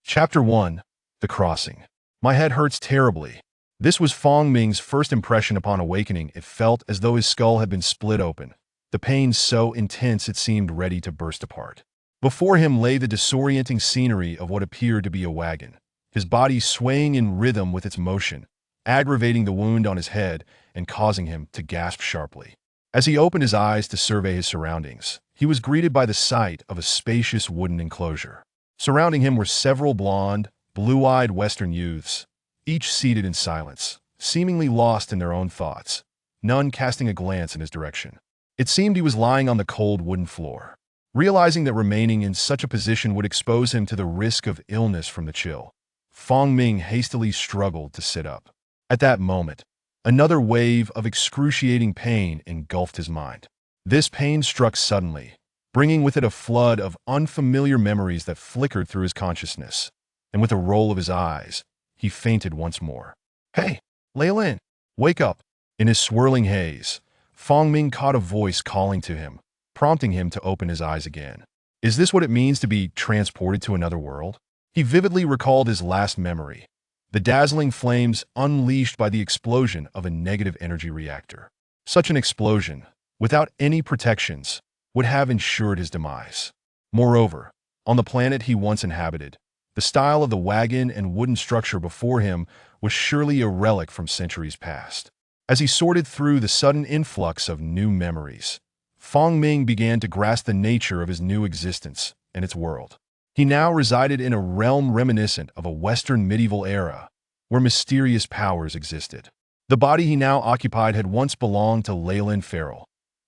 Chapter 1. The Crossing. My head hurts terribly. This was Fong Ming's first impression upon awakening. It felt as though his skull had been split open, the pain so intense it seemed ready to burst apart. Before him lay the disorienting scenery of what appeared to be a wagon, his body swaying in rhythm with its motion, aggravating the wound on his head and causing him to gasp sharply. As he opened his eyes to survey his surroundings, he was greeted by the sight of a spacious wooden enclosure. Surrounding him were several blonde, blue-eyed Western youths, each seated in silence, seemingly lost in their own thoughts, none casting a glance in his direction. It seemed he was lying on the cold wooden floor. Realizing that remaining in such a position would expose him to the risk of illness from the chill, Fong Ming hastily struggled to sit up. At that moment, another wave of excruciating pain engulfed his mind. This pain struck suddenly, bringing with it a flood of unfamiliar memories that flickered through his consciousness, and with a roll of his eyes, he fainted once more. "Hey, Reilin, wake up!" In his swirling haze, Fong Ming caught a voice calling to him, prompting him to open his eyes again. Is this what it means to be transported to another world? He vividly recalled his last memory, the dazzling flames unleashed by the explosion of a negative energy reactor. Such an explosion, without any protections, would have ensured his demise. Moreover, on the planet he once inhabited, the style of the wagon and wooden structure before him was surely a relic from centuries past. As he sorted through the sudden influx of new memories, Fong Ming began to grasp the nature of his new existence and its world. He now resided in a realm reminiscent of a Western medieval era, where mysterious powers existed. The body he now occupied had once belonged to Reilin,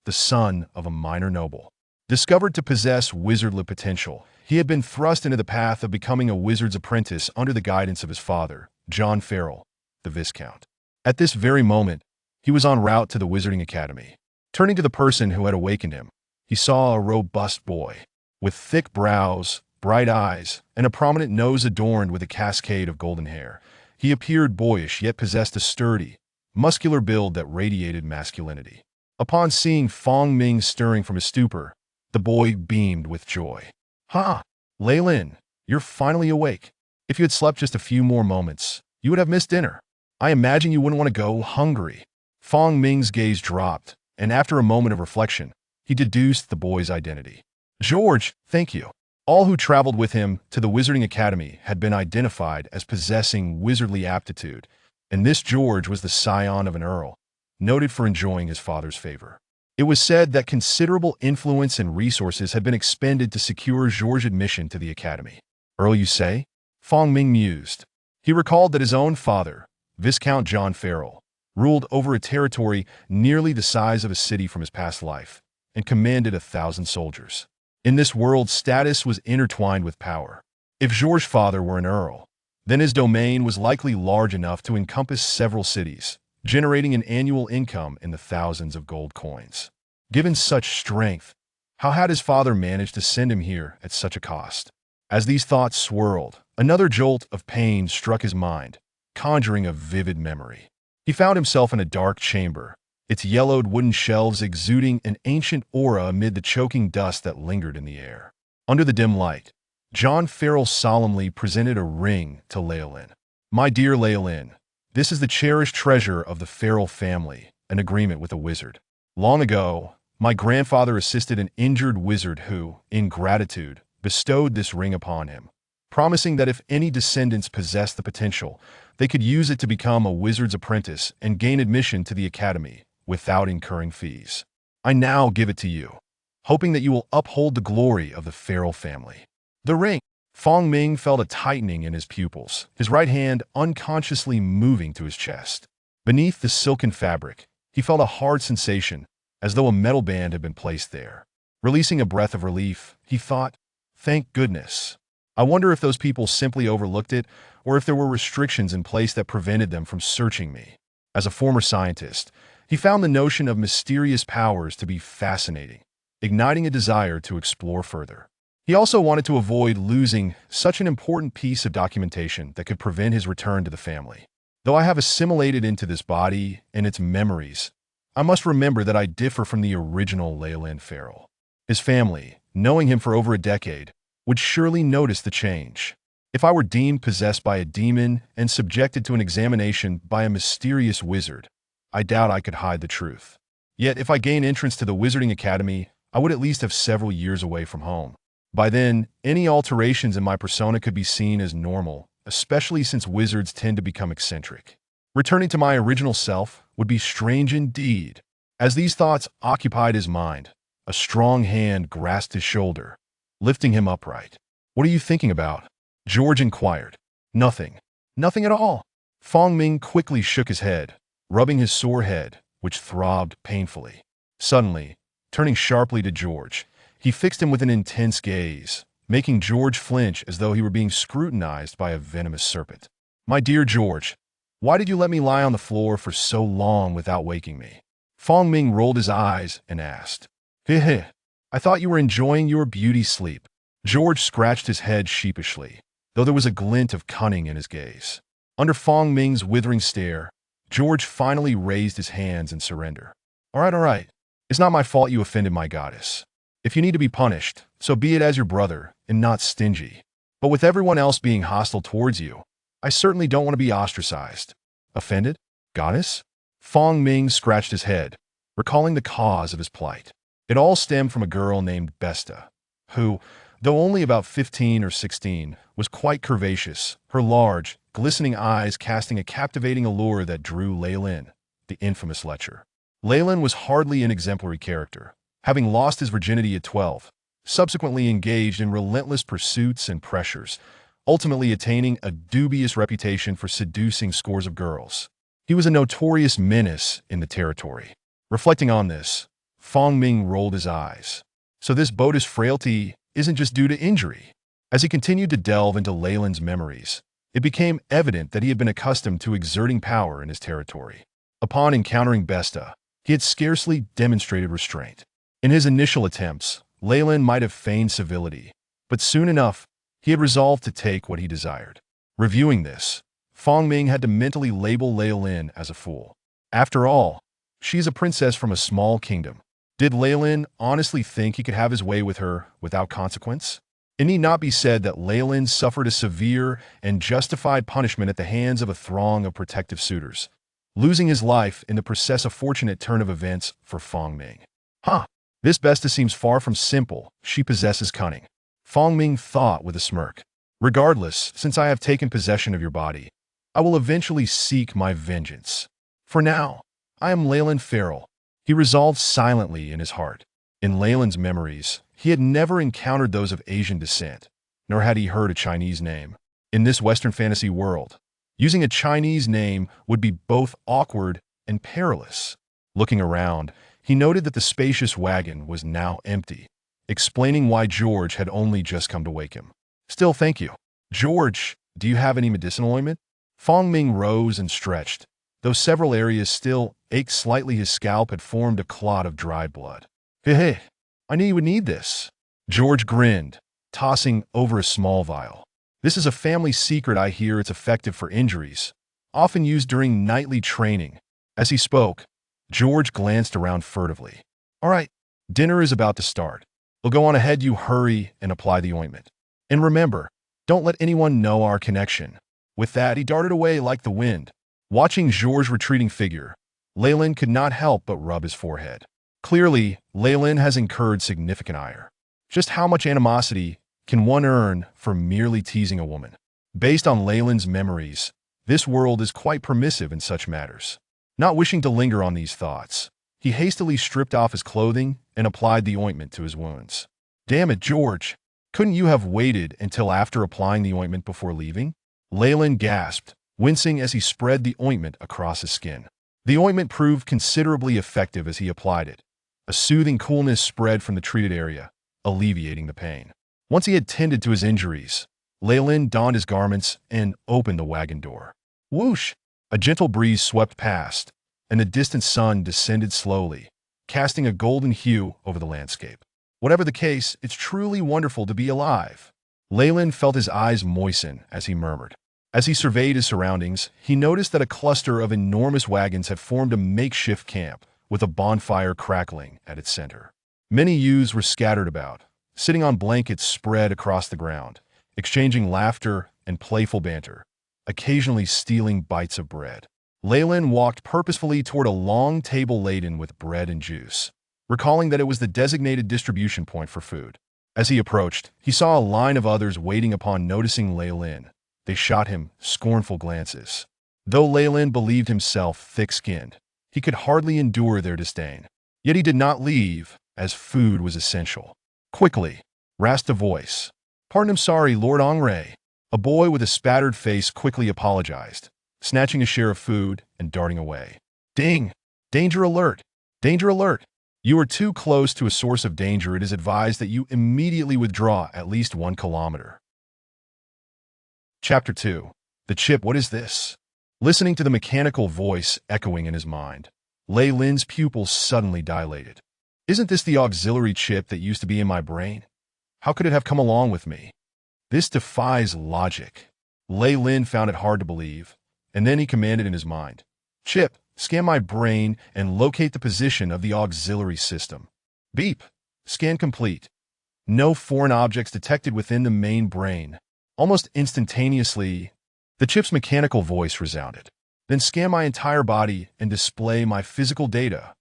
the son of a minor noble. Discovered to possess wizardly potential, he had been thrust into the path of becoming a wizard's apprentice under the guidance of his father, John Farrell, the Viscount. At this very moment, he was en route to the Wizarding Academy. Turning to the person who had awakened him, he saw a robust boy, with thick brows, bright eyes, and a prominent nose adorned with a cascade of golden hair. He appeared boyish yet possessed a sturdy, muscular build that radiated masculinity. Upon seeing Fong Ming stirring from his stupor, the boy beamed with joy. "Ha! Reilin, you're finally awake. If you had slept just a few more moments, you would have missed dinner. I imagine you wouldn't want to go hungry." Fong Ming's gaze dropped, and after a moment of reflection, he deduced the boy's identity. "George, thank you." All who traveled with him to the Wizarding Academy had been identified as possessing wizardly aptitude, and this George was the scion of an earl, noted for enjoying his father's favor. It was said that considerable influence and resources had been expended to secure George's admission to the academy. "Earl, you say?" Fong Ming mused. He recalled that his own father, Viscount John Farrell, ruled over a territory nearly the size of a city from his past life, and commanded 1,000 soldiers. In this world, status was intertwined with power. If George's father were an earl, then his domain was likely large enough to encompass several cities, generating an annual income in the thousands of gold coins. Given such strength, how had his father managed to send him here at such a cost? As these thoughts swirled, another jolt of pain struck his mind, conjuring a vivid memory. He found himself in a dark chamber, its yellowed wooden shelves exuding an ancient aura amid the choking dust that lingered in the air. Under the dim light, John Farrell solemnly presented a ring to Reilin. "My dear Reilin, this is the cherished treasure of the Farrell family, an agreement with a wizard. Long ago, my grandfather assisted an injured wizard who, in gratitude, bestowed this ring upon him, promising that if any descendants possessed the potential, they could use it to become a wizard's apprentice and gain admission to the academy without incurring fees. I now give it to you, hoping that you will uphold the glory of the Farrell family." The ring. Fong Ming felt a tightening in his pupils, his right hand unconsciously moving to his chest. Beneath the silken fabric, he felt a hard sensation, as though a metal band had been placed there. Releasing a breath of relief, he thought, "Thank goodness. I wonder if those people simply overlooked it, or if there were restrictions in place that prevented them from searching me." As a former scientist, he found the notion of mysterious powers to be fascinating, igniting a desire to explore further. He also wanted to avoid losing such an important piece of documentation that could prevent his return to the family. Though I have assimilated into this body and its memories, I must remember that I differ from the original Reilin Farrell. His family, knowing him for over a decade, would surely notice the change. If I were deemed possessed by a demon and subjected to an examination by a mysterious wizard, I doubt I could hide the truth. Yet, if I gain entrance to the Wizarding Academy, I would at least have several years away from home. By then, any alterations in my persona could be seen as normal, especially since wizards tend to become eccentric. Returning to my original self would be strange indeed. As these thoughts occupied his mind, a strong hand grasped his shoulder, lifting him upright. "What are you thinking about?" George inquired. "Nothing. Nothing at all." Fong Ming quickly shook his head, rubbing his sore head, which throbbed painfully. Suddenly, turning sharply to George, he fixed him with an intense gaze, making George flinch as though he were being scrutinized by a venomous serpent. "My dear George, why did you let me lie on the floor for so long without waking me?" Fong Ming rolled his eyes and asked. "Heh, I thought you were enjoying your beauty sleep." George scratched his head sheepishly, though there was a glint of cunning in his gaze. Under Fong Ming's withering stare, George finally raised his hands in surrender. All right. It's not my fault you offended my goddess. If you need to be punished, so be it as your brother, and not stingy. But with everyone else being hostile towards you, I certainly don't want to be ostracized." "Offended? Goddess?" Fong Ming scratched his head, recalling the cause of his plight. It all stemmed from a girl named Besta, who, though only about 15 or 16, was quite curvaceous, her large, glistening eyes casting a captivating allure that drew Reilin, the infamous lecher. Reilin was hardly an exemplary character, having lost his virginity at 12, subsequently engaged in relentless pursuits and pressures, ultimately attaining a dubious reputation for seducing scores of girls. He was a notorious menace in the territory. Reflecting on this, Fong Ming rolled his eyes. So this boat's frailty isn't just due to injury. As he continued to delve into Reilin's memories, it became evident that he had been accustomed to exerting power in his territory. Upon encountering Besta, he had scarcely demonstrated restraint. In his initial attempts, Reilin might have feigned civility, but soon enough, he had resolved to take what he desired. Reviewing this, Fong Ming had to mentally label Reilin as a fool. After all, she is a princess from a small kingdom. Did Reilin honestly think he could have his way with her without consequence? It need not be said that Reilin suffered a severe and justified punishment at the hands of a throng of protective suitors, losing his life in the process a fortunate turn of events for Fong Ming. This Besta seems far from simple. She possesses cunning. Fong Ming thought with a smirk. Regardless, since I have taken possession of your body, I will eventually seek my vengeance. For now, I am Reilin Farrell. He resolved silently in his heart. In Reilin's memories, he had never encountered those of Asian descent, nor had he heard a Chinese name. In this Western fantasy world, using a Chinese name would be both awkward and perilous. Looking around, he noted that the spacious wagon was now empty, explaining why George had only just come to wake him. "Still, thank you. George, do you have any medicinal ointment?" Fong Ming rose and stretched, though several areas still ached slightly. His scalp had formed a clot of dried blood. Hey, I knew you would need this." George grinned, tossing over a small vial. "This is a family secret. I hear it's effective for injuries, often used during nightly training." As he spoke, George glanced around furtively. "All right, dinner is about to start. We'll go on ahead. You hurry and apply the ointment. And remember, don't let anyone know our connection." With that, he darted away like the wind. Watching George's retreating figure, Reilin could not help but rub his forehead. Clearly, Reilin has incurred significant ire. Just how much animosity can one earn for merely teasing a woman? Based on Reilin's memories, this world is quite permissive in such matters. Not wishing to linger on these thoughts, he hastily stripped off his clothing and applied the ointment to his wounds. "Damn it, George! Couldn't you have waited until after applying the ointment before leaving?" Reilin gasped, wincing as he spread the ointment across his skin. The ointment proved considerably effective as he applied it. A soothing coolness spread from the treated area, alleviating the pain. Once he had tended to his injuries, Reilin donned his garments and opened the wagon door. Whoosh! A gentle breeze swept past, and the distant sun descended slowly, casting a golden hue over the landscape. Whatever the case, it's truly wonderful to be alive. Reilin felt his eyes moisten as he murmured. As he surveyed his surroundings, he noticed that a cluster of enormous wagons had formed a makeshift camp, with a bonfire crackling at its center. Many youths were scattered about, sitting on blankets spread across the ground, exchanging laughter and playful banter, occasionally stealing bites of bread. Reilin walked purposefully toward a long table laden with bread and juice, recalling that it was the designated distribution point for food. As he approached, he saw a line of others waiting upon noticing Reilin. They shot him scornful glances. Though Reilin believed himself thick-skinned, he could hardly endure their disdain. Yet he did not leave, as food was essential. Quickly, rasped a voice. "Pardon, I'm sorry, Lord Angre." A boy with a spattered face quickly apologized, snatching a share of food and darting away. "Ding! Danger alert! Danger alert! You are too close to a source of danger. It is advised that you immediately withdraw at least 1 kilometer." Chapter 2. The chip. What is this? Listening to the mechanical voice echoing in his mind, Reilin's pupils suddenly dilated. Isn't this the auxiliary chip that used to be in my brain? How could it have come along with me? This defies logic. Reilin found it hard to believe, and then he commanded in his mind, "Chip, scan my brain and locate the position of the auxiliary system." Beep. Scan complete. No foreign objects detected within the main brain. Almost instantaneously, the chip's mechanical voice resounded. "Then scan my entire body and display my physical data."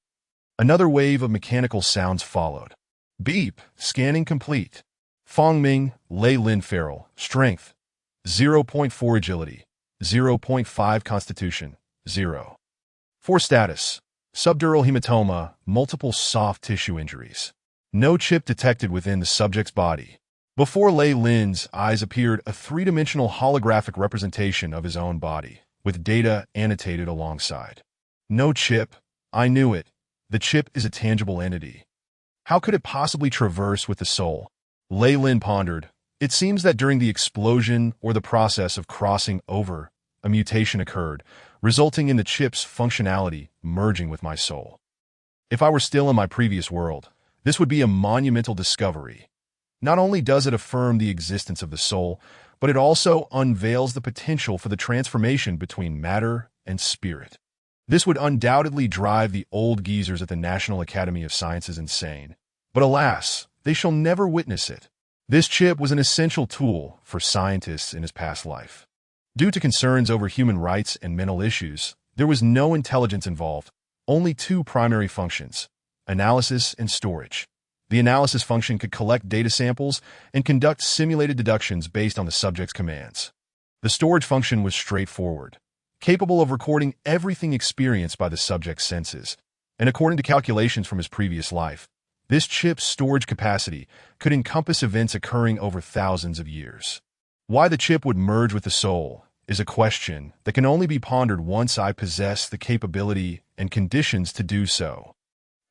Another wave of mechanical sounds followed. Beep. Scanning complete. Fongming, Reilin Feral. Strength, 0.4 agility, 0.5 constitution, 0. 4 status, subdural hematoma, multiple soft tissue injuries. No chip detected within the subject's body. Before Reilin's eyes appeared a 3-dimensional holographic representation of his own body, with data annotated alongside. No chip. I knew it. The chip is a tangible entity. How could it possibly traverse with the soul? Reilin pondered. It seems that during the explosion or the process of crossing over, a mutation occurred, resulting in the chip's functionality merging with my soul. If I were still in my previous world, this would be a monumental discovery. Not only does it affirm the existence of the soul, but it also unveils the potential for the transformation between matter and spirit. This would undoubtedly drive the old geezers at the National Academy of Sciences insane. But alas, they shall never witness it. This chip was an essential tool for scientists in his past life. Due to concerns over human rights and mental issues, there was no intelligence involved, only 2 primary functions: analysis and storage. The analysis function could collect data samples and conduct simulated deductions based on the subject's commands. The storage function was straightforward, capable of recording everything experienced by the subject's senses, and according to calculations from his previous life, this chip's storage capacity could encompass events occurring over thousands of years. Why the chip would merge with the soul is a question that can only be pondered once I possess the capability and conditions to do so.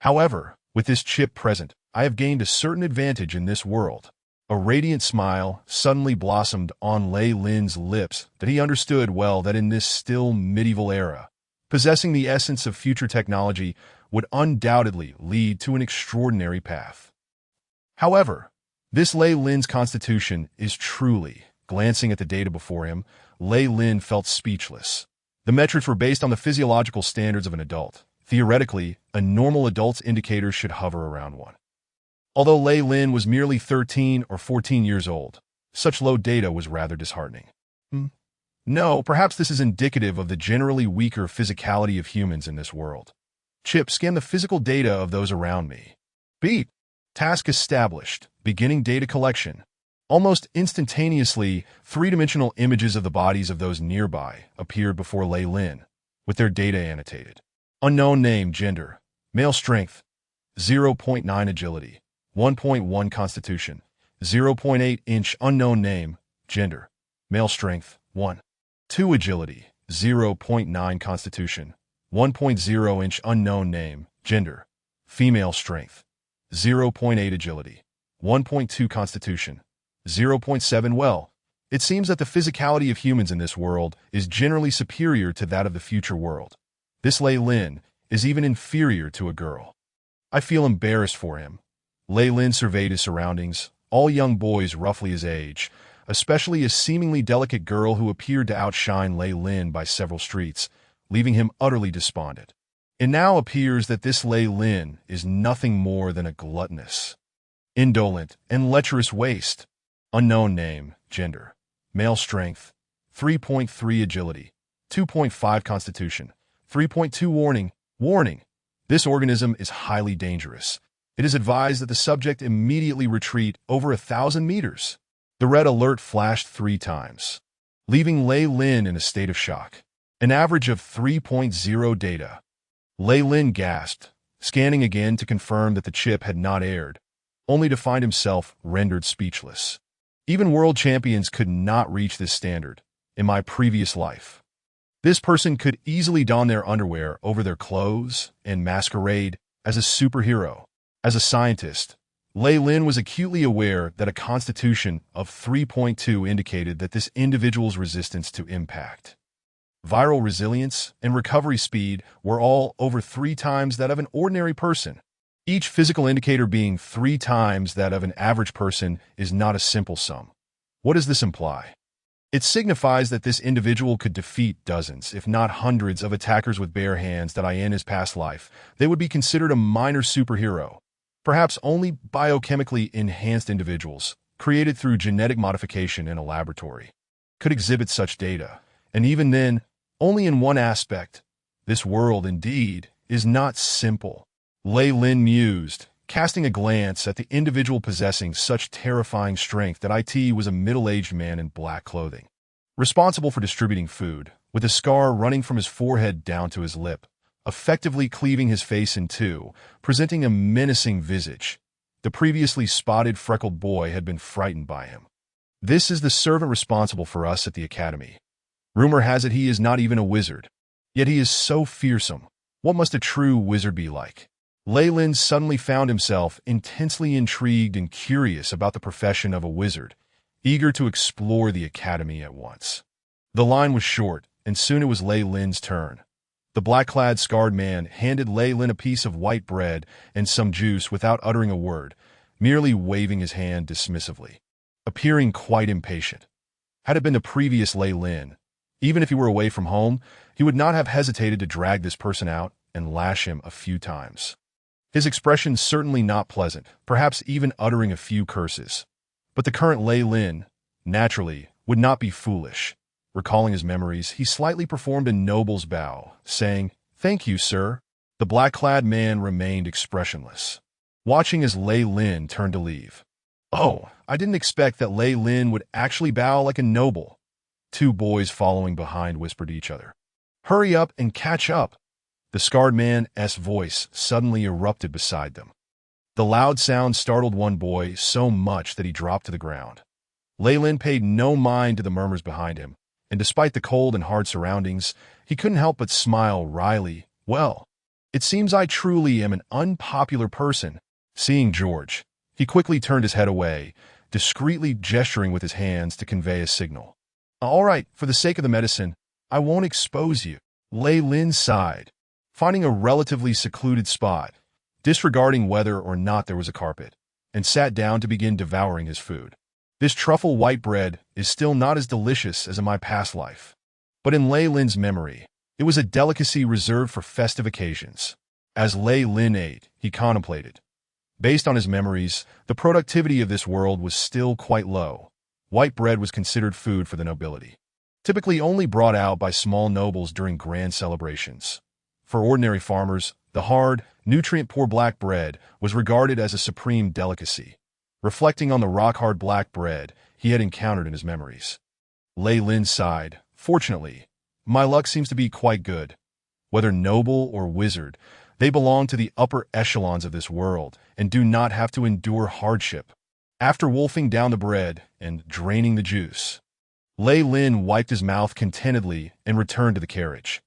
However, with this chip present, I have gained a certain advantage in this world. A radiant smile suddenly blossomed on Reilin's lips that he understood well that in this still medieval era, possessing the essence of future technology would undoubtedly lead to an extraordinary path. However, this Reilin's constitution is truly, glancing at the data before him, Reilin felt speechless. The metrics were based on the physiological standards of an adult. Theoretically, a normal adult's indicators should hover around 1. Although Reilin was merely 13 or 14 years old, such low data was rather disheartening. No, perhaps this is indicative of the generally weaker physicality of humans in this world. Chip, scan the physical data of those around me. Beep. Task established. Beginning data collection. Almost instantaneously, 3-dimensional images of the bodies of those nearby appeared before Reilin, with their data annotated. Unknown name, gender, male strength, 0.9 agility, 1.1 constitution, 0.8 inch. Unknown name, gender, male strength, 1. 2 agility, 0.9 constitution, 1.0 inch. Unknown name, gender, female strength, 0.8 agility, 1.2 constitution, 0.7. Well, it seems that the physicality of humans in this world is generally superior to that of the future world. This Reilin is even inferior to a girl. I feel embarrassed for him. Reilin surveyed his surroundings, all young boys roughly his age, especially a seemingly delicate girl who appeared to outshine Reilin by several streets, leaving him utterly despondent. It now appears that this Reilin is nothing more than a gluttonous, indolent, and lecherous waste. Unknown name, gender, Male strength, 3.3 agility, 2.5 constitution, 3.2 warning. Warning. This organism is highly dangerous. It is advised that the subject immediately retreat over 1,000 meters. The red alert flashed 3 times, leaving Reilin in a state of shock. An average of 3.0 data. Reilin gasped, scanning again to confirm that the chip had not aired, only to find himself rendered speechless. Even world champions could not reach this standard in my previous life. This person could easily don their underwear over their clothes and masquerade as a superhero. As a scientist, Reilin was acutely aware that a constitution of 3.2 indicated that this individual's resistance to impact, viral resilience, and recovery speed were all over 3 times that of an ordinary person. Each physical indicator being 3 times that of an average person is not a simple sum. What does this imply? It signifies that this individual could defeat dozens, if not hundreds, of attackers with bare hands that in his past life they would be considered a minor superhero. Perhaps only biochemically enhanced individuals, created through genetic modification in a laboratory, could exhibit such data, and even then, only in one aspect. This world, indeed, is not simple. Reilin mused, casting a glance at the individual possessing such terrifying strength that it was a middle-aged man in black clothing, responsible for distributing food, with a scar running from his forehead down to his lip, effectively cleaving his face in 2, presenting a menacing visage. The previously spotted freckled boy had been frightened by him. This is the servant responsible for us at the academy. Rumor has it he is not even a wizard, yet he is so fearsome. What must a true wizard be like? Reilin suddenly found himself intensely intrigued and curious about the profession of a wizard, eager to explore the academy at once. The line was short, and soon it was Reilin's turn. The black-clad, scarred man handed Reilin a piece of white bread and some juice without uttering a word, merely waving his hand dismissively, appearing quite impatient. Had it been the previous Reilin, even if he were away from home, he would not have hesitated to drag this person out and lash him a few times. His expression certainly not pleasant, perhaps even uttering a few curses. But the current Reilin, naturally, would not be foolish. Recalling his memories, he slightly performed a noble's bow, saying, "Thank you, sir." The black-clad man remained expressionless, watching as Reilin turned to leave. "Oh, I didn't expect that Reilin would actually bow like a noble." 2 boys following behind whispered to each other, "Hurry up and catch up." The scarred man's voice suddenly erupted beside them. The loud sound startled one boy so much that he dropped to the ground. Reilin paid no mind to the murmurs behind him, and despite the cold and hard surroundings, he couldn't help but smile wryly. "Well, it seems I truly am an unpopular person." Seeing George, he quickly turned his head away, discreetly gesturing with his hands to convey a signal. "All right, for the sake of the medicine, I won't expose you." Reilin sighed, finding a relatively secluded spot, disregarding whether or not there was a carpet, and sat down to begin devouring his food. This truffle white bread is still not as delicious as in my past life, but in Reilin's memory, it was a delicacy reserved for festive occasions. As Reilin ate, he contemplated. Based on his memories, the productivity of this world was still quite low. White bread was considered food for the nobility, typically only brought out by small nobles during grand celebrations. For ordinary farmers, the hard, nutrient-poor black bread was regarded as a supreme delicacy, reflecting on the rock-hard black bread he had encountered in his memories. Reilin sighed. "Fortunately, my luck seems to be quite good. Whether noble or wizard, they belong to the upper echelons of this world and do not have to endure hardship." After wolfing down the bread and draining the juice, Reilin wiped his mouth contentedly and returned to the carriage.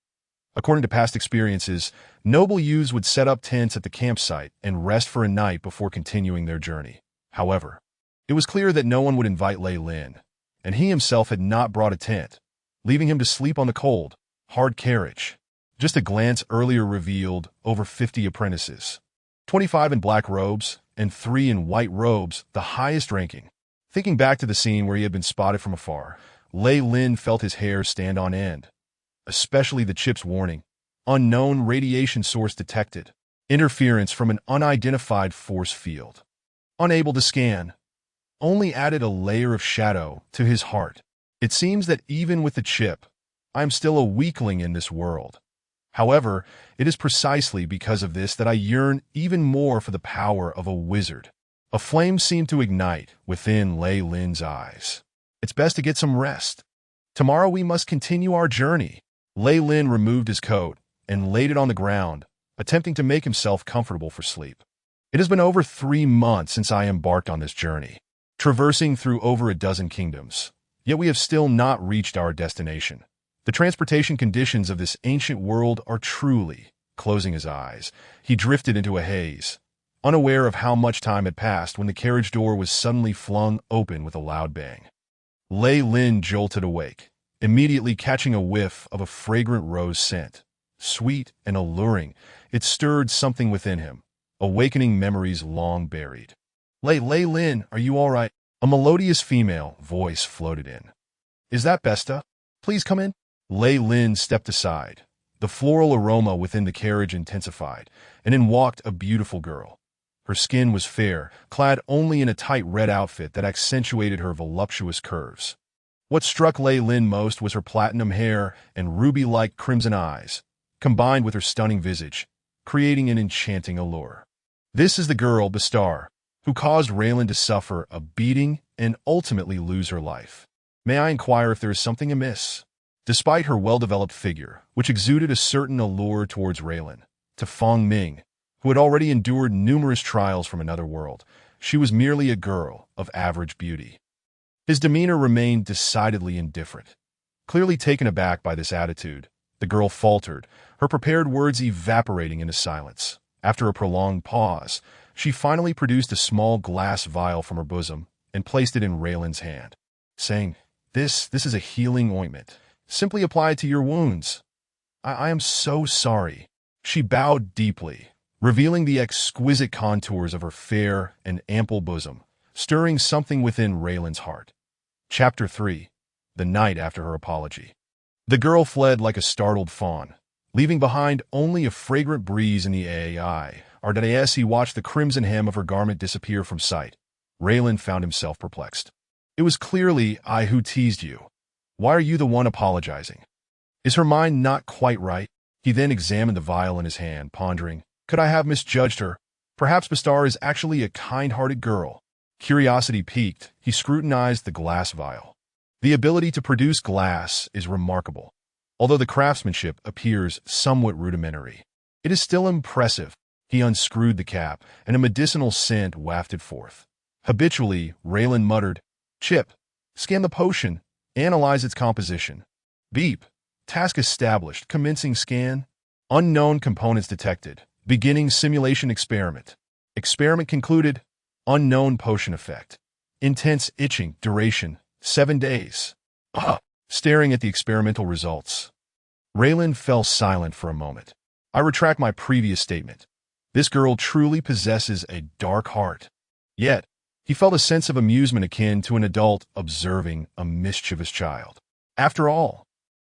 According to past experiences, noble youths would set up tents at the campsite and rest for a night before continuing their journey. However, it was clear that no one would invite Reilin, and he himself had not brought a tent, leaving him to sleep on the cold, hard carriage. Just a glance earlier revealed over 50 apprentices, 25 in black robes and 3 in white robes, the highest ranking. Thinking back to the scene where he had been spotted from afar, Reilin felt his hair stand on end. Especially the chip's warning, "Unknown radiation source detected. Interference from an unidentified force field. Unable to scan," only added a layer of shadow to his heart. It seems that even with the chip, I am still a weakling in this world. However, it is precisely because of this that I yearn even more for the power of a wizard. A flame seemed to ignite within Reilin's eyes. It's best to get some rest. Tomorrow we must continue our journey. Reilin removed his coat and laid it on the ground, attempting to make himself comfortable for sleep. It has been over 3 months since I embarked on this journey, traversing through over a dozen kingdoms. Yet we have still not reached our destination. The transportation conditions of this ancient world are truly. Closing his eyes, he drifted into a haze, unaware of how much time had passed when the carriage door was suddenly flung open with a loud bang. Reilin jolted awake, immediately catching a whiff of a fragrant rose scent. Sweet and alluring, it stirred something within him, awakening memories long buried. Reilin, are you all right? A melodious female voice floated in. Is that Besta? Please come in. Reilin stepped aside. The floral aroma within the carriage intensified, and in walked a beautiful girl. Her skin was fair, clad only in a tight red outfit that accentuated her voluptuous curves. What struck Reilin most was her platinum hair and ruby-like crimson eyes, combined with her stunning visage, creating an enchanting allure. This is the girl, Bestar, who caused Reilin to suffer a beating and ultimately lose her life. May I inquire if there is something amiss? Despite her well-developed figure, which exuded a certain allure towards Reilin, to Feng Ming, who had already endured numerous trials from another world, she was merely a girl of average beauty. His demeanor remained decidedly indifferent. Clearly taken aback by this attitude, the girl faltered, her prepared words evaporating into silence. After a prolonged pause, she finally produced a small glass vial from her bosom and placed it in Reilin's hand, saying, This is a healing ointment. Simply apply it to your wounds. I am so sorry. She bowed deeply, revealing the exquisite contours of her fair and ample bosom, stirring something within Reilin's heart. Chapter 3. The night after her apology. The girl fled like a startled fawn, leaving behind only a fragrant breeze in the AI. As he watched the crimson hem of her garment disappear from sight, Reilin found himself perplexed. It was clearly I who teased you. Why are you the one apologizing? Is her mind not quite right? He then examined the vial in his hand, pondering, could I have misjudged her? Perhaps Bestar is actually a kind-hearted girl. Curiosity piqued, he scrutinized the glass vial. The ability to produce glass is remarkable. Although the craftsmanship appears somewhat rudimentary, it is still impressive. He unscrewed the cap, and a medicinal scent wafted forth. Habitually, Reilin muttered, Chip, scan the potion, analyze its composition. Beep. Task established. Commencing scan. Unknown components detected. Beginning simulation experiment. Experiment concluded. Unknown potion effect. Intense itching. Duration, 7 days. Staring at the experimental results, Reilin fell silent for a moment. I retract my previous statement. This girl truly possesses a dark heart. Yet, he felt a sense of amusement akin to an adult observing a mischievous child. After all,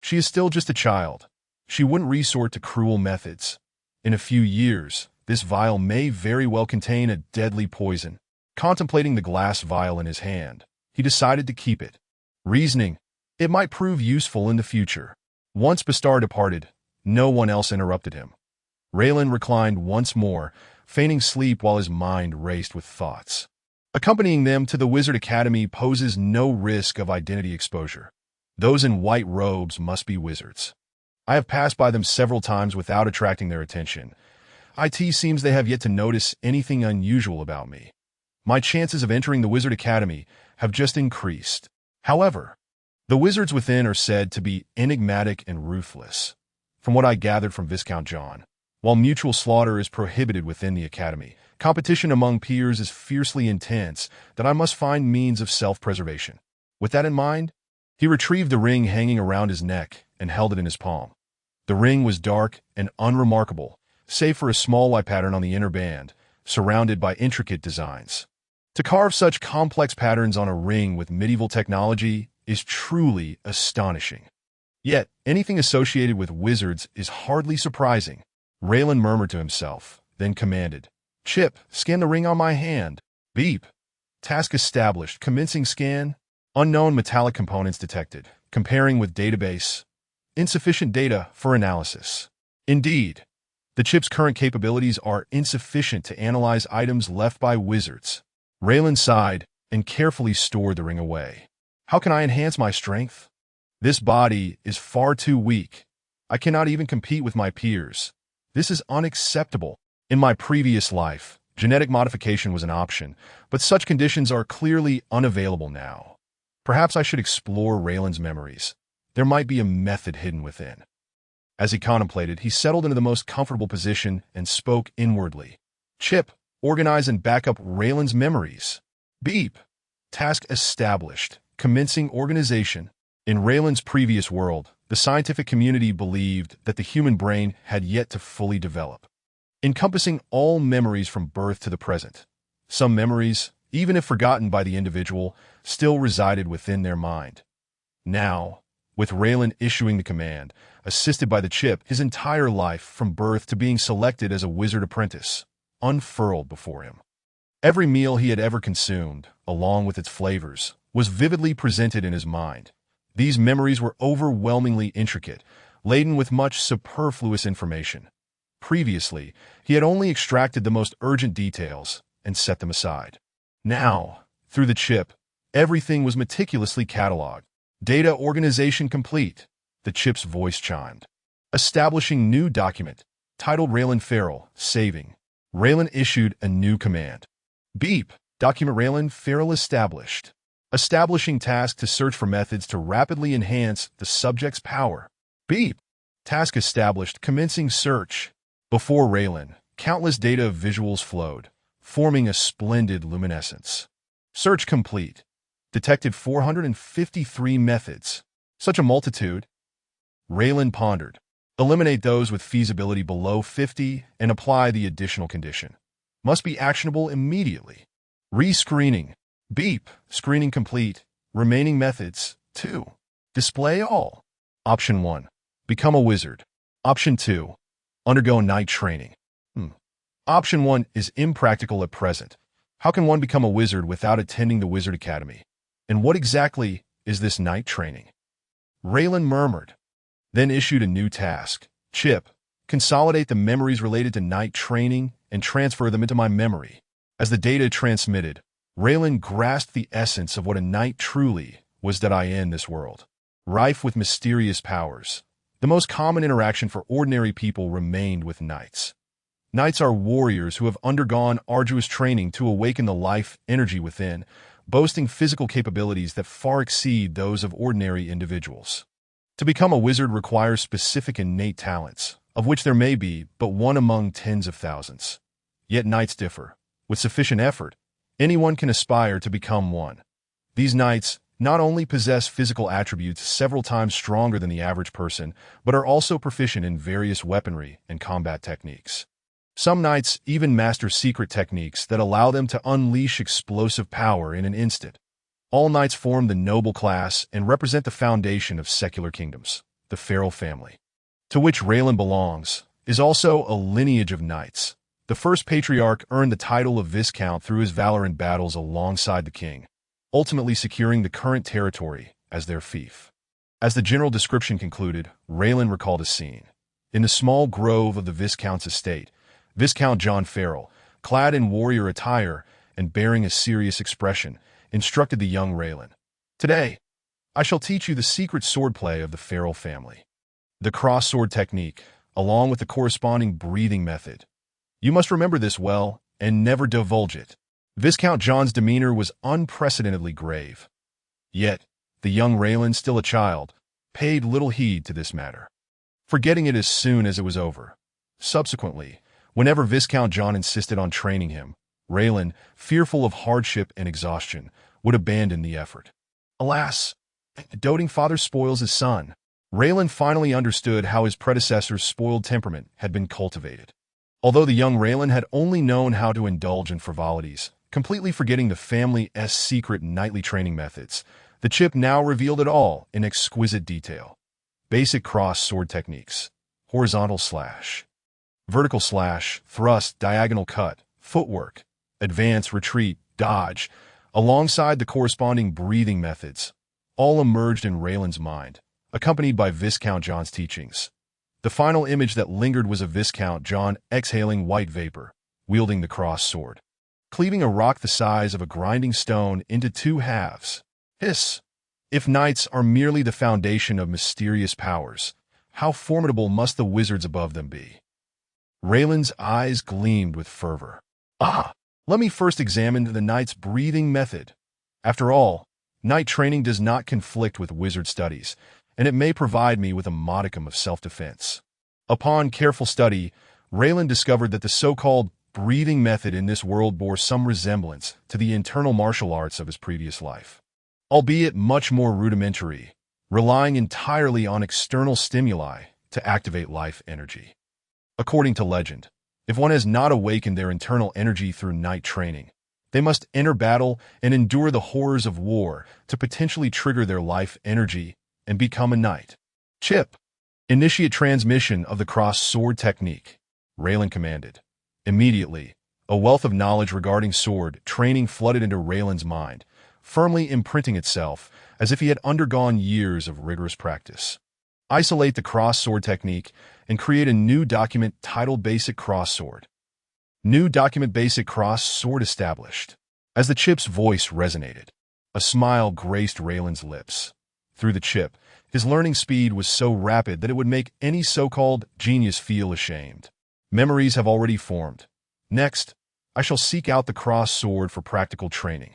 she is still just a child. She wouldn't resort to cruel methods. In a few years, this vial may very well contain a deadly poison. Contemplating the glass vial in his hand, he decided to keep it, reasoning, it might prove useful in the future. Once Bestar departed, no one else interrupted him. Reilin reclined once more, feigning sleep while his mind raced with thoughts. Accompanying them to the Wizard Academy poses no risk of identity exposure. Those in white robes must be wizards. I have passed by them several times without attracting their attention. It seems they have yet to notice anything unusual about me. My chances of entering the Wizard Academy have just increased. However, the wizards within are said to be enigmatic and ruthless. From what I gathered from Viscount John, while mutual slaughter is prohibited within the Academy, competition among peers is fiercely intense that I must find means of self-preservation. With that in mind, he retrieved the ring hanging around his neck and held it in his palm. The ring was dark and unremarkable, save for a small white pattern on the inner band, surrounded by intricate designs. To carve such complex patterns on a ring with medieval technology is truly astonishing. Yet, anything associated with wizards is hardly surprising. Reilin murmured to himself, then commanded, Chip, scan the ring on my hand. Beep. Task established. Commencing scan. Unknown metallic components detected. Comparing with database. Insufficient data for analysis. Indeed, the chip's current capabilities are insufficient to analyze items left by wizards. Reilin sighed and carefully stored the ring away. How can I enhance my strength? This body is far too weak. I cannot even compete with my peers. This is unacceptable. In my previous life, genetic modification was an option, but such conditions are clearly unavailable now. Perhaps I should explore Reilin's memories. There might be a method hidden within. As he contemplated, he settled into the most comfortable position and spoke inwardly. Chip, organize and back up Reilin's memories. Beep. Task established. Commencing organization. In Reilin's previous world, the scientific community believed that the human brain had yet to fully develop, encompassing all memories from birth to the present. Some memories, even if forgotten by the individual, still resided within their mind. Now, with Reilin issuing the command, assisted by the chip, his entire life, from birth to being selected as a wizard apprentice, unfurled before him. Every meal he had ever consumed, along with its flavors, was vividly presented in his mind. These memories were overwhelmingly intricate, laden with much superfluous information. Previously, he had only extracted the most urgent details and set them aside. Now, through the chip, everything was meticulously cataloged. Data organization complete. The chip's voice chimed. Establishing new document, titled Reilin Feral, saving. Reilin issued a new command. Beep. Document Reilin Feral established. Establishing task to search for methods to rapidly enhance the subject's power. Beep. Task established. Commencing search. Before Reilin, countless data visuals flowed, forming a splendid luminescence. Search complete. Detected 453 methods. Such a multitude. Reilin pondered. Eliminate those with feasibility below 50 and apply the additional condition. Must be actionable immediately. Rescreening. Beep. Screening complete. Remaining methods. 2. Display all. Option 1. Become a wizard. Option 2. Undergo night training. Option 1 is impractical at present. How can one become a wizard without attending the Wizard Academy? And what exactly is this night training? Reilin murmured, then issued a new task. Chip, consolidate the memories related to night training and transfer them into my memory. As the data transmitted, Reilin grasped the essence of what a knight truly was in this world. Rife with mysterious powers, the most common interaction for ordinary people remained with knights. Knights are warriors who have undergone arduous training to awaken the life energy within, boasting physical capabilities that far exceed those of ordinary individuals. To become a wizard requires specific innate talents, of which there may be but one among tens of thousands. Yet knights differ. With sufficient effort, anyone can aspire to become one. These knights not only possess physical attributes several times stronger than the average person, but are also proficient in various weaponry and combat techniques. Some knights even master secret techniques that allow them to unleash explosive power in an instant. All knights form the noble class and represent the foundation of secular kingdoms. The Feral family, to which Reilin belongs, is also a lineage of knights. The first patriarch earned the title of Viscount through his valor in battles alongside the king, ultimately securing the current territory as their fief. As the general description concluded, Reilin recalled a scene. In the small grove of the Viscount's estate, Viscount John Feral, clad in warrior attire and bearing a serious expression, instructed the young Reilin. Today, I shall teach you the secret swordplay of the Feral family. The cross-sword technique, along with the corresponding breathing method. You must remember this well and never divulge it. Viscount John's demeanor was unprecedentedly grave. Yet, the young Reilin, still a child, paid little heed to this matter, forgetting it as soon as it was over. Subsequently, whenever Viscount John insisted on training him, Reilin, fearful of hardship and exhaustion, would abandon the effort. Alas, the doting father spoils his son. Reilin finally understood how his predecessor's spoiled temperament had been cultivated. Although the young Reilin had only known how to indulge in frivolities, completely forgetting the family's secret nightly training methods, the chip now revealed it all in exquisite detail. Basic cross-sword techniques: horizontal slash, vertical slash, thrust, diagonal cut, footwork, advance, retreat, dodge, alongside the corresponding breathing methods, all emerged in Reilin's mind, accompanied by Viscount John's teachings. The final image that lingered was of Viscount John exhaling white vapor, wielding the cross sword, cleaving a rock the size of a grinding stone into two halves. Hiss! If knights are merely the foundation of mysterious powers, how formidable must the wizards above them be? Reilin's eyes gleamed with fervor. Ah! Let me first examine the knight's breathing method. After all, knight training does not conflict with wizard studies, and it may provide me with a modicum of self-defense. Upon careful study, Reilin discovered that the so-called breathing method in this world bore some resemblance to the internal martial arts of his previous life, albeit much more rudimentary, relying entirely on external stimuli to activate life energy. According to legend, if one has not awakened their internal energy through knight training, they must enter battle and endure the horrors of war to potentially trigger their life energy and become a knight. Chip, initiate transmission of the cross sword technique, Reilin commanded. Immediately, a wealth of knowledge regarding sword training flooded into Reilin's mind, firmly imprinting itself as if he had undergone years of rigorous practice. Isolate the cross sword technique and create a new document titled Basic Cross Sword. New document Basic Cross Sword established. As the chip's voice resonated, a smile graced Reilin's lips. Through the chip, his learning speed was so rapid that it would make any so-called genius feel ashamed. Memories have already formed. Next, I shall seek out the cross sword for practical training.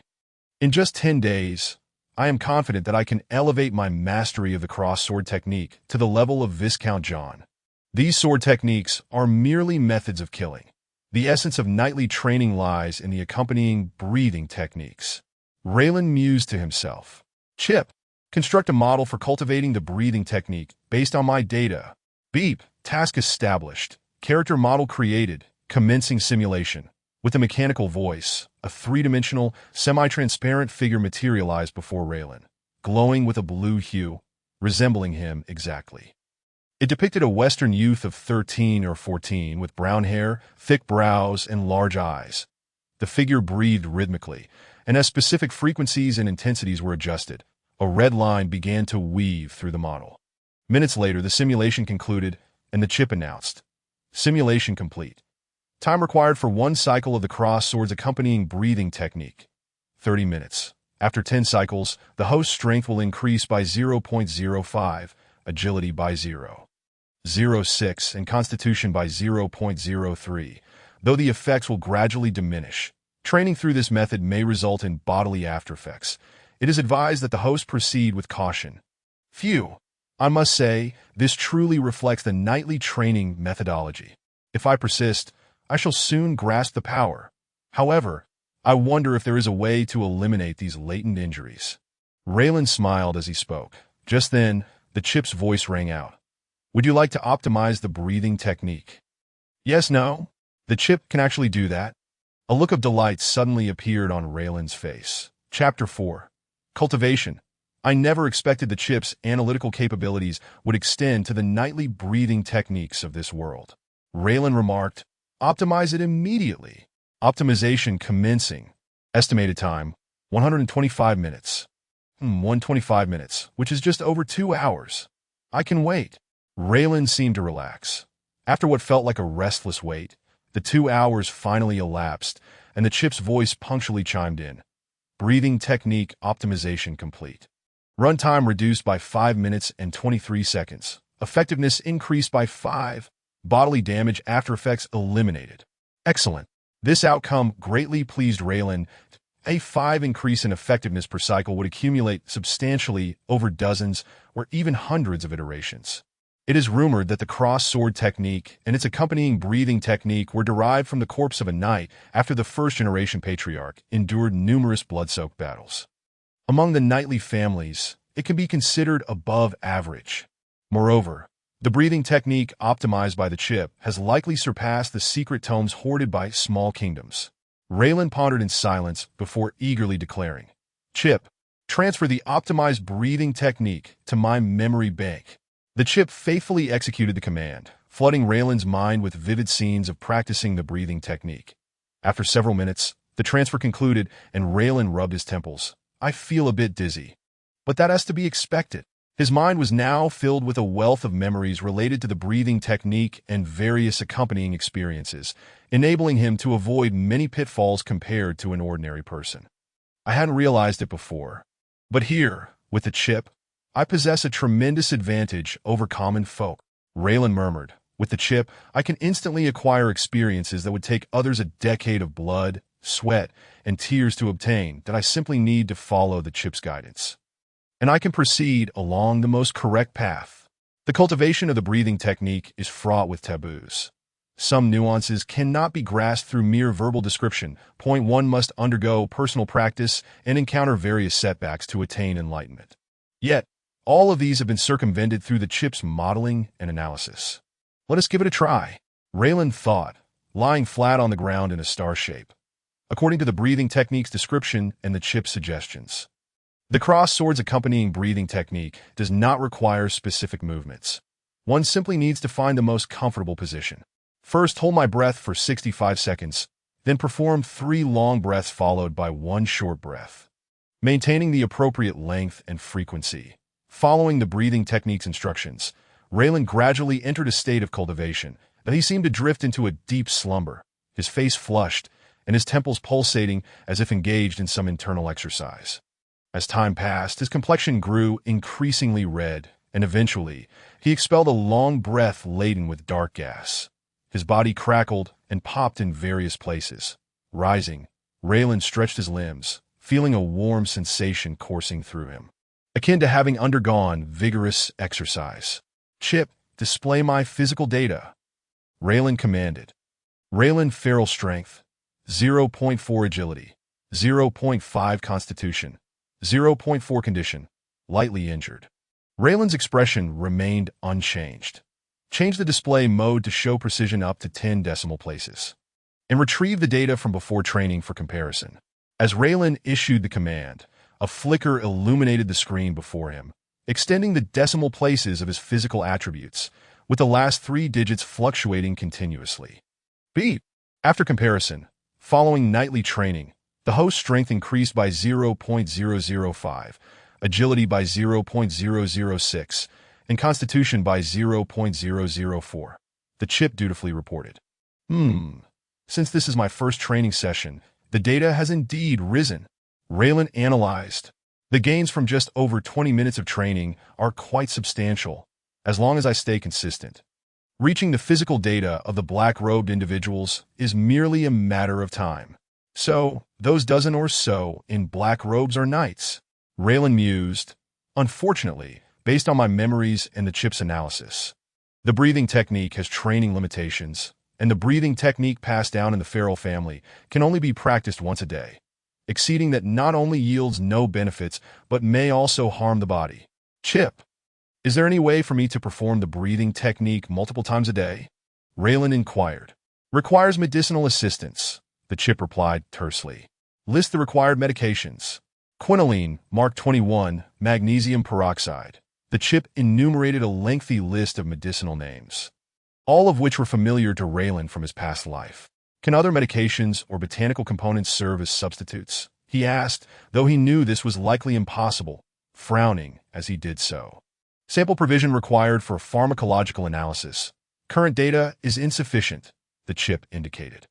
In just 10 days, I am confident that I can elevate my mastery of the cross sword technique to the level of Viscount John. These sword techniques are merely methods of killing. The essence of knightly training lies in the accompanying breathing techniques. Reilin mused to himself. Chip, construct a model for cultivating the breathing technique based on my data. Beep, task established. Character model created, commencing simulation. With a mechanical voice, a three-dimensional, semi-transparent figure materialized before Reilin, glowing with a blue hue, resembling him exactly. It depicted a Western youth of 13 or 14 with brown hair, thick brows, and large eyes. The figure breathed rhythmically, and as specific frequencies and intensities were adjusted, a red line began to weave through the model. Minutes later, the simulation concluded, and the chip announced, simulation complete. Time required for one cycle of the cross sword's accompanying breathing technique, 30 minutes. After 10 cycles, the host's strength will increase by 0.05, agility by 0.06, and constitution by 0.03, though the effects will gradually diminish. Training through this method may result in bodily aftereffects. It is advised that the host proceed with caution. Phew! I must say, this truly reflects the knightly training methodology. If I persist, I shall soon grasp the power. However, I wonder if there is a way to eliminate these latent injuries. Reilin smiled as he spoke. Just then, the chip's voice rang out. Would you like to optimize the breathing technique? Yes, no? The chip can actually do that? A look of delight suddenly appeared on Reilin's face. Chapter 4. Cultivation. I never expected the chip's analytical capabilities would extend to the knightly breathing techniques of this world. Reilin remarked, optimize it immediately. Optimization commencing. Estimated time, 125 minutes. 125 minutes, which is just over 2 hours. I can wait. Reilin seemed to relax. After what felt like a restless wait, the 2 hours finally elapsed, and the chip's voice punctually chimed in. Breathing technique optimization complete. Runtime reduced by 5 minutes and 23 seconds. Effectiveness increased by 5. Bodily damage after effects eliminated. Excellent. This outcome greatly pleased Reilin. A 5 increase in effectiveness per cycle would accumulate substantially over dozens or even hundreds of iterations. It is rumored that the cross-sword technique and its accompanying breathing technique were derived from the corpse of a knight after the first-generation patriarch endured numerous blood-soaked battles. Among the knightly families, it can be considered above average. Moreover, the breathing technique optimized by the chip has likely surpassed the secret tomes hoarded by small kingdoms. Reilin pondered in silence before eagerly declaring, Chip, transfer the optimized breathing technique to my memory bank. The chip faithfully executed the command, flooding Reilin's mind with vivid scenes of practicing the breathing technique. After several minutes, the The transfer concluded, and Reilin rubbed his temples. I feel a bit dizzy. But that has to be expected. His mind was now filled with a wealth of memories related to the breathing technique and various accompanying experiences, enabling him to avoid many pitfalls compared to an ordinary person. I hadn't realized it before. But here, with the chip, I possess a tremendous advantage over common folk. Reilin murmured. With the chip, I can instantly acquire experiences that would take others a decade of blood, sweat, and tears to obtain that I simply need to follow the chip's guidance. And I can proceed along the most correct path. The cultivation of the breathing technique is fraught with taboos. Some nuances cannot be grasped through mere verbal description. Point one must undergo personal practice and encounter various setbacks to attain enlightenment. Yet, all of these have been circumvented through the chip's modeling and analysis. Let us give it a try. Reilin thought, lying flat on the ground in a star shape, according to the breathing technique's description and the chip's suggestions. The cross swords accompanying breathing technique does not require specific movements. One simply needs to find the most comfortable position. First, hold my breath for 65 seconds, then perform 3 long breaths followed by 1 short breath, maintaining the appropriate length and frequency. Following the breathing technique's instructions, Reilin gradually entered a state of cultivation, and he seemed to drift into a deep slumber, his face flushed and his temples pulsating as if engaged in some internal exercise. As time passed, his complexion grew increasingly red, and eventually, he expelled a long breath laden with dark gas. His body crackled and popped in various places. Rising, Reilin stretched his limbs, feeling a warm sensation coursing through him, akin to having undergone vigorous exercise. Chip, display my physical data, Reilin commanded. Reilin feral strength, 0.4 agility, 0.5 constitution, 0.4 condition, lightly injured. Reilin's expression remained unchanged. Change the display mode to show precision up to 10 decimal places, and retrieve the data from before training for comparison. As Reilin issued the command, a flicker illuminated the screen before him, extending the decimal places of his physical attributes, with the last 3 digits fluctuating continuously. Beep! After comparison, following nightly training, the host's strength increased by 0.005, agility by 0.006, and constitution by 0.004. The chip dutifully reported. Since this is my first training session, the data has indeed risen. Reilin analyzed. The gains from just over 20 minutes of training are quite substantial, as long as I stay consistent. Reaching the physical data of the black-robed individuals is merely a matter of time. So, those dozen or so in black robes are knights, Reilin mused. Unfortunately, based on my memories and the chip's analysis, the breathing technique has training limitations, and the breathing technique passed down in the feral family can only be practiced once a day. Exceeding that not only yields no benefits, but may also harm the body. Chip, is there any way for me to perform the breathing technique multiple times a day? Reilin inquired. Requires medicinal assistance, the chip replied tersely. List the required medications. Quinoline, Mark 21, magnesium peroxide. The chip enumerated a lengthy list of medicinal names, all of which were familiar to Reilin from his past life. Can other medications or botanical components serve as substitutes? He asked, though he knew this was likely impossible, frowning as he did so. Sample provision required for pharmacological analysis. Current data is insufficient, the chip indicated.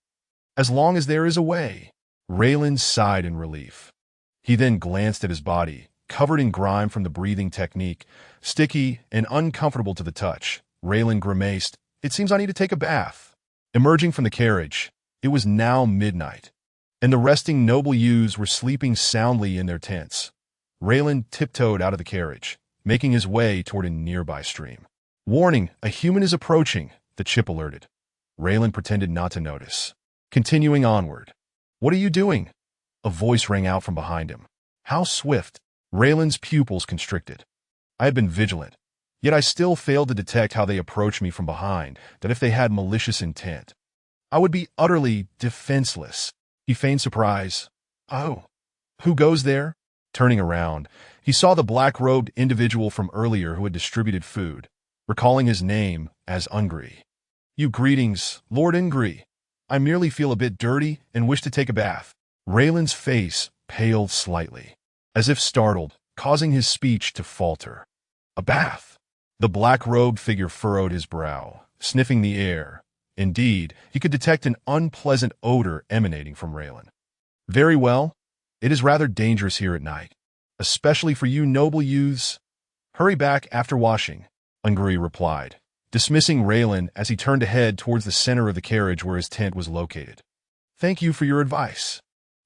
As long as there is a way, Reilin sighed in relief. He then glanced at his body, covered in grime from the breathing technique, sticky and uncomfortable to the touch. Reilin grimaced. It seems I need to take a bath. Emerging from the carriage, it was now midnight, and the resting noble youths were sleeping soundly in their tents. Reilin tiptoed out of the carriage, making his way toward a nearby stream. Warning, a human is approaching, the chip alerted. Reilin pretended not to notice. Continuing onward. What are you doing? A voice rang out from behind him. How swift! Reilin's pupils constricted. I had been vigilant, yet I still failed to detect how they approached me from behind, that if they had malicious intent, I would be utterly defenseless. He feigned surprise. Oh, who goes there? Turning around, he saw the black-robed individual from earlier who had distributed food, recalling his name as Ungry. You greetings, Lord Ungry. I merely feel a bit dirty and wish to take a bath. Raylin's face paled slightly, as if startled, causing his speech to falter. A bath. The black-robed figure furrowed his brow, sniffing the air. Indeed, he could detect an unpleasant odor emanating from Reilin. Very well. It is rather dangerous here at night, especially for you noble youths. Hurry back after washing, Ungry replied, dismissing Reilin as he turned to head towards the center of the carriage where his tent was located. Thank you for your advice,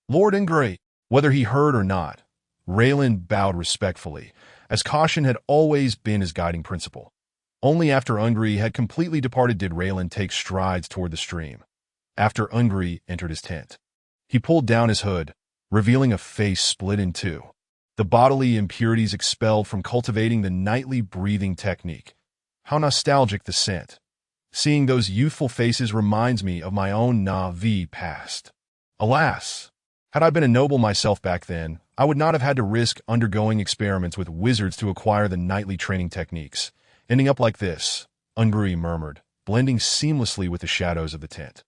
Lord Ungry. Whether he heard or not, Reilin bowed respectfully, as caution had always been his guiding principle. Only after Ungry had completely departed did Reilin take strides toward the stream. After Ungry entered his tent, he pulled down his hood, revealing a face split in two. The bodily impurities expelled from cultivating the nightly breathing technique. How nostalgic the scent. Seeing those youthful faces reminds me of my own Na'vi past. Alas, had I been a noble myself back then, I would not have had to risk undergoing experiments with wizards to acquire the nightly training techniques. Ending up like this, Ungry murmured, blending seamlessly with the shadows of the tent.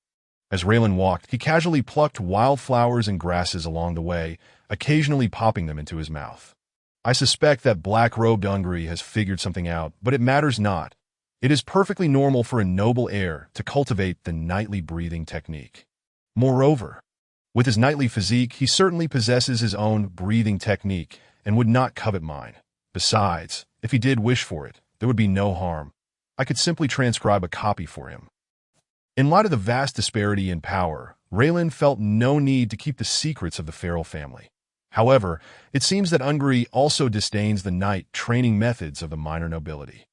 As Reilin walked, he casually plucked wildflowers and grasses along the way, occasionally popping them into his mouth. I suspect that black-robed Ungry has figured something out, but it matters not. It is perfectly normal for a noble heir to cultivate the nightly breathing technique. Moreover, with his knightly physique, he certainly possesses his own breathing technique and would not covet mine. Besides, if he did wish for it, there would be no harm. I could simply transcribe a copy for him. In light of the vast disparity in power, Reilin felt no need to keep the secrets of the Farrell family. However, it seems that Ungry also disdains the night training methods of the minor nobility.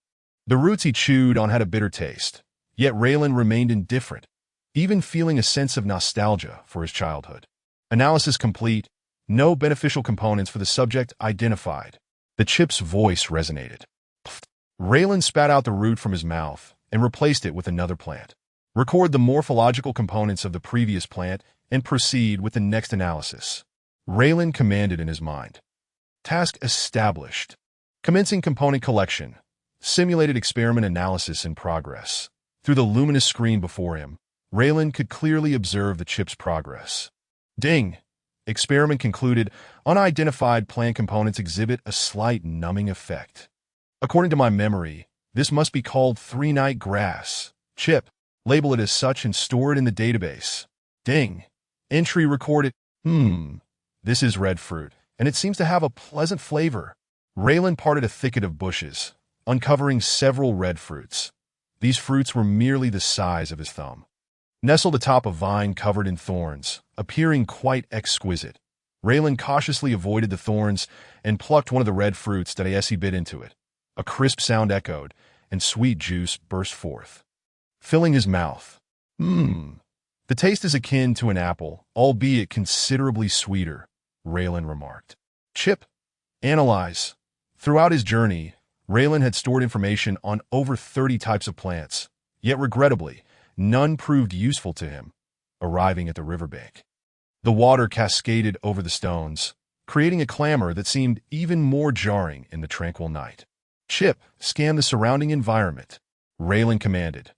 The roots he chewed on had a bitter taste, yet Reilin remained indifferent, even feeling a sense of nostalgia for his childhood. Analysis complete, no beneficial components for the subject identified. The chip's voice resonated. Reilin spat out the root from his mouth and replaced it with another plant. Record the morphological components of the previous plant and proceed with the next analysis. Reilin commanded in his mind. Task established. Commencing component collection. Simulated experiment analysis in progress. Through the luminous screen before him, Reilin could clearly observe the chip's progress. Ding! Experiment concluded. Unidentified plant components exhibit a slight numbing effect. According to my memory, this must be called three-night grass. Chip. Label it as such and store it in the database. Ding. Entry recorded. This is red fruit, and it seems to have a pleasant flavor. Reilin parted a thicket of bushes, uncovering several red fruits. These fruits were merely the size of his thumb. Nestled atop a vine covered in thorns, appearing quite exquisite, Reilin cautiously avoided the thorns and plucked one of the red fruits that as he bit into it. A crisp sound echoed, and sweet juice burst forth, filling his mouth. The taste is akin to an apple, albeit considerably sweeter, Reilin remarked. Chip. Analyze. Throughout his journey, Reilin had stored information on over 30 types of plants, yet regrettably, none proved useful to him. Arriving at the riverbank, the water cascaded over the stones, creating a clamor that seemed even more jarring in the tranquil night. Chip, scan the surrounding environment, Reilin commanded.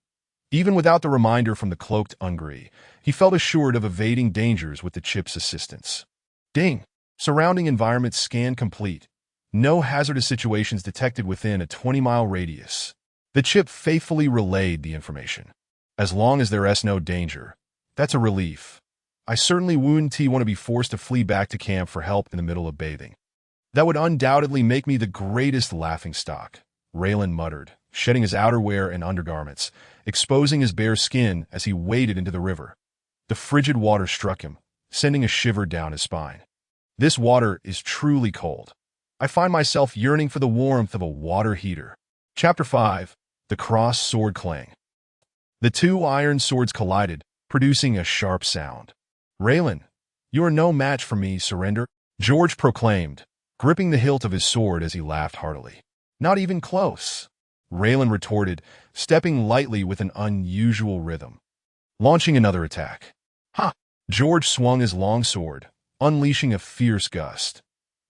Even without the reminder from the cloaked Ungry, he felt assured of evading dangers with the chip's assistance. Ding! Surrounding environment scan complete. No hazardous situations detected within a 20-mile radius. The chip faithfully relayed the information. As long as there is no danger, that's a relief. I certainly wouldn't want to be forced to flee back to camp for help in the middle of bathing. That would undoubtedly make me the greatest laughingstock, Reilin muttered, shedding his outerwear and undergarments, exposing his bare skin as he waded into the river. The frigid water struck him, sending a shiver down his spine. This water is truly cold. I find myself yearning for the warmth of a water heater. Chapter 5. The Cross Sword Clang. The two iron swords collided, producing a sharp sound. Reilin, you are no match for me, surrender, George proclaimed, gripping the hilt of his sword as he laughed heartily. Not even close, Reilin retorted, stepping lightly with an unusual rhythm. Launching another attack. Ha! George swung his long sword, unleashing a fierce gust.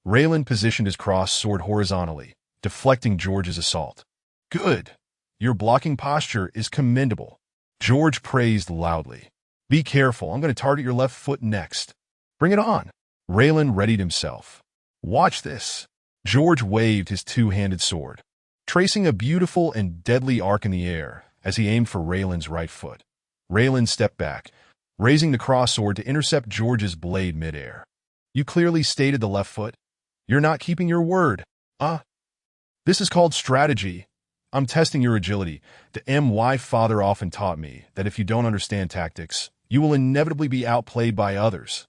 Reilin positioned his crossed sword horizontally, deflecting George's assault. Good. Your blocking posture is commendable, George praised loudly. Be careful, I'm going to target your left foot next. Bring it on. Reilin readied himself. Watch this. George waved his two-handed sword, tracing a beautiful and deadly arc in the air as he aimed for Reilin's right foot. Reilin stepped back, raising the cross-sword to intercept George's blade midair. You clearly stated the left foot. You're not keeping your word. This is called strategy. I'm testing your agility. My father often taught me that if you don't understand tactics, you will inevitably be outplayed by others.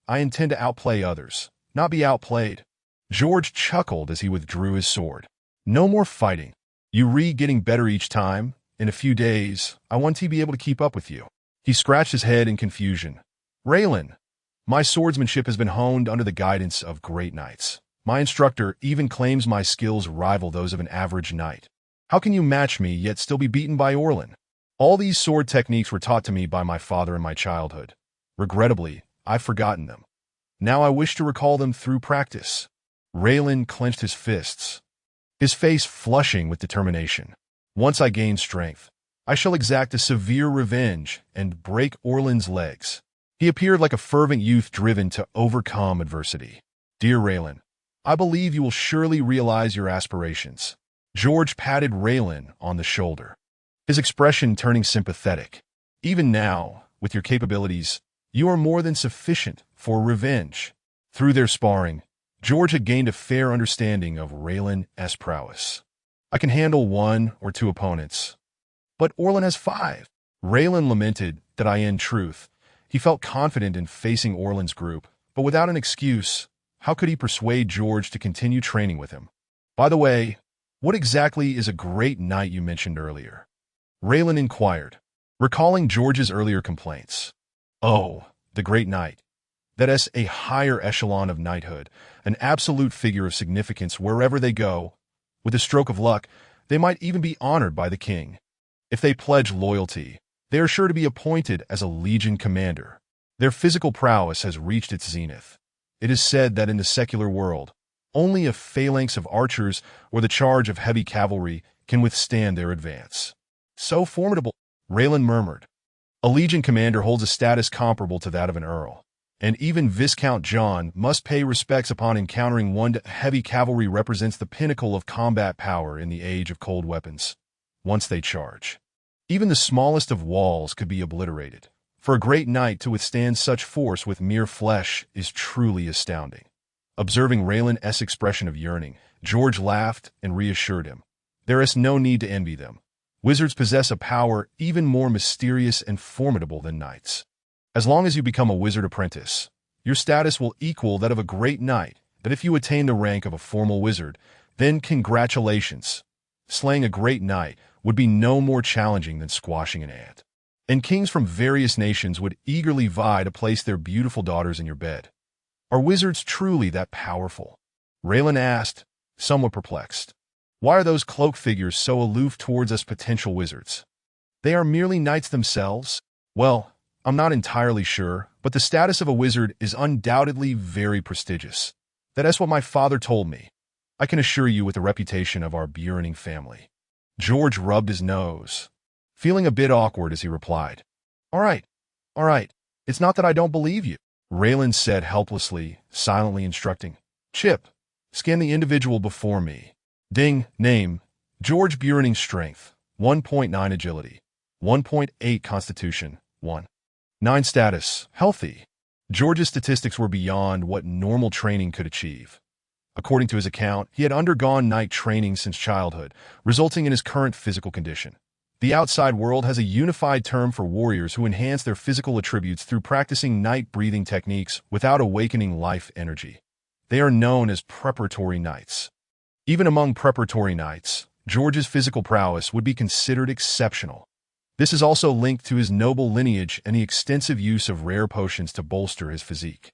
I intend to outplay others, not be outplayed. George chuckled as he withdrew his sword. No more fighting. You getting better each time. In a few days, I want to be able to keep up with you. He scratched his head in confusion. Reilin, my swordsmanship has been honed under the guidance of great knights. My instructor even claims my skills rival those of an average knight. How can you match me yet still be beaten by Orlin? All these sword techniques were taught to me by my father in my childhood. Regrettably, I've forgotten them. Now I wish to recall them through practice. Reilin clenched his fists, his face flushing with determination. Once I gain strength, I shall exact a severe revenge and break Orlin's legs. He appeared like a fervent youth driven to overcome adversity. Dear Reilin, I believe you will surely realize your aspirations. George patted Reilin on the shoulder, his expression turning sympathetic. Even now, with your capabilities, you are more than sufficient for revenge. Through their sparring, George had gained a fair understanding of Reilin's prowess. I can handle 1 or 2 opponents, but Orlin has 5. Reilin lamented that in truth, he felt confident in facing Orlin's group, but without an excuse, how could he persuade George to continue training with him? By the way, what exactly is a great knight you mentioned earlier? Reilin inquired, recalling George's earlier complaints. Oh, the great knight. That is a higher echelon of knighthood, an absolute figure of significance wherever they go. With a stroke of luck, they might even be honored by the king. If they pledge loyalty, they are sure to be appointed as a legion commander. Their physical prowess has reached its zenith. It is said that in the secular world, only a phalanx of archers or the charge of heavy cavalry can withstand their advance. So formidable, Reilin murmured. A legion commander holds a status comparable to that of an earl, and even Viscount John must pay respects upon encountering one. Heavy cavalry represents the pinnacle of combat power in the age of cold weapons. Once they charge, even the smallest of walls could be obliterated. For a great knight to withstand such force with mere flesh is truly astounding. Observing Reilin's expression of yearning, George laughed and reassured him. There is no need to envy them. Wizards possess a power even more mysterious and formidable than knights. As long as you become a wizard apprentice, your status will equal that of a great knight, but if you attain the rank of a formal wizard, then congratulations. Slaying a great knight would be no more challenging than squashing an ant. And kings from various nations would eagerly vie to place their beautiful daughters in your bed. Are wizards truly that powerful? Reilin asked, somewhat perplexed. Why are those cloaked figures so aloof towards us potential wizards? They are merely knights themselves? Well, I'm not entirely sure, but the status of a wizard is undoubtedly very prestigious. That is what my father told me. I can assure you with the reputation of our Burening family. George rubbed his nose, feeling a bit awkward as he replied. All right. It's not that I don't believe you, Reilin said helplessly, silently instructing. Chip, scan the individual before me. Ding, name, George Burening strength, 1.9 agility, 1.8 constitution, 1.9 status, healthy. George's statistics were beyond what normal training could achieve. According to his account, he had undergone knight training since childhood, resulting in his current physical condition. The outside world has a unified term for warriors who enhance their physical attributes through practicing knight breathing techniques without awakening life energy. They are known as preparatory knights. Even among preparatory knights, George's physical prowess would be considered exceptional. This is also linked to his noble lineage and the extensive use of rare potions to bolster his physique.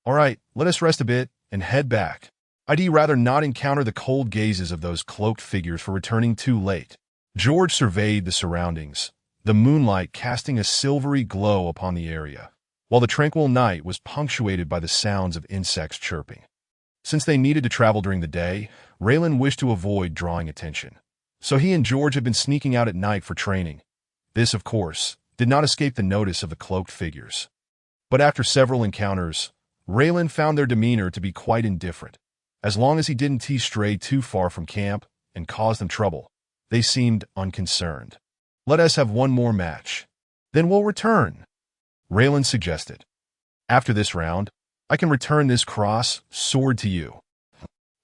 All right, let us rest a bit and head back. I'd rather not encounter the cold gazes of those cloaked figures for returning too late. George surveyed the surroundings, the moonlight casting a silvery glow upon the area, while the tranquil night was punctuated by the sounds of insects chirping. Since they needed to travel during the day, Reilin wished to avoid drawing attention. So he and George had been sneaking out at night for training. This, of course, did not escape the notice of the cloaked figures. But after several encounters, Reilin found their demeanor to be quite indifferent. As long as he didn't stray too far from camp and cause them trouble, they seemed unconcerned. Let us have one more match. Then we'll return, Reilin suggested. After this round, I can return this cross sword to you.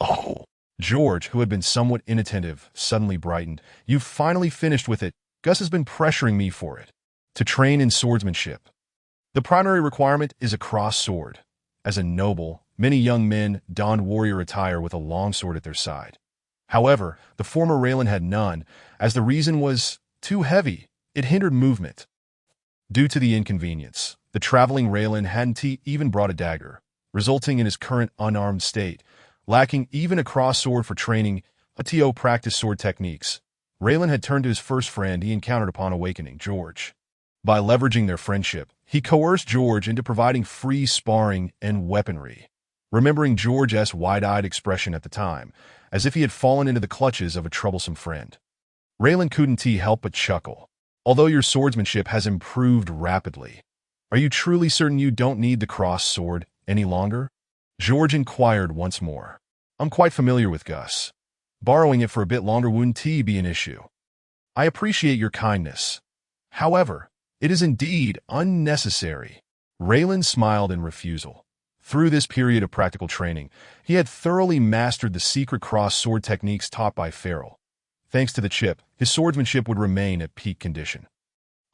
Oh, George, who had been somewhat inattentive, suddenly brightened. You've finally finished with it. Gus has been pressuring me for it. To train in swordsmanship. The primary requirement is a cross sword. As a noble, many young men donned warrior attire with a long sword at their side. However, the former Reilin had none, as the reason was too heavy. It hindered movement. Due to the inconvenience, the traveling Reilin hadn't even brought a dagger, resulting in his current unarmed state, lacking even a cross sword for training to practice sword techniques. Reilin had turned to his first friend he encountered upon awakening, George. By leveraging their friendship, he coerced George into providing free sparring and weaponry. Remembering George's wide-eyed expression at the time, as if he had fallen into the clutches of a troublesome friend, Reilin couldn't help but chuckle. Although your swordsmanship has improved rapidly, are you truly certain you don't need the cross sword any longer? George inquired once more. I'm quite familiar with Gus. Borrowing it for a bit longer wouldn't be an issue. I appreciate your kindness. However, it is indeed unnecessary. Reilin smiled in refusal. Through this period of practical training, he had thoroughly mastered the secret cross sword techniques taught by Farrell. Thanks to the chip, his swordsmanship would remain at peak condition,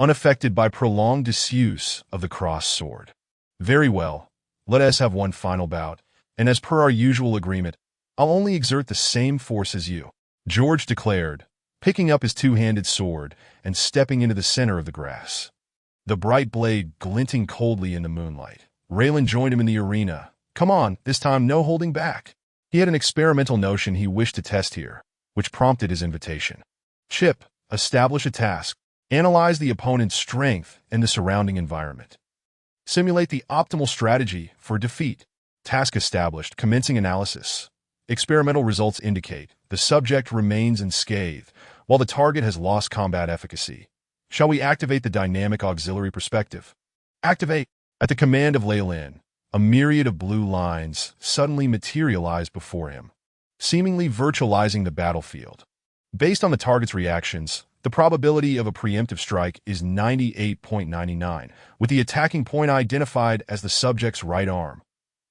unaffected by prolonged disuse of the cross sword. Very well, let us have one final bout, and as per our usual agreement, I'll only exert the same force as you, George declared, picking up his two-handed sword and stepping into the center of the grass. The bright blade glinting coldly in the moonlight. Reilin joined him in the arena. Come on, this time no holding back. He had an experimental notion he wished to test here, which prompted his invitation. Chip, establish a task. Analyze the opponent's strength and the surrounding environment. Simulate the optimal strategy for defeat. Task established, commencing analysis. Experimental results indicate the subject remains unscathed, while the target has lost combat efficacy. Shall we activate the dynamic auxiliary perspective? Activate! At the command of Reilin, a myriad of blue lines suddenly materialized before him, seemingly virtualizing the battlefield. Based on the target's reactions, the probability of a preemptive strike is 98.99, with the attacking point identified as the subject's right arm.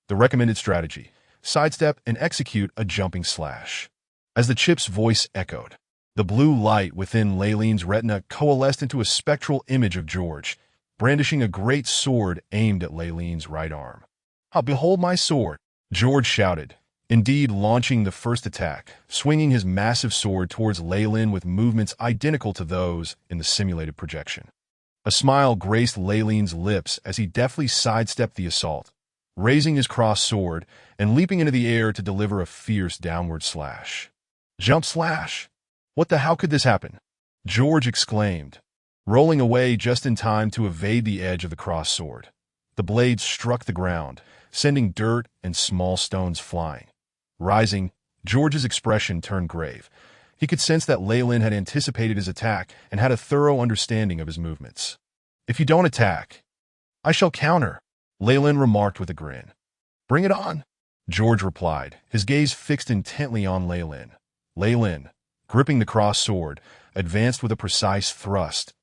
The recommended strategy: sidestep and execute a jumping slash. As the chip's voice echoed, the blue light within Reilin's retina coalesced into a spectral image of George, brandishing a great sword aimed at Reilin's right arm. "Ah, behold my sword!" George shouted, indeed launching the first attack, swinging his massive sword towards Reilin with movements identical to those in the simulated projection. A smile graced Reilin's lips as he deftly sidestepped the assault, raising his crossed sword and leaping into the air to deliver a fierce downward slash. Jump slash! How could this happen? George exclaimed, rolling away just in time to evade the edge of the crossed sword. The blade struck the ground, sending dirt and small stones flying. Rising, George's expression turned grave. He could sense that Reilin had anticipated his attack and had a thorough understanding of his movements. "If you don't attack, I shall counter," Reilin remarked with a grin. "Bring it on," George replied, his gaze fixed intently on Reilin. Reilin, gripping the crossed sword, advanced with a precise thrust.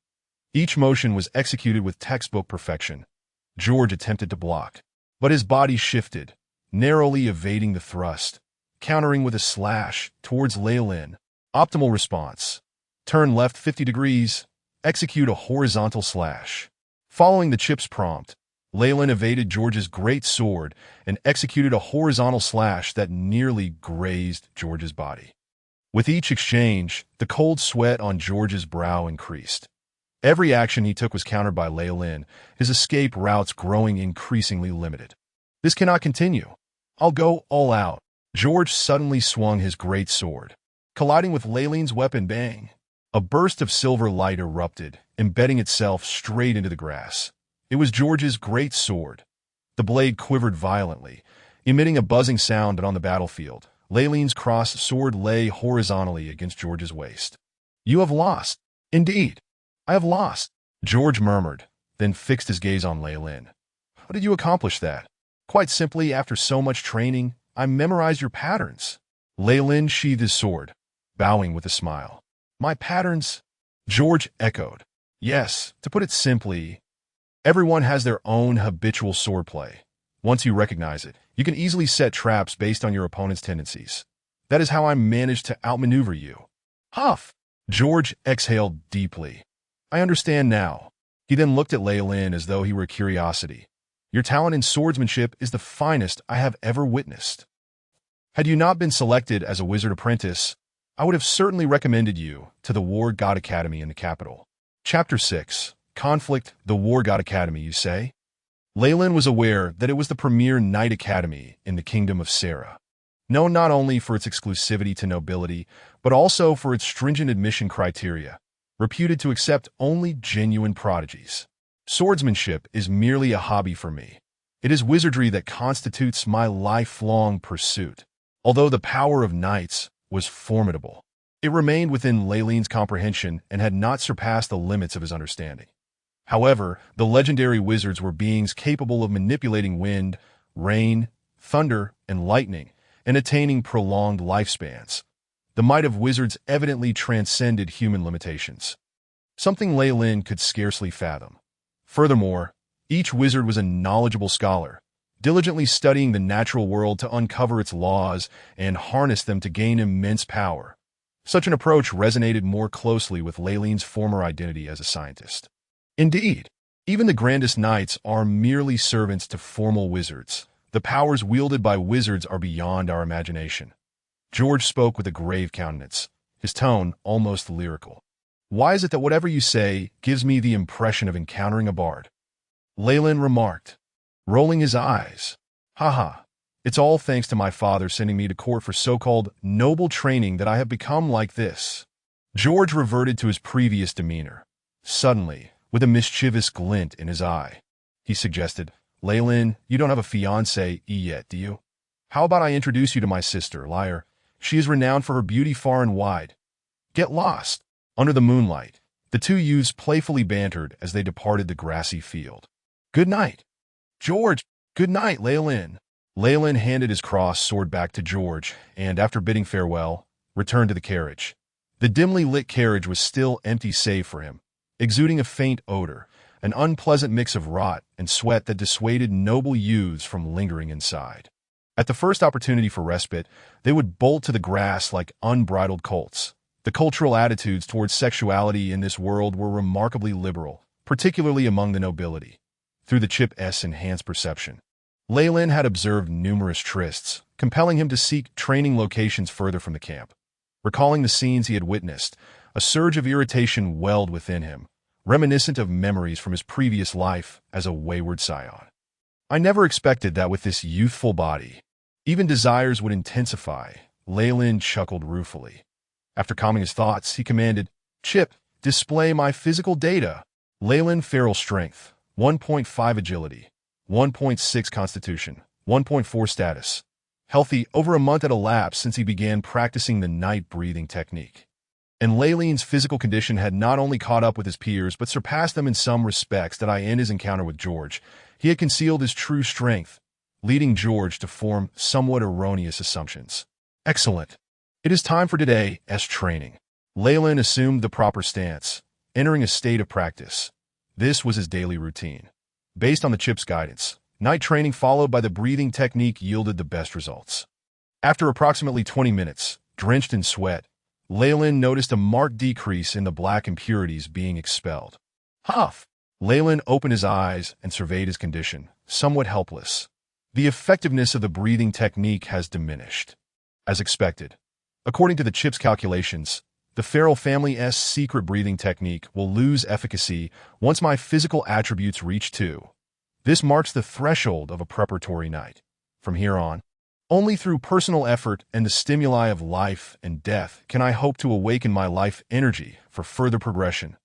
Each motion was executed with textbook perfection. George attempted to block, but his body shifted, narrowly evading the thrust, countering with a slash towards Reilin. Optimal response: turn left 50 degrees, execute a horizontal slash. Following the chip's prompt, Reilin evaded George's great sword and executed a horizontal slash that nearly grazed George's body. With each exchange, the cold sweat on George's brow increased. Every action he took was countered by Reilin, his escape routes growing increasingly limited. "This cannot continue. I'll go all out." George suddenly swung his great sword, colliding with Reilin's weapon. Bang! A burst of silver light erupted, embedding itself straight into the grass. It was George's great sword. The blade quivered violently, emitting a buzzing sound on the battlefield. Reilin's crossed sword lay horizontally against George's waist. "You have lost." "Indeed, I have lost," George murmured, then fixed his gaze on Reilin. "How did you accomplish that?" Quite simply, after so much training, I memorized your patterns. Reilin sheathed his sword, bowing with a smile. My patterns? George echoed. Yes, to put it simply, everyone has their own habitual swordplay. Once you recognize it, you can easily set traps based on your opponent's tendencies. That is how I managed to outmaneuver you. Huff! George exhaled deeply. I understand now. He then looked at Reilin as though he were a curiosity. Your talent in swordsmanship is the finest I have ever witnessed. Had you not been selected as a wizard apprentice, I would have certainly recommended you to the War God Academy in the capital. Chapter 6. Conflict, the War God Academy, you say? Reilin was aware that it was the premier knight academy in the kingdom of Sarah. Known not only for its exclusivity to nobility, but also for its stringent admission criteria, reputed to accept only genuine prodigies. Swordsmanship is merely a hobby for me. It is wizardry that constitutes my lifelong pursuit. Although the power of knights was formidable, it remained within Reilin's comprehension and had not surpassed the limits of his understanding. However, the legendary wizards were beings capable of manipulating wind, rain, thunder, and lightning, and attaining prolonged lifespans. The might of wizards evidently transcended human limitations, something Reilin could scarcely fathom. Furthermore, each wizard was a knowledgeable scholar, diligently studying the natural world to uncover its laws and harness them to gain immense power. Such an approach resonated more closely with Reilin's former identity as a scientist. Indeed, even the grandest knights are merely servants to formal wizards. The powers wielded by wizards are beyond our imagination. George spoke with a grave countenance, his tone almost lyrical. Why is it that whatever you say gives me the impression of encountering a bard? Reilin remarked, rolling his eyes. Haha, it's all thanks to my father sending me to court for so-called noble training that I have become like this. George reverted to his previous demeanor. Suddenly, with a mischievous glint in his eye, he suggested, Reilin, you don't have a fiancée yet, do you? How about I introduce you to my sister, Lyre? She is renowned for her beauty far and wide. Get lost. Under the moonlight, the two youths playfully bantered as they departed the grassy field. Good night. George, good night, Reilin. Reilin handed his crossed sword back to George, and after bidding farewell, returned to the carriage. The dimly lit carriage was still empty save for him, exuding a faint odor, an unpleasant mix of rot and sweat that dissuaded noble youths from lingering inside. At the first opportunity for respite, they would bolt to the grass like unbridled colts. The cultural attitudes towards sexuality in this world were remarkably liberal, particularly among the nobility. Through the chip's enhanced perception, Reilin had observed numerous trysts, compelling him to seek training locations further from the camp. Recalling the scenes he had witnessed, a surge of irritation welled within him, reminiscent of memories from his previous life as a wayward scion. I never expected that with this youthful body, even desires would intensify, Reilin chuckled ruefully. After calming his thoughts, he commanded, Chip, display my physical data. Reilin feral strength, 1.5 agility, 1.6 constitution, 1.4 status. Healthy, over a month had elapsed since he began practicing the night breathing technique. And Reilin's physical condition had not only caught up with his peers, but surpassed them in some respects that I end his encounter with George. He had concealed his true strength, leading George to form somewhat erroneous assumptions. Excellent. It is time for today's training. Reilin assumed the proper stance, entering a state of practice. This was his daily routine. Based on the chip's guidance, night training followed by the breathing technique yielded the best results. After approximately 20 minutes, drenched in sweat, Reilin noticed a marked decrease in the black impurities being expelled. Huff! Reilin opened his eyes and surveyed his condition, somewhat helpless. The effectiveness of the breathing technique has diminished. As expected, according to the chip's calculations, the feral family's secret breathing technique will lose efficacy once my physical attributes reach 2. This marks the threshold of a preparatory night. From here on, only through personal effort and the stimuli of life and death can I hope to awaken my life energy for further progression.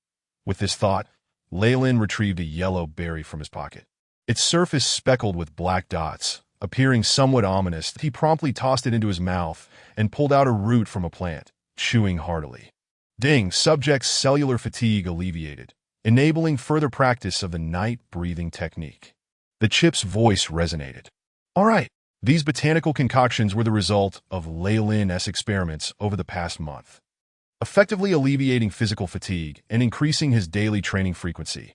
With this thought, Reilin retrieved a yellow berry from his pocket. Its surface speckled with black dots, appearing somewhat ominous. He promptly tossed it into his mouth and pulled out a root from a plant, chewing heartily. Ding! Subject's cellular fatigue alleviated, enabling further practice of the night breathing technique. The chip's voice resonated. All right. These botanical concoctions were the result of Reilin experiments over the past month, effectively alleviating physical fatigue and increasing his daily training frequency.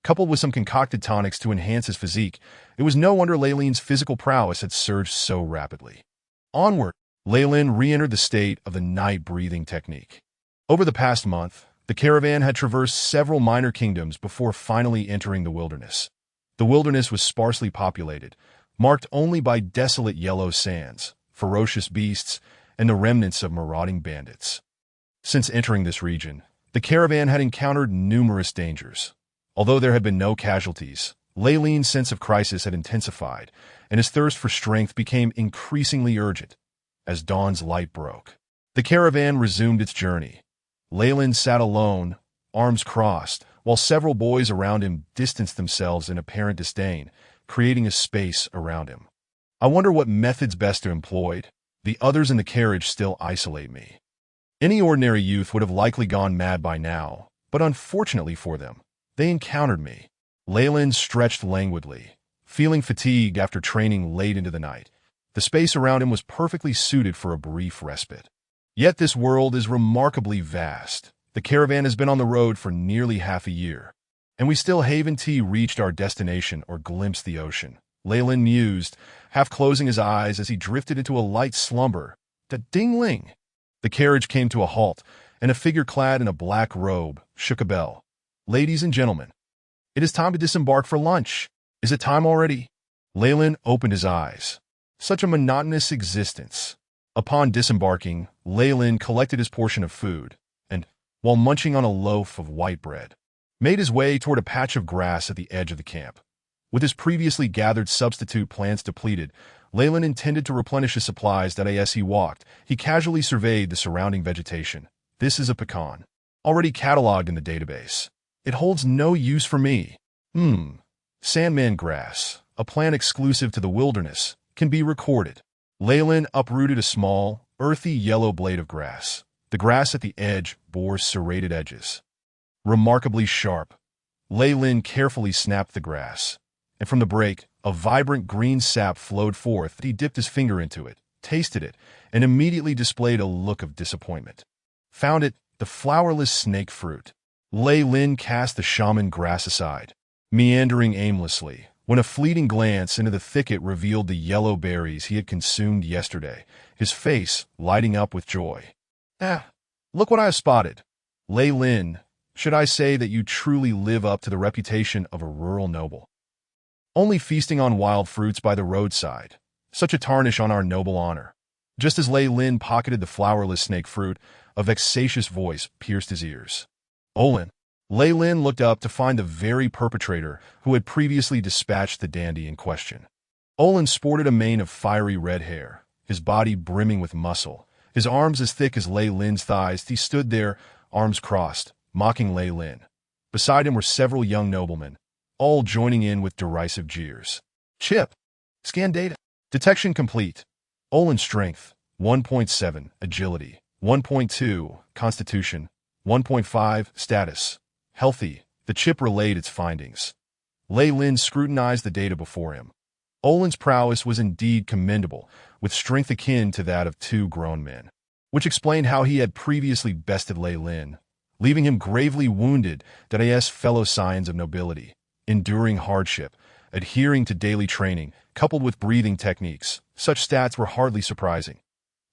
Coupled with some concocted tonics to enhance his physique, it was no wonder Reilin's physical prowess had surged so rapidly. Onward, Reilin re-entered the state of the night-breathing technique. Over the past month, the caravan had traversed several minor kingdoms before finally entering the wilderness. The wilderness was sparsely populated, marked only by desolate yellow sands, ferocious beasts, and the remnants of marauding bandits. Since entering this region, the caravan had encountered numerous dangers. Although there had been no casualties, Reilin's sense of crisis had intensified, and his thirst for strength became increasingly urgent. As dawn's light broke, the caravan resumed its journey. Reilin sat alone, arms crossed, while several boys around him distanced themselves in apparent disdain, creating a space around him. I wonder what methods best to employ. The others in the carriage still isolate me. Any ordinary youth would have likely gone mad by now, but unfortunately for them, they encountered me. Reilin stretched languidly, feeling fatigued after training late into the night. The space around him was perfectly suited for a brief respite. Yet this world is remarkably vast. The caravan has been on the road for nearly half a year, and we still haven't reached our destination or glimpsed the ocean. Reilin mused, half closing his eyes as he drifted into a light slumber. Ding-ling! The carriage came to a halt, and a figure clad in a black robe shook a bell. Ladies and gentlemen, it is time to disembark for lunch. Is it time already? Reilin opened his eyes. Such a monotonous existence. Upon disembarking, Reilin collected his portion of food, and, while munching on a loaf of white bread, made his way toward a patch of grass at the edge of the camp. With his previously gathered substitute plants depleted, Reilin intended to replenish his supplies. As he walked, he casually surveyed the surrounding vegetation. This is a pecan, already cataloged in the database. It holds no use for me. Sandman grass, a plant exclusive to the wilderness, can be recorded. Reilin uprooted a small, earthy yellow blade of grass. The grass at the edge bore serrated edges. Remarkably sharp, Reilin carefully snapped the grass, and from the break, a vibrant green sap flowed forth. He dipped his finger into it, tasted it, and immediately displayed a look of disappointment. Found it, the flowerless snake fruit. Reilin cast the shaman grass aside, meandering aimlessly, when a fleeting glance into the thicket revealed the yellow berries he had consumed yesterday, his face lighting up with joy. Look what I have spotted. Reilin, should I say that you truly live up to the reputation of a rural noble? Only feasting on wild fruits by the roadside. Such a tarnish on our noble honor. Just as Reilin pocketed the flowerless snake fruit, a vexatious voice pierced his ears. Olin. Reilin looked up to find the very perpetrator who had previously dispatched the dandy in question. Olin sported a mane of fiery red hair, his body brimming with muscle, his arms as thick as Reilin's thighs. He stood there, arms crossed, mocking Reilin. Beside him were several young noblemen, all joining in with derisive jeers. Chip. Scan data. Detection complete. Olin's strength, 1.7, agility, 1.2, constitution, 1.5, status. Healthy, the chip relayed its findings. Reilin scrutinized the data before him. Olin's prowess was indeed commendable, with strength akin to that of two grown men, which explained how he had previously bested Reilin, leaving him gravely wounded. Fellow signs of nobility, enduring hardship, adhering to daily training, coupled with breathing techniques. Such stats were hardly surprising.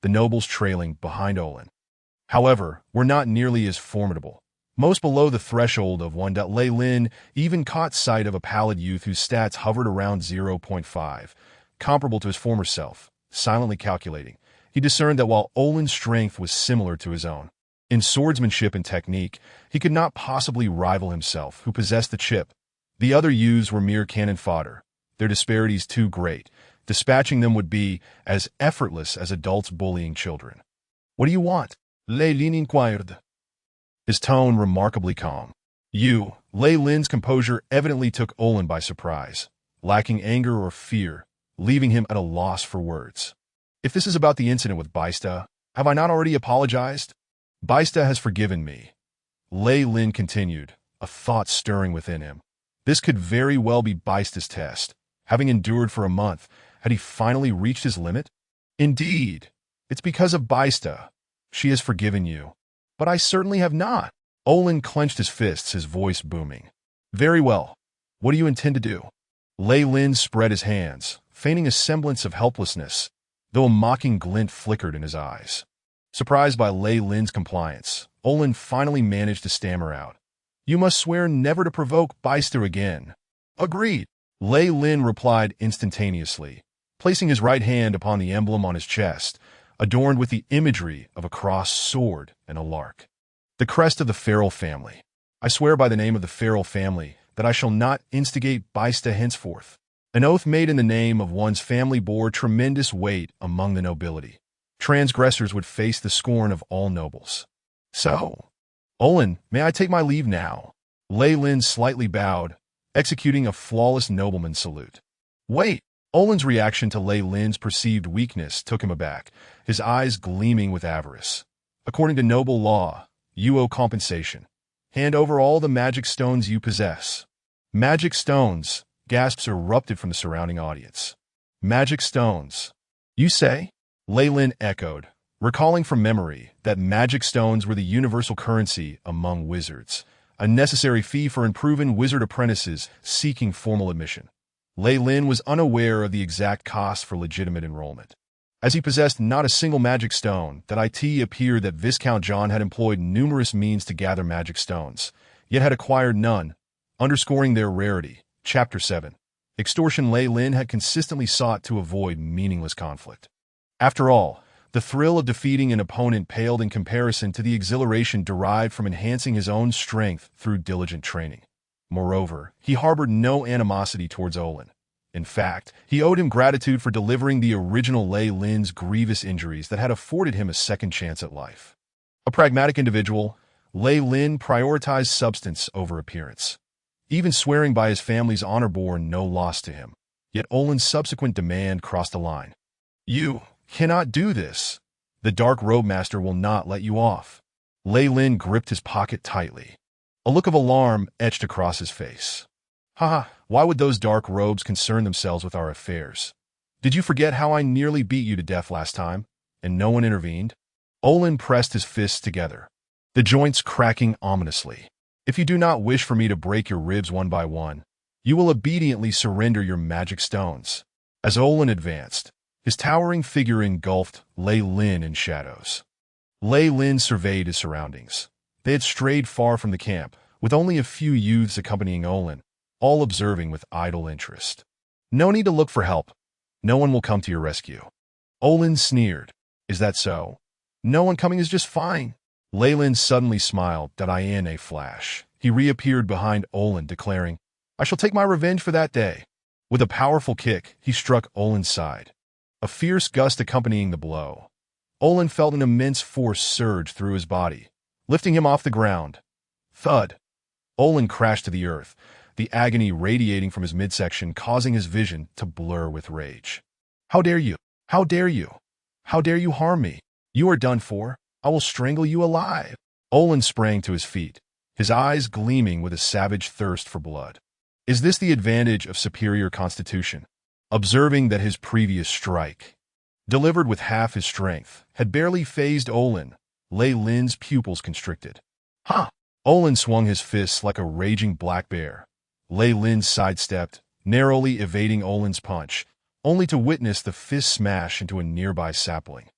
The nobles trailing behind Olin, however, were not nearly as formidable. Most below the threshold of 1. Reilin even caught sight of a pallid youth whose stats hovered around 0.5, comparable to his former self. Silently calculating, he discerned that while Olin's strength was similar to his own, in swordsmanship and technique, he could not possibly rival himself, who possessed the chip. The other youths were mere cannon fodder, their disparities too great. Dispatching them would be as effortless as adults bullying children. What do you want? Reilin inquired, his tone remarkably calm. Reilin's composure evidently took Olin by surprise, lacking anger or fear, leaving him at a loss for words. If this is about the incident with Baista, have I not already apologized? Baista has forgiven me. Reilin continued, a thought stirring within him. This could very well be Baista's test. Having endured for a month, Had he finally reached his limit? Indeed. It's because of Baista. She has forgiven you. But I certainly have not. Olin clenched his fists, his voice booming. Very well. What do you intend to do? Reilin spread his hands, feigning a semblance of helplessness, though a mocking glint flickered in his eyes. Surprised by Reilin's compliance, Olin finally managed to stammer out. You must swear never to provoke Baista again. Agreed. Reilin replied instantaneously, placing his right hand upon the emblem on his chest, adorned with the imagery of a crossed sword and a lark. The crest of the Feral family. I swear by the name of the Feral family that I shall not instigate Baista henceforth. An oath made in the name of one's family bore tremendous weight among the nobility. Transgressors would face the scorn of all nobles. So, Olin, may I take my leave now? Reilin slightly bowed, executing a flawless nobleman's salute. Wait! Olin's reaction to Reilin's perceived weakness took him aback, his eyes gleaming with avarice. According to noble law, you owe compensation. Hand over all the magic stones you possess. Magic stones, gasps erupted from the surrounding audience. Magic stones. You say? Reilin echoed, recalling from memory that magic stones were the universal currency among wizards, a necessary fee for unproven wizard apprentices seeking formal admission. Reilin was unaware of the exact cost for legitimate enrollment. As he possessed not a single magic stone, that it appeared that Viscount John had employed numerous means to gather magic stones, yet had acquired none, underscoring their rarity. Chapter 7. Extortion. Reilin had consistently sought to avoid meaningless conflict. After all, the thrill of defeating an opponent paled in comparison to the exhilaration derived from enhancing his own strength through diligent training. Moreover, he harbored no animosity towards Olin. In fact, he owed him gratitude for delivering the original Reilin's grievous injuries that had afforded him a second chance at life. A pragmatic individual, Reilin prioritized substance over appearance. Even swearing by his family's honor bore no loss to him. Yet Olin's subsequent demand crossed a line. You cannot do this. The Dark Robe Master will not let you off. Reilin gripped his pocket tightly. A look of alarm etched across his face. Haha, why would those dark robes concern themselves with our affairs? Did you forget how I nearly beat you to death last time, and no one intervened? Olin pressed his fists together, the joints cracking ominously. If you do not wish for me to break your ribs one by one, you will obediently surrender your magic stones. As Olin advanced, his towering figure engulfed Reilin in shadows. Reilin surveyed his surroundings. They had strayed far from the camp, with only a few youths accompanying Olin, all observing with idle interest. No need to look for help. No one will come to your rescue. Olin sneered. Is that so? No one coming is just fine. Reilin suddenly smiled, in a flash. He reappeared behind Olin, declaring, I shall take my revenge for that day. With a powerful kick, he struck Olin's side. A fierce gust accompanying the blow. Olin felt an immense force surge through his body, lifting him off the ground. Thud. Olin crashed to the earth, the agony radiating from his midsection causing his vision to blur with rage. How dare you? How dare you? How dare you harm me? You are done for. I will strangle you alive. Olin sprang to his feet, his eyes gleaming with a savage thirst for blood. Is this the advantage of superior constitution? Observing that his previous strike, delivered with half his strength, had barely phased Olin, Reilin's pupils constricted. Ha! Olin swung his fists like a raging black bear. Reilin sidestepped, narrowly evading Olin's punch, only to witness the fist smash into a nearby sapling,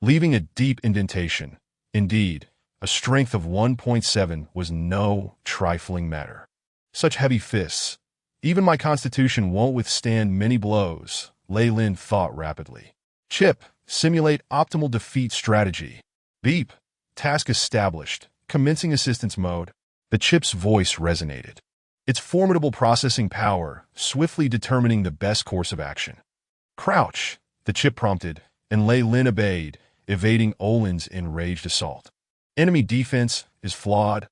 leaving a deep indentation. Indeed, a strength of 1.7 was no trifling matter. Such heavy fists. Even my constitution won't withstand many blows, Reilin thought rapidly. Chip, simulate optimal defeat strategy. Beep. Task established. Commencing assistance mode. The chip's voice resonated, its formidable processing power swiftly determining the best course of action. Crouch, the chip prompted, and Reilin obeyed, evading Olin's enraged assault. Enemy defense is flawed.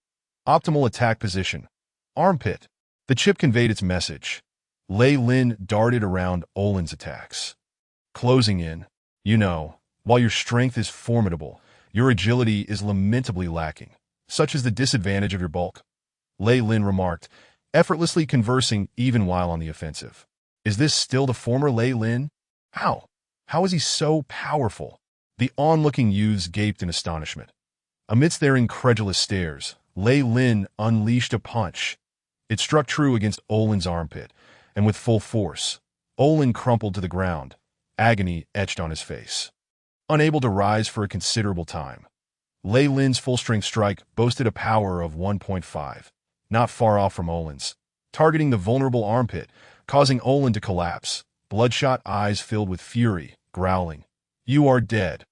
Optimal attack position. Armpit. The chip conveyed its message. Reilin darted around Olin's attacks, closing in. You know, while your strength is formidable, your agility is lamentably lacking. Such is the disadvantage of your bulk, Reilin remarked, effortlessly conversing even while on the offensive. Is this still the former Reilin? How? How is he so powerful? The onlooking youths gaped in astonishment. Amidst their incredulous stares, Reilin unleashed a punch. It struck true against Olin's armpit, and with full force, Olin crumpled to the ground, agony etched on his face. Unable to rise for a considerable time, Reilin's full-strength strike boasted a power of 1.5, not far off from Olin's, targeting the vulnerable armpit, causing Olin to collapse, bloodshot eyes filled with fury, growling, "You are dead.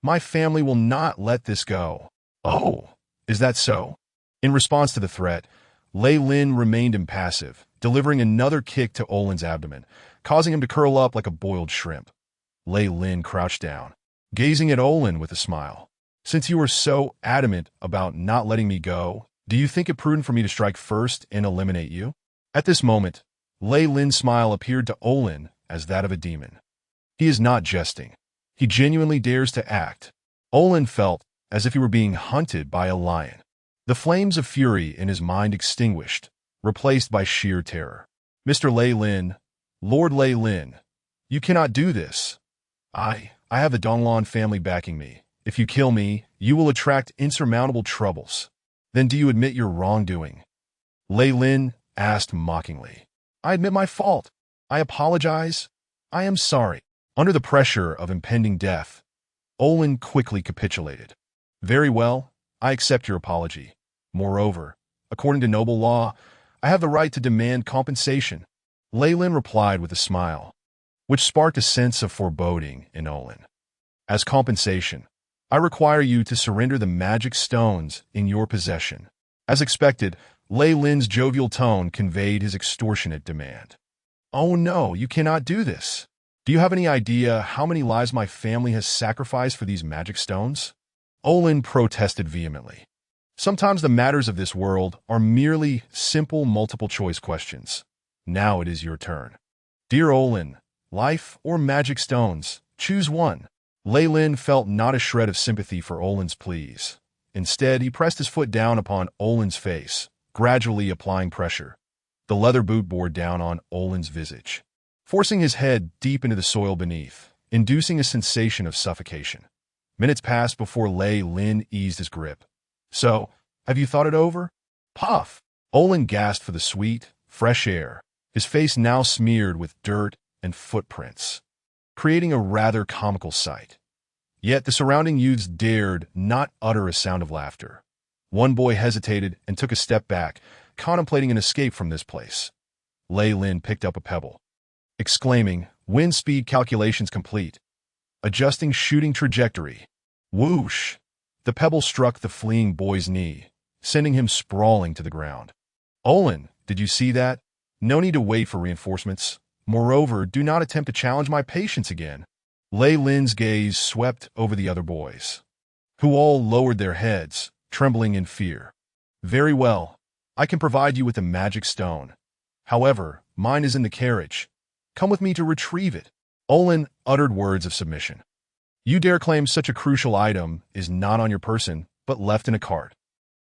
My family will not let this go." "Oh, is that so?" In response to the threat, Reilin remained impassive, delivering another kick to Olin's abdomen, causing him to curl up like a boiled shrimp. Reilin crouched down, gazing at Olin with a smile. "Since you are so adamant about not letting me go, do you think it prudent for me to strike first and eliminate you?" At this moment, Reilin's smile appeared to Olin as that of a demon. He is not jesting. He genuinely dares to act. Olin felt as if he were being hunted by a lion. The flames of fury in his mind extinguished, replaced by sheer terror. "Mr. Reilin, Lord Reilin, you cannot do this. I have the Donlon family backing me. If you kill me, you will attract insurmountable troubles. Then do you admit your wrongdoing?" Reilin asked mockingly. "I admit my fault. I apologize. I am sorry." Under the pressure of impending death, Olin quickly capitulated. "Very well, I accept your apology. Moreover, according to noble law, I have the right to demand compensation." Reilin replied with a smile, which sparked a sense of foreboding in Olin. "As compensation, I require you to surrender the magic stones in your possession." As expected, Reilin's jovial tone conveyed his extortionate demand. "Oh no, you cannot do this. Do you have any idea how many lives my family has sacrificed for these magic stones?" Olin protested vehemently. "Sometimes the matters of this world are merely simple multiple-choice questions. Now it is your turn. Dear Olin, life or magic stones, choose one." Reilin felt not a shred of sympathy for Olin's pleas. Instead, he pressed his foot down upon Olin's face, gradually applying pressure. The leather boot bore down on Olin's visage, forcing his head deep into the soil beneath, inducing a sensation of suffocation. Minutes passed before Reilin eased his grip. "So, have you thought it over?" Puff! Olin gasped for the sweet, fresh air, his face now smeared with dirt and footprints, creating a rather comical sight. Yet the surrounding youths dared not utter a sound of laughter. One boy hesitated and took a step back, contemplating an escape from this place. Reilin picked up a pebble, exclaiming, "Wind speed calculations complete. Adjusting shooting trajectory." Whoosh! The pebble struck the fleeing boy's knee, sending him sprawling to the ground. "Olin, did you see that? No need to wait for reinforcements. Moreover, do not attempt to challenge my patience again." Reilin's gaze swept over the other boys, who all lowered their heads, trembling in fear. "Very well. I can provide you with a magic stone. However, mine is in the carriage. Come with me to retrieve it." Olin uttered words of submission. "You dare claim such a crucial item is not on your person, but left in a cart.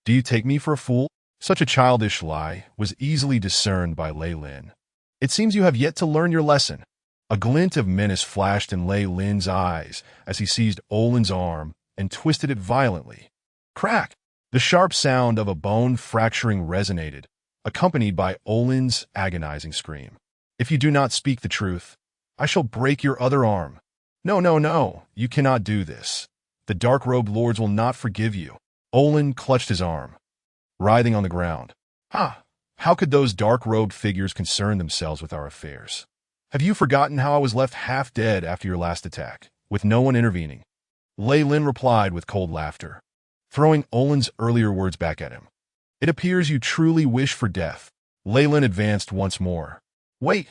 Do you take me for a fool?" Such a childish lie was easily discerned by Reilin. "It seems you have yet to learn your lesson." A glint of menace flashed in Reilin's eyes as he seized Olin's arm and twisted it violently. Crack! The sharp sound of a bone fracturing resonated, accompanied by Olin's agonizing scream. "If you do not speak the truth, I shall break your other arm." No, no, no, you cannot do this. The dark-robed lords will not forgive you." Olin clutched his arm, writhing on the ground. How could those dark-robed figures concern themselves with our affairs? Have you forgotten how I was left half dead after your last attack, with no one intervening?" Reilin replied with cold laughter, throwing Olin's earlier words back at him. "It appears you truly wish for death." Reilin advanced once more. Wait.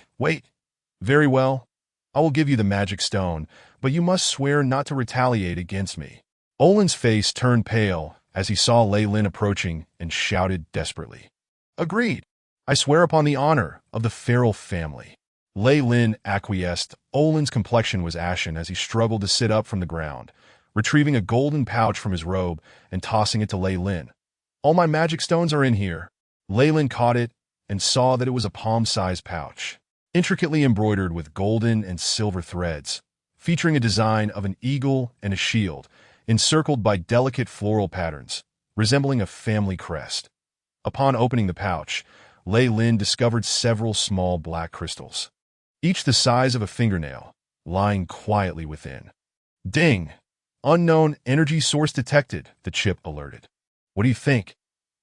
Very well. I will give you the magic stone, but you must swear not to retaliate against me." Olin's face turned pale as he saw Reilin approaching and shouted desperately, "Agreed. I swear upon the honor of the feral family." Reilin acquiesced. Olin's complexion was ashen as he struggled to sit up from the ground, retrieving a golden pouch from his robe and tossing it to Reilin. "All my magic stones are in here." Reilin caught it and saw that it was a palm-sized pouch. intricately embroidered with golden and silver threads, featuring a design of an eagle and a shield, encircled by delicate floral patterns, resembling a family crest. Upon opening the pouch, Reilin discovered several small black crystals, each the size of a fingernail, lying quietly within. Ding! Unknown energy source detected, the chip alerted. What do you think?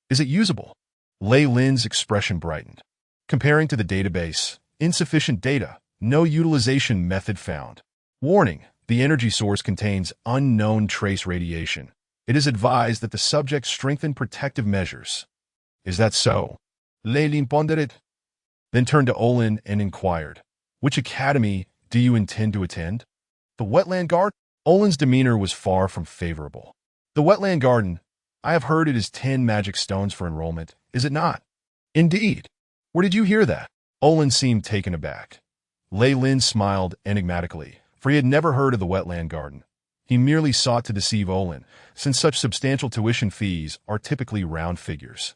Is it usable? Reilin's expression brightened. Comparing to the database, insufficient data, no utilization method found. Warning, the energy source contains unknown trace radiation. It is advised that the subject strengthen protective measures. Is that so? Reilin pondered, then turned to Olin and inquired, which academy do you intend to attend? The Wetland Garden? Olin's demeanor was far from favorable. The Wetland Garden, I have heard it is 10 magic stones for enrollment, is it not? Indeed. Where did you hear that? Olin seemed taken aback. Reilin smiled enigmatically, for he had never heard of the Wetland Garden. He merely sought to deceive Olin, since such substantial tuition fees are typically round figures.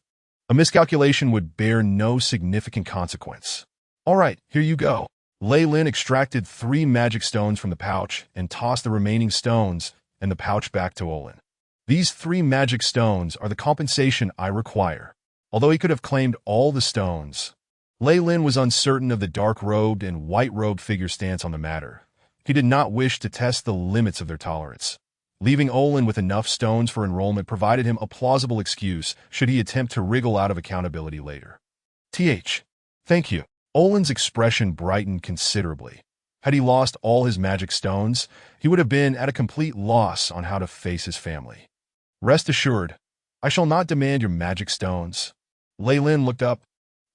A miscalculation would bear no significant consequence. All right, here you go. Reilin extracted 3 magic stones from the pouch and tossed the remaining stones and the pouch back to Olin. These 3 magic stones are the compensation I require. Although he could have claimed all the stones, Reilin was uncertain of the dark-robed and white-robed figure's stance on the matter. He did not wish to test the limits of their tolerance. Leaving Olin with enough stones for enrollment provided him a plausible excuse should he attempt to wriggle out of accountability later. Thank you. Olin's expression brightened considerably. Had he lost all his magic stones, he would have been at a complete loss on how to face his family. Rest assured, I shall not demand your magic stones. Reilin looked up,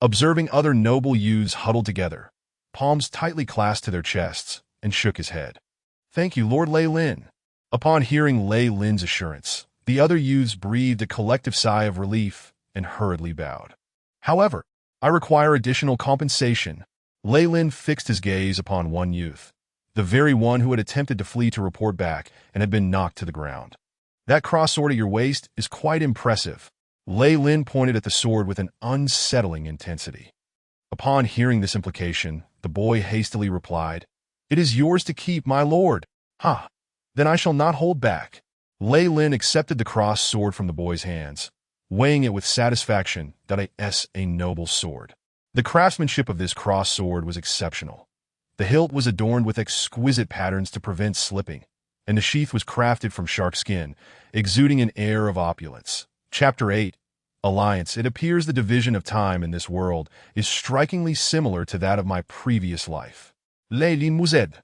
observing other noble youths huddled together, palms tightly clasped to their chests, and shook his head. Thank you, Lord Reilin. Upon hearing Reilin's assurance, the other youths breathed a collective sigh of relief and hurriedly bowed. However, I require additional compensation. Reilin fixed his gaze upon one youth, the very one who had attempted to flee to report back and had been knocked to the ground. That cross sword at your waist is quite impressive. Reilin pointed at the sword with an unsettling intensity. Upon hearing this implication, the boy hastily replied, It is yours to keep, my lord. Ha! Then I shall not hold back. Reilin accepted the cross sword from the boy's hands, weighing it with satisfaction that it is a noble sword. The craftsmanship of this cross sword was exceptional. The hilt was adorned with exquisite patterns to prevent slipping, and the sheath was crafted from shark skin, exuding an air of opulence. Chapter 8. Alliance. It appears the division of time in this world is strikingly similar to that of my previous life. Reilin mused,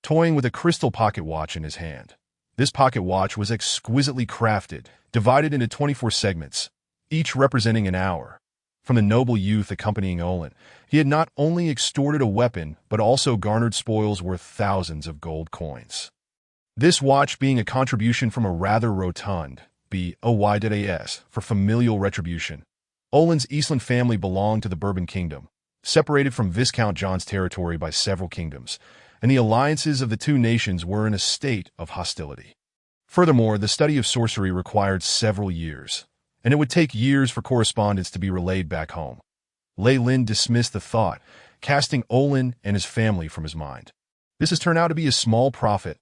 toying with a crystal pocket watch in his hand. This pocket watch was exquisitely crafted, divided into 24 segments, each representing an hour. From the noble youth accompanying Olin, he had not only extorted a weapon, but also garnered spoils worth thousands of gold coins. This watch being a contribution from a rather rotund BOYDAS for familial retribution. Olin's Eastland family belonged to the Bourbon Kingdom, separated from Viscount John's territory by several kingdoms, and the alliances of the two nations were in a state of hostility. Furthermore, the study of sorcery required several years, and it would take years for correspondence to be relayed back home. Reilin dismissed the thought, casting Olin and his family from his mind. This has turned out to be a small profit.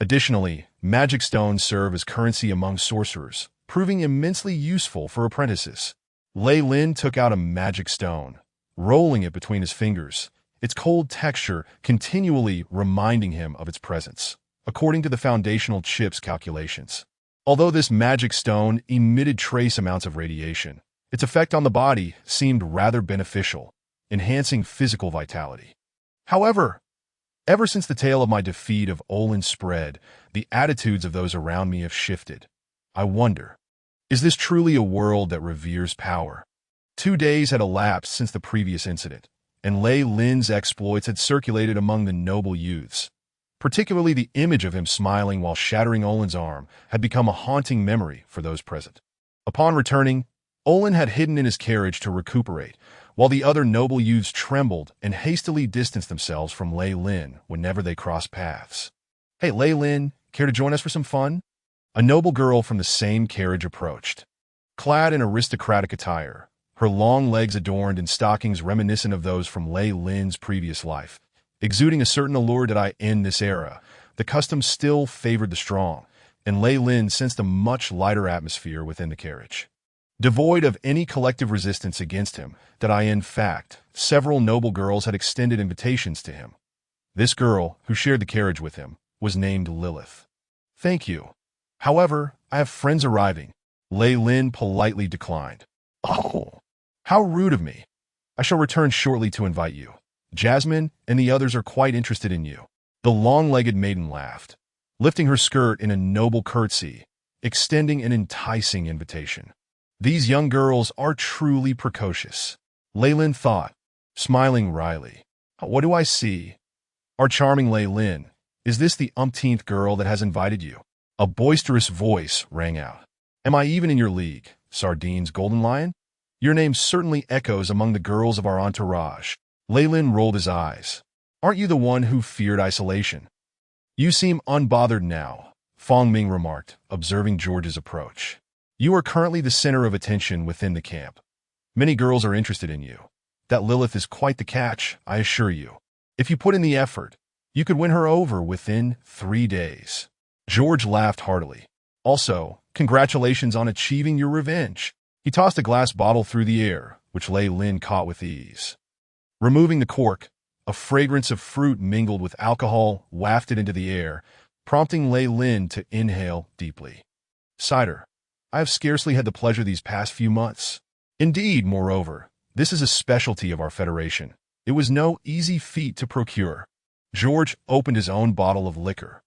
Additionally, magic stones serve as currency among sorcerers, proving immensely useful for apprentices. Reilin took out a magic stone, rolling it between his fingers, its cold texture continually reminding him of its presence, according to the foundational chip's calculations. Although this magic stone emitted trace amounts of radiation, its effect on the body seemed rather beneficial, enhancing physical vitality. However, ever since the tale of my defeat of Olin spread, the attitudes of those around me have shifted. I wonder, is this truly a world that reveres power? 2 days had elapsed since the previous incident, and Reilin's exploits had circulated among the noble youths. Particularly the image of him smiling while shattering Olin's arm had become a haunting memory for those present. Upon returning, Olin had hidden in his carriage to recuperate, while the other noble youths trembled and hastily distanced themselves from Reilin whenever they crossed paths. Hey, Reilin, care to join us for some fun? A noble girl from the same carriage approached. Clad in aristocratic attire, her long legs adorned in stockings reminiscent of those from Reilin's previous life, exuding a certain allure that in this era, the custom still favored the strong, and Reilin sensed a much lighter atmosphere within the carriage. Devoid of any collective resistance against him, in fact, several noble girls had extended invitations to him. This girl, who shared the carriage with him, was named Lilith. "Thank you. However, I have friends arriving," Reilin politely declined. "Oh, how rude of me. I shall return shortly to invite you. Jasmine and the others are quite interested in you." The long-legged maiden laughed, lifting her skirt in a noble curtsy, extending an enticing invitation. These young girls are truly precocious, Reilin thought, smiling wryly. "What do I see? Our charming Reilin, is this the umpteenth girl that has invited you?" A boisterous voice rang out. "Am I even in your league, Sardine's Golden Lion? Your name certainly echoes among the girls of our entourage." Reilin rolled his eyes. "Aren't you the one who feared isolation?" "You seem unbothered now," Fong Ming remarked, observing George's approach. "You are currently the center of attention within the camp. Many girls are interested in you. That Lilith is quite the catch, I assure you. If you put in the effort, you could win her over within 3 days." George laughed heartily. "Also, congratulations on achieving your revenge." He tossed a glass bottle through the air, which Reilin caught with ease. Removing the cork, a fragrance of fruit mingled with alcohol wafted into the air, prompting Reilin to inhale deeply. "Cider. I have scarcely had the pleasure these past few months. Indeed, moreover, this is a specialty of our Federation. It was no easy feat to procure." George opened his own bottle of liquor.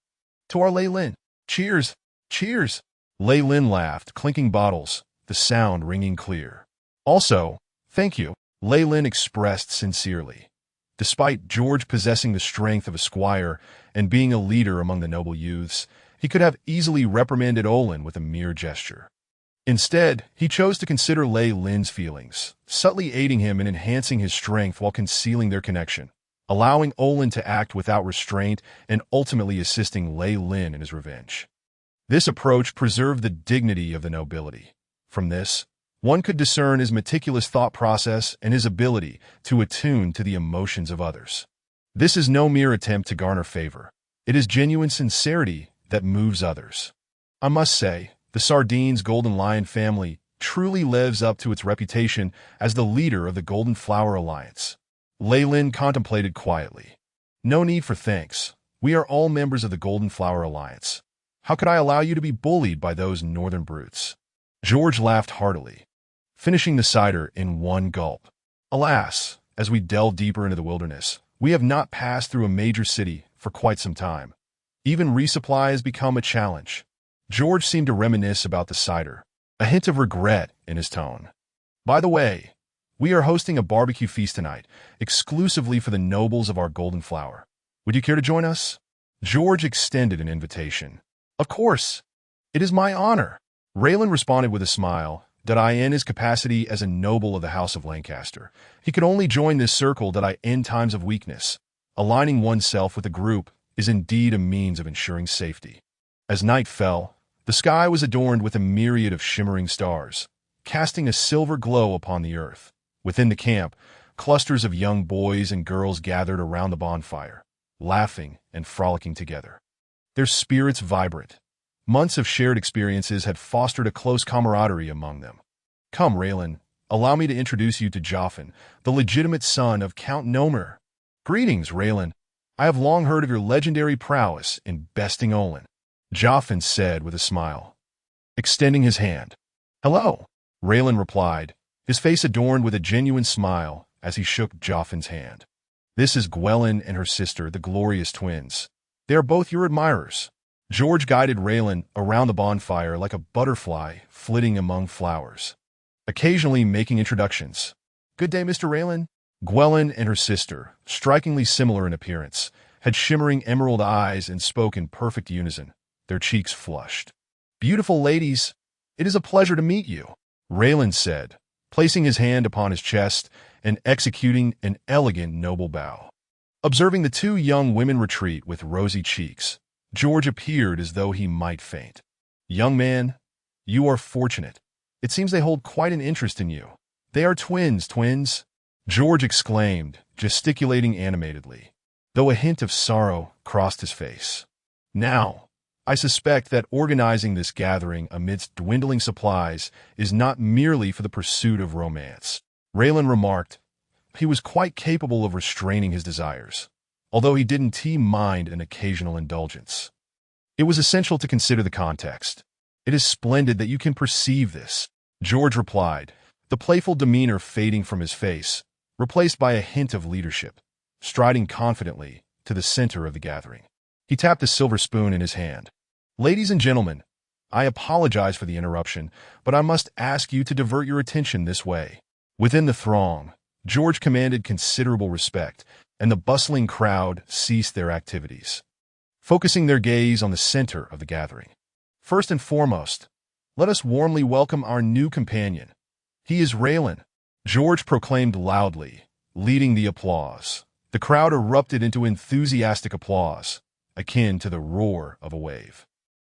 "To our Reilin. Cheers! Cheers!" Reilin laughed, clinking bottles, the sound ringing clear. "Also, thank you," Reilin expressed sincerely. Despite George possessing the strength of a squire and being a leader among the noble youths, he could have easily reprimanded Olin with a mere gesture. Instead, he chose to consider Reilin's feelings, subtly aiding him in enhancing his strength while concealing their connection, allowing Olin to act without restraint and ultimately assisting Reilin in his revenge. This approach preserved the dignity of the nobility. From this, one could discern his meticulous thought process and his ability to attune to the emotions of others. This is no mere attempt to garner favor. It is genuine sincerity that moves others. I must say, the Sardine's Golden Lion family truly lives up to its reputation as the leader of the Golden Flower Alliance. Reilin contemplated quietly. "No need for thanks. We are all members of the Golden Flower Alliance. How could I allow you to be bullied by those northern brutes?" George laughed heartily, finishing the cider in one gulp. "Alas, as we delve deeper into the wilderness, we have not passed through a major city for quite some time. Even resupply has become a challenge." George seemed to reminisce about the cider, a hint of regret in his tone. "By the way, we are hosting a barbecue feast tonight, exclusively for the nobles of our Golden Flower. Would you care to join us?" George extended an invitation. "Of course. It is my honor." Reilin responded with a smile, in his capacity as a noble of the House of Lancaster. He could only join this circle in times of weakness. Aligning oneself with a group is indeed a means of ensuring safety. As night fell, the sky was adorned with a myriad of shimmering stars, casting a silver glow upon the earth. Within the camp, clusters of young boys and girls gathered around the bonfire, laughing and frolicking together. Their spirits vibrant. Months of shared experiences had fostered a close camaraderie among them. "Come, Reilin, allow me to introduce you to Joffin, the legitimate son of Count Nomer." "Greetings, Reilin. I have long heard of your legendary prowess in besting Olin," Joffin said with a smile, extending his hand. "Hello," Reilin replied, his face adorned with a genuine smile as he shook Joffin's hand. "This is Gwelin and her sister, the Glorious Twins. They are both your admirers." George guided Reilin around the bonfire like a butterfly flitting among flowers, occasionally making introductions. "Good day, Mr. Reilin." Gwelin and her sister, strikingly similar in appearance, had shimmering emerald eyes and spoke in perfect unison, their cheeks flushed. "Beautiful ladies, it is a pleasure to meet you," Reilin said, placing his hand upon his chest and executing an elegant noble bow. Observing the two young women retreat with rosy cheeks, George appeared as though he might faint. "Young man, you are fortunate. It seems they hold quite an interest in you." They are twins, twins, George exclaimed, gesticulating animatedly, though a hint of sorrow crossed his face. Now, I suspect that organizing this gathering amidst dwindling supplies is not merely for the pursuit of romance. Reilin remarked. He was quite capable of restraining his desires, although he didn't mind an occasional indulgence. It was essential to consider the context. It is splendid that you can perceive this, George replied, the playful demeanor fading from his face, replaced by a hint of leadership, striding confidently to the center of the gathering. He tapped a silver spoon in his hand. Ladies and gentlemen, I apologize for the interruption, but I must ask you to divert your attention this way. Within the throng, George commanded considerable respect, and the bustling crowd ceased their activities, focusing their gaze on the center of the gathering. First and foremost, let us warmly welcome our new companion. He is Reilin, George proclaimed loudly, leading the applause. The crowd erupted into enthusiastic applause, akin to the roar of a wave.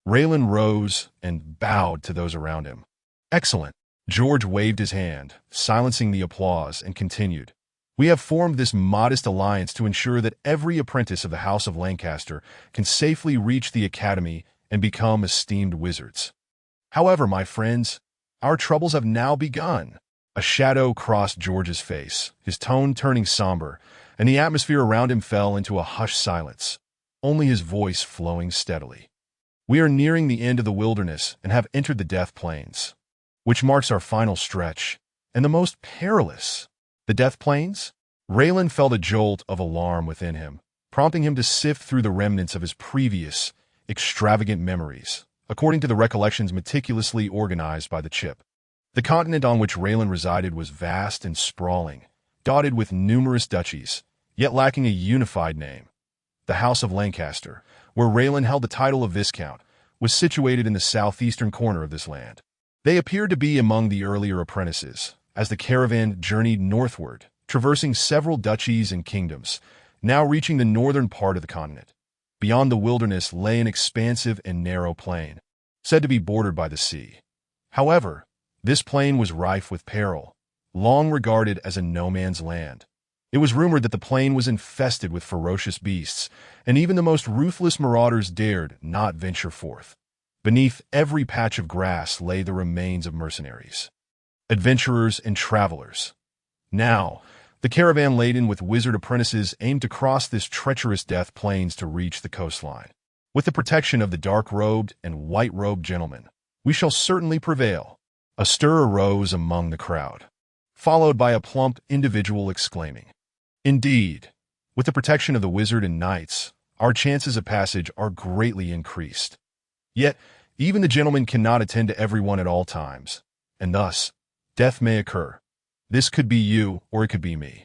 Reilin rose and bowed to those around him. Excellent. George waved his hand, silencing the applause, and continued. We have formed this modest alliance to ensure that every apprentice of the House of Lancaster can safely reach the academy and become esteemed wizards. However, my friends, our troubles have now begun. A shadow crossed George's face, his tone turning somber, and the atmosphere around him fell into a hushed silence, only his voice flowing steadily. We are nearing the end of the wilderness and have entered the Death Plains, which marks our final stretch, and the most perilous. The Death Plains? Reilin felt a jolt of alarm within him, prompting him to sift through the remnants of his previous, extravagant memories, according to the recollections meticulously organized by the chip. The continent on which Reilin resided was vast and sprawling, dotted with numerous duchies, yet lacking a unified name. The House of Lancaster, where Reilin held the title of Viscount, was situated in the southeastern corner of this land. They appeared to be among the earlier apprentices, as the caravan journeyed northward, traversing several duchies and kingdoms, now reaching the northern part of the continent. Beyond the wilderness lay an expansive and narrow plain, said to be bordered by the sea. However, this plain was rife with peril, long regarded as a no-man's land. It was rumored that the plain was infested with ferocious beasts, and even the most ruthless marauders dared not venture forth. Beneath every patch of grass lay the remains of mercenaries, adventurers and travelers. Now, the caravan laden with wizard apprentices aimed to cross this treacherous Death Plains to reach the coastline. With the protection of the dark-robed and white-robed gentlemen, we shall certainly prevail. A stir arose among the crowd, followed by a plump individual exclaiming, Indeed, with the protection of the wizard and knights, our chances of passage are greatly increased. Yet, even the gentleman cannot attend to everyone at all times, and thus, death may occur. This could be you, or it could be me.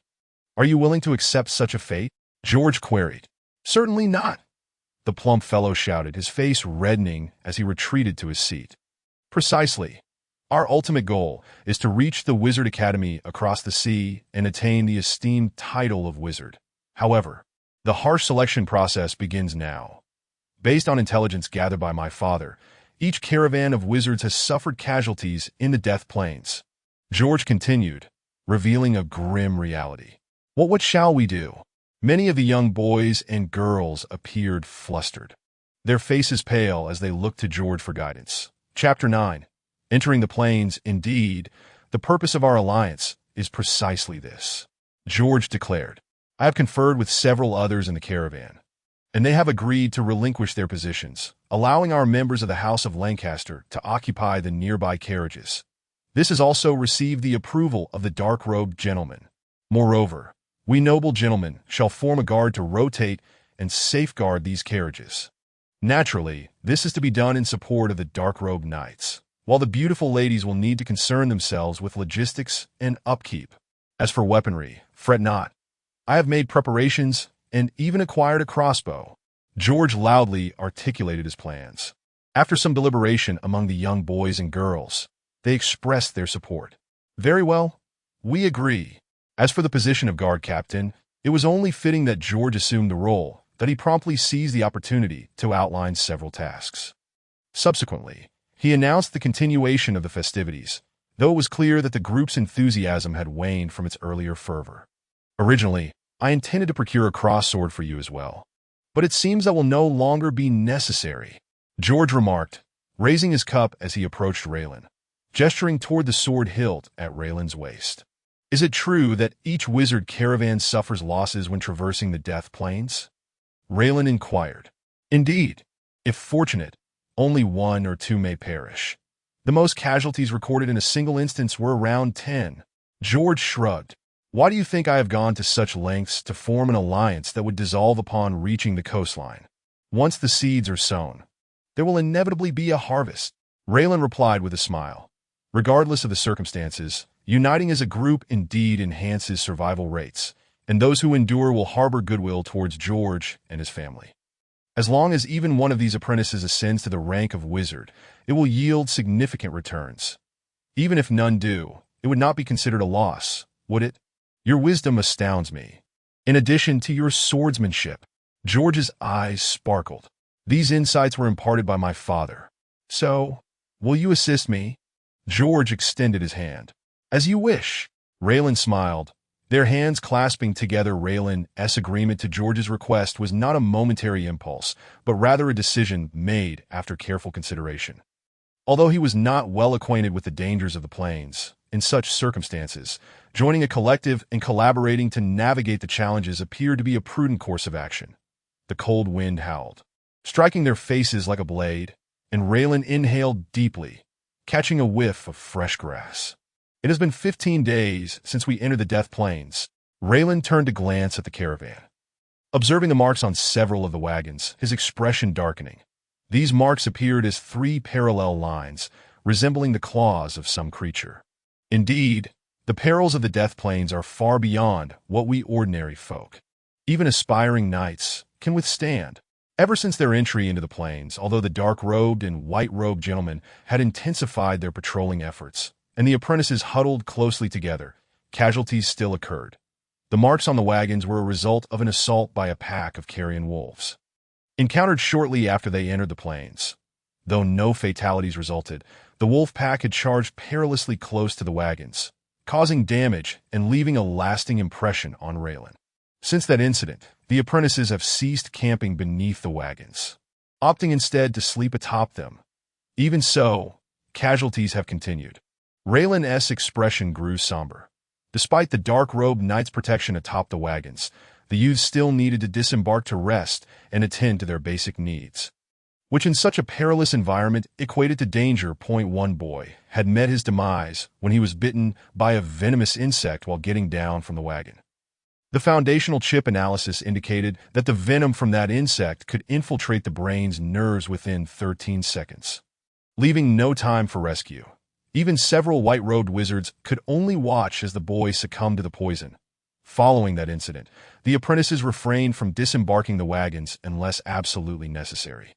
Are you willing to accept such a fate? George queried. Certainly not, the plump fellow shouted, his face reddening as he retreated to his seat. Precisely. Our ultimate goal is to reach the Wizard Academy across the sea and attain the esteemed title of wizard. However, the harsh selection process begins now. Based on intelligence gathered by my father, each caravan of wizards has suffered casualties in the Death Plains. George continued, revealing a grim reality. What shall we do? Many of the young boys and girls appeared flustered, their faces pale as they looked to George for guidance. Chapter 9. Entering the plains, indeed, the purpose of our alliance is precisely this, George declared. I have conferred with several others in the caravan, and they have agreed to relinquish their positions, allowing our members of the House of Lancaster to occupy the nearby carriages. This has also received the approval of the dark-robed gentlemen. Moreover, we noble gentlemen shall form a guard to rotate and safeguard these carriages. Naturally, this is to be done in support of the dark-robed knights, while the beautiful ladies will need to concern themselves with logistics and upkeep. As for weaponry, fret not. I have made preparations and even acquired a crossbow. George loudly articulated his plans. After some deliberation among the young boys and girls, they expressed their support. Very well, we agree. As for the position of guard captain, it was only fitting that George assumed the role, that he promptly seized the opportunity to outline several tasks. Subsequently, he announced the continuation of the festivities, though it was clear that the group's enthusiasm had waned from its earlier fervor. Originally, I intended to procure a cross-sword for you as well, but it seems that will no longer be necessary, George remarked, raising his cup as he approached Reilin, gesturing toward the sword hilt at Raylin's waist. Is it true that each wizard caravan suffers losses when traversing the Death Plains? Reilin inquired. Indeed. If fortunate, only 1 or 2 may perish. The most casualties recorded in a single instance were around 10. George shrugged. Why do you think I have gone to such lengths to form an alliance that would dissolve upon reaching the coastline? Once the seeds are sown, there will inevitably be a harvest, Reilin replied with a smile. Regardless of the circumstances, uniting as a group indeed enhances survival rates, and those who endure will harbor goodwill towards George and his family. As long as even one of these apprentices ascends to the rank of wizard, it will yield significant returns. Even if none do, it would not be considered a loss, would it? Your wisdom astounds me. In addition to your swordsmanship, George's eyes sparkled. These insights were imparted by my father. So, will you assist me? George extended his hand. As you wish. Reilin smiled. Their hands clasping together, Raylin's agreement to George's request was not a momentary impulse, but rather a decision made after careful consideration. Although he was not well acquainted with the dangers of the plains, in such circumstances, joining a collective and collaborating to navigate the challenges appeared to be a prudent course of action. The cold wind howled, striking their faces like a blade, and Reilin inhaled deeply, catching a whiff of fresh grass. It has been 15 days since we entered the Death Plains. Reilin turned to glance at the caravan. Observing the marks on several of the wagons, his expression darkening. These marks appeared as 3 parallel lines, resembling the claws of some creature. Indeed, the perils of the Death Plains are far beyond what we ordinary folk, even aspiring knights, can withstand. Ever since their entry into the plains, although the dark-robed and white-robed gentlemen had intensified their patrolling efforts, and the apprentices huddled closely together, casualties still occurred. The marks on the wagons were a result of an assault by a pack of carrion wolves. Encountered shortly after they entered the plains. Though no fatalities resulted, the wolf pack had charged perilously close to the wagons, causing damage and leaving a lasting impression on Reilin. Since that incident, the apprentices have ceased camping beneath the wagons, opting instead to sleep atop them. Even so, casualties have continued. Raylin's expression grew somber. Despite the dark-robed knight's protection atop the wagons, the youths still needed to disembark to rest and attend to their basic needs, which in such a perilous environment equated to danger. One boy had met his demise when he was bitten by a venomous insect while getting down from the wagon. The foundational chip analysis indicated that the venom from that insect could infiltrate the brain's nerves within 13 seconds, leaving no time for rescue. Even several white-robed wizards could only watch as the boy succumbed to the poison. Following that incident, the apprentices refrained from disembarking the wagons unless absolutely necessary.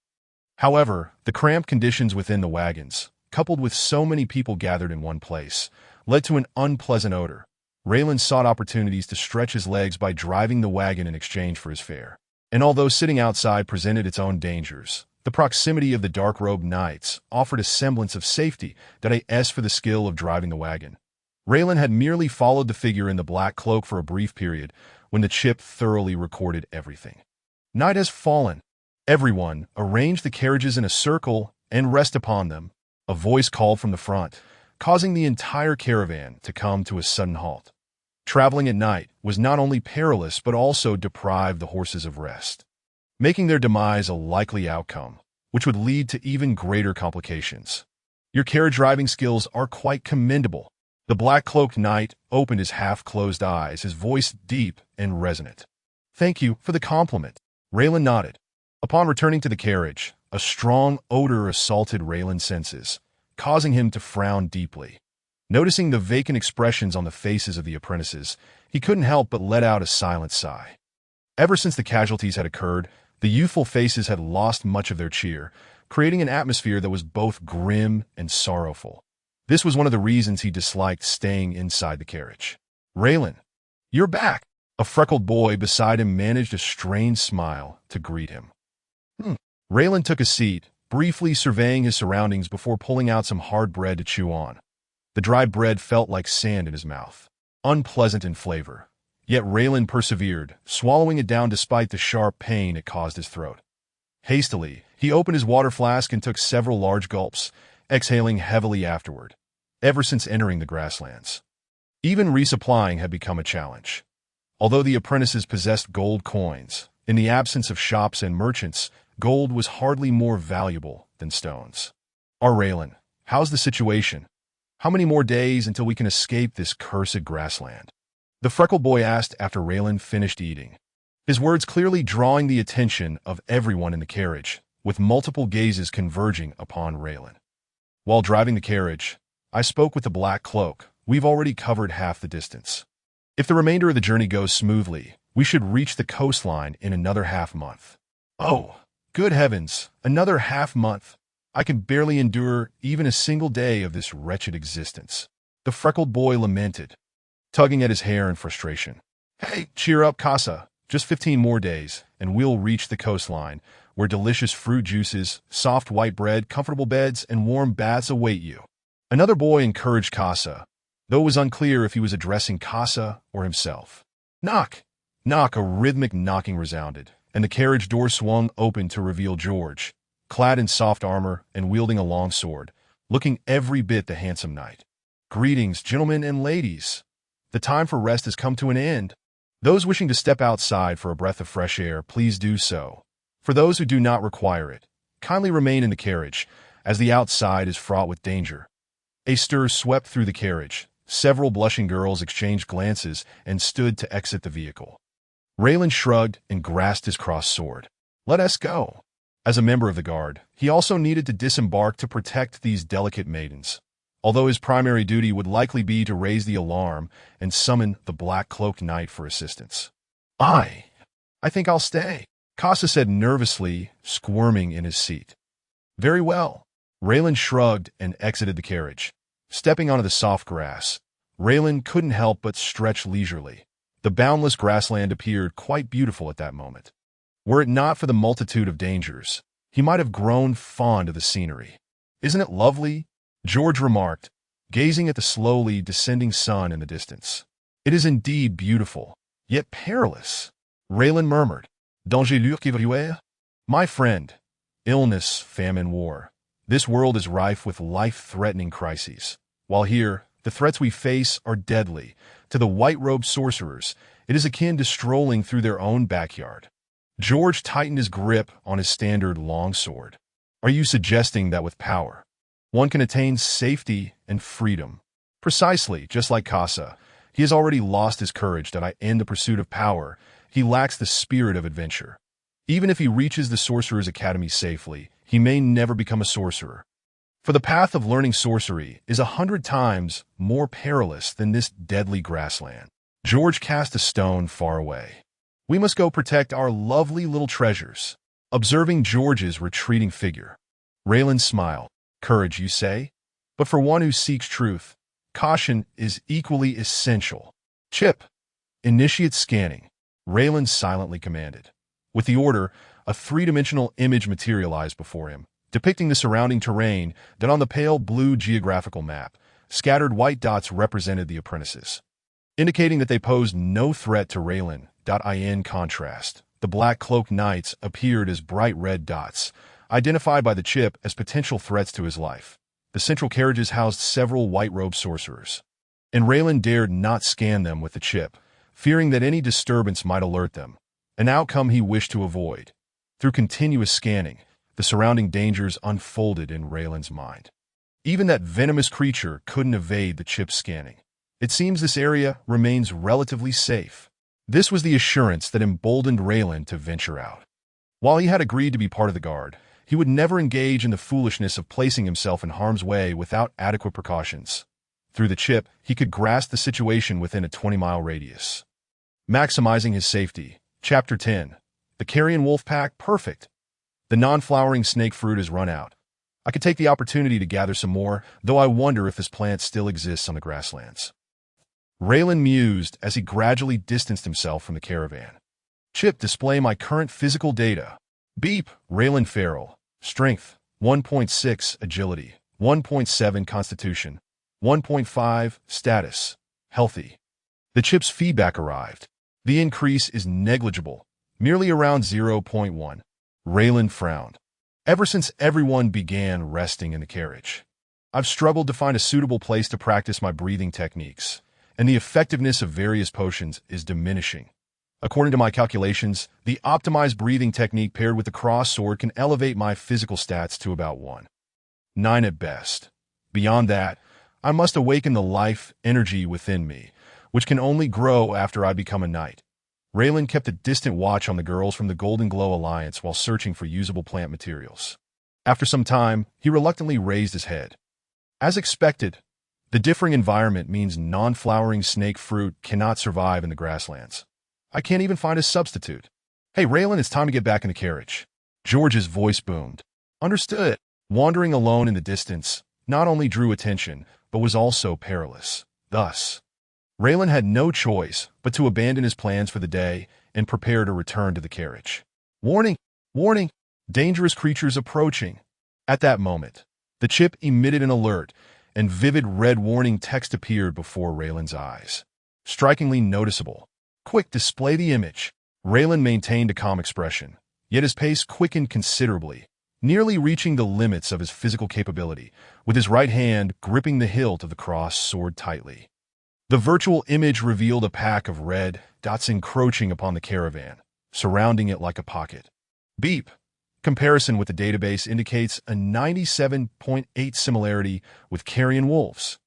However, the cramped conditions within the wagons, coupled with so many people gathered in one place, led to an unpleasant odor. Reilin sought opportunities to stretch his legs by driving the wagon in exchange for his fare. And although sitting outside presented its own dangers, the proximity of the dark-robed knights offered a semblance of safety that as for the skill of driving the wagon. Reilin had merely followed the figure in the black cloak for a brief period when the chip thoroughly recorded everything. Night has fallen. Everyone, arrange the carriages in a circle and rest upon them. A voice called from the front, causing the entire caravan to come to a sudden halt. Traveling at night was not only perilous but also deprived the horses of rest, making their demise a likely outcome, which would lead to even greater complications. Your carriage driving skills are quite commendable. The black-cloaked knight opened his half-closed eyes, his voice deep and resonant. Thank you for the compliment. Reilin nodded. Upon returning to the carriage, a strong odor assaulted Raylin's senses, causing him to frown deeply. Noticing the vacant expressions on the faces of the apprentices, he couldn't help but let out a silent sigh. Ever since the casualties had occurred, the youthful faces had lost much of their cheer, creating an atmosphere that was both grim and sorrowful. This was one of the reasons he disliked staying inside the carriage. Reilin, you're back! A freckled boy beside him managed a strained smile to greet him. Reilin took a seat, briefly surveying his surroundings before pulling out some hard bread to chew on. The dry bread felt like sand in his mouth, unpleasant in flavor. Yet Reilin persevered, swallowing it down despite the sharp pain it caused his throat. Hastily, he opened his water flask and took several large gulps, exhaling heavily afterward. Ever since entering the grasslands, even resupplying had become a challenge. Although the apprentices possessed gold coins, in the absence of shops and merchants, gold was hardly more valuable than stones. Reilin, how's the situation? How many more days until we can escape this cursed grassland? The freckled boy asked after Reilin finished eating, his words clearly drawing the attention of everyone in the carriage, with multiple gazes converging upon Reilin. While driving the carriage, I spoke with the Black Cloak. We've already covered half the distance. If the remainder of the journey goes smoothly, we should reach the coastline in another half-month. Oh, good heavens, another half-month. I can barely endure even a single day of this wretched existence. The freckled boy lamented, tugging at his hair in frustration. Hey, cheer up, Casa. Just 15 more days, and we'll reach the coastline, where delicious fruit juices, soft white bread, comfortable beds, and warm baths await you. Another boy encouraged Casa, though it was unclear if he was addressing Casa or himself. Knock! Knock! A rhythmic knocking resounded, and the carriage door swung open to reveal George, clad in soft armor and wielding a long sword, looking every bit the handsome knight. Greetings, gentlemen and ladies. The time for rest has come to an end. Those wishing to step outside for a breath of fresh air, please do so. For those who do not require it, kindly remain in the carriage, as the outside is fraught with danger. A stir swept through the carriage. Several blushing girls exchanged glances and stood to exit the vehicle. Reilin shrugged and grasped his crossed sword. Let us go. As a member of the guard, he also needed to disembark to protect these delicate maidens, although his primary duty would likely be to raise the alarm and summon the black-cloaked knight for assistance. I think I'll stay, Casa said nervously, squirming in his seat. Very well. Reilin shrugged and exited the carriage. Stepping onto the soft grass, Reilin couldn't help but stretch leisurely. The boundless grassland appeared quite beautiful at that moment. Were it not for the multitude of dangers, he might have grown fond of the scenery. Isn't it lovely? George remarked, gazing at the slowly descending sun in the distance. It is indeed beautiful, yet perilous. Reilin murmured, Danger lourd everywhere? My friend, illness, famine, war. This world is rife with life-threatening crises. While here, the threats we face are deadly. To the white-robed sorcerers, it is akin to strolling through their own backyard. George tightened his grip on his standard longsword. Are you suggesting that with power, one can attain safety and freedom? Precisely, just like Casa, he has already lost his courage that in the pursuit of power, he lacks the spirit of adventure. Even if he reaches the Sorcerer's Academy safely, he may never become a sorcerer. For the path of learning sorcery is 100 times more perilous than this deadly grassland. George cast a stone far away. We must go protect our lovely little treasures. Observing George's retreating figure, Reilin smiled. Courage, you say? But for one who seeks truth, caution is equally essential. Chip, initiate scanning, Reilin silently commanded. With the order, a three-dimensional image materialized before him, depicting the surrounding terrain that on the pale blue geographical map, scattered white dots represented the apprentices, indicating that they posed no threat to Reilin. In contrast, the black-cloaked knights appeared as bright red dots, identified by the chip as potential threats to his life. The central carriages housed several white-robed sorcerers, and Reilin dared not scan them with the chip, fearing that any disturbance might alert them, an outcome he wished to avoid. Through continuous scanning, the surrounding dangers unfolded in Reilin's mind. Even that venomous creature couldn't evade the chip's scanning. It seems this area remains relatively safe. This was the assurance that emboldened Reilin to venture out. While he had agreed to be part of the guard, he would never engage in the foolishness of placing himself in harm's way without adequate precautions. Through the chip, he could grasp the situation within a 20-mile radius. Maximizing his safety. Chapter 10. The Carrion Wolf Pack. Perfect. The non-flowering snake fruit has run out. I could take the opportunity to gather some more, though I wonder if this plant still exists on the grasslands. Reilin mused as he gradually distanced himself from the caravan. Chip, display my current physical data. Beep. Reilin Farrell. Strength, 1.6. Agility, 1.7. Constitution, 1.5. Status. Healthy. The chip's feedback arrived. The increase is negligible, merely around 0.1. Reilin frowned. Ever since everyone began resting in the carriage, I've struggled to find a suitable place to practice my breathing techniques, and the effectiveness of various potions is diminishing. According to my calculations, the optimized breathing technique paired with the cross sword can elevate my physical stats to about 1.9 at best. Beyond that, I must awaken the life energy within me, which can only grow after I become a knight. Reilin kept a distant watch on the girls from the Golden Glow Alliance while searching for usable plant materials. After some time, he reluctantly raised his head. As expected, the differing environment means non-flowering snake fruit cannot survive in the grasslands. I can't even find a substitute. Hey, Reilin, it's time to get back in the carriage. George's voice boomed. Understood. Wandering alone in the distance not only drew attention, but was also perilous. Thus, Reilin had no choice but to abandon his plans for the day and prepare to return to the carriage. Warning! Warning! Dangerous creatures approaching. At that moment, the chip emitted an alert, and vivid red warning text appeared before Reilin's eyes. Strikingly noticeable. Quick, display the image. Reilin maintained a calm expression, yet his pace quickened considerably, nearly reaching the limits of his physical capability, with his right hand gripping the hilt of the cross sword tightly. The virtual image revealed a pack of red dots encroaching upon the caravan, surrounding it like a pocket. Beep. Comparison with the database indicates a 97.8 similarity with carrion wolves.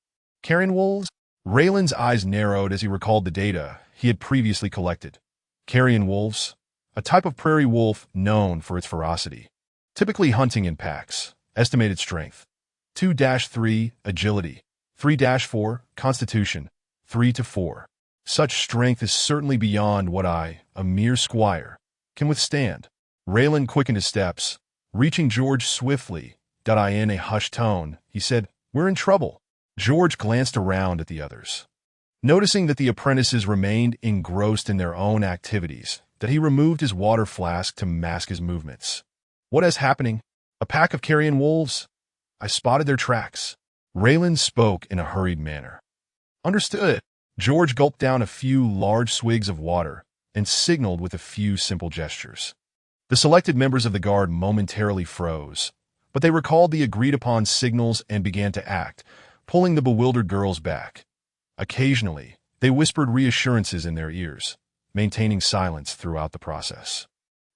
Carrion wolves? Reilin's eyes narrowed as he recalled the data he had previously collected. Carrion wolves, a type of prairie wolf known for its ferocity, typically hunting in packs. Estimated strength: 2-3, agility, 3-4, constitution, 3-4. Such strength is certainly beyond what I, a mere squire, can withstand. Reilin quickened his steps, reaching George swiftly. In a hushed tone, he said, "We're in trouble." George glanced around at the others, noticing that the apprentices remained engrossed in their own activities, that he removed his water flask to mask his movements. "What is happening? A pack of carrion wolves? I spotted their tracks." Reilin spoke in a hurried manner. Understood. George gulped down a few large swigs of water and signaled with a few simple gestures. The selected members of the guard momentarily froze, but they recalled the agreed-upon signals and began to act, pulling the bewildered girls back. Occasionally, they whispered reassurances in their ears, maintaining silence throughout the process.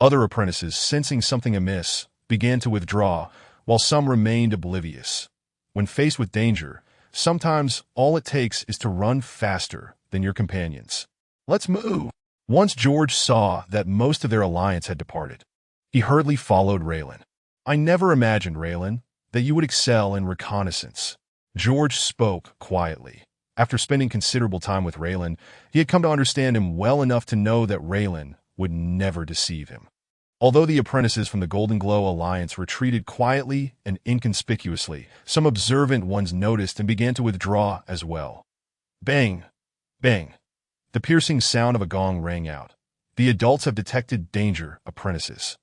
Other apprentices, sensing something amiss, began to withdraw, while some remained oblivious. When faced with danger, sometimes all it takes is to run faster than your companions. "Let's move." Once George saw that most of their alliance had departed, he hurriedly followed Reilin. "I never imagined, Reilin, that you would excel in reconnaissance." George spoke quietly. After spending considerable time with Reilin, he had come to understand him well enough to know that Reilin would never deceive him. Although the apprentices from the Golden Glow Alliance retreated quietly and inconspicuously, some observant ones noticed and began to withdraw as well. Bang! Bang! The piercing sound of a gong rang out. "The adults have detected danger, apprentices.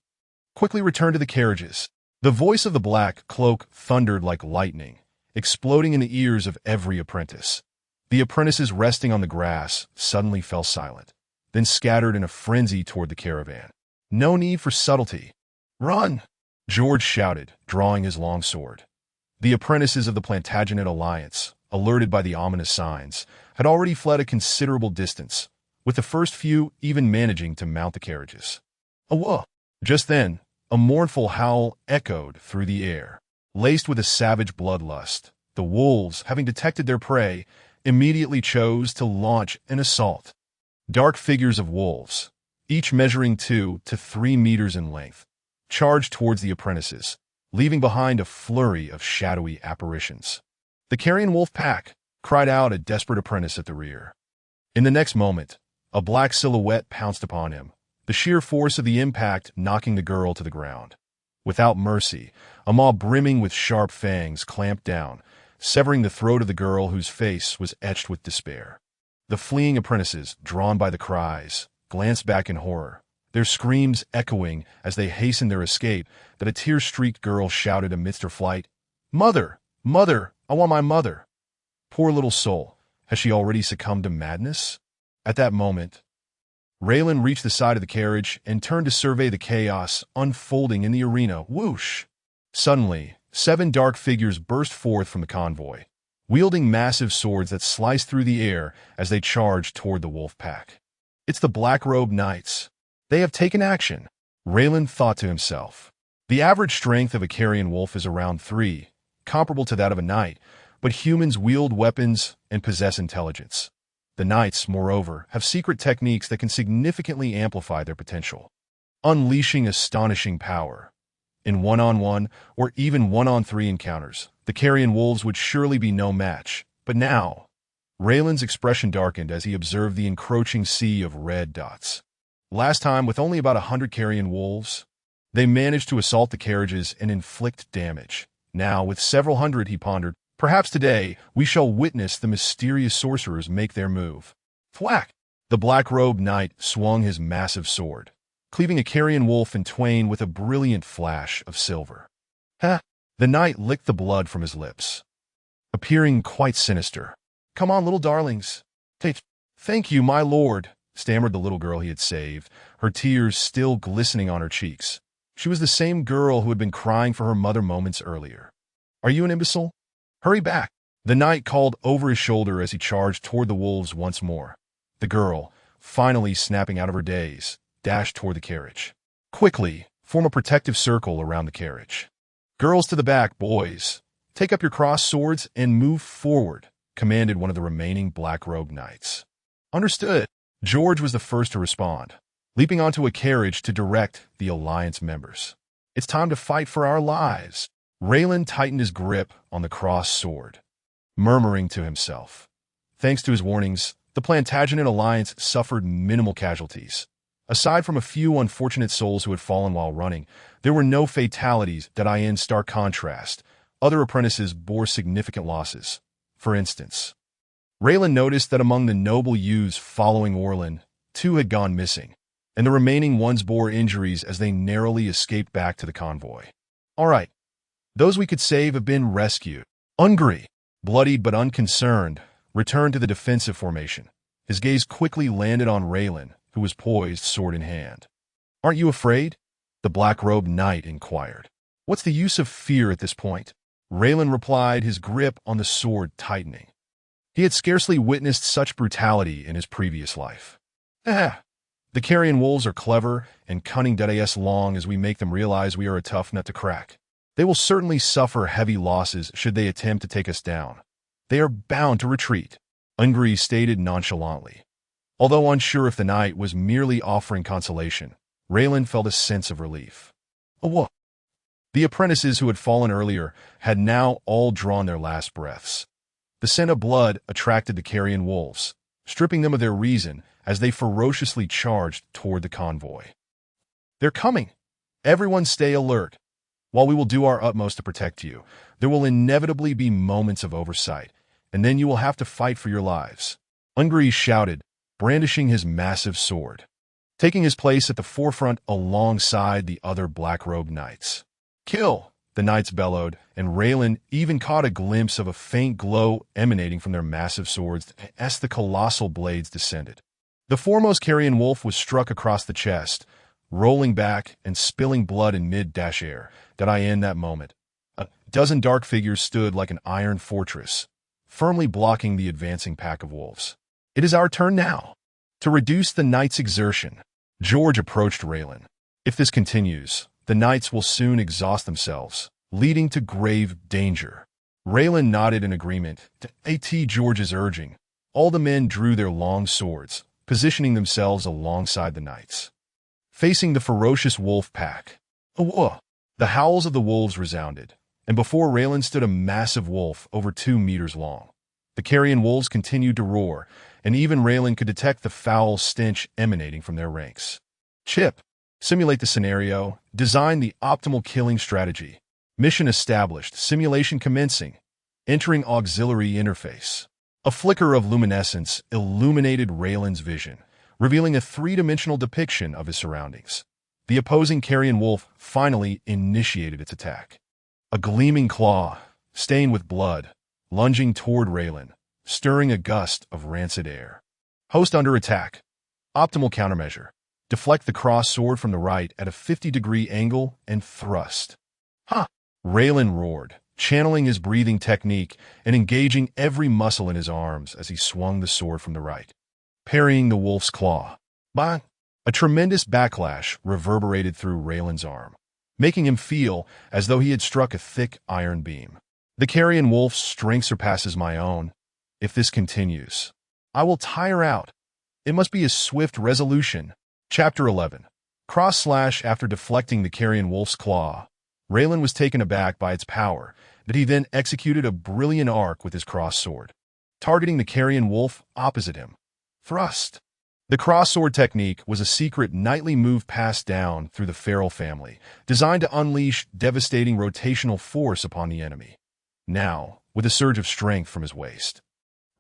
Quickly return to the carriages." The voice of the black cloak thundered like lightning, exploding in the ears of every apprentice. The apprentices resting on the grass suddenly fell silent, then scattered in a frenzy toward the caravan. No need for subtlety. "Run!" George shouted, drawing his long sword. The apprentices of the Plantagenet Alliance, alerted by the ominous signs, had already fled a considerable distance, with the first few even managing to mount the carriages. "Awah!" Just then, a mournful howl echoed through the air, laced with a savage bloodlust. The wolves, having detected their prey, immediately chose to launch an assault. Dark figures of wolves, each measuring 2 to 3 meters in length, charged towards the apprentices, leaving behind a flurry of shadowy apparitions. "The carrion wolf pack!" cried out a desperate apprentice at the rear. In the next moment, a black silhouette pounced upon him, the sheer force of the impact knocking the girl to the ground. Without mercy, a maw brimming with sharp fangs clamped down, severing the throat of the girl whose face was etched with despair. The fleeing apprentices, drawn by the cries, glanced back in horror, their screams echoing as they hastened their escape. That a tear-streaked girl shouted amidst her flight, "Mother! Mother! I want my mother!" Poor little soul. Has she already succumbed to madness? At that moment, Reilin reached the side of the carriage and turned to survey the chaos unfolding in the arena. Whoosh! Suddenly, 7 dark figures burst forth from the convoy, wielding massive swords that sliced through the air as they charged toward the wolf pack. It's the black-robed knights. They have taken action, Reilin thought to himself. The average strength of a carrion wolf is around 3, comparable to that of a knight, but humans wield weapons and possess intelligence. The knights, moreover, have secret techniques that can significantly amplify their potential, unleashing astonishing power. In one-on-one or even one-on-3 encounters, the carrion wolves would surely be no match. But now, Reilin's expression darkened as he observed the encroaching sea of red dots. Last time, with only about 100 carrion wolves, they managed to assault the carriages and inflict damage. Now, with several hundred, he pondered, perhaps today we shall witness the mysterious sorcerers make their move. Thwack! The black-robed knight swung his massive sword, cleaving a carrion wolf in twain with a brilliant flash of silver. Ha! The knight licked the blood from his lips, appearing quite sinister. Come on, little darlings. Thank you, my lord, stammered the little girl he had saved, her tears still glistening on her cheeks. She was the same girl who had been crying for her mother moments earlier. Are you an imbecile? Hurry back! The knight called over his shoulder as he charged toward the wolves once more. The girl, finally snapping out of her daze, dashed toward the carriage. Quickly, form a protective circle around the carriage. Girls to the back, boys. Take up your crossed swords and move forward, commanded one of the remaining black-robed knights. Understood. George was the first to respond, leaping onto a carriage to direct the Alliance members. It's time to fight for our lives. Reilin tightened his grip on the crossed sword, murmuring to himself. Thanks to his warnings, the Plantagenet Alliance suffered minimal casualties. Aside from a few unfortunate souls who had fallen while running, there were no fatalities that in stark contrast. Other apprentices bore significant losses. For instance, Reilin noticed that among the noble youths following Orlin, 2 had gone missing, and the remaining ones bore injuries as they narrowly escaped back to the convoy. All right, those we could save have been rescued. Ungry, bloodied but unconcerned, returned to the defensive formation. His gaze quickly landed on Reilin, who was poised sword in hand. Aren't you afraid? The black-robed knight inquired. What's the use of fear at this point? Reilin replied, his grip on the sword tightening. He had scarcely witnessed such brutality in his previous life. The carrion wolves are clever and cunning as long as we make them realize we are a tough nut to crack. They will certainly suffer heavy losses should they attempt to take us down. They are bound to retreat, Ungry stated nonchalantly. Although unsure if the knight was merely offering consolation, Reilin felt a sense of relief. The apprentices who had fallen earlier had now all drawn their last breaths. The scent of blood attracted the carrion wolves, stripping them of their reason as they ferociously charged toward the convoy. They're coming! Everyone stay alert. While we will do our utmost to protect you, there will inevitably be moments of oversight, and then you will have to fight for your lives. Ungry shouted, brandishing his massive sword, taking his place at the forefront alongside the other black-robed knights. Kill! The knights bellowed, and Reilin even caught a glimpse of a faint glow emanating from their massive swords as the colossal blades descended. The foremost carrion wolf was struck across the chest, rolling back and spilling blood in mid-air. In that moment, a dozen dark figures stood like an iron fortress, firmly blocking the advancing pack of wolves. It is our turn now. To reduce the knights' exertion, George approached Reilin. If this continues, the knights will soon exhaust themselves, leading to grave danger. Reilin nodded in agreement to George's urging. All the men drew their long swords, positioning themselves alongside the knights, facing the ferocious wolf pack. The howls of the wolves resounded, and before Reilin stood a massive wolf over 2 meters long. The carrion wolves continued to roar, and even Reilin could detect the foul stench emanating from their ranks. Chip. Simulate the scenario. Design the optimal killing strategy. Mission established. Simulation commencing. Entering auxiliary interface. A flicker of luminescence illuminated Reilin's vision, revealing a 3-dimensional depiction of his surroundings. The opposing carrion wolf finally initiated its attack. A gleaming claw, stained with blood, lunging toward Reilin, stirring a gust of rancid air. Host under attack. Optimal countermeasure. Deflect the cross sword from the right at a 50-degree angle and thrust. Ha! Reilin roared, channeling his breathing technique and engaging every muscle in his arms as he swung the sword from the right, parrying the wolf's claw. Bang! A tremendous backlash reverberated through Reilin's arm, making him feel as though he had struck a thick iron beam. The carrion wolf's strength surpasses my own. If this continues, I will tire out. It must be a swift resolution. Chapter 11. Cross-slash. After deflecting the carrion wolf's claw, Reilin was taken aback by its power, but he then executed a brilliant arc with his cross sword, targeting the carrion wolf opposite him. Thrust. The cross sword technique was a secret knightly move passed down through the feral family, designed to unleash devastating rotational force upon the enemy. Now, with a surge of strength from his waist,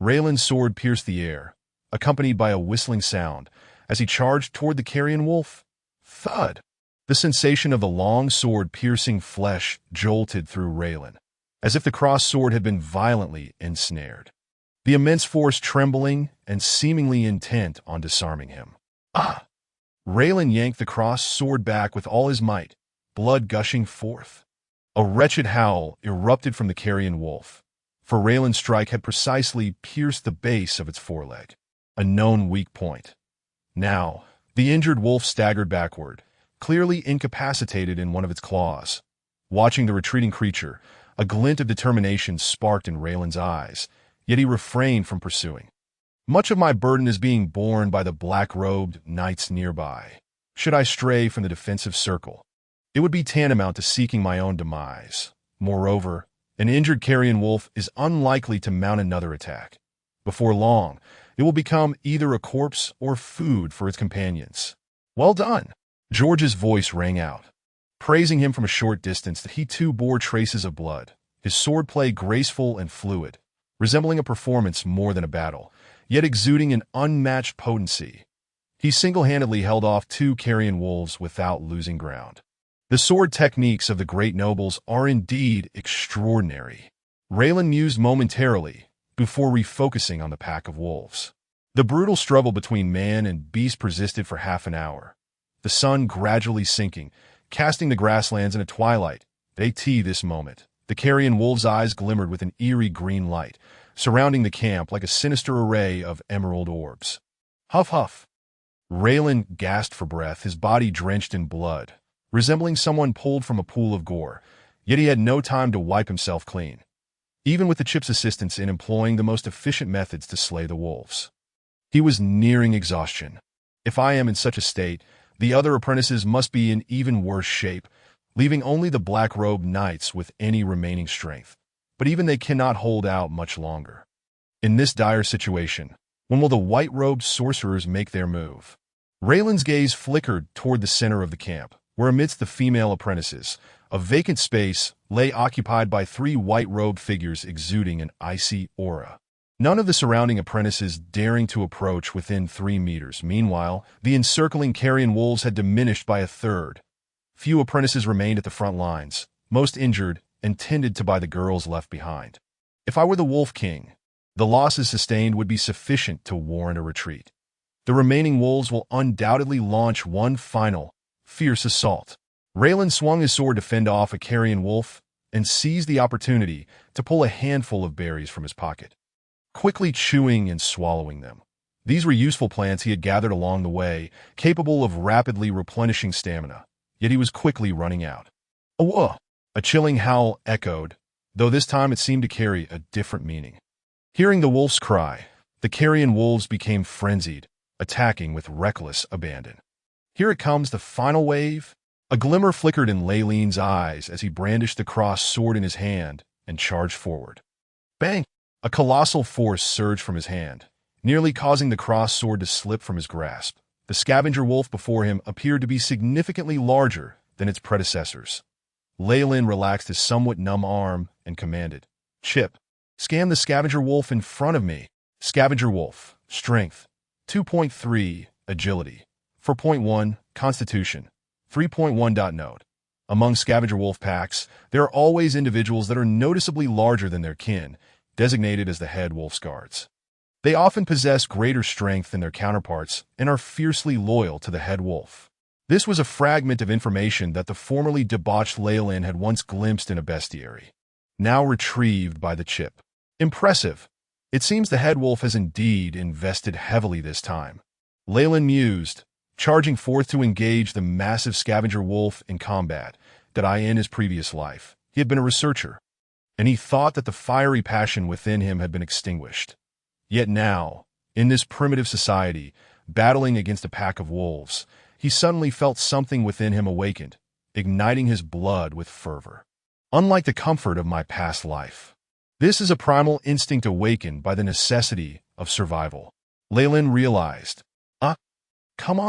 Reilin's sword pierced the air, accompanied by a whistling sound, as he charged toward the carrion wolf. Thud! The sensation of the long sword piercing flesh jolted through Reilin, as if the cross sword had been violently ensnared, the immense force trembling and seemingly intent on disarming him. Ah! Reilin yanked the cross sword back with all his might, blood gushing forth. A wretched howl erupted from the carrion wolf, for Reilin's strike had precisely pierced the base of its foreleg, a known weak point. Now, the injured wolf staggered backward, clearly incapacitated in one of its claws. Watching the retreating creature, a glint of determination sparked in Reilin's eyes, yet he refrained from pursuing. Much of my burden is being borne by the black-robed knights nearby. Should I stray from the defensive circle, it would be tantamount to seeking my own demise. Moreover, an injured carrion wolf is unlikely to mount another attack. Before long, it will become either a corpse or food for its companions. Well done! George's voice rang out, praising him from a short distance that he too bore traces of blood, his swordplay graceful and fluid, resembling a performance more than a battle, yet exuding an unmatched potency. He single-handedly held off 2 carrion wolves without losing ground. The sword techniques of the great nobles are indeed extraordinary. Reilin mused momentarily before refocusing on the pack of wolves. The brutal struggle between man and beast persisted for half an hour, the sun gradually sinking, casting the grasslands in a twilight. At this moment, the carrion wolf's eyes glimmered with an eerie green light, surrounding the camp like a sinister array of emerald orbs. Huff, huff. Reilin gasped for breath, his body drenched in blood, resembling someone pulled from a pool of gore, yet he had no time to wipe himself clean, even with the chip's assistance in employing the most efficient methods to slay the wolves. He was nearing exhaustion. If I am in such a state, the other apprentices must be in even worse shape, leaving only the black-robed knights with any remaining strength. But even they cannot hold out much longer. In this dire situation, when will the white-robed sorcerers make their move? Reilin's gaze flickered toward the center of the camp, where amidst the female apprentices, a vacant space lay occupied by 3 white-robed figures exuding an icy aura. None of the surrounding apprentices daring to approach within 3 meters. Meanwhile, the encircling carrion wolves had diminished by a third. Few apprentices remained at the front lines, most injured and tended to by the girls left behind. If I were the Wolf King, the losses sustained would be sufficient to warrant a retreat. The remaining wolves will undoubtedly launch one final, fierce assault. Reilin swung his sword to fend off a carrion wolf and seized the opportunity to pull a handful of berries from his pocket, quickly chewing and swallowing them. These were useful plants he had gathered along the way, capable of rapidly replenishing stamina, yet he was quickly running out. "Awah!" A chilling howl echoed, though this time it seemed to carry a different meaning. Hearing the wolf's cry, the carrion wolves became frenzied, attacking with reckless abandon. "Here it comes, the final wave." A glimmer flickered in Reilin's eyes as he brandished the crossed sword in his hand and charged forward. Bang! A colossal force surged from his hand, nearly causing the crossed sword to slip from his grasp. The scavenger wolf before him appeared to be significantly larger than its predecessors. Reilin relaxed his somewhat numb arm and commanded, "Chip, scan the scavenger wolf in front of me." Scavenger wolf, strength, 2.3, agility, 4.1, constitution, 3.1. Note: among scavenger wolf packs, there are always individuals that are noticeably larger than their kin, designated as the head wolf's guards. They often possess greater strength than their counterparts and are fiercely loyal to the head wolf. This was a fragment of information that the formerly debauched Reilin had once glimpsed in a bestiary, now retrieved by the chip. Impressive. It seems the head wolf has indeed invested heavily this time. Reilin mused, charging forth to engage the massive scavenger wolf in combat. That in his previous life, he had been a researcher, and he thought that the fiery passion within him had been extinguished. Yet now, in this primitive society, battling against a pack of wolves, he suddenly felt something within him awakened, igniting his blood with fervor. Unlike the comfort of my past life, this is a primal instinct awakened by the necessity of survival. Reilin realized. Come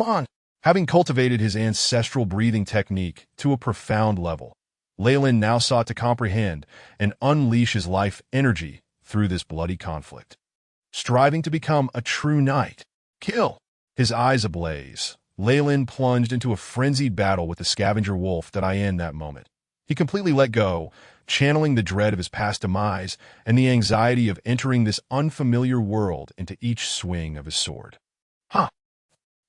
on. Having cultivated his ancestral breathing technique to a profound level, Reilin now sought to comprehend and unleash his life energy through this bloody conflict. Striving to become a true knight. Kill! His eyes ablaze, Reilin plunged into a frenzied battle with the scavenger wolf in that moment. He completely let go, channeling the dread of his past demise and the anxiety of entering this unfamiliar world into each swing of his sword.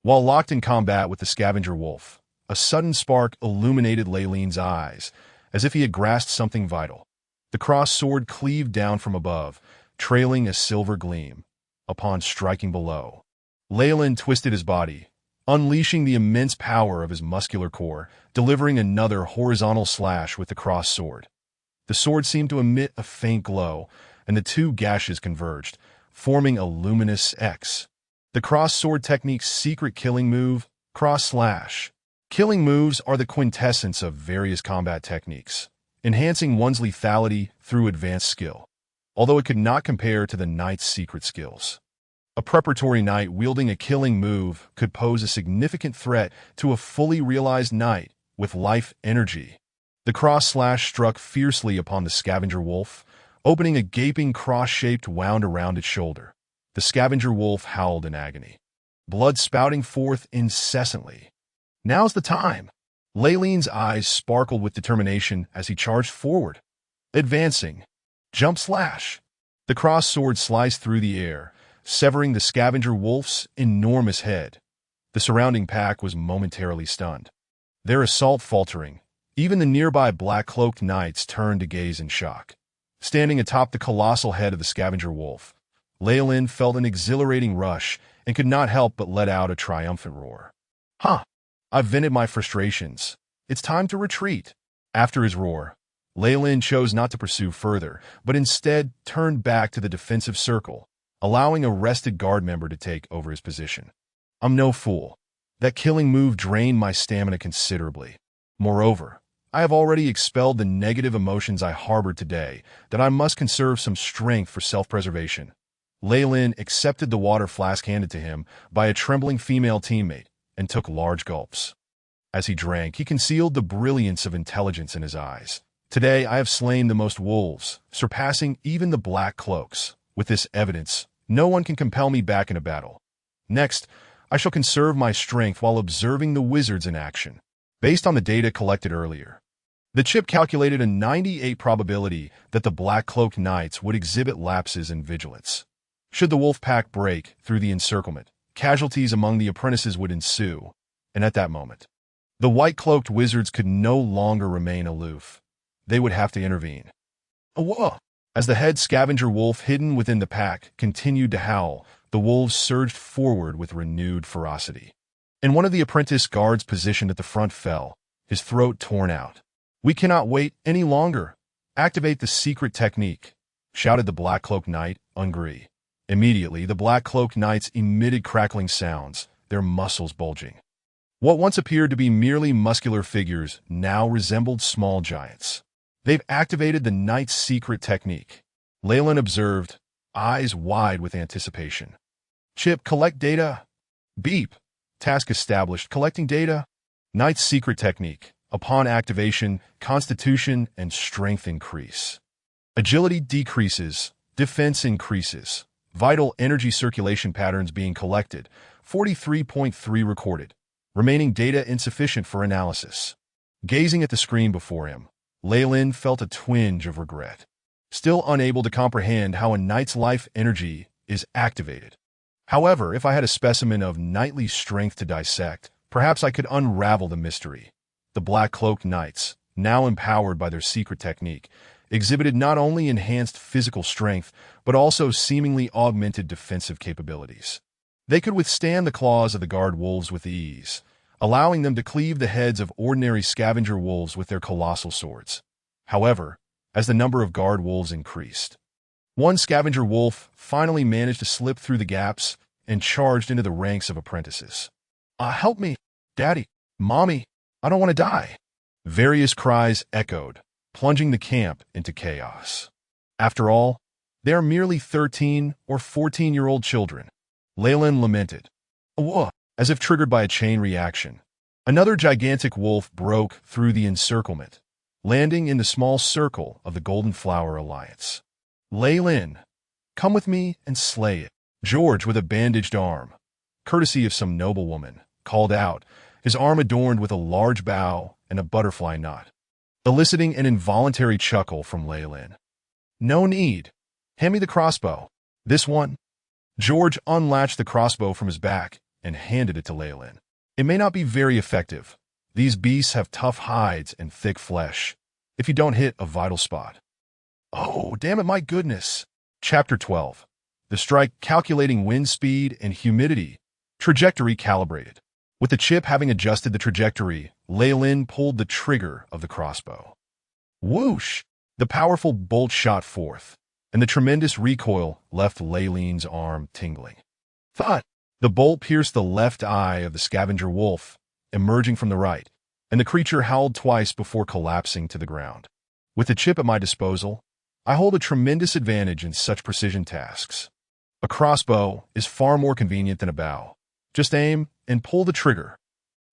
While locked in combat with the scavenger wolf, a sudden spark illuminated Reilin's eyes, as if he had grasped something vital. The crossed sword cleaved down from above, trailing a silver gleam. Upon striking below, Reilin twisted his body, unleashing the immense power of his muscular core, delivering another horizontal slash with the crossed sword. The sword seemed to emit a faint glow, and the two gashes converged, forming a luminous X. The cross-sword technique's secret killing move, cross-slash. Killing moves are the quintessence of various combat techniques, enhancing one's lethality through advanced skill, although it could not compare to the knight's secret skills. A preparatory knight wielding a killing move could pose a significant threat to a fully realized knight with life energy. The cross-slash struck fiercely upon the scavenger wolf, opening a gaping cross-shaped wound around its shoulder. The scavenger wolf howled in agony, blood spouting forth incessantly. Now's the time. Reilin's eyes sparkled with determination as he charged forward. Advancing. Jump slash. The crossed sword sliced through the air, severing the scavenger wolf's enormous head. The surrounding pack was momentarily stunned, their assault faltering. Even the nearby black-cloaked knights turned to gaze in shock. Standing atop the colossal head of the scavenger wolf, Reilin felt an exhilarating rush and could not help but let out a triumphant roar. I've vented my frustrations. It's time to retreat. After his roar, Reilin chose not to pursue further, but instead turned back to the defensive circle, allowing a rested guard member to take over his position. I'm no fool. That killing move drained my stamina considerably. Moreover, I have already expelled the negative emotions I harbored today, that I must conserve some strength for self-preservation. Reilin accepted the water flask handed to him by a trembling female teammate and took large gulps. As he drank, he concealed the brilliance of intelligence in his eyes. Today I have slain the most wolves, surpassing even the black cloaks. With this evidence, no one can compel me back in a battle. Next, I shall conserve my strength while observing the wizards in action. Based on the data collected earlier, the chip calculated a 98% probability that the black-cloaked knights would exhibit lapses in vigilance. Should the wolf pack break through the encirclement, casualties among the apprentices would ensue, and at that moment, the white-cloaked wizards could no longer remain aloof. They would have to intervene. Whoa! As the head scavenger wolf hidden within the pack continued to howl, the wolves surged forward with renewed ferocity. And one of the apprentice guards positioned at the front fell, his throat torn out. "We cannot wait any longer. Activate the secret technique," shouted the black-cloaked knight, Ungri. Immediately, the black-cloaked knights emitted crackling sounds, their muscles bulging. What once appeared to be merely muscular figures now resembled small giants. They've activated the knight's secret technique, Reilin observed, eyes wide with anticipation. Chip, collect data. Beep. Task established. Collecting data. Knight's secret technique. Upon activation, constitution and strength increase. Agility decreases. Defense increases. Vital energy circulation patterns being collected. 43.3 recorded. Remaining data insufficient for analysis. Gazing at the screen before him, Reilin felt a twinge of regret. still unable to comprehend how a knight's life energy is activated. However, if I had a specimen of knightly strength to dissect, perhaps I could unravel the mystery. The black-cloaked knights, now empowered by their secret technique, exhibited not only enhanced physical strength, but also seemingly augmented defensive capabilities. They could withstand the claws of the guard wolves with ease, allowing them to cleave the heads of ordinary scavenger wolves with their colossal swords. However, as the number of guard wolves increased, one scavenger wolf finally managed to slip through the gaps and charged into the ranks of apprentices. Help me, Daddy, Mommy, I don't want to die." Various cries echoed, plunging the camp into chaos. After all, they are merely 13 or 14-year-old children. Reilin lamented, as if triggered by a chain reaction. Another gigantic wolf broke through the encirclement, landing in the small circle of the Golden Flower Alliance. "Reilin, come with me and slay it." George, with a bandaged arm, courtesy of some noblewoman, called out, his arm adorned with a large bow and a butterfly knot, eliciting an involuntary chuckle from Reilin. "No need. Hand me the crossbow. This one." George unlatched the crossbow from his back and handed it to Reilin. "It may not be very effective. These beasts have tough hides and thick flesh, if you don't hit a vital spot." "Oh, damn it, my goodness." Chapter 12. The strike calculating wind speed and humidity. Trajectory calibrated. With the chip having adjusted the trajectory, Reilin pulled the trigger of the crossbow. Whoosh! The powerful bolt shot forth, and the tremendous recoil left Reilin's arm tingling. Thud! The bolt pierced the left eye of the scavenger wolf, emerging from the right, and the creature howled twice before collapsing to the ground. With the chip at my disposal, I hold a tremendous advantage in such precision tasks. A crossbow is far more convenient than a bow. Just aim and pull the trigger.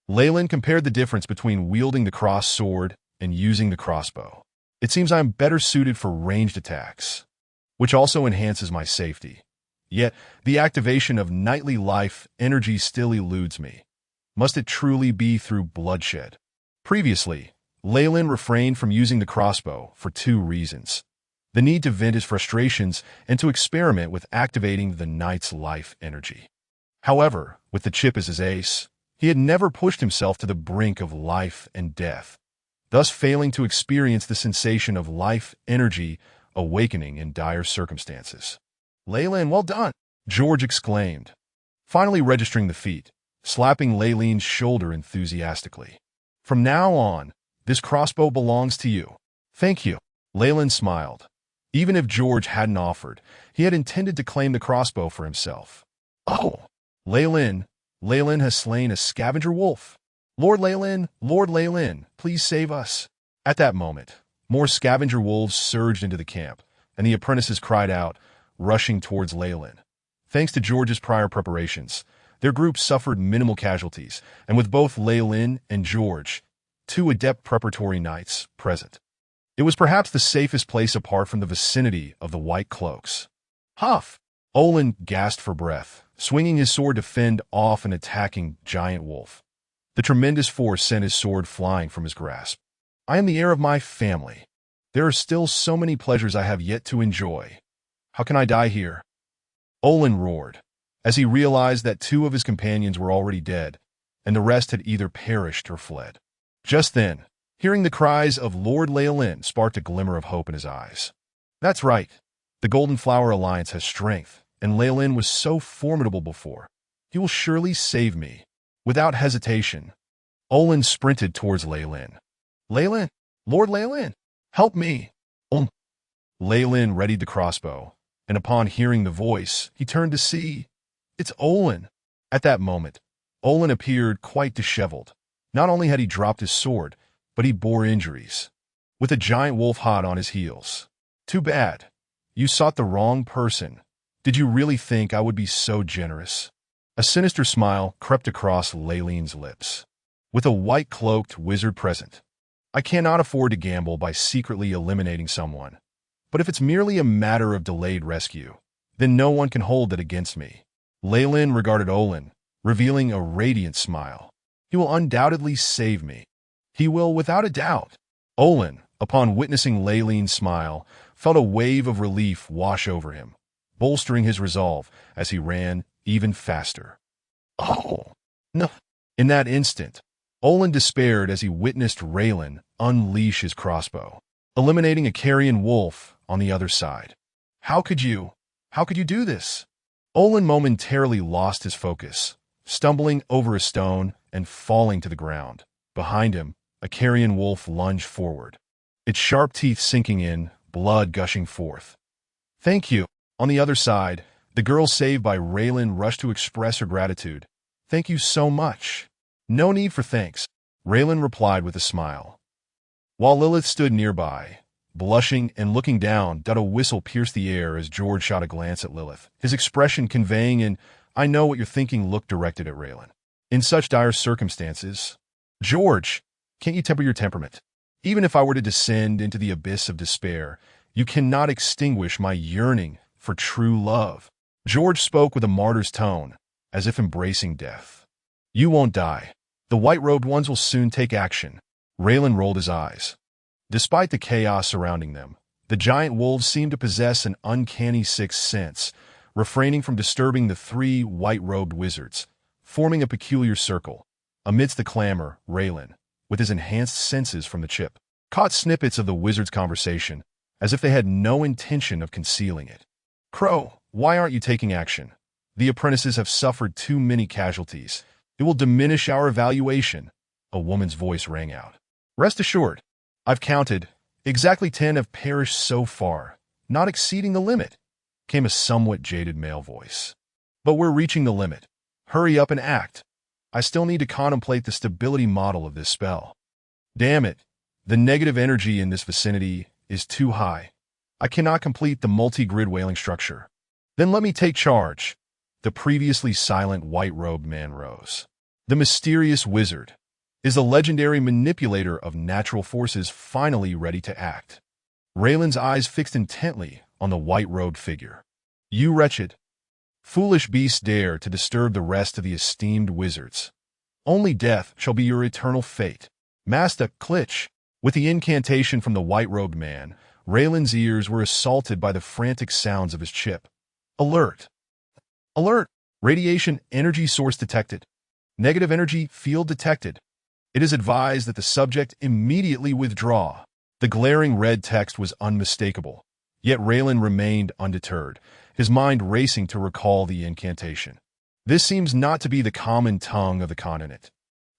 Reilin compared the difference between wielding the cross sword and using the crossbow. "It seems I am better suited for ranged attacks, which also enhances my safety. Yet, the activation of knightly life energy still eludes me. Must it truly be through bloodshed?" Previously, Reilin refrained from using the crossbow for two reasons: the need to vent his frustrations and to experiment with activating the knight's life energy. However, with the chip as his ace, he had never pushed himself to the brink of life and death, thus failing to experience the sensation of life energy awakening in dire circumstances. "Reilin, well done!" George exclaimed, finally registering the feat, slapping Reilin's shoulder enthusiastically. "From now on, this crossbow belongs to you." "Thank you." Reilin smiled. Even if George hadn't offered, he had intended to claim the crossbow for himself. "Oh! Reilin has slain a scavenger wolf. Lord Reilin, please save us." At that moment, more scavenger wolves surged into the camp, and the apprentices cried out, rushing towards Reilin. Thanks to George's prior preparations, their group suffered minimal casualties, and with both Reilin and George, two adept preparatory knights, present, it was perhaps the safest place apart from the vicinity of the white cloaks. "Huff!" Olin gasped for breath, swinging his sword to fend off an attacking giant wolf. The tremendous force sent his sword flying from his grasp. "I am the heir of my family. There are still so many pleasures I have yet to enjoy. How can I die here?" Olin roared, as he realized that two of his companions were already dead, and the rest had either perished or fled. Just then, hearing the cries of Lord Reilin sparked a glimmer of hope in his eyes. "That's right. The Golden Flower Alliance has strength, and Reilin was so formidable before. He will surely save me." Without hesitation, Olin sprinted towards Reilin. "Reilin! Lord Reilin! Help me!" Reilin readied the crossbow, and upon hearing the voice, he turned to see. It's Olin. At that moment, Olin appeared quite disheveled. Not only had he dropped his sword, but he bore injuries, with a giant wolf hot on his heels. "Too bad. You sought the wrong person. Did you really think I would be so generous?" A sinister smile crept across Reilin's lips. "With a white-cloaked wizard present, I cannot afford to gamble by secretly eliminating someone. But if it's merely a matter of delayed rescue, then no one can hold that against me." Reilin regarded Olin, revealing a radiant smile. "He will undoubtedly save me." "He will, without a doubt." Olin, upon witnessing Reilin's smile, felt a wave of relief wash over him, bolstering his resolve as he ran even faster. Oh, no. In that instant, Olin despaired as he witnessed Reilin unleash his crossbow, eliminating a carrion wolf on the other side. How could you do this? Olin momentarily lost his focus, stumbling over a stone and falling to the ground. Behind him, a carrion wolf lunged forward, its sharp teeth sinking in, blood gushing forth. Thank you. On the other side, the girl saved by Reilin rushed to express her gratitude. Thank you so much. No need for thanks, Reilin replied with a smile. While Lilith stood nearby, blushing and looking down, a whistle pierced the air as George shot a glance at Lilith, his expression conveying an "I know what you're thinking" look directed at Reilin. In such dire circumstances, George, can't you temper your temperament? Even if I were to descend into the abyss of despair, you cannot extinguish my yearning for true love. George spoke with a martyr's tone, as if embracing death. You won't die. The white-robed ones will soon take action. Reilin rolled his eyes. Despite the chaos surrounding them, the giant wolves seemed to possess an uncanny sixth sense, refraining from disturbing the three white-robed wizards, forming a peculiar circle. Amidst the clamor, Reilin, with his enhanced senses from the chip, caught snippets of the wizards' conversation, as if they had no intention of concealing it. Crow, why aren't you taking action? The apprentices have suffered too many casualties. It will diminish our evaluation, a woman's voice rang out. Rest assured, I've counted. Exactly 10 have perished so far, not exceeding the limit, came a somewhat jaded male voice. But we're reaching the limit. Hurry up and act. I still need to contemplate the stability model of this spell. Damn it, the negative energy in this vicinity is too high. I cannot complete the multi-grid whaling structure. Then let me take charge. The previously silent white-robed man rose. The mysterious wizard. Is the legendary manipulator of natural forces finally ready to act? Reilin's eyes fixed intently on the white-robed figure. You wretched, foolish beasts dare to disturb the rest of the esteemed wizards. Only death shall be your eternal fate. Master Klitsch. With the incantation from the white-robed man, Reilin's ears were assaulted by the frantic sounds of his chip. Alert! Alert! Radiation energy source detected. Negative energy field detected. It is advised that the subject immediately withdraw. The glaring red text was unmistakable, yet Reilin remained undeterred, his mind racing to recall the incantation. This seems not to be the common tongue of the continent,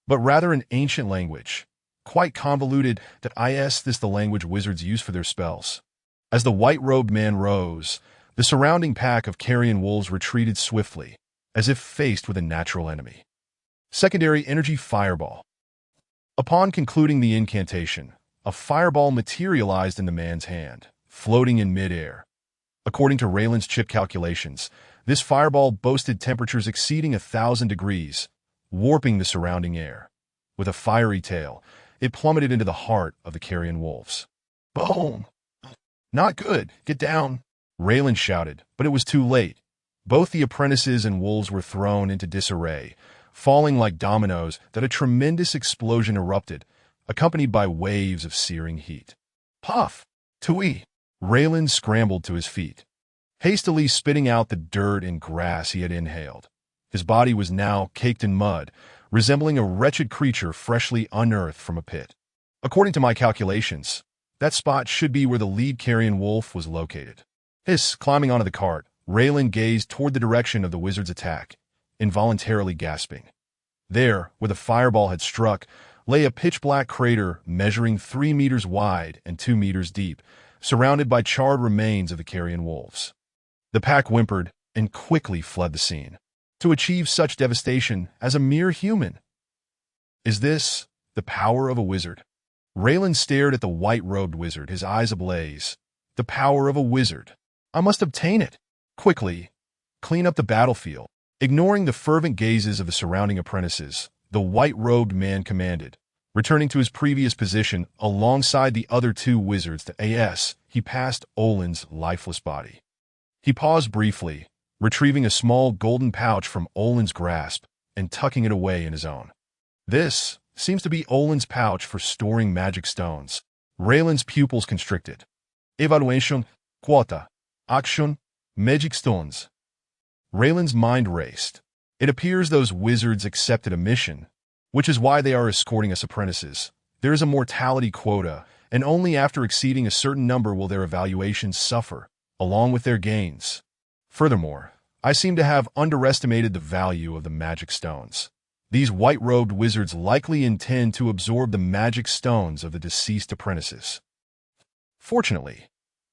but rather an ancient language, quite convoluted. Is this the language wizards use for their spells? As the white-robed man rose, the surrounding pack of carrion wolves retreated swiftly, as if faced with a natural enemy. Secondary energy fireball. Upon concluding the incantation, a fireball materialized in the man's hand, floating in midair. According to Reilin's chip calculations, this fireball boasted temperatures exceeding 1,000 degrees, warping the surrounding air. With a fiery tail, it plummeted into the heart of the carrion wolves. Boom! Not good. Get down! Reilin shouted, but it was too late. Both the apprentices and wolves were thrown into disarray, falling like dominoes. A tremendous explosion erupted, accompanied by waves of searing heat. Puff! Tui! Reilin scrambled to his feet, hastily spitting out the dirt and grass he had inhaled. His body was now caked in mud, resembling a wretched creature freshly unearthed from a pit. According to my calculations, that spot should be where the lead carrion wolf was located. Climbing onto the cart, Reilin gazed toward the direction of the wizard's attack, involuntarily gasping. There, where the fireball had struck, lay a pitch-black crater measuring 3 meters wide and 2 meters deep, surrounded by charred remains of the carrion wolves. The pack whimpered and quickly fled the scene. To achieve such devastation as a mere human. Is this the power of a wizard? Reilin stared at the white-robed wizard, his eyes ablaze. The power of a wizard. I must obtain it. Quickly, clean up the battlefield. Ignoring the fervent gazes of the surrounding apprentices, the white-robed man commanded. Returning to his previous position alongside the other 2 wizards, he passed Olin's lifeless body. He paused briefly, retrieving a small golden pouch from Olin's grasp and tucking it away in his own. This seems to be Olin's pouch for storing magic stones. Reilin's pupils constricted. Evaluation, quota, action, magic stones. Raylan's mind raced. It appears those wizards accepted a mission, which is why they are escorting us apprentices. There is a mortality quota, and only after exceeding a certain number will their evaluations suffer, along with their gains. Furthermore, I seem to have underestimated the value of the magic stones. These white-robed wizards likely intend to absorb the magic stones of the deceased apprentices. Fortunately,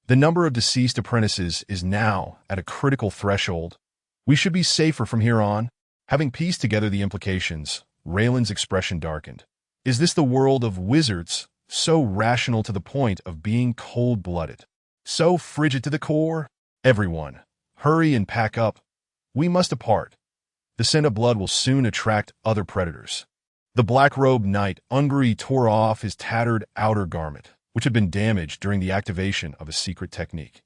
the number of deceased apprentices is now at a critical threshold. We should be safer from here on. Having pieced together the implications, Raylan's expression darkened. Is this the world of wizards, so rational to the point of being cold-blooded, so frigid to the core? Everyone, hurry and pack up. We must depart. The scent of blood will soon attract other predators. The black-robed knight Ungry tore off his tattered outer garment, which had been damaged during the activation of a secret technique,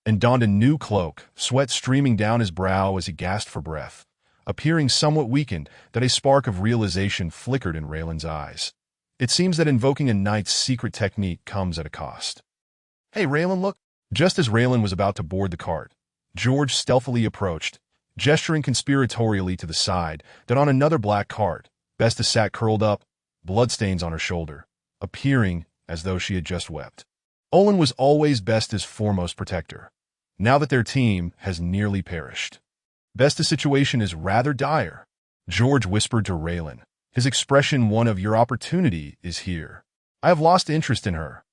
and donned a new cloak, sweat streaming down his brow as he gasped for breath, appearing somewhat weakened that a spark of realization flickered in Raylan's eyes. It seems that invoking a knight's secret technique comes at a cost. Hey, Reilin, look! Just as Reilin was about to board the cart, George stealthily approached, gesturing conspiratorially to the side that on another black cart, Besta sat curled up, bloodstains on her shoulder, appearing as though she had just wept. Olin was always Besta's foremost protector, now that their team has nearly perished. Besta's situation is rather dire, George whispered to Reilin, his expression one of your opportunity is here. I have lost interest in her.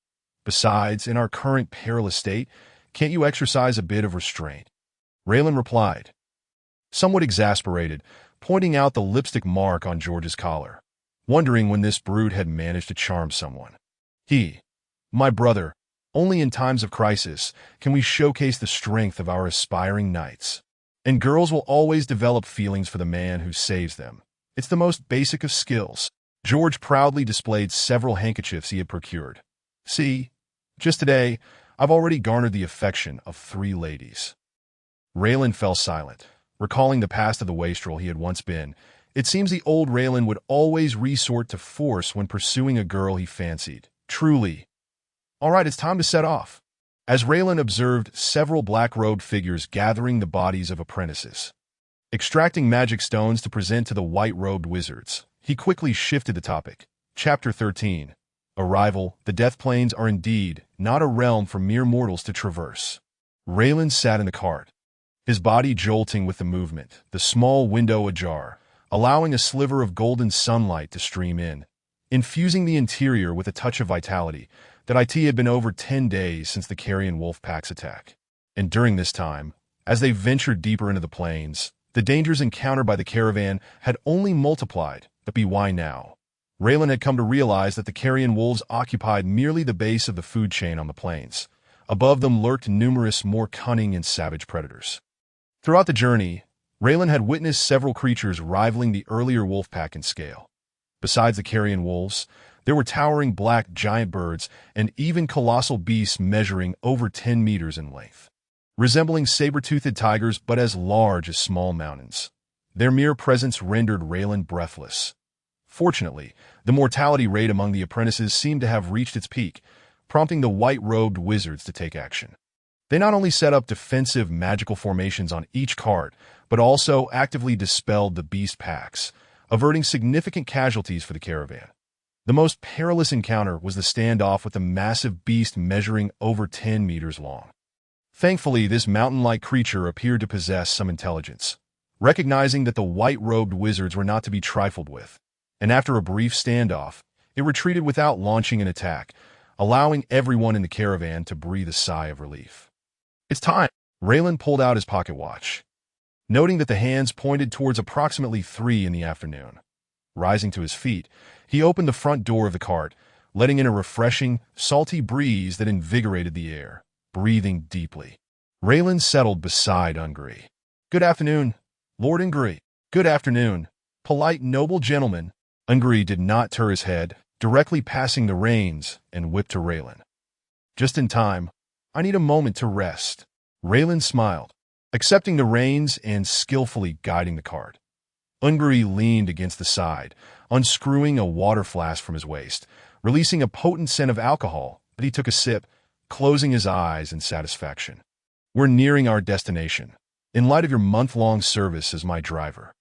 Besides, in our current perilous state, can't you exercise a bit of restraint? Reilin replied, somewhat exasperated, pointing out the lipstick mark on George's collar, wondering when this brute had managed to charm someone. My brother, only in times of crisis can we showcase the strength of our aspiring knights. And girls will always develop feelings for the man who saves them. It's the most basic of skills. George proudly displayed several handkerchiefs he had procured. See, just today, I've already garnered the affection of 3 ladies. Reilin fell silent, recalling the past of the wastrel he had once been. It seems the old Reilin would always resort to force when pursuing a girl he fancied. Truly. All right, it's time to set off. As Reilin observed several black-robed figures gathering the bodies of apprentices, extracting magic stones to present to the white-robed wizards, he quickly shifted the topic. Chapter 13. Arrival. The Death Plains are indeed not a realm for mere mortals to traverse. Reilin sat in the cart, his body jolting with the movement, the small window ajar, allowing a sliver of golden sunlight to stream in, infusing the interior with a touch of vitality. That it had been over 10 days since the carrion wolf pack's attack. And during this time, as they ventured deeper into the plains, the dangers encountered by the caravan had only multiplied. But why now? Reilin had come to realize that the carrion wolves occupied merely the base of the food chain on the plains. Above them lurked numerous more cunning and savage predators. Throughout the journey, Reilin had witnessed several creatures rivaling the earlier wolf pack in scale. Besides the carrion wolves, there were towering black giant birds and even colossal beasts measuring over 10 meters in length, resembling saber-toothed tigers but as large as small mountains. Their mere presence rendered Reilin breathless. Fortunately, the mortality rate among the apprentices seemed to have reached its peak, prompting the white-robed wizards to take action. They not only set up defensive magical formations on each cart, but also actively dispelled the beast packs, averting significant casualties for the caravan. The most perilous encounter was the standoff with a massive beast measuring over 10 meters long. Thankfully, this mountain-like creature appeared to possess some intelligence, recognizing that the white-robed wizards were not to be trifled with, and after a brief standoff, it retreated without launching an attack, allowing everyone in the caravan to breathe a sigh of relief. It's time. Reilin pulled out his pocket watch, noting that the hands pointed towards approximately 3 in the afternoon. Rising to his feet, he opened the front door of the cart, letting in a refreshing, salty breeze that invigorated the air. Breathing deeply, Reilin settled beside Ungry. Good afternoon, Lord Ungry. Good afternoon, polite noble gentleman. Ungry did not turn his head, directly passing the reins and whipped to Reilin. Just in time. I need a moment to rest. Reilin smiled, accepting the reins and skillfully guiding the cart. Ungry leaned against the side, unscrewing a water flask from his waist, releasing a potent scent of alcohol, but he took a sip, closing his eyes in satisfaction. We're nearing our destination. In light of your month-long service as my driver,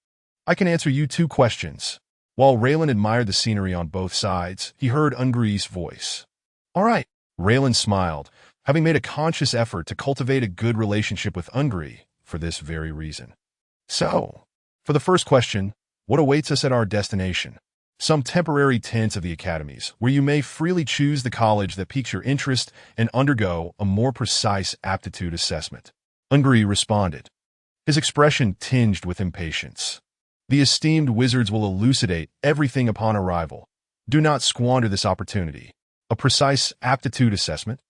I can answer you 2 questions. While Reilin admired the scenery on both sides, he heard Ungri's voice. All right. Reilin smiled, having made a conscious effort to cultivate a good relationship with Ungri for this very reason. So, for the first question, what awaits us at our destination? Some temporary tents of the academies, where you may freely choose the college that piques your interest and undergo a more precise aptitude assessment. Ungri responded, his expression tinged with impatience. The esteemed wizards will elucidate everything upon arrival. Do not squander this opportunity. A precise aptitude assessment?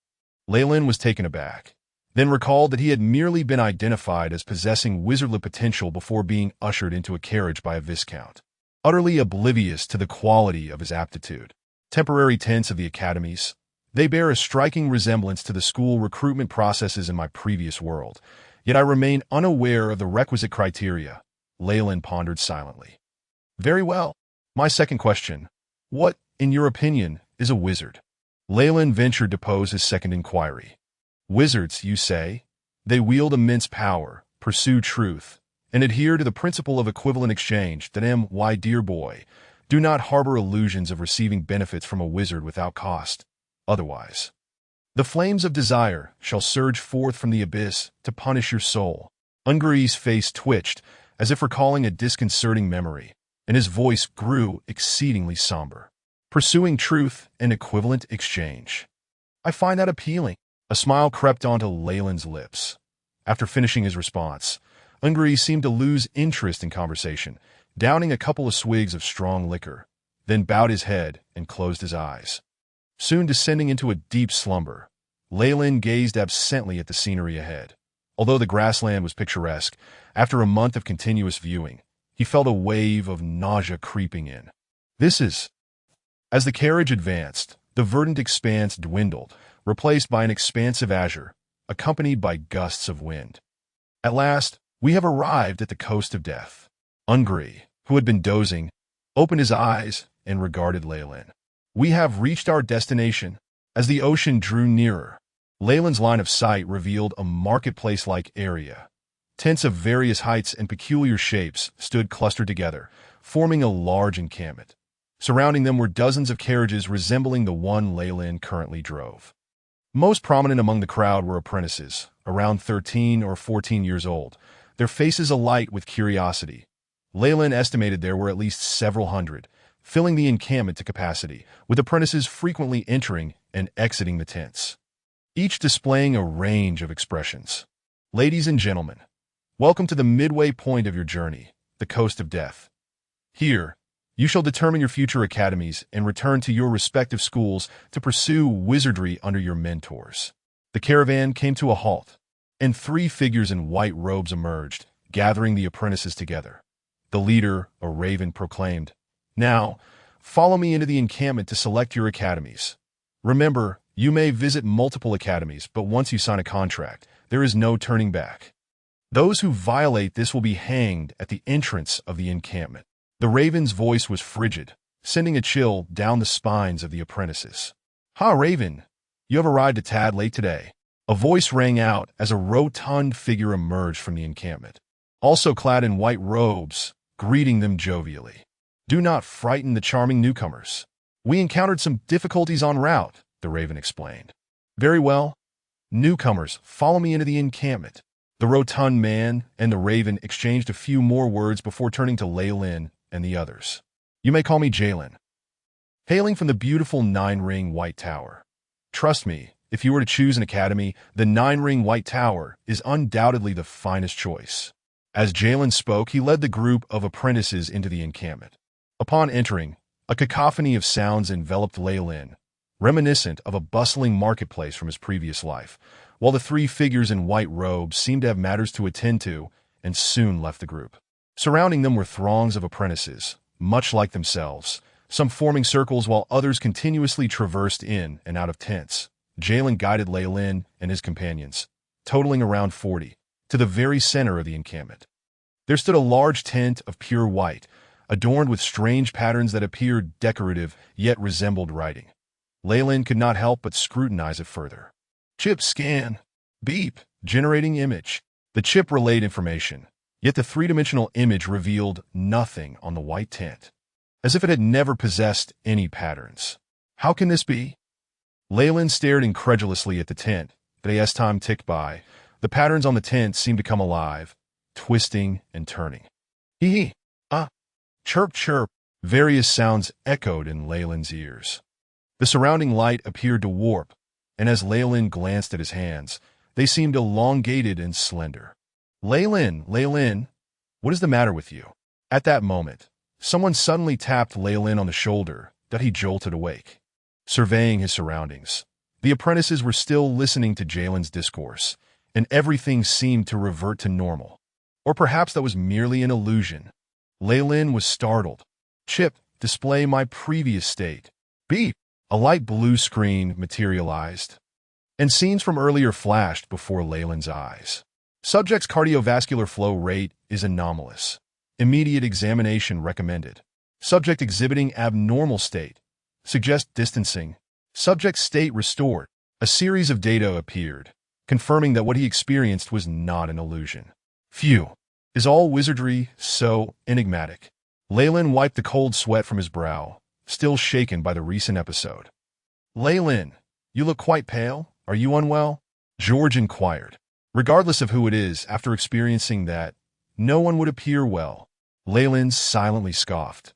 Reilin was taken aback, then recalled that he had merely been identified as possessing wizardly potential before being ushered into a carriage by a viscount, utterly oblivious to the quality of his aptitude. Temporary tents of the academies, they bear a striking resemblance to the school recruitment processes in my previous world, yet I remain unaware of the requisite criteria. Reilin pondered silently. Very well. My second question, what, in your opinion, is a wizard? Reilin ventured to pose his second inquiry. Wizards, you say? They wield immense power, pursue truth, and adhere to the principle of equivalent exchange. My dear boy, do not harbor illusions of receiving benefits from a wizard without cost. Otherwise, the flames of desire shall surge forth from the abyss to punish your soul. Ungri's face twitched, as if recalling a disconcerting memory, and his voice grew exceedingly somber. Pursuing truth and equivalent exchange. I find that appealing. A smile crept onto Reilin's lips. After finishing his response, Ungri seemed to lose interest in conversation, downing a couple of swigs of strong liquor, then bowed his head and closed his eyes. Soon descending into a deep slumber, Reilin gazed absently at the scenery ahead. Although the grassland was picturesque, after a month of continuous viewing, he felt a wave of nausea creeping in. As the carriage advanced, the verdant expanse dwindled, replaced by an expansive azure, accompanied by gusts of wind. At last, we have arrived at the coast of death. Ungri, who had been dozing, opened his eyes and regarded Reilin. We have reached our destination. As the ocean drew nearer, Reilin's line of sight revealed a marketplace-like area. Tents of various heights and peculiar shapes stood clustered together, forming a large encampment. Surrounding them were dozens of carriages resembling the one Reilin currently drove. Most prominent among the crowd were apprentices, around 13 or 14 years old, their faces alight with curiosity. Reilin estimated there were at least several hundred, filling the encampment to capacity, with apprentices frequently entering and exiting the tents, each displaying a range of expressions. Ladies and gentlemen, welcome to the midway point of your journey, the coast of death. Here, you shall determine your future academies and return to your respective schools to pursue wizardry under your mentors. The caravan came to a halt, and 3 figures in white robes emerged, gathering the apprentices together. The leader, a raven, proclaimed, Now, follow me into the encampment to select your academies. Remember, you may visit multiple academies, but once you sign a contract, there is no turning back. Those who violate this will be hanged at the entrance of the encampment. The raven's voice was frigid, sending a chill down the spines of the apprentices. Ha, Raven! You have arrived a tad late today. A voice rang out as a rotund figure emerged from the encampment, also clad in white robes, greeting them jovially. Do not frighten the charming newcomers. We encountered some difficulties en route, the raven explained. Very well. Newcomers, follow me into the encampment. The rotund man and the raven exchanged a few more words before turning to Reilin and the others. You may call me Jalen. Hailing from the beautiful 9-ring White Tower. Trust me, if you were to choose an academy, the 9-ring White Tower is undoubtedly the finest choice. As Jalen spoke, he led the group of apprentices into the encampment. Upon entering, a cacophony of sounds enveloped Reilin, reminiscent of a bustling marketplace from his previous life, while the 3 figures in white robes seemed to have matters to attend to and soon left the group. Surrounding them were throngs of apprentices, much like themselves, some forming circles while others continuously traversed in and out of tents. Jalen guided Reilin and his companions, totaling around 40, to the very center of the encampment. There stood a large tent of pure white, adorned with strange patterns that appeared decorative yet resembled writing. Reilin could not help but scrutinize it further. Chip scan. Beep. Generating image. The chip relayed information, yet the three-dimensional image revealed nothing on the white tint, as if it had never possessed any patterns. How can this be? Reilin stared incredulously at the tint, but as time ticked by, the patterns on the tint seemed to come alive, twisting and turning. Hee hee. Chirp chirp. Various sounds echoed in Reilin's ears. The surrounding light appeared to warp, and as Reilin glanced at his hands, they seemed elongated and slender. Reilin, what is the matter with you? At that moment, someone suddenly tapped Reilin on the shoulder that he jolted awake. Surveying his surroundings, the apprentices were still listening to Jalen's discourse, and everything seemed to revert to normal. Or perhaps that was merely an illusion. Reilin was startled. Chip, display my previous state. Beep. A light blue screen materialized, and scenes from earlier flashed before Reilin's eyes. Subject's cardiovascular flow rate is anomalous. Immediate examination recommended. Subject exhibiting abnormal state. Suggest distancing. Subject state restored. A series of data appeared, confirming that what he experienced was not an illusion. Phew. Is all wizardry so enigmatic? Reilin wiped the cold sweat from his brow, still shaken by the recent episode. Reilin, you look quite pale. Are you unwell? George inquired. Regardless of who it is, after experiencing that, no one would appear well. Reilin silently scoffed,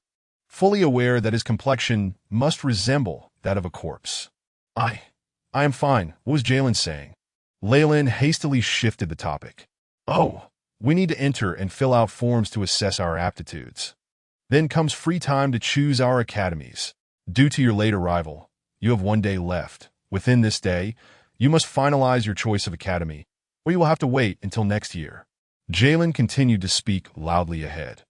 fully aware that his complexion must resemble that of a corpse. I am fine. What was Jalen saying? Reilin hastily shifted the topic. Oh, we need to enter and fill out forms to assess our aptitudes. Then comes free time to choose our academies. Due to your late arrival, you have 1 day left. Within this day, you must finalize your choice of academy, or you will have to wait until next year. Jalen continued to speak loudly ahead.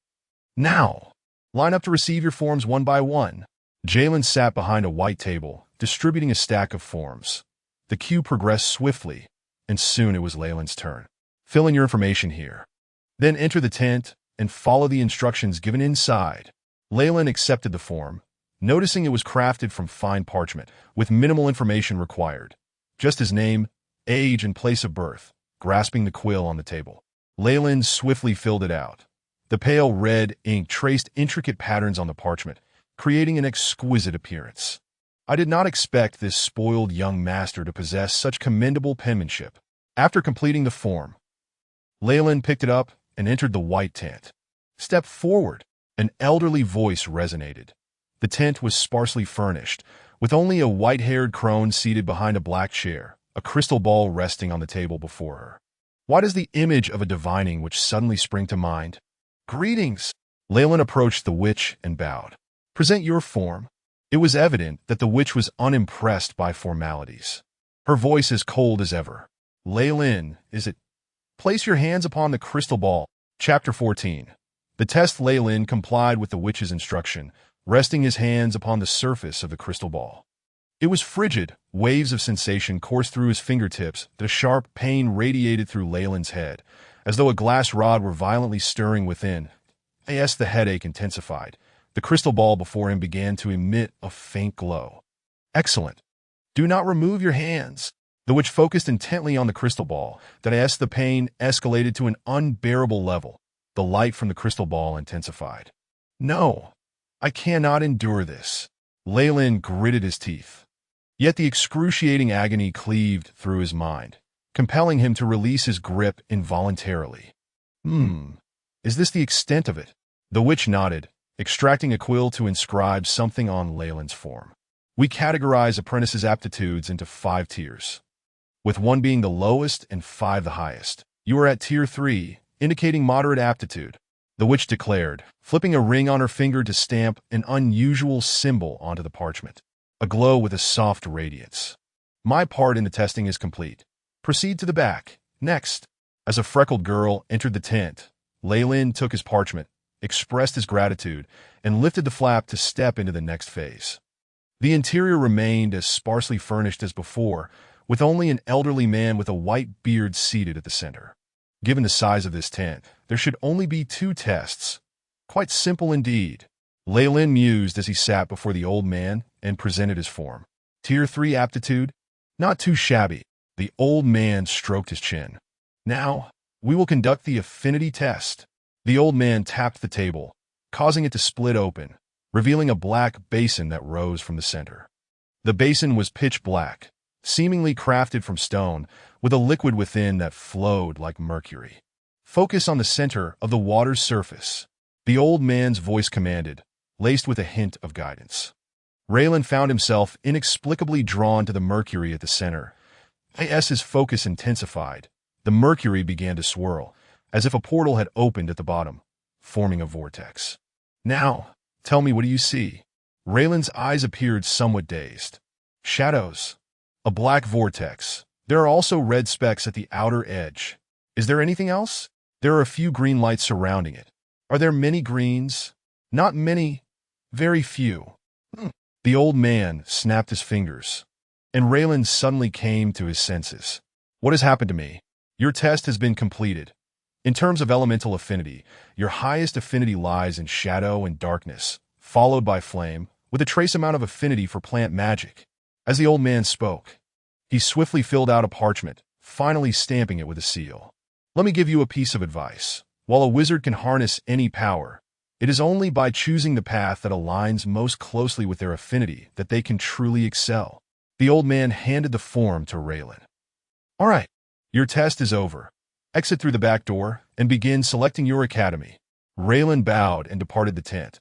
Now, line up to receive your forms one by one. Jalen sat behind a white table, distributing a stack of forms. The queue progressed swiftly, and soon it was Reilin's turn. Fill in your information here. Then enter the tent and follow the instructions given inside. Reilin accepted the form, noticing it was crafted from fine parchment, with minimal information required. Just his name, age, and place of birth, grasping the quill on the table. Reilin swiftly filled it out. The pale red ink traced intricate patterns on the parchment, creating an exquisite appearance. I did not expect this spoiled young master to possess such commendable penmanship. After completing the form, Reilin picked it up and entered the white tent. Step forward. An elderly voice resonated. The tent was sparsely furnished, with only a white-haired crone seated behind a black chair, a crystal ball resting on the table before her. Why does the image of a divining which suddenly spring to mind? Greetings. Reilin approached the witch and bowed. Present your form. It was evident that the witch was unimpressed by formalities. Her voice as cold as ever. Reilin, is it? Place your hands upon the crystal ball. Chapter 14. The test. Reilin complied with the witch's instruction, resting his hands upon the surface of the crystal ball. It was frigid. Waves of sensation coursed through his fingertips. The sharp pain radiated through Reilin's head, as though a glass rod were violently stirring within. As the headache intensified, the crystal ball before him began to emit a faint glow. Excellent. Do not remove your hands. The witch focused intently on the crystal ball, that as the pain escalated to an unbearable level, the light from the crystal ball intensified. No, I cannot endure this. Reilin gritted his teeth. Yet the excruciating agony cleaved through his mind, compelling him to release his grip involuntarily. Is this the extent of it? The witch nodded, extracting a quill to inscribe something on Reilin's form. We categorize apprentices' aptitudes into 5 tiers, with 1 being the lowest and 5 the highest. You are at Tier 3, indicating moderate aptitude, the witch declared, flipping a ring on her finger to stamp an unusual symbol onto the parchment, aglow with a soft radiance. My part in the testing is complete. Proceed to the back. Next. As a freckled girl entered the tent, Reilin took his parchment, expressed his gratitude, and lifted the flap to step into the next phase. The interior remained as sparsely furnished as before, with only an elderly man with a white beard seated at the center. Given the size of this tent, there should only be 2 tests. Quite simple indeed. Reilin mused as he sat before the old man and presented his form. Tier 3 aptitude? Not too shabby. The old man stroked his chin. Now, we will conduct the affinity test. The old man tapped the table, causing it to split open, revealing a black basin that rose from the center. The basin was pitch black, seemingly crafted from stone, with a liquid within that flowed like mercury. Focus on the center of the water's surface, the old man's voice commanded, laced with a hint of guidance. Reilin found himself inexplicably drawn to the mercury at the center. As his focus intensified, the mercury began to swirl, as if a portal had opened at the bottom, forming a vortex. Now, tell me, what do you see? Raylan's eyes appeared somewhat dazed. Shadows. A black vortex. There are also red specks at the outer edge. Is there anything else? There are a few green lights surrounding it. Are there many greens? Not many. Very few. The old man snapped his fingers, and Reilin suddenly came to his senses. What has happened to me? Your test has been completed. In terms of elemental affinity, your highest affinity lies in shadow and darkness, followed by flame, with a trace amount of affinity for plant magic. As the old man spoke, he swiftly filled out a parchment, finally stamping it with a seal. Let me give you a piece of advice. While a wizard can harness any power, it is only by choosing the path that aligns most closely with their affinity that they can truly excel. The old man handed the form to Reilin. All right, your test is over. Exit through the back door and begin selecting your academy. Reilin bowed and departed the tent.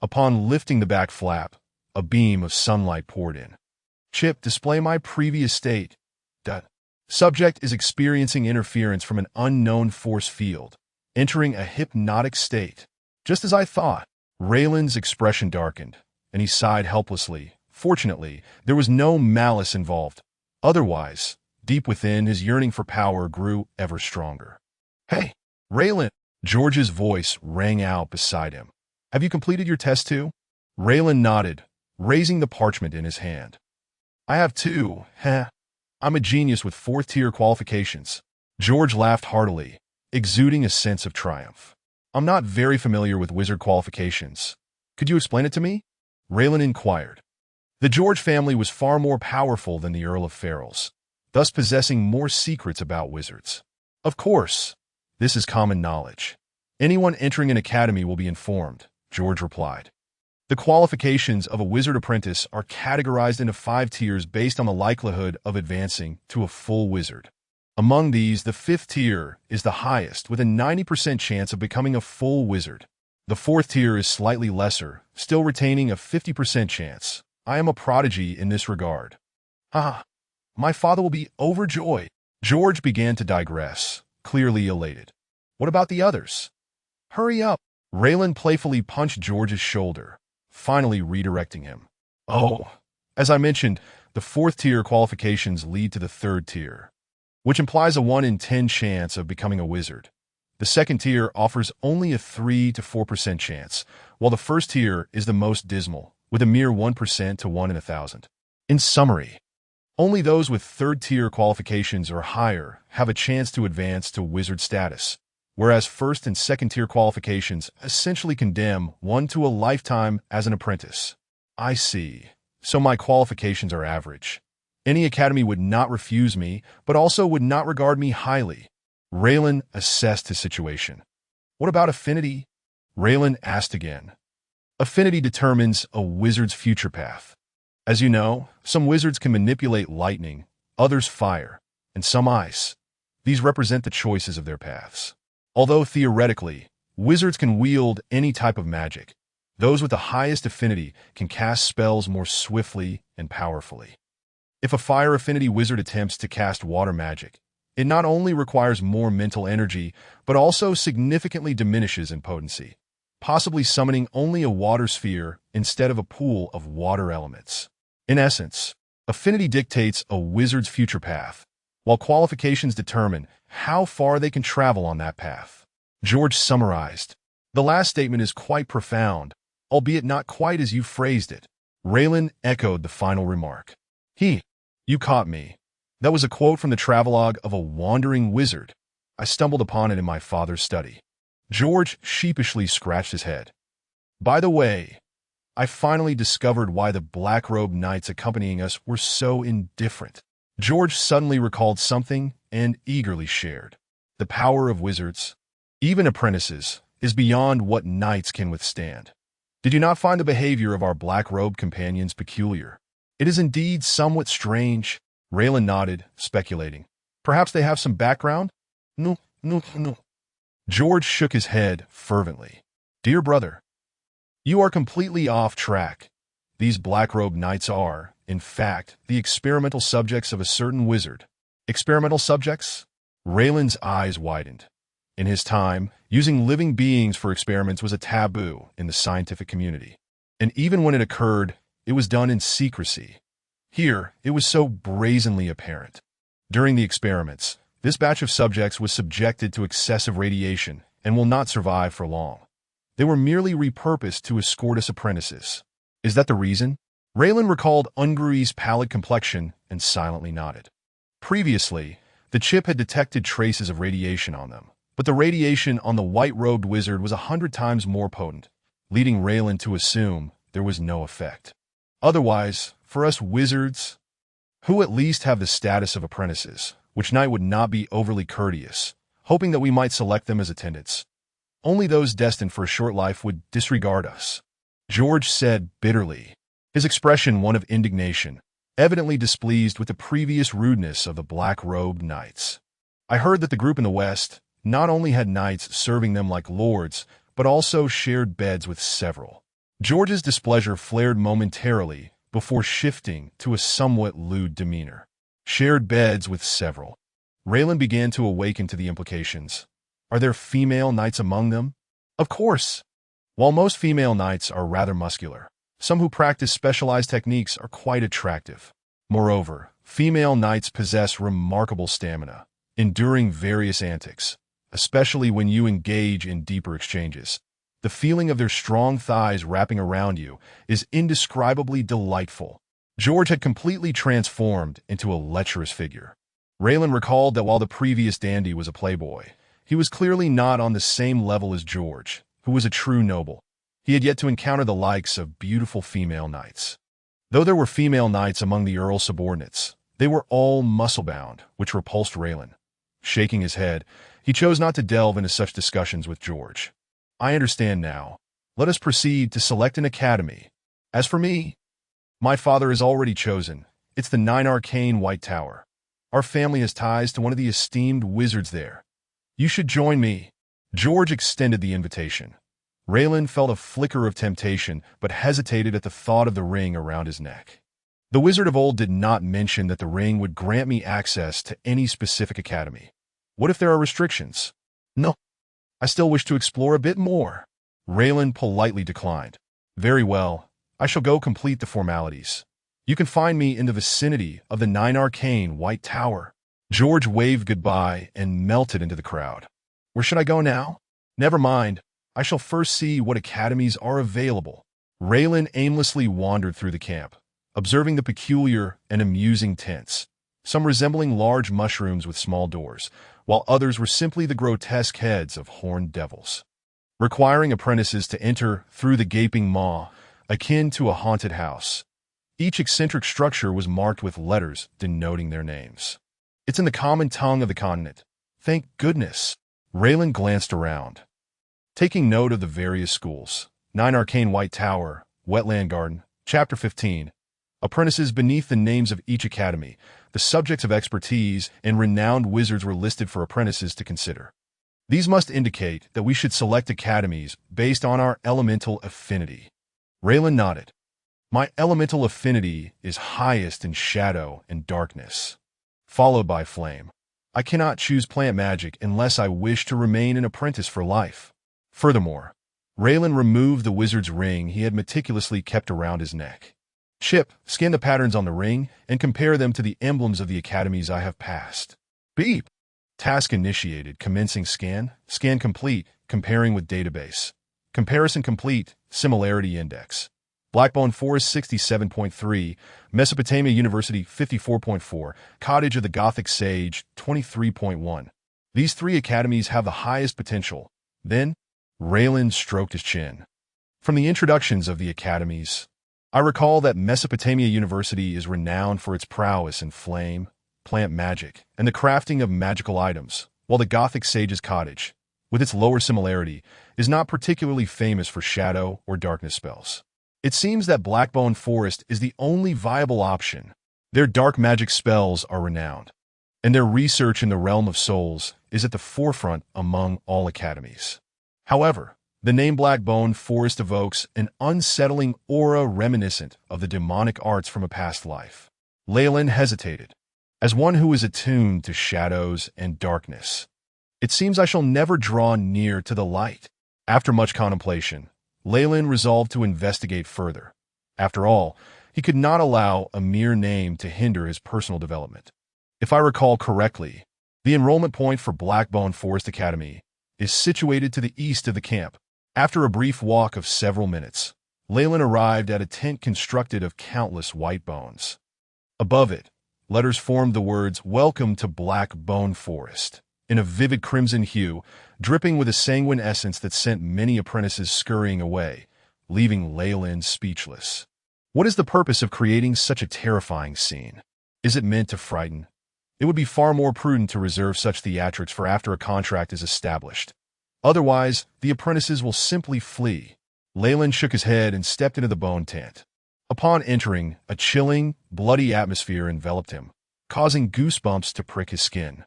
Upon lifting the back flap, a beam of sunlight poured in. Chip, display my previous state. Subject is experiencing interference from an unknown force field, entering a hypnotic state. Just as I thought. Raylin's expression darkened, and he sighed helplessly. Fortunately, there was no malice involved. Otherwise, deep within, his yearning for power grew ever stronger. Hey, Reilin! George's voice rang out beside him. Have you completed your test too? Reilin nodded, raising the parchment in his hand. I have too. I'm a genius with 4th-tier qualifications. George laughed heartily, exuding a sense of triumph. I'm not very familiar with wizard qualifications. Could you explain it to me? Reilin inquired. The George family was far more powerful than the Earl of Ferrell's, thus possessing more secrets about wizards. Of course, this is common knowledge. Anyone entering an academy will be informed, George replied. The qualifications of a wizard apprentice are categorized into 5 tiers based on the likelihood of advancing to a full wizard. Among these, the 5th tier is the highest, with a 90% chance of becoming a full wizard. The 4th tier is slightly lesser, still retaining a 50% chance. I am a prodigy in this regard. My father will be overjoyed. George began to digress, clearly elated. What about the others? Hurry up. Reilin playfully punched George's shoulder, finally redirecting him. Oh, as I mentioned, the 4th tier qualifications lead to the 3rd tier, which implies a 1 in 10 chance of becoming a wizard. The 2nd tier offers only a 3 to 4% chance, while the 1st tier is the most dismal, with a mere 1% to 1 in 1,000. In summary, only those with 3rd tier qualifications or higher have a chance to advance to wizard status, whereas 1st and 2nd tier qualifications essentially condemn one to a lifetime as an apprentice. I see. So my qualifications are average. Any academy would not refuse me, but also would not regard me highly. Reilin assessed his situation. What about affinity? Reilin asked again. Affinity determines a wizard's future path. As you know, some wizards can manipulate lightning, others fire, and some ice. These represent the choices of their paths. Although theoretically, wizards can wield any type of magic, those with the highest affinity can cast spells more swiftly and powerfully. If a fire affinity wizard attempts to cast water magic, it not only requires more mental energy, but also significantly diminishes in potency, possibly summoning only a water sphere instead of a pool of water elements. In essence, affinity dictates a wizard's future path, while qualifications determine how far they can travel on that path. George summarized. The last statement is quite profound, albeit not quite as you phrased it. Reilin echoed the final remark. You caught me. That was a quote from the travelogue of a wandering wizard. I stumbled upon it in my father's study. George sheepishly scratched his head. By the way, I finally discovered why the black-robed knights accompanying us were so indifferent. George suddenly recalled something and eagerly shared. The power of wizards, even apprentices, is beyond what knights can withstand. Did you not find the behavior of our black-robed companions peculiar? It is indeed somewhat strange. Reilin nodded, speculating. Perhaps they have some background? No, no, no. George shook his head fervently. Dear brother, you are completely off track. These black-robed knights are, in fact, the experimental subjects of a certain wizard. Experimental subjects? Reilin's eyes widened. In his time, using living beings for experiments was a taboo in the scientific community. And even when it occurred, it was done in secrecy. Here, it was so brazenly apparent. During the experiments, this batch of subjects was subjected to excessive radiation and will not survive for long. They were merely repurposed to escort us apprentices. Is that the reason? Reilin recalled Ungru's pallid complexion and silently nodded. Previously, the chip had detected traces of radiation on them, but the radiation on the white-robed wizard was 100 times more potent, leading Reilin to assume there was no effect. Otherwise, for us wizards, who at least have the status of apprentices, which Knight would not be overly courteous, hoping that we might select them as attendants. Only those destined for a short life would disregard us. George said bitterly, his expression one of indignation, evidently displeased with the previous rudeness of the black-robed knights. I heard that the group in the West not only had knights serving them like lords, but also shared beds with several. George's displeasure flared momentarily before shifting to a somewhat lewd demeanor. Shared beds with several. Reilin began to awaken to the implications. Are there female knights among them? Of course. While most female knights are rather muscular, some who practice specialized techniques are quite attractive. Moreover, female knights possess remarkable stamina, enduring various antics, especially when you engage in deeper exchanges. The feeling of their strong thighs wrapping around you is indescribably delightful. George had completely transformed into a lecherous figure. Reilin recalled that while the previous dandy was a playboy, he was clearly not on the same level as George, who was a true noble. He had yet to encounter the likes of beautiful female knights. Though there were female knights among the Earl's subordinates, they were all muscle-bound, which repulsed Reilin. Shaking his head, he chose not to delve into such discussions with George. I understand now. Let us proceed to select an academy. As for me, my father has already chosen. It's the 9 Arcane White Tower. Our family has ties to one of the esteemed wizards there. You should join me. George extended the invitation. Reilin felt a flicker of temptation, but hesitated at the thought of the ring around his neck. The wizard of old did not mention that the ring would grant me access to any specific academy. What if there are restrictions? No. I still wish to explore a bit more. Reilin politely declined. Very well. I shall go complete the formalities. You can find me in the vicinity of the 9 Arcane White Tower. George waved goodbye and melted into the crowd. Where should I go now? Never mind. I shall first see what academies are available. Reilin aimlessly wandered through the camp, observing the peculiar and amusing tents, some resembling large mushrooms with small doors, while others were simply the grotesque heads of horned devils, requiring apprentices to enter through the gaping maw, akin to a haunted house. Each eccentric structure was marked with letters denoting their names. It's in the common tongue of the continent. Thank goodness. Reilin glanced around, taking note of the various schools. 9 Arcane White Tower, Wetland Garden, Chapter 15. Apprentices beneath the names of each academy, the subjects of expertise, and renowned wizards were listed for apprentices to consider. These must indicate that we should select academies based on our elemental affinity. Reilin nodded. My elemental affinity is highest in shadow and darkness, followed by flame. I cannot choose plant magic unless I wish to remain an apprentice for life. Furthermore, Reilin removed the wizard's ring he had meticulously kept around his neck. Chip, scan the patterns on the ring and compare them to the emblems of the academies I have passed. Beep. Task initiated. Commencing scan. Scan complete. Comparing with database. Comparison complete. Similarity index. Blackbone Forest 67.3, Mesopotamia University 54.4, Cottage of the Gothic Sage 23.1. These 3 academies have the highest potential. Then, Reilin stroked his chin. From the introductions of the academies, I recall that Mesopotamia University is renowned for its prowess in flame, plant magic and the crafting of magical items, while the Gothic sage's cottage, with its lower similarity, is not particularly famous for shadow or darkness spells. It seems that Blackbone Forest is the only viable option. Their dark magic spells are renowned, and their research in the realm of souls is at the forefront among all academies. However, the name Blackbone Forest evokes an unsettling aura reminiscent of the demonic arts from a past life. Reilin hesitated. As one who is attuned to shadows and darkness, it seems I shall never draw near to the light. After much contemplation, Reilin resolved to investigate further. After all, he could not allow a mere name to hinder his personal development. If I recall correctly, the enrollment point for Blackbone Forest Academy is situated to the east of the camp. After a brief walk of several minutes, Reilin arrived at a tent constructed of countless white bones. Above it, letters formed the words, "Welcome to Blackbone Forest," in a vivid crimson hue, dripping with a sanguine essence that sent many apprentices scurrying away, leaving Reilin speechless. What is the purpose of creating such a terrifying scene? Is it meant to frighten? It would be far more prudent to reserve such theatrics for after a contract is established. Otherwise, the apprentices will simply flee. Reilin shook his head and stepped into the bone tent. Upon entering, a chilling, bloody atmosphere enveloped him, causing goosebumps to prick his skin.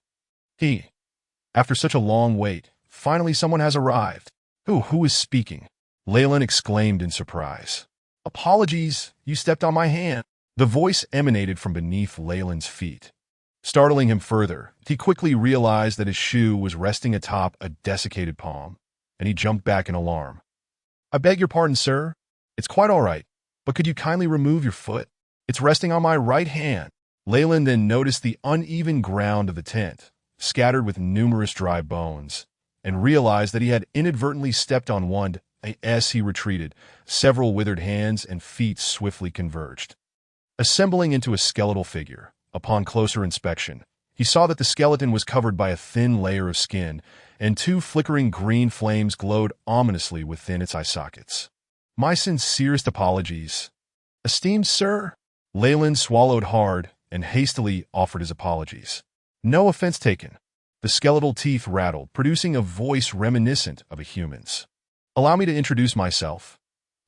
After such a long wait, finally someone has arrived. Who is speaking? Reilin exclaimed in surprise. "Apologies, you stepped on my hand." The voice emanated from beneath Reilin's feet. Startling him further, he quickly realized that his shoe was resting atop a desiccated palm, and he jumped back in alarm. "I beg your pardon, sir. It's quite all right, but could you kindly remove your foot? It's resting on my right hand." Reilin then noticed the uneven ground of the tent, scattered with numerous dry bones, and realized that he had inadvertently stepped on one. As he retreated, several withered hands and feet swiftly converged, assembling into a skeletal figure. Upon closer inspection, he saw that the skeleton was covered by a thin layer of skin, and two flickering green flames glowed ominously within its eye sockets. "My sincerest apologies. Esteemed sir." Reilin swallowed hard and hastily offered his apologies. "No offense taken." The skeletal teeth rattled, producing a voice reminiscent of a human's. "Allow me to introduce myself.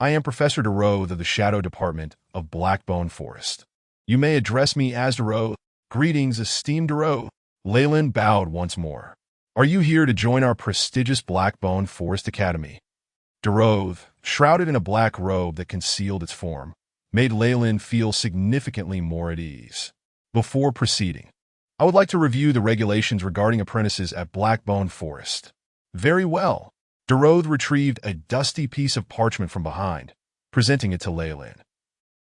I am Professor DeRoth of the Shadow Department of Blackbone Forest. You may address me as DeRoth." "Greetings, esteemed DeRoth." Reilin bowed once more. "Are you here to join our prestigious Blackbone Forest Academy?" DeRoth, shrouded in a black robe that concealed its form, made Reilin feel significantly more at ease. Before proceeding, I would like to review the regulations regarding apprentices at Blackbone Forest. "Very well." DeRoth retrieved a dusty piece of parchment from behind, presenting it to Reilin.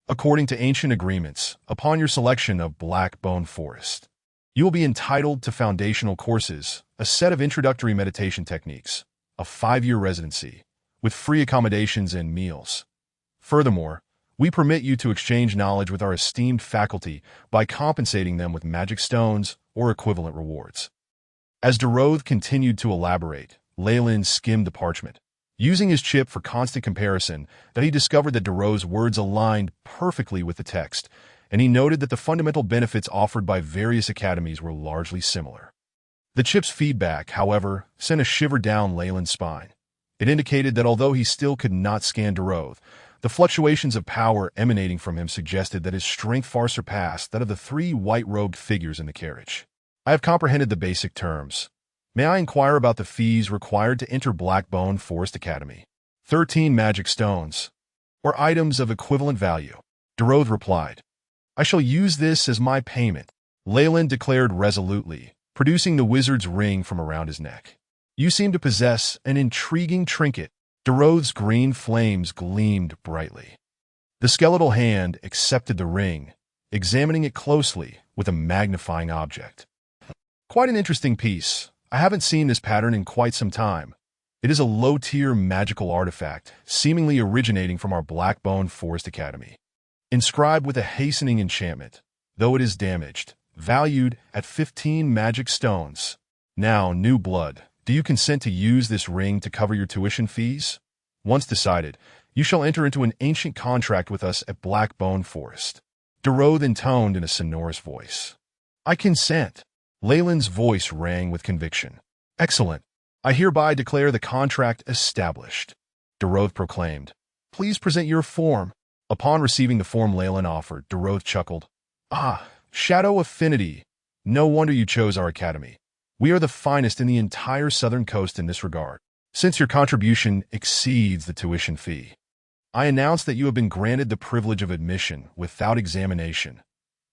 "According to ancient agreements, upon your selection of Blackbone Forest, you will be entitled to foundational courses, a set of introductory meditation techniques, a 5-year residency, with free accommodations and meals. Furthermore, we permit you to exchange knowledge with our esteemed faculty by compensating them with magic stones or equivalent rewards." As DeRoth continued to elaborate, Reilin skimmed the parchment, using his chip for constant comparison, that he discovered that DeRoth's words aligned perfectly with the text, and he noted that the fundamental benefits offered by various academies were largely similar. The chip's feedback, however, sent a shiver down Reilin's spine. It indicated that although he still could not scan DeRoth, the fluctuations of power emanating from him suggested that his strength far surpassed that of the 3 white-robed figures in the carriage. "I have comprehended the basic terms. May I inquire about the fees required to enter Blackbone Forest Academy?" 13 magic stones, or items of equivalent value," DeRoth replied. "I shall use this as my payment," Reilin declared resolutely, producing the wizard's ring from around his neck. "You seem to possess an intriguing trinket." DeRoth's green flames gleamed brightly. The skeletal hand accepted the ring, examining it closely with a magnifying object. "Quite an interesting piece. I haven't seen this pattern in quite some time. It is a low-tier magical artifact, seemingly originating from our Blackbone Forest Academy. Inscribed with a hastening enchantment, though it is damaged, valued at 15 magic stones. Now, new blood, do you consent to use this ring to cover your tuition fees? Once decided, you shall enter into an ancient contract with us at Blackbone Forest." DeRoth intoned in a sonorous voice. I consent. Leyland's voice rang with conviction. Excellent. I hereby declare the contract established. Doroth proclaimed. Please present your form. Upon receiving the form Leyland offered, Doroth chuckled. Ah, Shadow Affinity. No wonder you chose our academy. We are the finest in the entire southern coast in this regard. Since your contribution exceeds the tuition fee, I announce that you have been granted the privilege of admission without examination.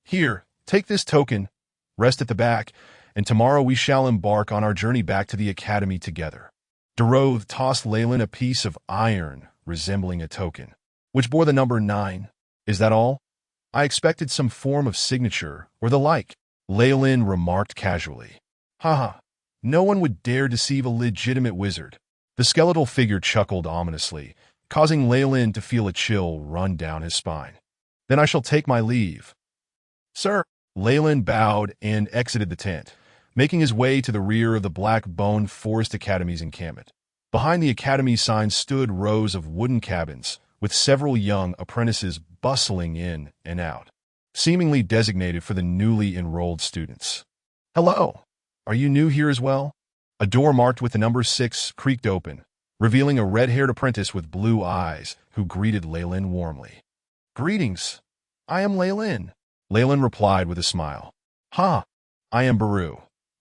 Here, take this token, rest at the back, and tomorrow we shall embark on our journey back to the academy together. Doroth tossed Leyland a piece of iron resembling a token, which bore the number 9. Is that all? I expected some form of signature or the like, Leyland remarked casually. Haha, no one would dare deceive a legitimate wizard. The skeletal figure chuckled ominously, causing Leyland to feel a chill run down his spine. Then I shall take my leave. Sir, Leyland bowed and exited the tent, making his way to the rear of the Black Bone Forest Academy's encampment. Behind the academy sign stood rows of wooden cabins, with several young apprentices bustling in and out, seemingly designated for the newly enrolled students. Hello, are you new here as well? A door marked with the number 6 creaked open, revealing a red-haired apprentice with blue eyes who greeted Leyland warmly. Greetings, I am Leyland, Leyland replied with a smile. Ha, I am Baru.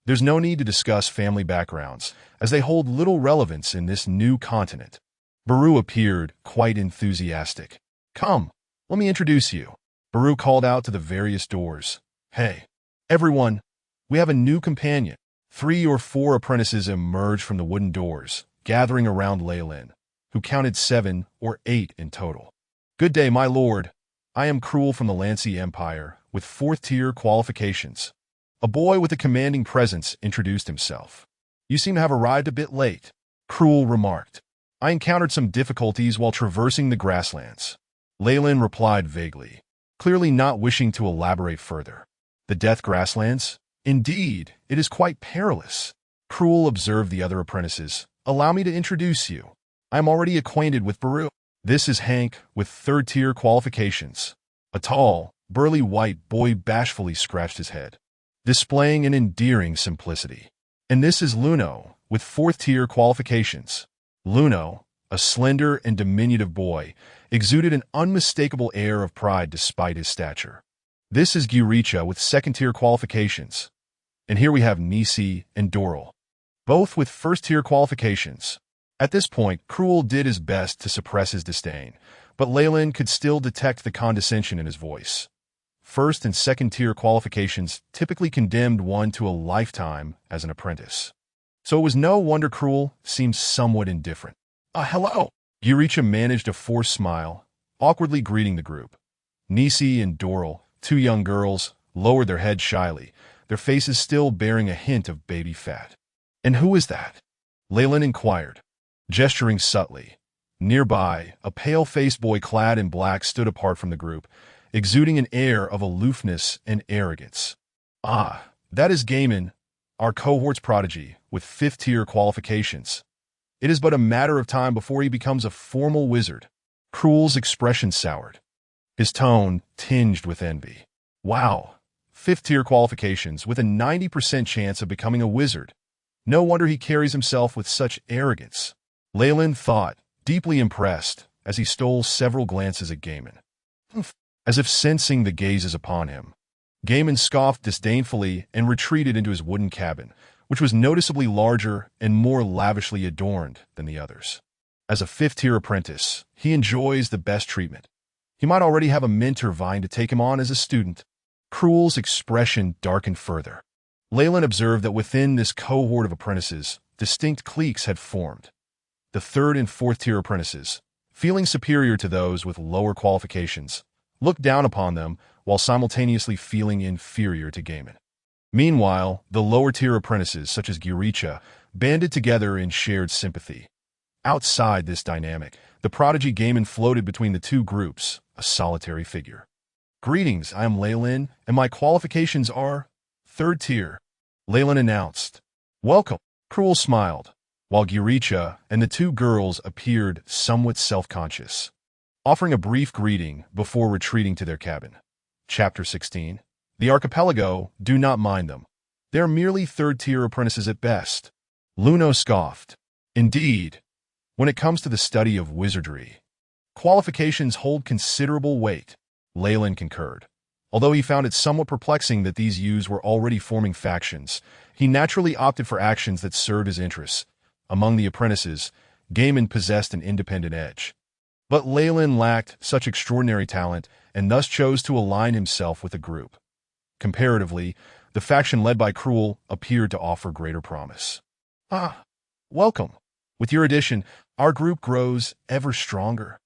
There's no need to discuss family backgrounds, as they hold little relevance in this new continent. Baru appeared quite enthusiastic. Come, let me introduce you. Baru called out to the various doors. Hey, everyone, we have a new companion. 3 or 4 apprentices emerged from the wooden doors, gathering around Leyland, who counted 7 or 8 in total. Good day, my lord. I am Cruel from the Lancy Empire, with 4th-tier qualifications. A boy with a commanding presence introduced himself. You seem to have arrived a bit late, Cruel remarked. I encountered some difficulties while traversing the grasslands. Leyland replied vaguely, clearly not wishing to elaborate further. The Death Grasslands? Indeed, it is quite perilous. Cruel observed the other apprentices. Allow me to introduce you. I am already acquainted with Baru. This is Hank, with 3rd-tier qualifications. A tall, burly white boy bashfully scratched his head, displaying an endearing simplicity. And this is Luno, with 4th-tier qualifications. Luno, a slender and diminutive boy, exuded an unmistakable air of pride despite his stature. This is Giricha with 2nd-tier qualifications. And here we have Nisi and Doral, both with 1st-tier qualifications. At this point, Cruel did his best to suppress his disdain, but Leyland could still detect the condescension in his voice. 1st and 2nd-tier qualifications typically condemned one to a lifetime as an apprentice. So it was no wonder Cruel seemed somewhat indifferent. Hello. Giricha managed a forced smile, awkwardly greeting the group. Nisi and Doral, 2 young girls, lowered their heads shyly, their faces still bearing a hint of baby fat. And who is that? Leyland inquired, gesturing subtly. Nearby, a pale-faced boy clad in black stood apart from the group, exuding an air of aloofness and arrogance. Ah, that is Gaiman, our cohort's prodigy, with 5th-tier qualifications. It is but a matter of time before he becomes a formal wizard. Cruel's expression soured, his tone tinged with envy. Wow, 5th-tier qualifications with a 90% chance of becoming a wizard. No wonder he carries himself with such arrogance. Leyland thought, deeply impressed, as he stole several glances at Gaiman. As if sensing the gazes upon him, Gaiman scoffed disdainfully and retreated into his wooden cabin, which was noticeably larger and more lavishly adorned than the others. As a 5th-tier apprentice, he enjoys the best treatment. He might already have a mentor vying to take him on as a student. Cruel's expression darkened further. Leyland observed that within this cohort of apprentices, distinct cliques had formed. The 3rd and 4th-tier apprentices, feeling superior to those with lower qualifications, looked down upon them while simultaneously feeling inferior to Gaiman. Meanwhile, the lower-tier apprentices, such as Giricha, banded together in shared sympathy. Outside this dynamic, the prodigy Gaiman floated between the 2 groups, a solitary figure. Greetings, I am Leyland, and my qualifications are 3rd tier, Leyland announced. Welcome, Cruel smiled, while Giricha and the 2 girls appeared somewhat self-conscious, offering a brief greeting before retreating to their cabin. Chapter 16. The archipelago do not mind them. They are merely third-tier apprentices at best. Luno scoffed. Indeed, when it comes to the study of wizardry, qualifications hold considerable weight. Reilin concurred. Although he found it somewhat perplexing that these youths were already forming factions, he naturally opted for actions that served his interests. Among the apprentices, Gaiman possessed an independent edge. But Reilin lacked such extraordinary talent and thus chose to align himself with a group. Comparatively, the faction led by Cruel appeared to offer greater promise. Ah, welcome. With your addition, our group grows ever stronger.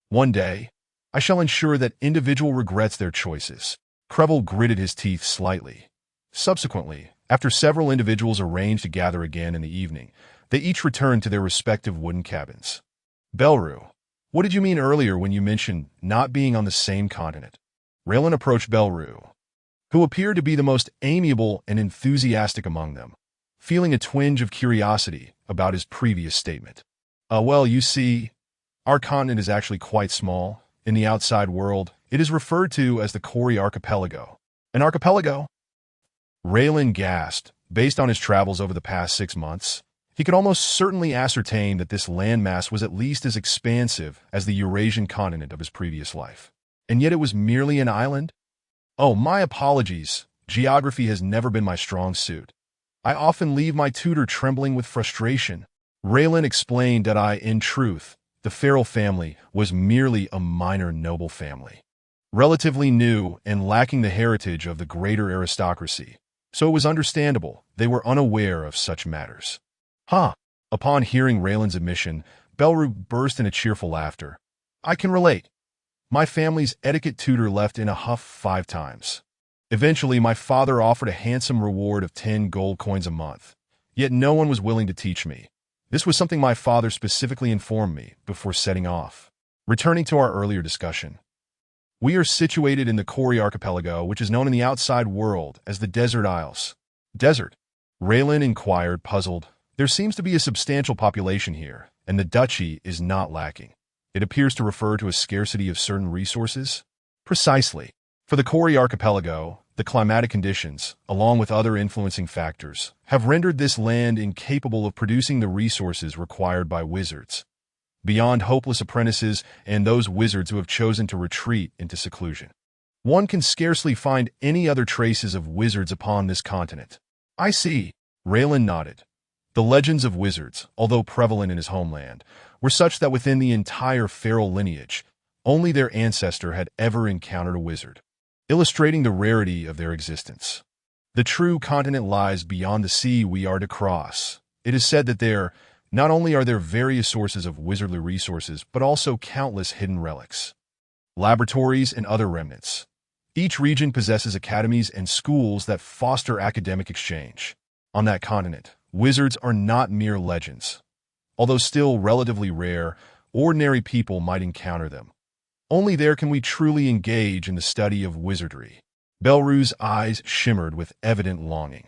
One day, I shall ensure that individual regrets their choices. Crevel gritted his teeth slightly. Subsequently, after several individuals arranged to gather again in the evening, they each returned to their respective wooden cabins. Belru, what did you mean earlier when you mentioned not being on the same continent? Reilin approached Belru, who appeared to be the most amiable and enthusiastic among them, feeling a twinge of curiosity about his previous statement. Well, you see, our continent is actually quite small. In the outside world, it is referred to as the Kori Archipelago. An archipelago? Reilin gasped. Based on his travels over the past 6 months, he could almost certainly ascertain that this landmass was at least as expansive as the Eurasian continent of his previous life. And yet it was merely an island? Oh, my apologies. Geography has never been my strong suit. I often leave my tutor trembling with frustration. Reilin explained that in truth, the Farrell family was merely a minor noble family, relatively new and lacking the heritage of the greater aristocracy, so it was understandable they were unaware of such matters. Huh. Upon hearing Reilin's admission, Belru burst into cheerful laughter. I can relate. My family's etiquette tutor left in a huff 5 times. Eventually, my father offered a handsome reward of 10 gold coins a month, yet no one was willing to teach me. This was something my father specifically informed me before setting off. Returning to our earlier discussion, we are situated in the Kori Archipelago, which is known in the outside world as the Desert Isles. Desert? Reilin inquired, puzzled. There seems to be a substantial population here, and the duchy is not lacking. It appears to refer to a scarcity of certain resources? Precisely. For the Kori Archipelago, the climatic conditions, along with other influencing factors, have rendered this land incapable of producing the resources required by wizards, beyond hopeless apprentices and those wizards who have chosen to retreat into seclusion. One can scarcely find any other traces of wizards upon this continent. I see. Reilin nodded. The legends of wizards, although prevalent in his homeland, were such that within the entire Farrell lineage, only their ancestor had ever encountered a wizard, illustrating the rarity of their existence. The true continent lies beyond the sea we are to cross. It is said that there, not only are there various sources of wizardly resources, but also countless hidden relics, laboratories, and other remnants. Each region possesses academies and schools that foster academic exchange. On that continent, wizards are not mere legends. Although still relatively rare, ordinary people might encounter them. Only there can we truly engage in the study of wizardry. Belru's eyes shimmered with evident longing.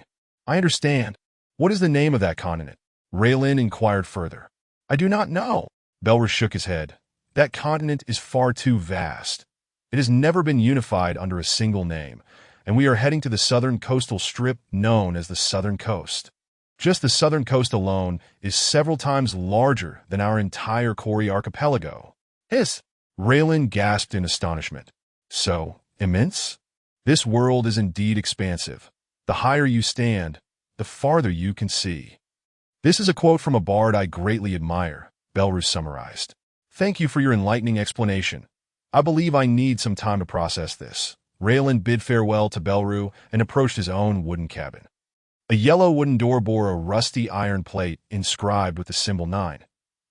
I understand. What is the name of that continent? Reilin inquired further. I do not know. Belru shook his head. That continent is far too vast. It has never been unified under a single name, and we are heading to the southern coastal strip known as the Southern Coast. Just the southern coast alone is several times larger than our entire Kori Archipelago. Hiss! Reilin gasped in astonishment. So, immense? This world is indeed expansive. The higher you stand, the farther you can see. This is a quote from a bard I greatly admire, Belru summarized. Thank you for your enlightening explanation. I believe I need some time to process this. Reilin bid farewell to Belru and approached his own wooden cabin. A yellow wooden door bore a rusty iron plate inscribed with the symbol 9.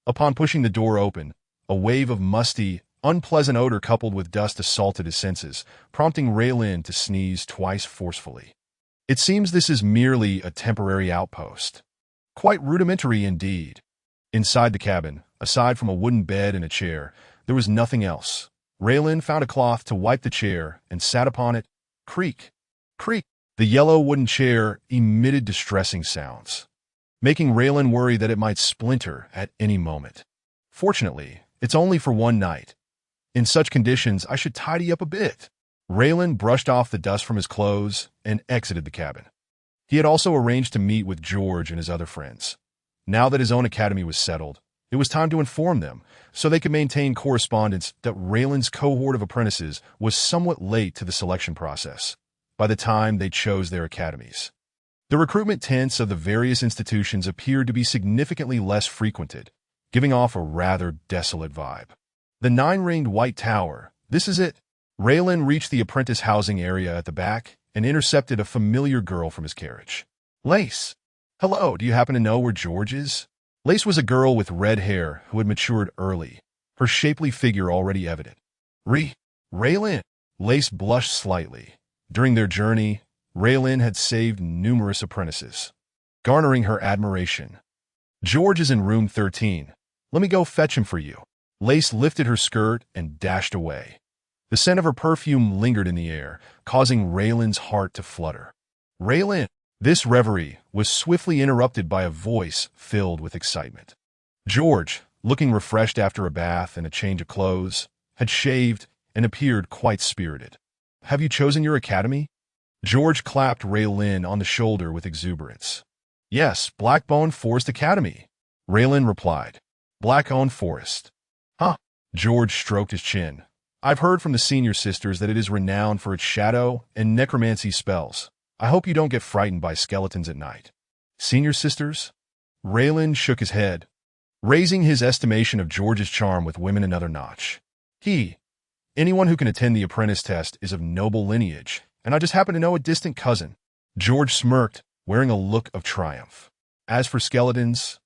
Upon pushing the door open, a wave of musty, unpleasant odor coupled with dust assaulted his senses, prompting Reilin to sneeze twice forcefully. It seems this is merely a temporary outpost. Quite rudimentary indeed. Inside the cabin, aside from a wooden bed and a chair, there was nothing else. Reilin found a cloth to wipe the chair and sat upon it. Creak, creak. The yellow wooden chair emitted distressing sounds, making Reilin worry that it might splinter at any moment. Fortunately, it's only for one night. In such conditions, I should tidy up a bit. Reilin brushed off the dust from his clothes and exited the cabin. He had also arranged to meet with George and his other friends. Now that his own academy was settled, it was time to inform them, so they could maintain correspondence, that Reilin's cohort of apprentices was somewhat late to the selection process by the time they chose their academies. The recruitment tents of the various institutions appeared to be significantly less frequented, giving off a rather desolate vibe. The nine-ringed white tower, this is it. Reilin reached the apprentice housing area at the back and intercepted a familiar girl from his carriage. Lace. Hello, do you happen to know where George is? Lace was a girl with red hair who had matured early, her shapely figure already evident. Reilin. Lace blushed slightly. During their journey, Reilin had saved numerous apprentices, garnering her admiration. George is in room 13. Let me go fetch him for you. Lace lifted her skirt and dashed away. The scent of her perfume lingered in the air, causing Reilin's heart to flutter. Reilin. This reverie was swiftly interrupted by a voice filled with excitement. George, looking refreshed after a bath and a change of clothes, had shaved and appeared quite spirited. Have you chosen your academy? George clapped Reilin on the shoulder with exuberance. Yes, Blackbone Forest Academy, Reilin replied. Blackbone Forest. Huh? George stroked his chin. I've heard from the senior sisters that it is renowned for its shadow and necromancy spells. I hope you don't get frightened by skeletons at night. Senior sisters? Reilin shook his head, raising his estimation of George's charm with women another notch. Anyone who can attend the apprentice test is of noble lineage, and I just happen to know a distant cousin. George smirked, wearing a look of triumph. As for skeletons,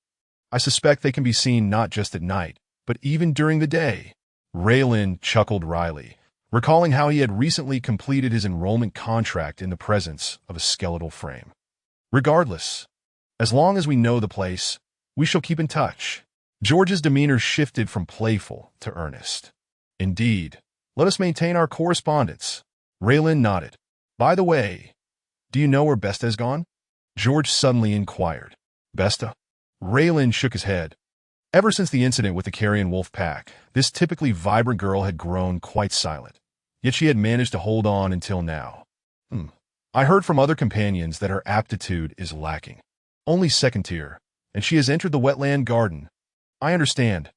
I suspect they can be seen not just at night, but even during the day. Reilin chuckled wryly, recalling how he had recently completed his enrollment contract in the presence of a skeletal frame. Regardless, as long as we know the place, we shall keep in touch. George's demeanor shifted from playful to earnest. Indeed, let us maintain our correspondence. Reilin nodded. By the way, do you know where Besta has gone? George suddenly inquired. Besta? Reilin shook his head. Ever since the incident with the carrion wolf pack, this typically vibrant girl had grown quite silent. Yet she had managed to hold on until now. I heard from other companions that her aptitude is lacking. Only second tier, and she has entered the wetland garden. I understand.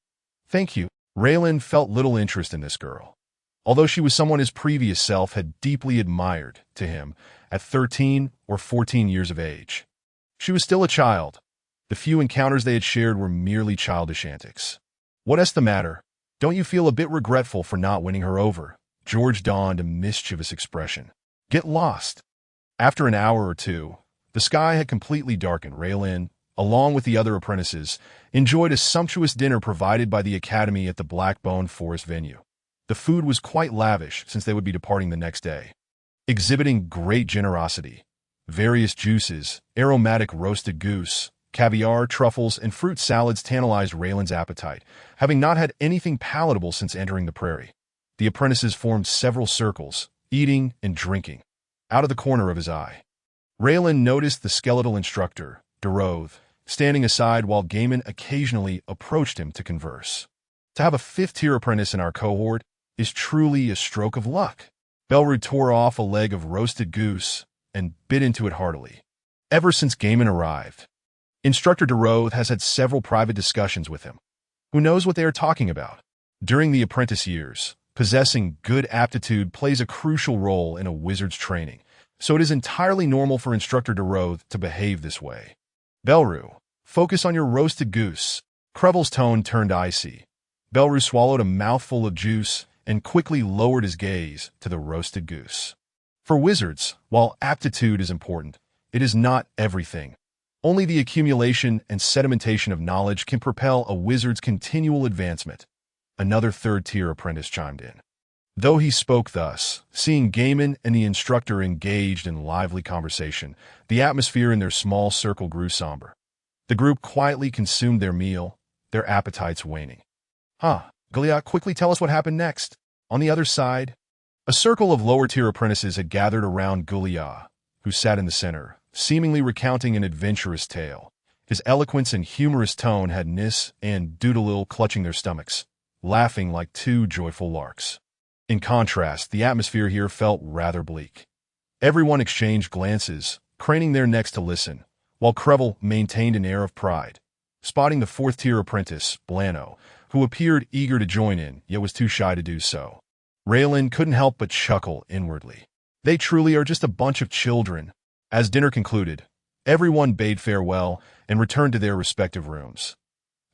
Thank you. Reilin felt little interest in this girl, although she was someone his previous self had deeply admired to him at 13 or 14 years of age. She was still a child. The few encounters they had shared were merely childish antics. What's the matter? Don't you feel a bit regretful for not winning her over? George donned a mischievous expression. Get lost. After an hour or two, the sky had completely darkened. Reilin, along with the other apprentices, enjoyed a sumptuous dinner provided by the academy at the Blackbone Forest venue. The food was quite lavish since they would be departing the next day. Exhibiting great generosity, various juices, aromatic roasted goose, caviar, truffles, and fruit salads tantalized Reilin's appetite, having not had anything palatable since entering the prairie. The apprentices formed several circles, eating and drinking, out of the corner of his eye. Reilin noticed the skeletal instructor, Deroth, standing aside while Gaiman occasionally approached him to converse. To have a fifth-tier apprentice in our cohort is truly a stroke of luck. Belru tore off a leg of roasted goose and bit into it heartily. Ever since Gaiman arrived, Instructor Deroth has had several private discussions with him. Who knows what they are talking about? During the apprentice years, possessing good aptitude plays a crucial role in a wizard's training, so it is entirely normal for Instructor Deroth to behave this way. Belru, focus on your roasted goose. Krevel's tone turned icy. Belru swallowed a mouthful of juice and quickly lowered his gaze to the roasted goose. For wizards, while aptitude is important, it is not everything. Only the accumulation and sedimentation of knowledge can propel a wizard's continual advancement. Another third-tier apprentice chimed in. Though he spoke thus, seeing Gaiman and the instructor engaged in lively conversation, the atmosphere in their small circle grew somber. The group quietly consumed their meal, their appetites waning. Goliath, quickly tell us what happened next. On the other side, a circle of lower-tier apprentices had gathered around Goliath, who sat in the center, seemingly recounting an adventurous tale. His eloquence and humorous tone had Nis and Doodalil clutching their stomachs, laughing like two joyful larks. In contrast, the atmosphere here felt rather bleak. Everyone exchanged glances, craning their necks to listen, while Crevel maintained an air of pride, spotting the fourth-tier apprentice, Blano, who appeared eager to join in, yet was too shy to do so. Reilin couldn't help but chuckle inwardly. They truly are just a bunch of children. As dinner concluded, everyone bade farewell and returned to their respective rooms.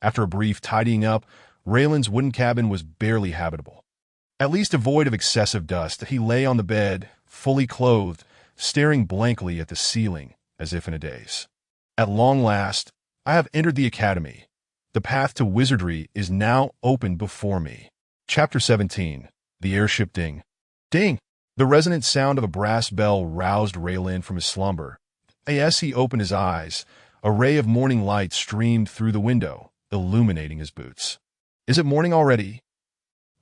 After a brief tidying up, Reilin's wooden cabin was barely habitable. At least devoid of excessive dust, he lay on the bed, fully clothed, staring blankly at the ceiling, as if in a daze. At long last, I have entered the academy. The path to wizardry is now open before me. Chapter 17. The Airship Ding. Ding! The resonant sound of a brass bell roused Reilin from his slumber. As he opened his eyes, a ray of morning light streamed through the window, illuminating his boots. Is it morning already?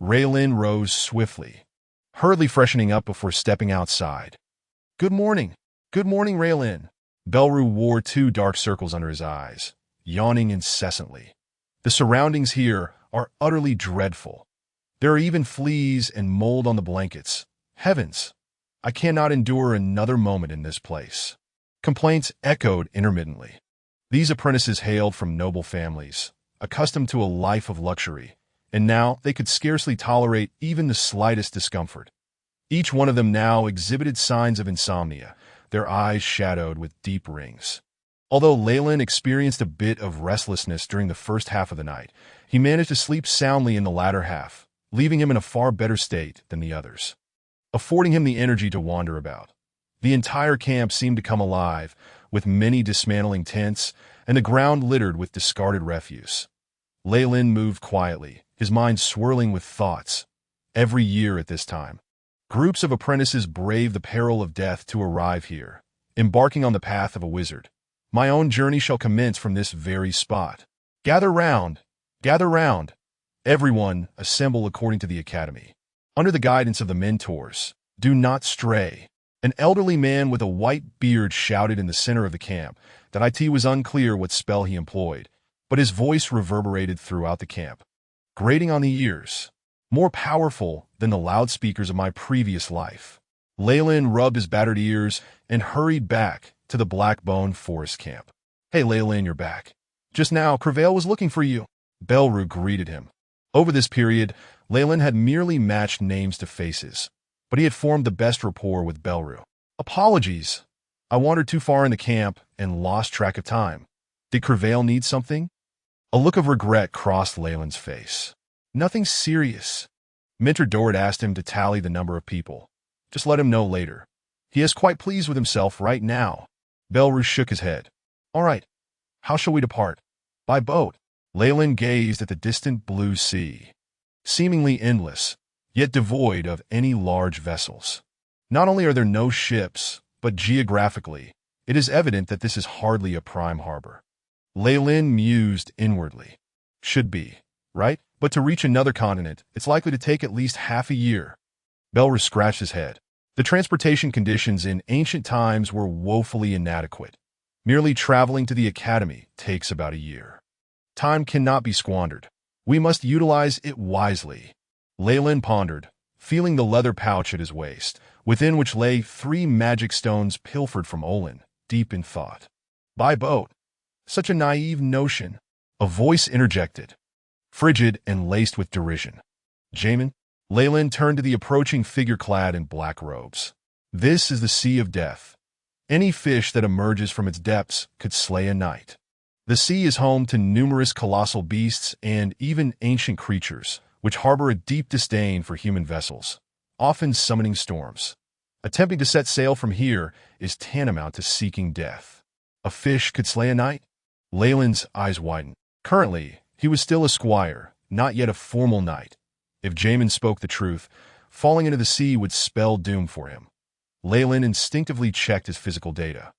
Reilin rose swiftly, hurriedly freshening up before stepping outside. Good morning, Reilin. Belru wore 2 dark circles under his eyes, yawning incessantly. The surroundings here are utterly dreadful. There are even fleas and mold on the blankets. Heavens, I cannot endure another moment in this place. Complaints echoed intermittently. These apprentices hailed from noble families, accustomed to a life of luxury, and now they could scarcely tolerate even the slightest discomfort. Each one of them now exhibited signs of insomnia, their eyes shadowed with deep rings. Although Reilin experienced a bit of restlessness during the first half of the night, he managed to sleep soundly in the latter half, leaving him in a far better state than the others, affording him the energy to wander about. The entire camp seemed to come alive, with many dismantling tents and the ground littered with discarded refuse. Reilin moved quietly, his mind swirling with thoughts. Every year at this time, groups of apprentices brave the peril of death to arrive here, embarking on the path of a wizard. My own journey shall commence from this very spot. Gather round, gather round. Everyone assemble according to the academy. Under the guidance of the mentors, do not stray. An elderly man with a white beard shouted in the center of the camp that it was unclear what spell he employed, but his voice reverberated throughout the camp, grating on the ears, more powerful than the loudspeakers of my previous life. Reilin rubbed his battered ears and hurried back to the Blackbone Forest camp. Hey Reilin, you're back. Just now, Crevel was looking for you. Belru greeted him. Over this period, Reilin had merely matched names to faces, but he had formed the best rapport with Belru. Apologies. I wandered too far in the camp and lost track of time. Did Crevel need something? A look of regret crossed Reilin's face. Nothing serious. Mentor Dort asked him to tally the number of people. Just let him know later. He is quite pleased with himself right now. Belru shook his head. All right. How shall we depart? By boat. Reilin gazed at the distant blue sea, seemingly endless, yet devoid of any large vessels. Not only are there no ships, but geographically, it is evident that this is hardly a prime harbor. Reilin mused inwardly. Should be, right? But to reach another continent, it's likely to take at least half a year. Belru scratched his head. The transportation conditions in ancient times were woefully inadequate. Merely traveling to the academy takes about a year. Time cannot be squandered. We must utilize it wisely. Reilin pondered, feeling the leather pouch at his waist, within which lay 3 magic stones pilfered from Olin, deep in thought. By boat. Such a naive notion. A voice interjected, frigid and laced with derision. Jamin? Reilin turned to the approaching figure clad in black robes. This is the Sea of Death. Any fish that emerges from its depths could slay a knight. The sea is home to numerous colossal beasts and even ancient creatures, which harbor a deep disdain for human vessels, often summoning storms. Attempting to set sail from here is tantamount to seeking death. A fish could slay a knight? Reilin's eyes widened. Currently, he was still a squire, not yet a formal knight. If Jamin spoke the truth, falling into the sea would spell doom for him. Reilin instinctively checked his physical data.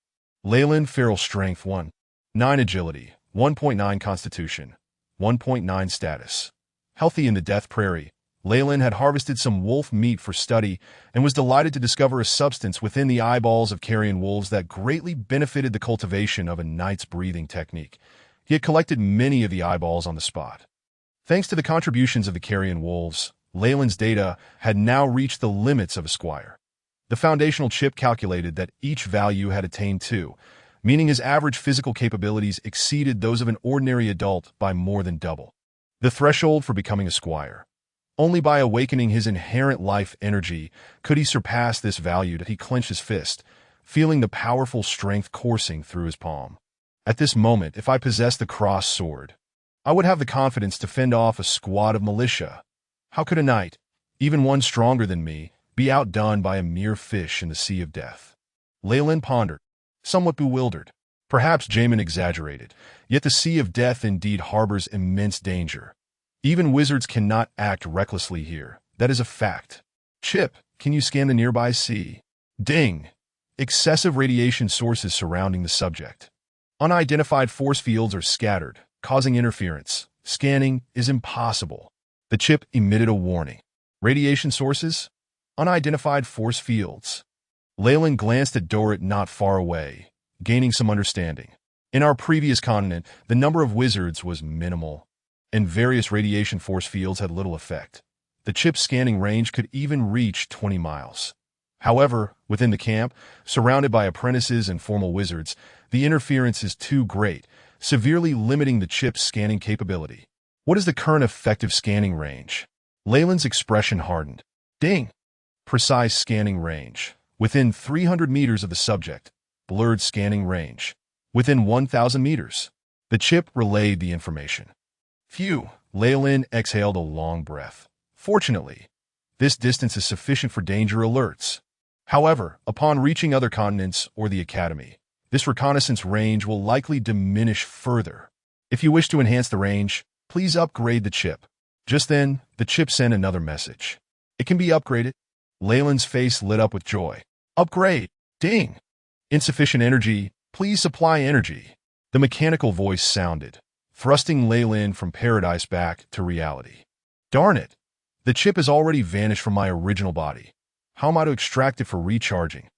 Reilin feral strength 1. 9 agility, 1.9 constitution, 1.9 status. Healthy in the Death Prairie, Reilin had harvested some wolf meat for study and was delighted to discover a substance within the eyeballs of carrion wolves that greatly benefited the cultivation of a knight's breathing technique. He had collected many of the eyeballs on the spot. Thanks to the contributions of the carrion wolves, Leyland's data had now reached the limits of a squire. The foundational chip calculated that each value had attained 2, meaning his average physical capabilities exceeded those of an ordinary adult by more than double. The threshold for becoming a squire. Only by awakening his inherent life energy could he surpass this value. That he clenched his fist, feeling the powerful strength coursing through his palm. At this moment, if I possessed the crossed sword, I would have the confidence to fend off a squad of militia. How could a knight, even one stronger than me, be outdone by a mere fish in the sea of death? Reilin pondered, somewhat bewildered. Perhaps Jamin exaggerated, yet the sea of death indeed harbors immense danger. Even wizards cannot act recklessly here. That is a fact. Chip, can you scan the nearby sea? Ding! Excessive radiation sources surrounding the subject. Unidentified force fields are scattered, causing interference. Scanning is impossible. The chip emitted a warning. Radiation sources? Unidentified force fields. Reilin glanced at Dorit not far away, gaining some understanding. In our previous continent, the number of wizards was minimal, and various radiation force fields had little effect. The chip's scanning range could even reach 20 miles. However, within the camp, surrounded by apprentices and formal wizards, the interference is too great, severely limiting the chip's scanning capability. What is the current effective scanning range? Leyland's expression hardened. Ding! Precise scanning range. Within 300 meters of the subject. Blurred scanning range. Within 1,000 meters. The chip relayed the information. Phew! Reilin exhaled a long breath. Fortunately, this distance is sufficient for danger alerts. However, upon reaching other continents or the academy, this reconnaissance range will likely diminish further. If you wish to enhance the range, please upgrade the chip. Just then, the chip sent another message. It can be upgraded. Leyland's face lit up with joy. Upgrade! Ding! Insufficient energy. Please supply energy. The mechanical voice sounded, thrusting Reilin from paradise back to reality. Darn it! The chip has already vanished from my original body. How am I to extract it for recharging?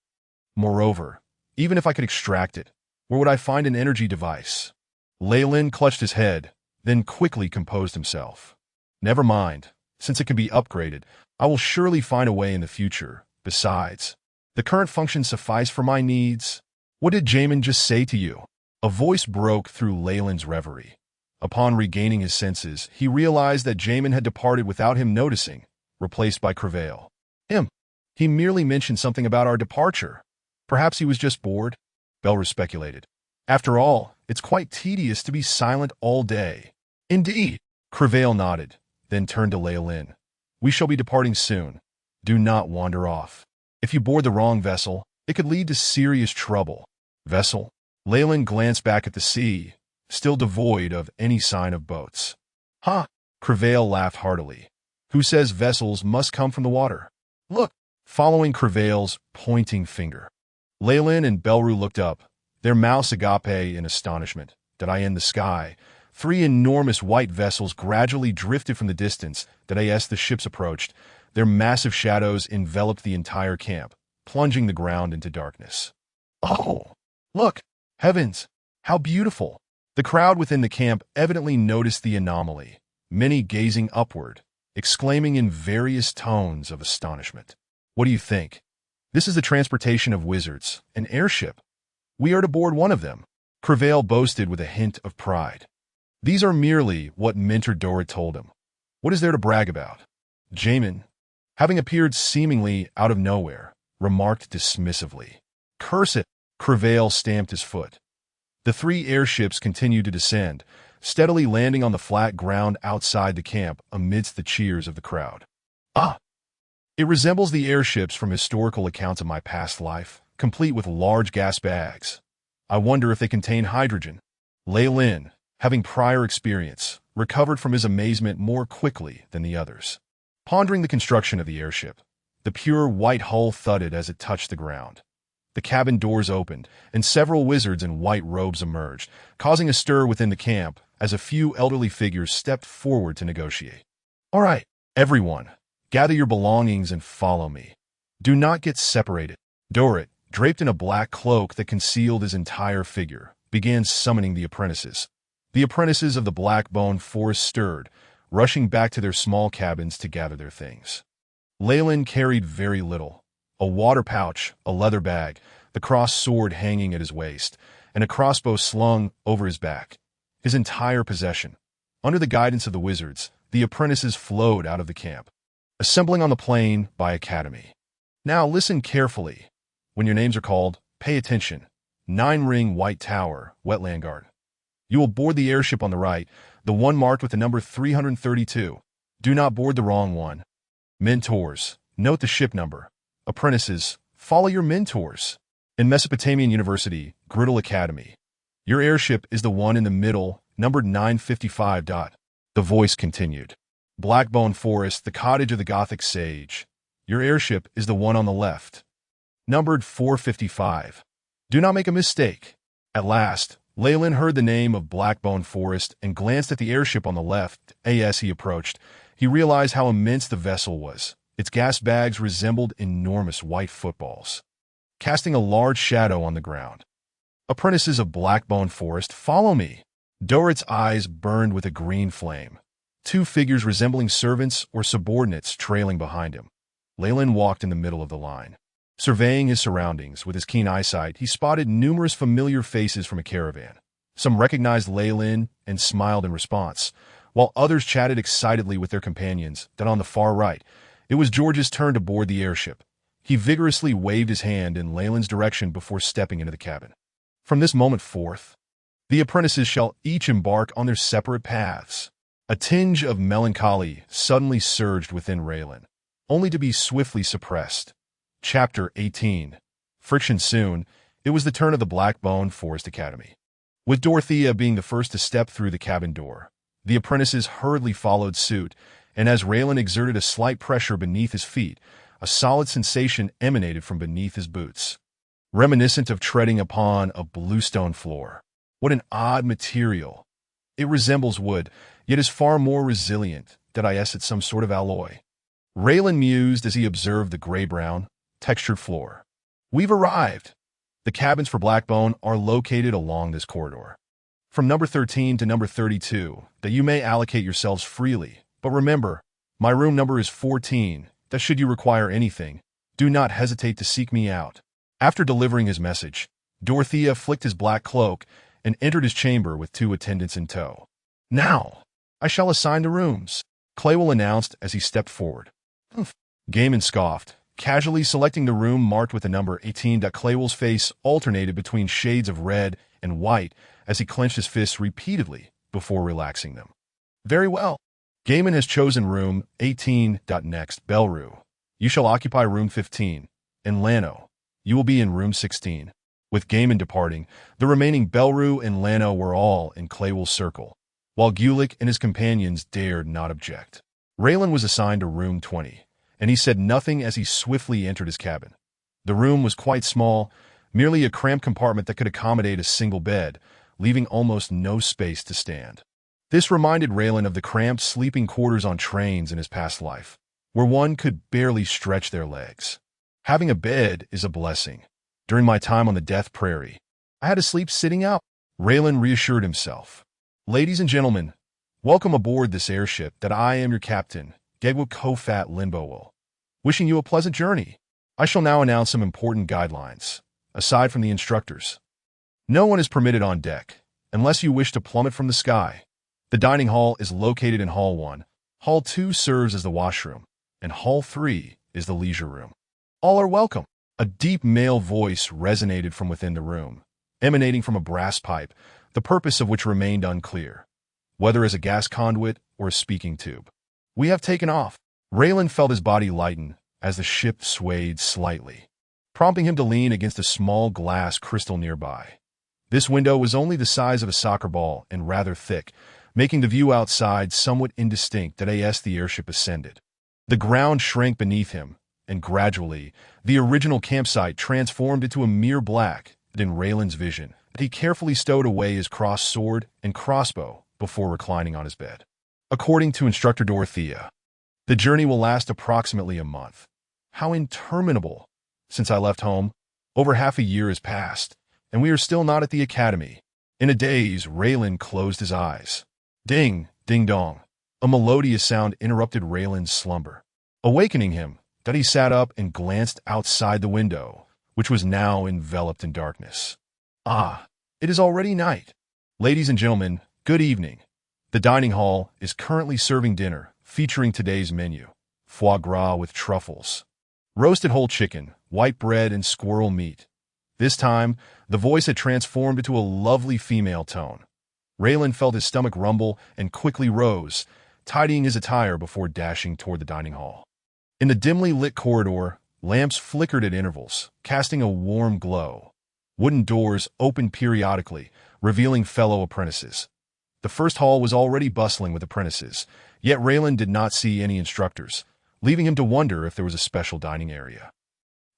Moreover, even if I could extract it, where would I find an energy device? Reilin clutched his head, then quickly composed himself. Never mind. Since it can be upgraded, I will surely find a way in the future. Besides, the current functions suffice for my needs. What did Jamin just say to you? A voice broke through Leyland's reverie. Upon regaining his senses, he realized that Jamin had departed without him noticing, replaced by Crevail. He merely mentioned something about our departure. Perhaps he was just bored, Belrus speculated. After all, it's quite tedious to be silent all day. Indeed, Crevail nodded, then turned to Reilin. We shall be departing soon. Do not wander off. If you board the wrong vessel, it could lead to serious trouble. Vessel? Reilin glanced back at the sea, still devoid of any sign of boats. Ha! Crevail laughed heartily. Who says vessels must come from the water? Look! Following Crevail's pointing finger. Reilin and Belru looked up, their mouths agape in astonishment. Did I in the sky? 3 enormous white vessels gradually drifted from the distance that as the ships approached. Their massive shadows enveloped the entire camp, plunging the ground into darkness. Oh! Look! Heavens! How beautiful! The crowd within the camp evidently noticed the anomaly, many gazing upward, exclaiming in various tones of astonishment. What do you think? This is the transportation of wizards, an airship. We are to board one of them, Crevail boasted with a hint of pride. These are merely what Mentor Dorit told him. What is there to brag about? Jamin, having appeared seemingly out of nowhere, remarked dismissively. Curse it! Crevail stamped his foot. The 3 airships continued to descend, steadily landing on the flat ground outside the camp amidst the cheers of the crowd. Ah! It resembles the airships from historical accounts of my past life, complete with large gas bags. I wonder if they contain hydrogen. Reilin, having prior experience, recovered from his amazement more quickly than the others. Pondering the construction of the airship, the pure white hull thudded as it touched the ground. The cabin doors opened, and several wizards in white robes emerged, causing a stir within the camp as a few elderly figures stepped forward to negotiate. All right, everyone, gather your belongings and follow me. Do not get separated. Dorit, draped in a black cloak that concealed his entire figure, began summoning the apprentices. The apprentices of the Blackbone Forest stirred, rushing back to their small cabins to gather their things. Reilin carried very little: a water pouch, a leather bag, the crossed sword hanging at his waist, and a crossbow slung over his back. His entire possession. Under the guidance of the wizards, the apprentices flowed out of the camp, assembling on the plain by academy. Now listen carefully. When your names are called, pay attention. 9-ring White Tower, Wetland Guard. You will board the airship on the right, the one marked with the number 332. Do not board the wrong one. Mentors. Note the ship number. Apprentices. Follow your mentors. In Mesopotamian University, Griddle Academy. Your airship is the one in the middle, numbered 955. The voice continued. Blackbone Forest, the cottage of the Gothic sage. Your airship is the one on the left, numbered 455. Do not make a mistake. At last, Reilin heard the name of Blackbone Forest and glanced at the airship on the left. As he approached, he realized how immense the vessel was. Its gas bags resembled enormous white footballs, casting a large shadow on the ground. Apprentices of Blackbone Forest, follow me. Dorit's eyes burned with a green flame. 2 figures resembling servants or subordinates trailing behind him. Reilin walked in the middle of the line. Surveying his surroundings with his keen eyesight, he spotted numerous familiar faces from a caravan. Some recognized Reilin and smiled in response, while others chatted excitedly with their companions. Then on the far right, it was George's turn to board the airship. He vigorously waved his hand in Leyland's direction before stepping into the cabin. From this moment forth, the apprentices shall each embark on their separate paths. A tinge of melancholy suddenly surged within Reilin, only to be swiftly suppressed. Chapter 18. Friction. Soon, it was the turn of the Blackbone Forest Academy. With Dorothea being the first to step through the cabin door, the apprentices hurriedly followed suit, and as Reilin exerted a slight pressure beneath his feet, a solid sensation emanated from beneath his boots, reminiscent of treading upon a bluestone floor. What an odd material! It resembles wood, yet is far more resilient. Did I guess it's some sort of alloy? Reilin mused as he observed the gray-brown, textured floor. We've arrived. The cabins for Blackbone are located along this corridor, from number 13 to number 32, that you may allocate yourselves freely. But remember, my room number is 14, that should you require anything, do not hesitate to seek me out. After delivering his message, Dorothea flicked his black cloak and entered his chamber with 2 attendants in tow. Now, I shall assign the rooms, Claywell announced as he stepped forward. Gaiman scoffed, casually selecting the room marked with the number 18. Claywell's face alternated between shades of red and white as he clenched his fists repeatedly before relaxing them. Very well. Gaiman has chosen room 18. Next, Belru. You shall occupy room 15. And Lano, you will be in room 16. With Gaiman departing, the remaining Belru and Lano were all in Claywell's circle, while Gulick and his companions dared not object. Reilin was assigned to room 20, and he said nothing as he swiftly entered his cabin. The room was quite small, merely a cramped compartment that could accommodate a single bed, leaving almost no space to stand. This reminded Reilin of the cramped sleeping quarters on trains in his past life, where one could barely stretch their legs. Having a bed is a blessing. During my time on the Death Prairie, I had to sleep sitting up. Reilin reassured himself. Ladies and gentlemen, welcome aboard this airship that I am your captain, Gegwuk Kofat Linbowel. Wishing you a pleasant journey. I shall now announce some important guidelines. Aside from the instructors, no one is permitted on deck, unless you wish to plummet from the sky. The dining hall is located in Hall 1. Hall 2 serves as the washroom, and Hall 3 is the leisure room. All are welcome. A deep male voice resonated from within the room, emanating from a brass pipe, the purpose of which remained unclear, whether as a gas conduit or a speaking tube. We have taken off. Reilin felt his body lighten as the ship swayed slightly, prompting him to lean against a small glass crystal nearby. This window was only the size of a soccer ball and rather thick, making the view outside somewhat indistinct as the airship ascended. The ground shrank beneath him, and gradually, the original campsite transformed into a mere black. In Reilin's vision, he carefully stowed away his crossed sword and crossbow before reclining on his bed. According to instructor Dorothea, the journey will last approximately a month. How interminable! Since I left home, over half a year has passed, and we are still not at the academy. In a daze, Reilin closed his eyes. Ding, ding dong. A melodious sound interrupted Raylin's slumber. Awakening him, Duddy sat up and glanced outside the window, which was now enveloped in darkness. Ah, it is already night. Ladies and gentlemen, good evening. The dining hall is currently serving dinner, featuring today's menu: foie gras with truffles, roasted whole chicken, white bread, and squirrel meat. This time, the voice had transformed into a lovely female tone. Reilin felt his stomach rumble and quickly rose, tidying his attire before dashing toward the dining hall. In the dimly lit corridor, lamps flickered at intervals, casting a warm glow. Wooden doors opened periodically, revealing fellow apprentices. The first hall was already bustling with apprentices, yet Reilin did not see any instructors, leaving him to wonder if there was a special dining area.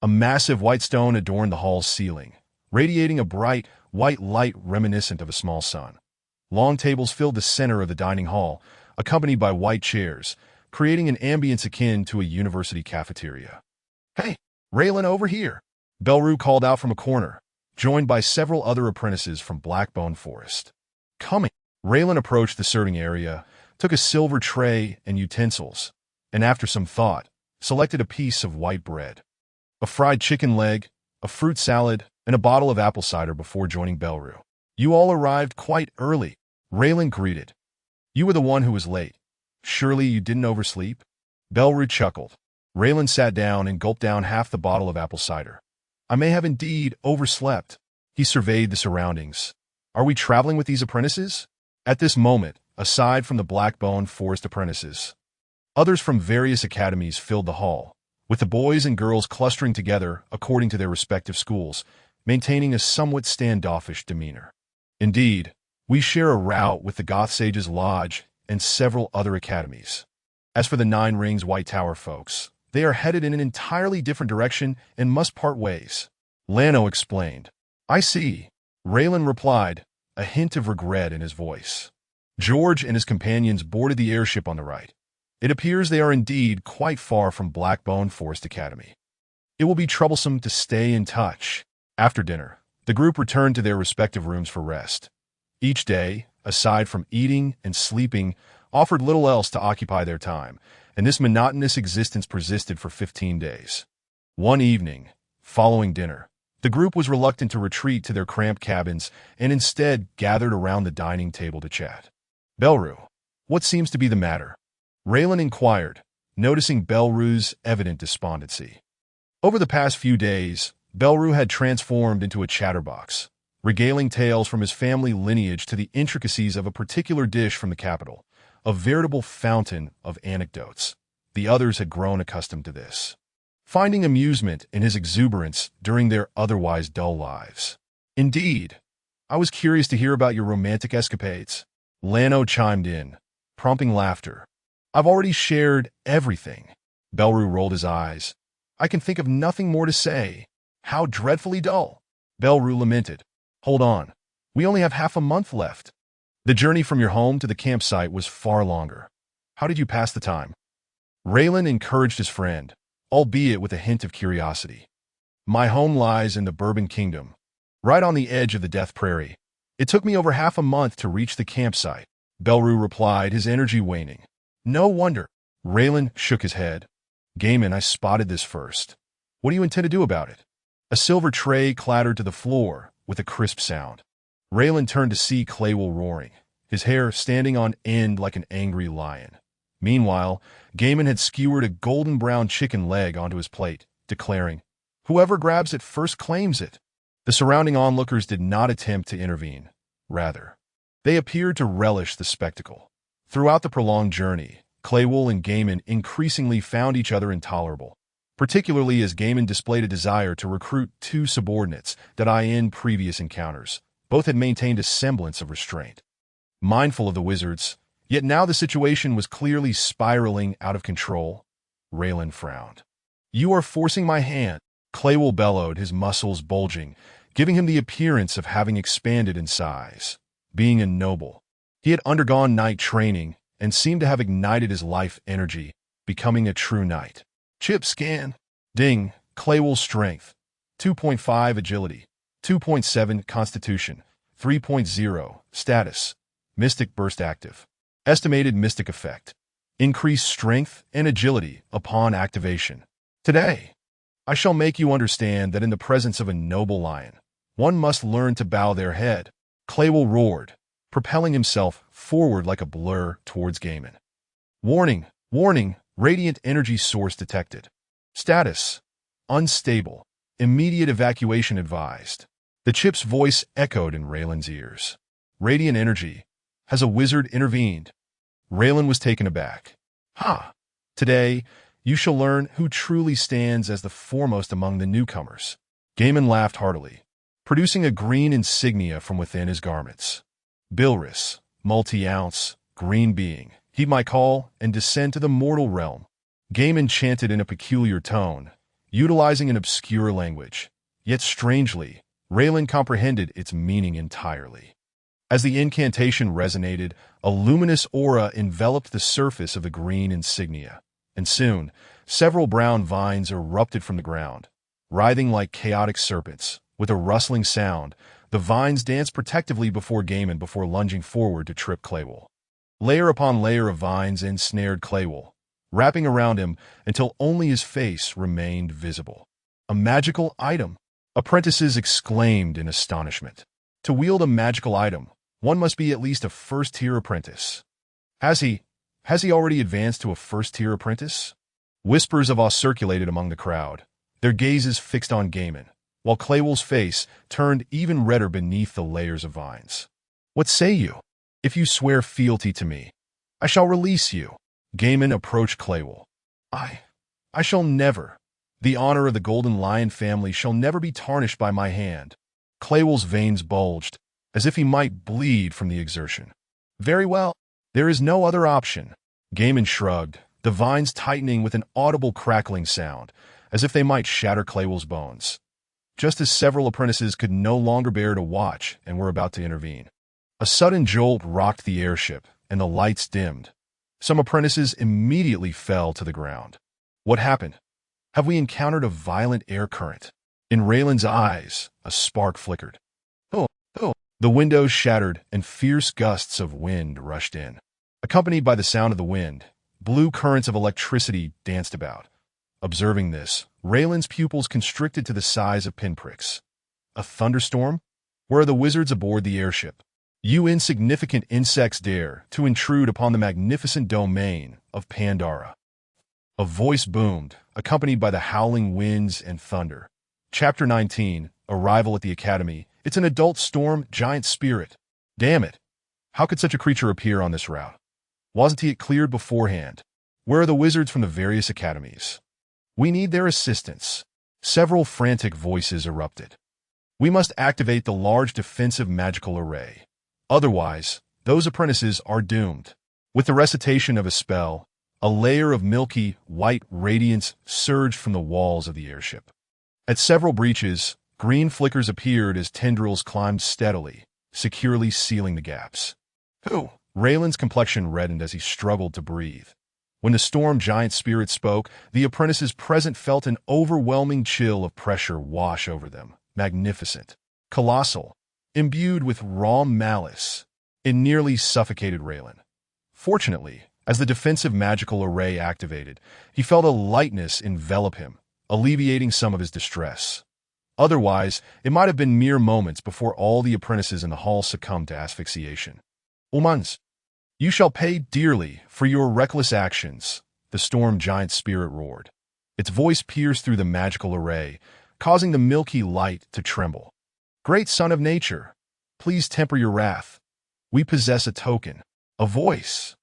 A massive white stone adorned the hall's ceiling, radiating a bright, white light reminiscent of a small sun. Long tables filled the center of the dining hall, accompanied by white chairs, creating an ambience akin to a university cafeteria. "Hey, Reilin, over here!" Belru called out from a corner, joined by several other apprentices from Blackbone Forest. Coming, Reilin approached the serving area, took a silver tray and utensils, and after some thought, selected a piece of white bread, a fried chicken leg, a fruit salad, and a bottle of apple cider before joining Belru. "You all arrived quite early," Reilin greeted. "You were the one who was late. Surely you didn't oversleep?" Belru chuckled. Reilin sat down and gulped down half the bottle of apple cider. "I may have indeed overslept." He surveyed the surroundings. "Are we traveling with these apprentices?" At this moment, aside from the Blackbone Forest apprentices, others from various academies filled the hall, with the boys and girls clustering together according to their respective schools, maintaining a somewhat standoffish demeanor. "Indeed, we share a route with the Goth Sage's Lodge and several other academies. As for the Nine Rings White Tower folks, they are headed in an entirely different direction and must part ways," Lano explained. "I see," Reilin replied, a hint of regret in his voice. George and his companions boarded the airship on the right. It appears they are indeed quite far from Blackbone Forest Academy. It will be troublesome to stay in touch. After dinner, the group returned to their respective rooms for rest. Each day, aside from eating and sleeping, offered little else to occupy their time, and this monotonous existence persisted for 15 days. One evening, following dinner, the group was reluctant to retreat to their cramped cabins and instead gathered around the dining table to chat. "Belru, what seems to be the matter?" Reilin inquired, noticing Belru's evident despondency. Over the past few days, Belru had transformed into a chatterbox, regaling tales from his family lineage to the intricacies of a particular dish from the capital, a veritable fountain of anecdotes. The others had grown accustomed to this, finding amusement in his exuberance during their otherwise dull lives. "Indeed, I was curious to hear about your romantic escapades," Lano chimed in, prompting laughter. "I've already shared everything." Belru rolled his eyes. "I can think of nothing more to say. How dreadfully dull." Belru lamented. "Hold on. We only have half a month left." The journey from your home to the campsite was far longer. How did you pass the time? Reilin encouraged his friend, albeit with a hint of curiosity. "My home lies in the Bourbon Kingdom, right on the edge of the Death Prairie. It took me over half a month to reach the campsite," Belru replied, his energy waning. "No wonder." Reilin shook his head. "Gaiman, I spotted this first. What do you intend to do about it?" A silver tray clattered to the floor with a crisp sound. Reilin turned to see Claywell roaring, his hair standing on end like an angry lion. Meanwhile, Gaiman had skewered a golden-brown chicken leg onto his plate, declaring, "Whoever grabs it first claims it." The surrounding onlookers did not attempt to intervene. Rather, they appeared to relish the spectacle. Throughout the prolonged journey, Claywell and Gaiman increasingly found each other intolerable, particularly as Gaiman displayed a desire to recruit two subordinates that in previous encounters, both had maintained a semblance of restraint. Mindful of the wizards, yet now the situation was clearly spiraling out of control, Reilin frowned. "You are forcing my hand," Claywell bellowed, his muscles bulging, giving him the appearance of having expanded in size. Being a noble, he had undergone knight training and seemed to have ignited his life energy, becoming a true knight. Chip scan. Ding. Claywell's strength. 2.5 agility. 2.7 constitution. 3.0 status. Mystic burst active. Estimated mystic effect. Increase strength and agility upon activation. Today, I shall make you understand that in the presence of a noble lion, one must learn to bow their head. Claywell roared, propelling himself forward like a blur towards Gaiman. Warning, warning, radiant energy source detected. Status, unstable. Immediate evacuation advised. The chip's voice echoed in Reilin's ears. Radiant energy. Has a wizard intervened? Reilin was taken aback. Ha! Today, you shall learn who truly stands as the foremost among the newcomers. Gaiman laughed heartily, producing a green insignia from within his garments. Bilris, multi-ounce, green being, heed my call and descend to the mortal realm. Gaiman chanted in a peculiar tone, utilizing an obscure language. Yet strangely, Reilin comprehended its meaning entirely. As the incantation resonated, a luminous aura enveloped the surface of the green insignia, and soon, several brown vines erupted from the ground. Writhing like chaotic serpents, with a rustling sound, the vines danced protectively before Gaiman before lunging forward to trip Claywell. Layer upon layer of vines ensnared Claywell, wrapping around him until only his face remained visible. A magical item! Apprentices exclaimed in astonishment. To wield a magical item, one must be at least a first-tier apprentice. Has he already advanced to a first-tier apprentice? Whispers of awe circulated among the crowd, their gazes fixed on Gaiman, while Claywell's face turned even redder beneath the layers of vines. What say you? If you swear fealty to me, I shall release you. Gaiman approached Claywell. I shall never. The honor of the Golden Lion family shall never be tarnished by my hand. Claywell's veins bulged, as if he might bleed from the exertion. Very well. There is no other option. Gaiman shrugged, the vines tightening with an audible crackling sound, as if they might shatter Claywell's bones. Just as several apprentices could no longer bear to watch and were about to intervene. A sudden jolt rocked the airship, and the lights dimmed. Some apprentices immediately fell to the ground. What happened? Have we encountered a violent air current? In Reilin's eyes, a spark flickered. Oh! The windows shattered, and fierce gusts of wind rushed in. Accompanied by the sound of the wind, blue currents of electricity danced about. Observing this, Reilin's pupils constricted to the size of pinpricks. A thunderstorm? Where are the wizards aboard the airship? You insignificant insects dare to intrude upon the magnificent domain of Pandora. A voice boomed, accompanied by the howling winds and thunder. Chapter 19, Arrival at the Academy. It's an adult storm giant spirit. Damn it. How could such a creature appear on this route? Wasn't he cleared beforehand? Where are the wizards from the various academies? We need their assistance. Several frantic voices erupted. We must activate the large defensive magical array. Otherwise, those apprentices are doomed. With the recitation of a spell, a layer of milky, white radiance surged from the walls of the airship. At several breaches, green flickers appeared as tendrils climbed steadily, securely sealing the gaps. Reilin's complexion reddened as he struggled to breathe. When the storm giant spirit spoke, the apprentices present felt an overwhelming chill of pressure wash over them. Magnificent, colossal, imbued with raw malice. It nearly suffocated Reilin. Fortunately, as the defensive magical array activated, he felt a lightness envelop him, alleviating some of his distress. Otherwise, it might have been mere moments before all the apprentices in the hall succumbed to asphyxiation. Humans, you shall pay dearly for your reckless actions, the storm giant spirit roared. Its voice pierced through the magical array, causing the milky light to tremble. Great son of nature, please temper your wrath. We possess a token, a voice.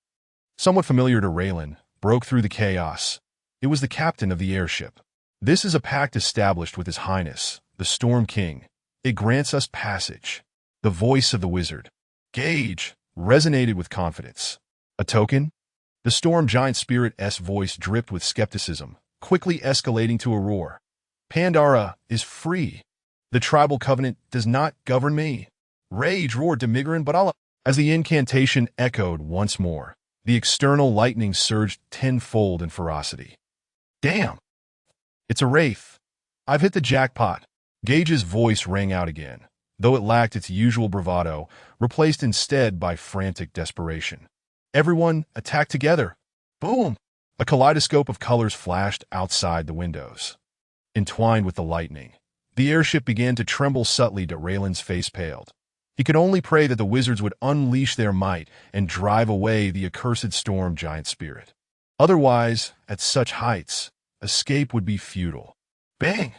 Somewhat familiar to Reilin, broke through the chaos. It was the captain of the airship. This is a pact established with His Highness, the Storm King. It grants us passage. The voice of the wizard, Gage, resonated with confidence. A token? The storm giant spirit's voice dripped with skepticism, quickly escalating to a roar. Pandora is free. The tribal covenant does not govern me. Rage roared Demigran, but Allah. As the incantation echoed once more, the external lightning surged tenfold in ferocity. Damn! It's a wraith. I've hit the jackpot. Gage's voice rang out again, though it lacked its usual bravado, replaced instead by frantic desperation. Everyone, attack together. Boom! A kaleidoscope of colors flashed outside the windows. Entwined with the lightning, the airship began to tremble subtly. Reilin's face paled. He could only pray that the wizards would unleash their might and drive away the accursed storm giant spirit. Otherwise, at such heights, escape would be futile. Bang!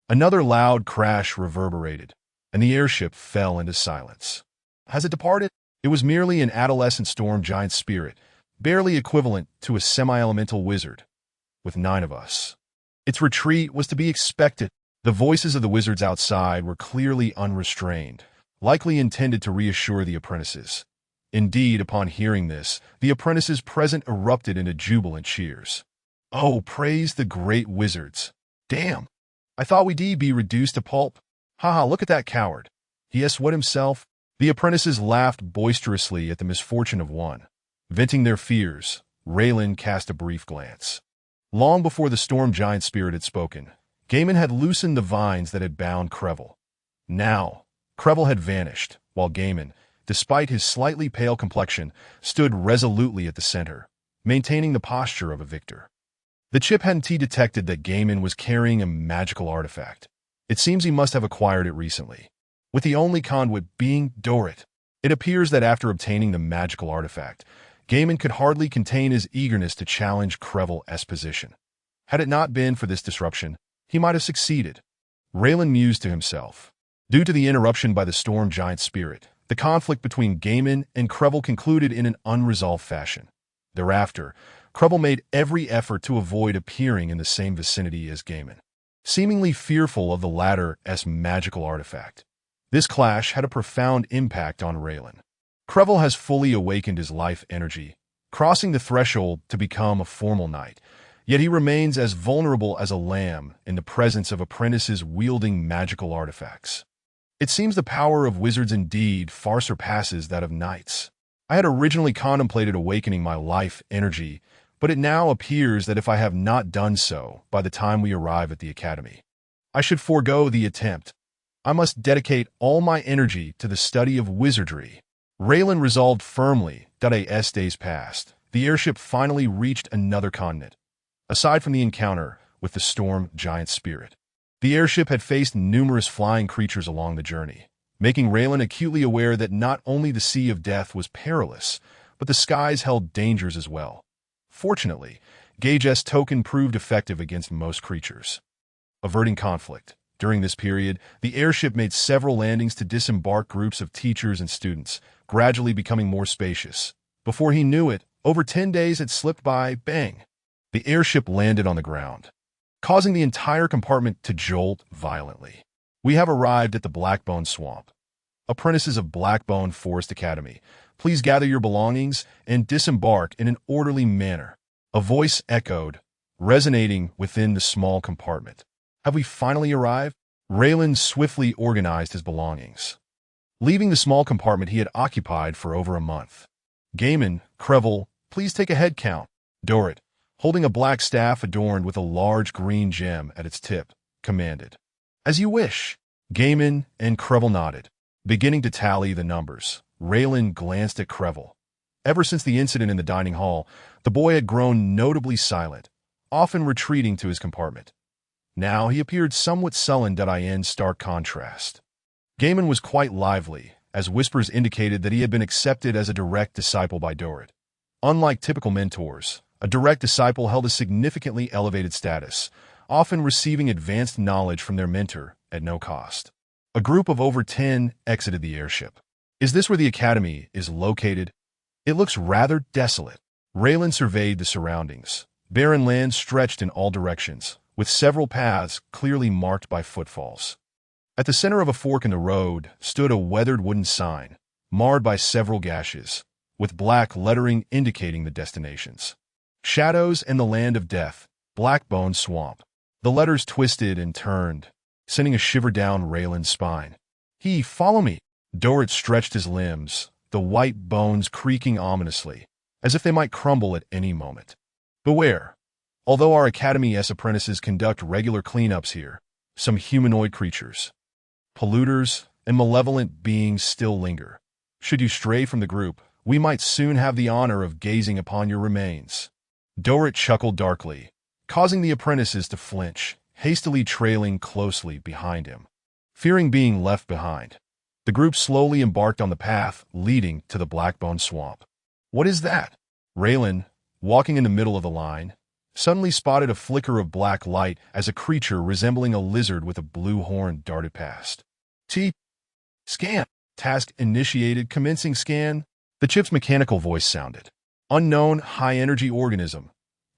Another loud crash reverberated, and the airship fell into silence. Has it departed? It was merely an adolescent storm giant spirit, barely equivalent to a semi-elemental wizard, with 9 of us. Its retreat was to be expected. The voices of the wizards outside were clearly unrestrained, likely intended to reassure the apprentices. Indeed, upon hearing this, the apprentices present erupted into jubilant cheers. Oh, praise the great wizards! Damn! I thought we'd be reduced to pulp. Haha, look at that coward. He has what himself? The apprentices laughed boisterously at the misfortune of one. Venting their fears, Reilin cast a brief glance. Long before the storm giant spirit had spoken, Gaiman had loosened the vines that had bound Crevel. Now, Crevel had vanished, while Gaiman, despite his slightly pale complexion, stood resolutely at the center, maintaining the posture of a victor. The chip hadn't detected that Gaiman was carrying a magical artifact. It seems he must have acquired it recently, with the only conduit being Dorrit. It appears that after obtaining the magical artifact, Gaiman could hardly contain his eagerness to challenge Crevel's position. Had it not been for this disruption, he might have succeeded. Reilin mused to himself. Due to the interruption by the storm giant spirit, the conflict between Gaiman and Crevel concluded in an unresolved fashion. Thereafter, Crevel made every effort to avoid appearing in the same vicinity as Gaiman, seemingly fearful of the latter's magical artifact. This clash had a profound impact on Reilin. Crevel has fully awakened his life energy, crossing the threshold to become a formal knight, yet he remains as vulnerable as a lamb in the presence of apprentices wielding magical artifacts. It seems the power of wizards indeed far surpasses that of knights. I had originally contemplated awakening my life energy, but it now appears that if I have not done so by the time we arrive at the academy, I should forego the attempt. I must dedicate all my energy to the study of wizardry. Reilin resolved firmly. As days passed, the airship finally reached another continent. Aside from the encounter with the storm giant spirit, the airship had faced numerous flying creatures along the journey, making Reilin acutely aware that not only the Sea of Death was perilous, but the skies held dangers as well. Fortunately, Gage's token proved effective against most creatures. Averting conflict. During this period, the airship made several landings to disembark groups of teachers and students, gradually becoming more spacious. Before he knew it, over 10 days had slipped by. Bang! The airship landed on the ground, causing the entire compartment to jolt violently. We have arrived at the Blackbone Swamp. Apprentices of Blackbone Forest Academy, please gather your belongings and disembark in an orderly manner. A voice echoed, resonating within the small compartment. Have we finally arrived? Reilin swiftly organized his belongings, leaving the small compartment he had occupied for over a month. Gaiman, Crevel, please take a head count. Dorrit, holding a black staff adorned with a large green gem at its tip, commanded. As you wish. Gaiman and Crevel nodded, beginning to tally the numbers. Reilin glanced at Crevel. Ever since the incident in the dining hall, the boy had grown notably silent, often retreating to his compartment. Now he appeared somewhat sullen. In stark contrast, Gaiman was quite lively, as whispers indicated that he had been accepted as a direct disciple by Dorrit. Unlike typical mentors, a direct disciple held a significantly elevated status, often receiving advanced knowledge from their mentor at no cost. A group of over 10 exited the airship. Is this where the academy is located? It looks rather desolate. Reilin surveyed the surroundings. Barren land stretched in all directions, with several paths clearly marked by footfalls. At the center of a fork in the road stood a weathered wooden sign, marred by several gashes, with black lettering indicating the destinations. Shadows and the Land of Death, Blackbone Swamp. The letters twisted and turned, sending a shiver down Reilin's spine. Follow me. Dorrit stretched his limbs, the white bones creaking ominously, as if they might crumble at any moment. Beware. Although our Academy's apprentices conduct regular cleanups here, some humanoid creatures, polluters, and malevolent beings still linger. Should you stray from the group, We might soon have the honor of gazing upon your remains." Dorit chuckled darkly, causing the apprentices to flinch, hastily trailing closely behind him. Fearing being left behind, the group slowly embarked on the path leading to the Blackbone Swamp. "What is that?" Reilin, walking in the middle of the line, suddenly spotted a flicker of black light as a creature resembling a lizard with a blue horn darted past. Scan. Task initiated. Commencing scan. The chip's mechanical voice sounded. Unknown high-energy organism.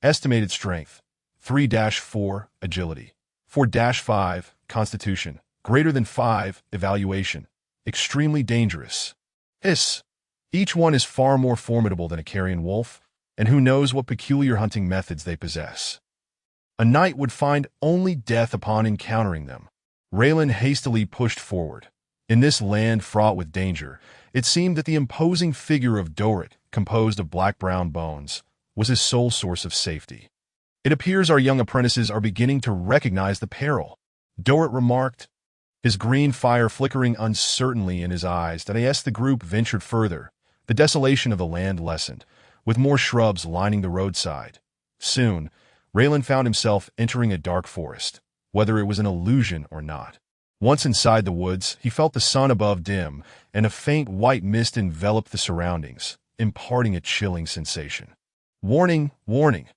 Estimated strength. 3-4. Agility. 4-5. Constitution. Greater than 5. Evaluation. Extremely dangerous. Hiss. Each one is far more formidable than a carrion wolf, and who knows what peculiar hunting methods they possess. A knight would find only death upon encountering them. Reilin hastily pushed forward. In this land fraught with danger, it seemed that the imposing figure of Dorit, composed of black-brown bones, was his sole source of safety. "It appears our young apprentices are beginning to recognize the peril," Dorit remarked, his green fire flickering uncertainly in his eyes. As the group ventured further, the desolation of the land lessened, with more shrubs lining the roadside. Soon, Reilin found himself entering a dark forest, whether it was an illusion or not. Once inside the woods, he felt the sun above dim, and a faint white mist enveloped the surroundings, imparting a chilling sensation. "Warning, warning!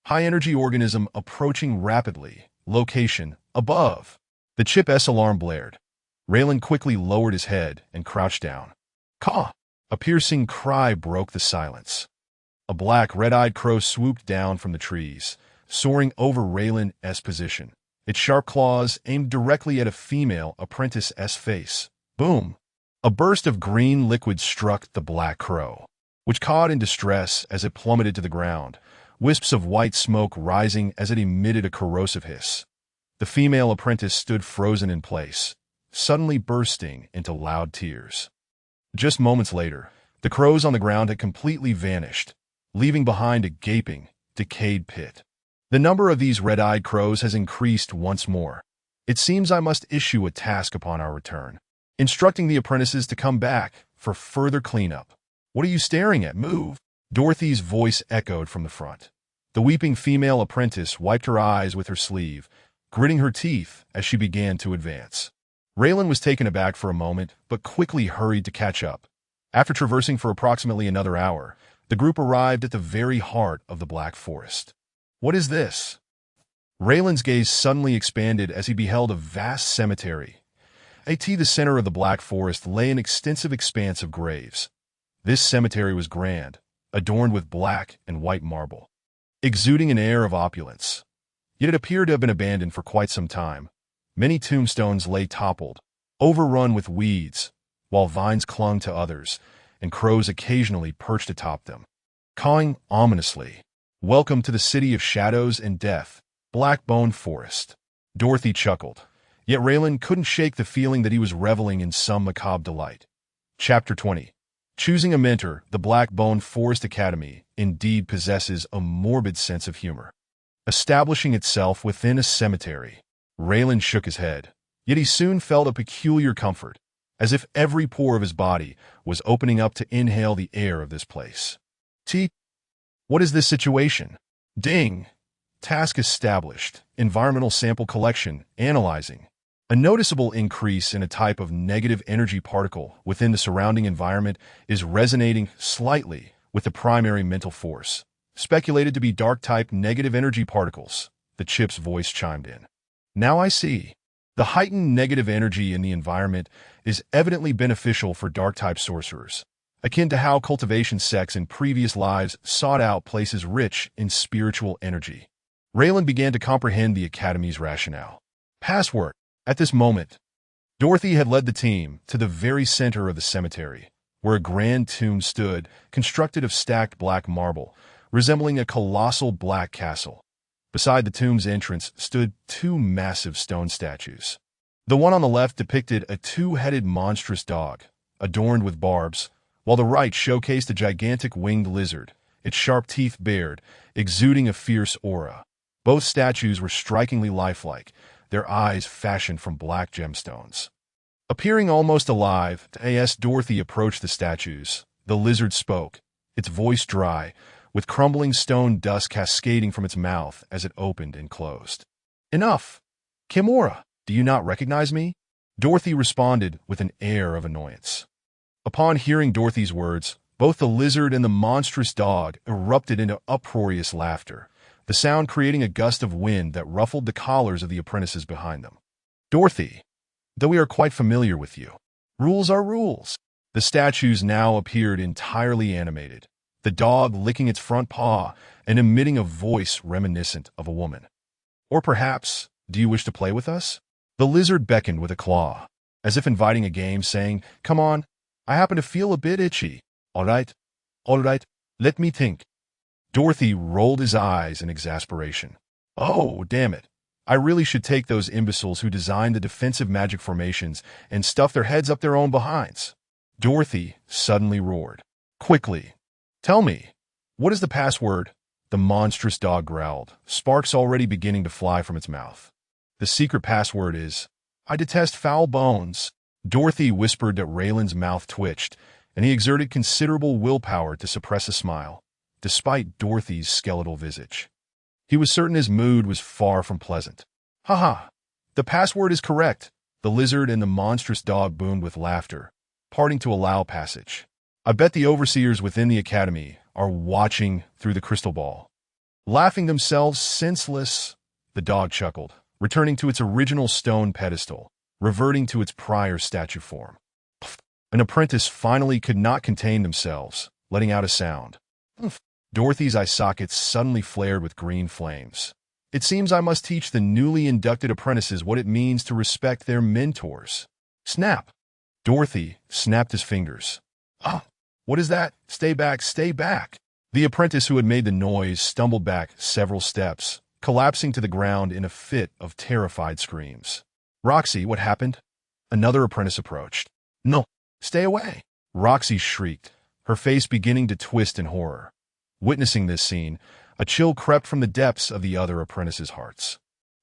High-energy organism approaching rapidly. Location, above." The chip's alarm blared. Reilin quickly lowered his head and crouched down. "Caw!" A piercing cry broke the silence. A black, red-eyed crow swooped down from the trees, soaring over Reilin's position. Its sharp claws aimed directly at a female apprentice's face. Boom! A burst of green liquid struck the black crow, which caught in distress as it plummeted to the ground, wisps of white smoke rising as it emitted a corrosive hiss. The female apprentice stood frozen in place, suddenly bursting into loud tears. Just moments later, the crows on the ground had completely vanished, leaving behind a gaping, decayed pit. The number of these red-eyed crows has increased once more. "It seems I must issue a task upon our return, instructing the apprentices to come back for further cleanup." "What are you staring at? Move!" Dorothy's voice echoed from the front. The weeping female apprentice wiped her eyes with her sleeve, gritting her teeth as she began to advance. Reilin was taken aback for a moment, but quickly hurried to catch up. After traversing for approximately another hour, the group arrived at the very heart of the Black Forest. "What is this?" Reilin's gaze suddenly expanded as he beheld a vast cemetery. At the center of the Black Forest lay an extensive expanse of graves. This cemetery was grand, adorned with black and white marble, exuding an air of opulence. Yet it appeared to have been abandoned for quite some time. Many tombstones lay toppled, overrun with weeds, while vines clung to others, and crows occasionally perched atop them, cawing ominously. "Welcome to the city of shadows and death, Blackbone Forest." Dorothy chuckled, yet Reilin couldn't shake the feeling that he was reveling in some macabre delight. Chapter 20. Choosing a mentor, the Blackbone Forest Academy indeed possesses a morbid sense of humor. Establishing itself within a cemetery, Reilin shook his head, yet he soon felt a peculiar comfort, as if every pore of his body was opening up to inhale the air of this place. What is this situation? Ding! Task established. Environmental sample collection, analyzing. A noticeable increase in a type of negative energy particle within the surrounding environment is resonating slightly with the primary mental force, speculated to be dark-type negative energy particles. The chip's voice chimed in. "Now I see. The heightened negative energy in the environment is evidently beneficial for dark-type sorcerers, akin to how cultivation sects in previous lives sought out places rich in spiritual energy." Reilin began to comprehend the Academy's rationale. Password. At this moment, Dorothy had led the team to the very center of the cemetery, where a grand tomb stood, constructed of stacked black marble, resembling a colossal black castle. Beside the tomb's entrance stood two massive stone statues. The one on the left depicted a two-headed monstrous dog, adorned with barbs, while the right showcased a gigantic winged lizard, its sharp teeth bared, exuding a fierce aura. Both statues were strikingly lifelike, their eyes fashioned from black gemstones. Appearing almost alive, as Dorothy approached the statues, The lizard spoke, its voice dry, with crumbling stone dust cascading from its mouth as it opened and closed. Enough! Kimura, do you not recognize me? Dorothy responded with an air of annoyance. Upon hearing Dorothy's words, both the lizard and the monstrous dog erupted into uproarious laughter, the sound creating a gust of wind that ruffled the collars of the apprentices behind them. Dorothy, though we are quite familiar with you, rules are rules. The statues now appeared entirely animated, the dog licking its front paw and emitting a voice reminiscent of a woman. Or perhaps, do you wish to play with us? The lizard beckoned with a claw, as if inviting a game, saying, "Come on, I happen to feel a bit itchy. All right, let me think." Dorothy rolled his eyes in exasperation. Oh, damn it. I really should take those imbeciles who designed the defensive magic formations and stuff their heads up their own behinds. Dorothy suddenly roared. Quickly, tell me, what is the password? The monstrous dog growled, sparks already beginning to fly from its mouth. The secret password is, "I detest foul bones." Dorothy whispered that Reilin's mouth twitched, and he exerted considerable willpower to suppress a smile, despite Dorothy's skeletal visage. He was certain his mood was far from pleasant. "Haha, the password is correct." The lizard and the monstrous dog boomed with laughter, parting to allow passage. "I bet the overseers within the academy are watching through the crystal ball, laughing themselves senseless." The dog chuckled, returning to its original stone pedestal, reverting to its prior statue form. An apprentice finally could not contain themselves, letting out a sound. Dorothy's eye sockets suddenly flared with green flames. It seems I must teach the newly inducted apprentices what it means to respect their mentors. Snap! Dorothy snapped his fingers. "Ah, what is that? Stay back, stay back!" The apprentice who had made the noise stumbled back several steps, collapsing to the ground in a fit of terrified screams. "Roxy, what happened?" Another apprentice approached. "No, stay away!" Roxy shrieked, her face beginning to twist in horror. Witnessing this scene, a chill crept from the depths of the other apprentices' hearts.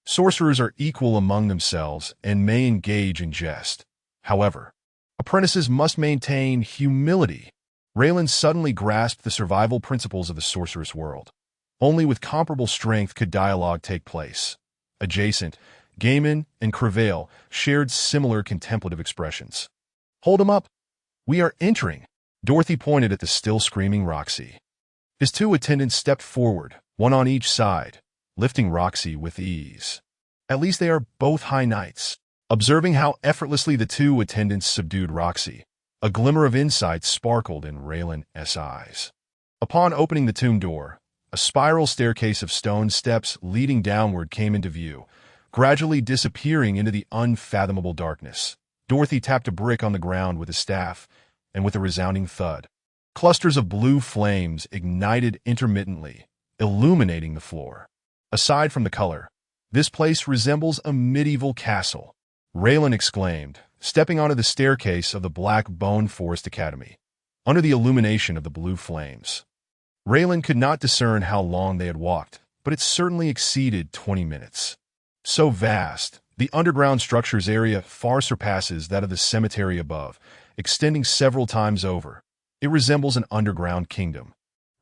Sorcerers are equal among themselves and may engage in jest. However, apprentices must maintain humility. Reilin suddenly grasped the survival principles of the sorceress world. Only with comparable strength could dialogue take place. Adjacent, Gaiman and Crevail shared similar contemplative expressions. "Hold him up! We are entering!" Dorothy pointed at the still screaming Roxy. His two attendants stepped forward, one on each side, lifting Roxy with ease. At least they are both high knights. Observing how effortlessly the two attendants subdued Roxy, a glimmer of insight sparkled in Reilin's eyes. Upon opening the tomb door, a spiral staircase of stone steps leading downward came into view, gradually disappearing into the unfathomable darkness. Dorothy tapped a brick on the ground with a staff, and with a resounding thud, clusters of blue flames ignited intermittently, illuminating the floor. Aside from the color, this place resembles a medieval castle, Reilin exclaimed, stepping onto the staircase of the Black Bone Forest Academy, under the illumination of the blue flames. Reilin could not discern how long they had walked, but it certainly exceeded 20 minutes. So vast, the underground structure's area far surpasses that of the cemetery above, extending several times over. It resembles an underground kingdom.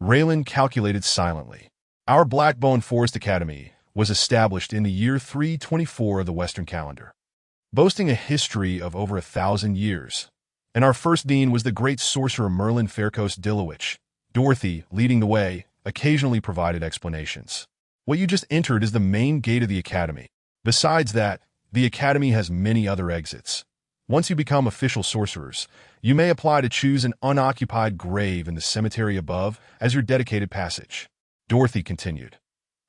Reilin calculated silently. Our Blackbone Forest Academy was established in the year 324 of the Western calendar, boasting a history of over 1,000 years. And our first dean was the great sorcerer Merlin Faircoast Dillowitch. Dorothy, leading the way, occasionally provided explanations. What you just entered is the main gate of the academy. Besides that, the academy has many other exits. Once you become official sorcerers, you may apply to choose an unoccupied grave in the cemetery above as your dedicated passage. Dorothy continued.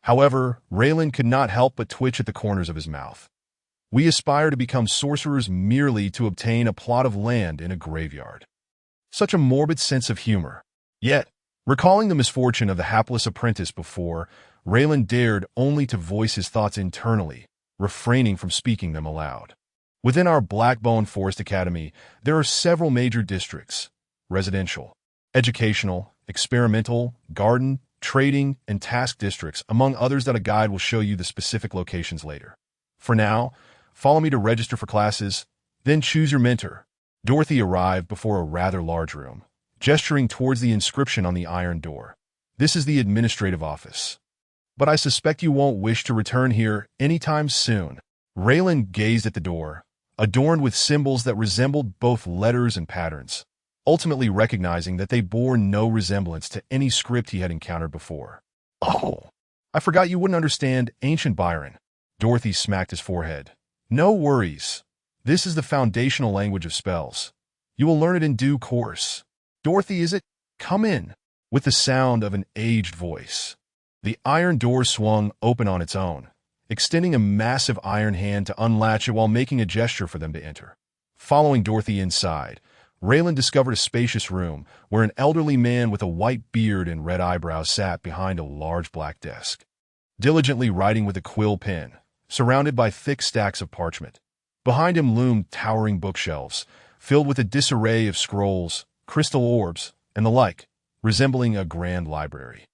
However, Reilin could not help but twitch at the corners of his mouth. We aspire to become sorcerers merely to obtain a plot of land in a graveyard. Such a morbid sense of humor. Yet, recalling the misfortune of the hapless apprentice before, Reilin dared only to voice his thoughts internally, refraining from speaking them aloud. Within our Blackbone Forest Academy, there are several major districts: residential, educational, experimental, garden, trading, and task districts, among others that a guide will show you the specific locations later. For now, follow me to register for classes, then choose your mentor. Dorothy arrived before a rather large room, gesturing towards the inscription on the iron door. "This is the administrative office. But I suspect you won't wish to return here anytime soon." Reilin gazed at the door, adorned with symbols that resembled both letters and patterns, ultimately recognizing that they bore no resemblance to any script he had encountered before. "Oh, I forgot you wouldn't understand ancient Byron." Dorothy smacked his forehead. "No worries. This is the foundational language of spells. You will learn it in due course." "Dorothy, is it? Come in." With the sound of an aged voice, the iron door swung open on its own, extending a massive iron hand to unlatch it while making a gesture for them to enter. Following Dorothy inside, Reilin discovered a spacious room where an elderly man with a white beard and red eyebrows sat behind a large black desk, diligently writing with a quill pen, surrounded by thick stacks of parchment. Behind him loomed towering bookshelves, filled with a disarray of scrolls, crystal orbs, and the like, resembling a grand library.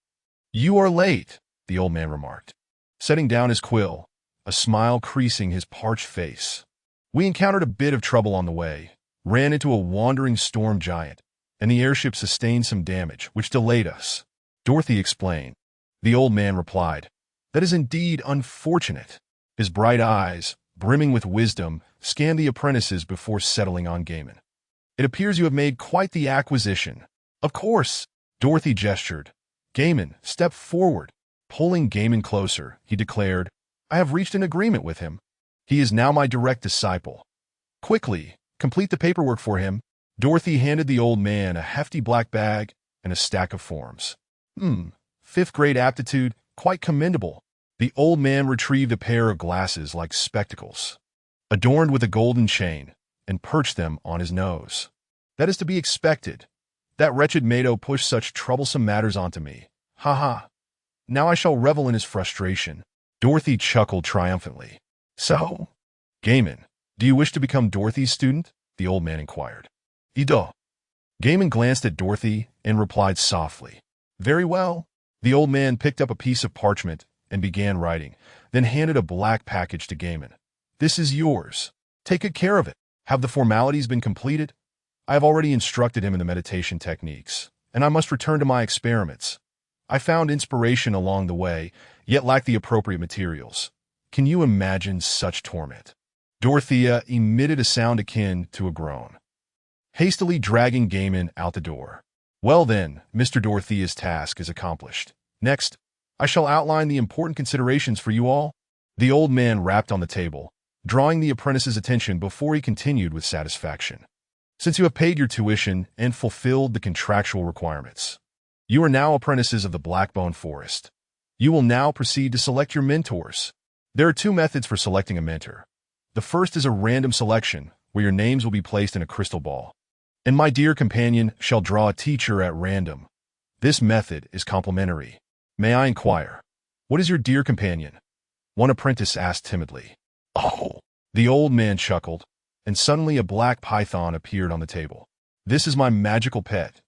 "You are late," the old man remarked, setting down his quill, a smile creasing his parched face. "We encountered a bit of trouble on the way, ran into a wandering storm giant, and the airship sustained some damage, which delayed us." Dorothy explained. The old man replied, "That is indeed unfortunate." His bright eyes, brimming with wisdom, scanned the apprentices before settling on Gaiman. "It appears you have made quite the acquisition." "Of course," Dorothy gestured. "Gaiman, step forward." Pulling Gaiman closer, he declared, "I have reached an agreement with him. He is now my direct disciple. Quickly, complete the paperwork for him." Dorothy handed the old man a hefty black bag and a stack of forms. Fifth grade aptitude, quite commendable." The old man retrieved a pair of glasses like spectacles, adorned with a golden chain, and perched them on his nose. "That is to be expected. That wretched Mado pushed such troublesome matters onto me. Ha ha. Now I shall revel in his frustration." Dorothy chuckled triumphantly. "So, Gaiman, do you wish to become Dorothy's student?" the old man inquired. "Ido." Gaiman glanced at Dorothy and replied softly, "Very well." The old man picked up a piece of parchment and began writing, then handed a black package to Gaiman. "This is yours. Take good care of it. Have the formalities been completed?" "I have already instructed him in the meditation techniques, and I must return to my experiments. I found inspiration along the way, yet lacked the appropriate materials. Can you imagine such torment?" Dorothea emitted a sound akin to a groan, hastily dragging Gaiman out the door. "Well then, Mr. Dorothea's task is accomplished. Next, I shall outline the important considerations for you all." The old man rapped on the table, drawing the apprentice's attention before he continued with satisfaction. "Since you have paid your tuition and fulfilled the contractual requirements, you are now apprentices of the Blackbone Forest. You will now proceed to select your mentors. There are two methods for selecting a mentor. The first is a random selection, where your names will be placed in a crystal ball, and my dear companion shall draw a teacher at random. This method is complimentary. May I inquire, what is your dear companion?" one apprentice asked timidly. "Oh," the old man chuckled, and suddenly a black python appeared on the table. "This is my magical pet.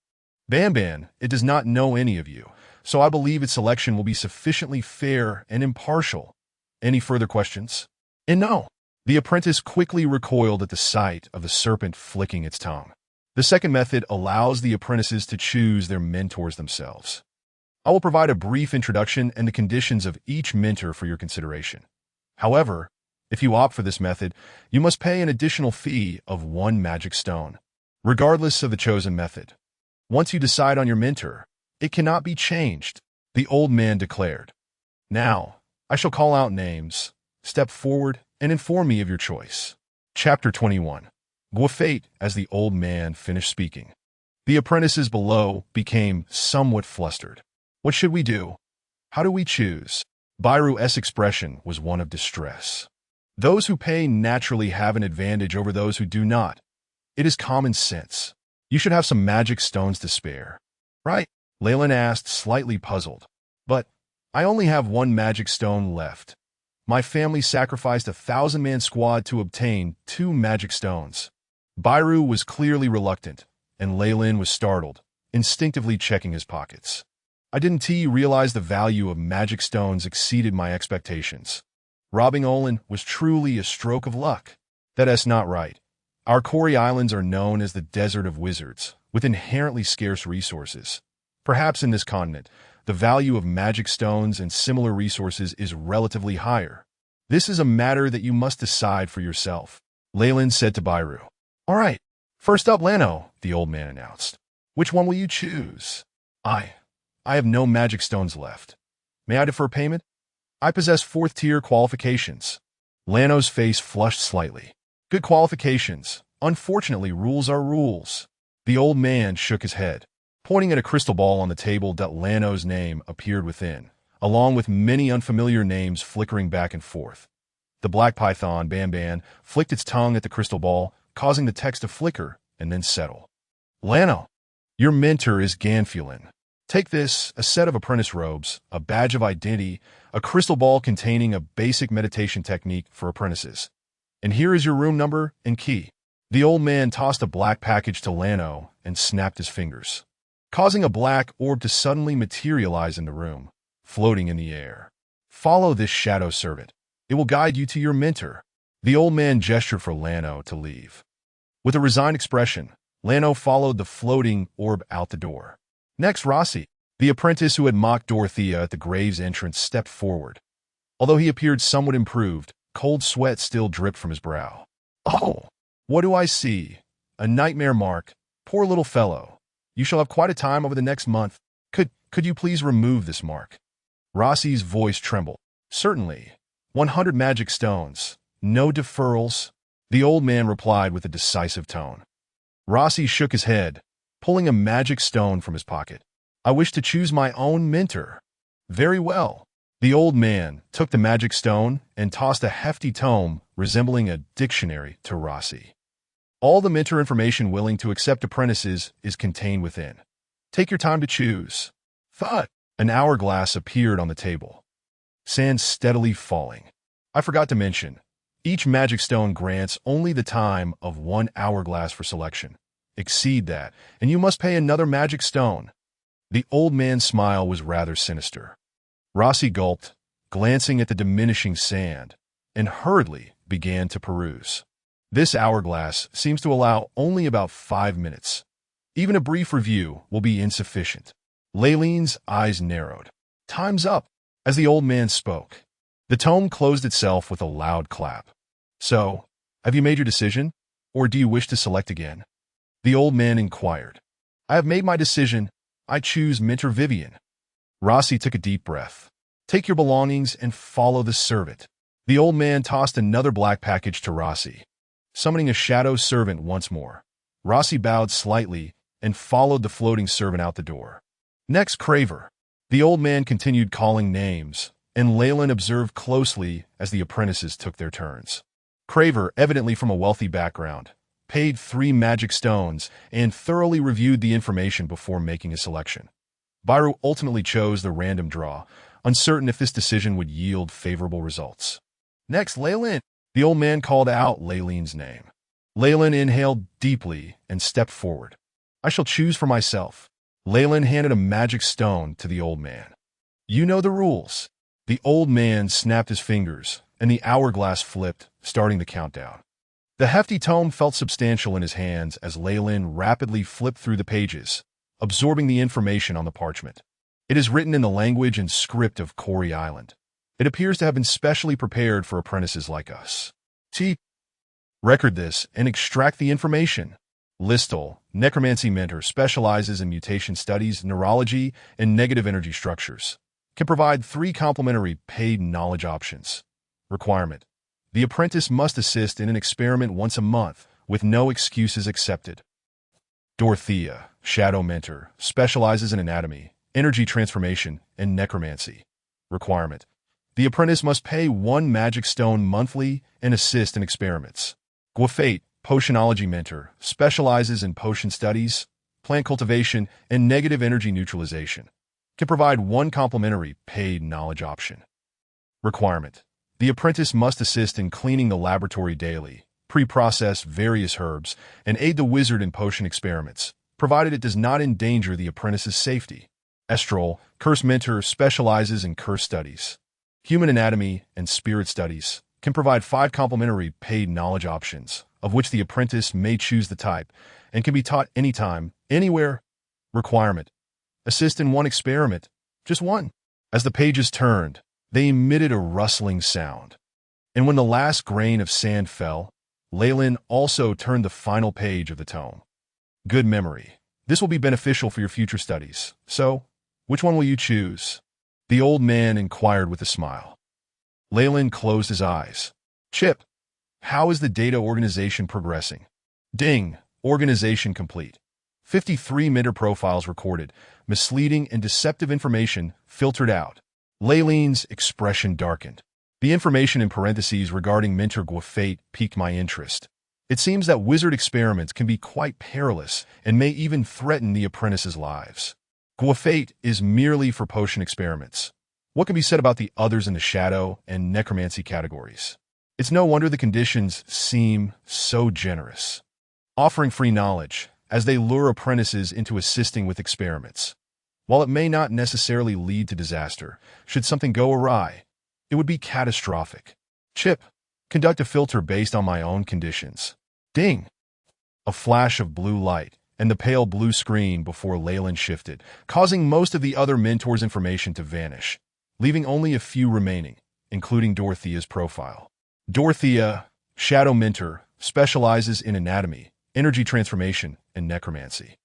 Banban, it does not know any of you, so I believe its selection will be sufficiently fair and impartial. Any further questions?" "And no." The apprentice quickly recoiled at the sight of the serpent flicking its tongue. The second method allows the apprentices to choose their mentors themselves. I will provide a brief introduction and the conditions of each mentor for your consideration. However, if you opt for this method, you must pay an additional fee of 1 magic stone, regardless of the chosen method. Once you decide on your mentor, it cannot be changed, the old man declared. "Now, I shall call out names. Step forward and inform me of your choice." Chapter 21. Guafate. As the old man finished speaking, the apprentices below became somewhat flustered. "What should we do? How do we choose?" Byru's expression was one of distress. "Those who pay naturally have an advantage over those who do not. It is common sense. You should have some magic stones to spare." "Right?" Reilin asked, slightly puzzled. "But I only have 1 magic stone left. My family sacrificed a 1,000-man squad to obtain 2 magic stones." Byru was clearly reluctant, and Reilin was startled, instinctively checking his pockets. "I didn't realize the value of magic stones exceeded my expectations. Robbing Olin was truly a stroke of luck." "That's not right. Our Quarry Islands are known as the Desert of Wizards, with inherently scarce resources. Perhaps in this continent, the value of magic stones and similar resources is relatively higher. This is a matter that you must decide for yourself, Reilin said to Byru. All right, first up, Lano, the old man announced. Which one will you choose? I have no magic stones left. May I defer payment? I possess 4th-tier qualifications. Lano's face flushed slightly. Good qualifications. Unfortunately, rules are rules. The old man shook his head, pointing at a crystal ball on the table that Lano's name appeared within, along with many unfamiliar names flickering back and forth. The black python, Ban, flicked its tongue at the crystal ball, causing the text to flicker and then settle. Lano, your mentor is Ganfulin. Take this, a set of apprentice robes, a badge of identity, a crystal ball containing a basic meditation technique for apprentices. And here is your room number and key. The old man tossed a black package to Lano and snapped his fingers, causing a black orb to suddenly materialize in the room, floating in the air. Follow this shadow servant. It will guide you to your mentor. The old man gestured for Lano to leave. With a resigned expression, Lano followed the floating orb out the door. Next, Rossi, the apprentice who had mocked Dorothea at the grave's entrance, stepped forward. Although he appeared somewhat improved, cold sweat still dripped from his brow. Oh, what do I see? A nightmare mark. Poor little fellow. You shall have quite a time over the next month. Could you please remove this mark? Rossi's voice trembled. Certainly. 100 magic stones. No deferrals. The old man replied with a decisive tone. Rossi shook his head, pulling a magic stone from his pocket. I wish to choose my own mentor. Very well. The old man took the magic stone and tossed a hefty tome resembling a dictionary to Rossi. All the mentor information willing to accept apprentices is contained within. Take your time to choose. Thud. An hourglass appeared on the table, sand steadily falling. I forgot to mention, each magic stone grants only the time of 1 hourglass for selection. Exceed that, and you must pay another magic stone. The old man's smile was rather sinister. Rossi gulped, glancing at the diminishing sand, and hurriedly began to peruse. This hourglass seems to allow only about 5 minutes. Even a brief review will be insufficient. Reilin's eyes narrowed. Time's up. As the old man spoke, the tome closed itself with a loud clap. So, have you made your decision, or do you wish to select again? The old man inquired. I have made my decision. I choose Mentor Vivian. Rossi took a deep breath. Take your belongings and follow the servant. The old man tossed another black package to Rossi, summoning a shadow servant once more. Rossi bowed slightly and followed the floating servant out the door. Next, Craver. The old man continued calling names, and Reilin observed closely as the apprentices took their turns. Craver, evidently from a wealthy background, paid 3 magic stones and thoroughly reviewed the information before making a selection. Byru ultimately chose the random draw, uncertain if this decision would yield favorable results. Next, Reilin. The old man called out Reilin's name. Reilin inhaled deeply and stepped forward. I shall choose for myself. Reilin handed a magic stone to the old man. You know the rules. The old man snapped his fingers, and the hourglass flipped, starting the countdown. The hefty tome felt substantial in his hands as Reilin rapidly flipped through the pages, absorbing the information on the parchment. It is written in the language and script of Corey Island. It appears to have been specially prepared for apprentices like us. Record this and extract the information. Listel, necromancy mentor, specializes in mutation studies, neurology, and negative energy structures. Can provide 3 complementary paid knowledge options. Requirement. The apprentice must assist in an experiment once a month, with no excuses accepted. Dorothea, shadow mentor, specializes in anatomy, energy transformation, and necromancy. Requirement. The apprentice must pay 1 magic stone monthly and assist in experiments. Gwafate, potionology mentor, specializes in potion studies, plant cultivation, and negative energy neutralization. Can provide 1 complementary paid knowledge option. Requirement. The apprentice must assist in cleaning the laboratory daily, pre-process various herbs, and aid the wizard in potion experiments, provided it does not endanger the apprentice's safety. Estrol, curse mentor, specializes in curse studies, human anatomy, and spirit studies. can provide 5 complimentary paid knowledge options, of which the apprentice may choose the type, and can be taught anytime, anywhere. Requirement: assist in 1 experiment, just 1. As the pages turned, they emitted a rustling sound. And when the last grain of sand fell, Reilin also turned the final page of the tome. Good memory. This will be beneficial for your future studies. So, which one will you choose? The old man inquired with a smile. Reilin closed his eyes. Chip, how is the data organization progressing? Ding, organization complete. 53 mentor profiles recorded, misleading and deceptive information filtered out. Reilin's expression darkened. The information in parentheses regarding mentor Guafate piqued my interest. It seems that wizard experiments can be quite perilous and may even threaten the apprentices' lives. Guafate is merely for potion experiments. What can be said about the others in the shadow and necromancy categories? It's no wonder the conditions seem so generous, offering free knowledge as they lure apprentices into assisting with experiments. While it may not necessarily lead to disaster, should something go awry, it would be catastrophic. Chip, conduct a filter based on my own conditions. Ding! A flash of blue light and the pale blue screen before Reilin shifted, causing most of the other mentor's information to vanish, leaving only a few remaining, including Dorothea's profile. Dorothea, Shadow Mentor, specializes in anatomy, energy transformation, and necromancy.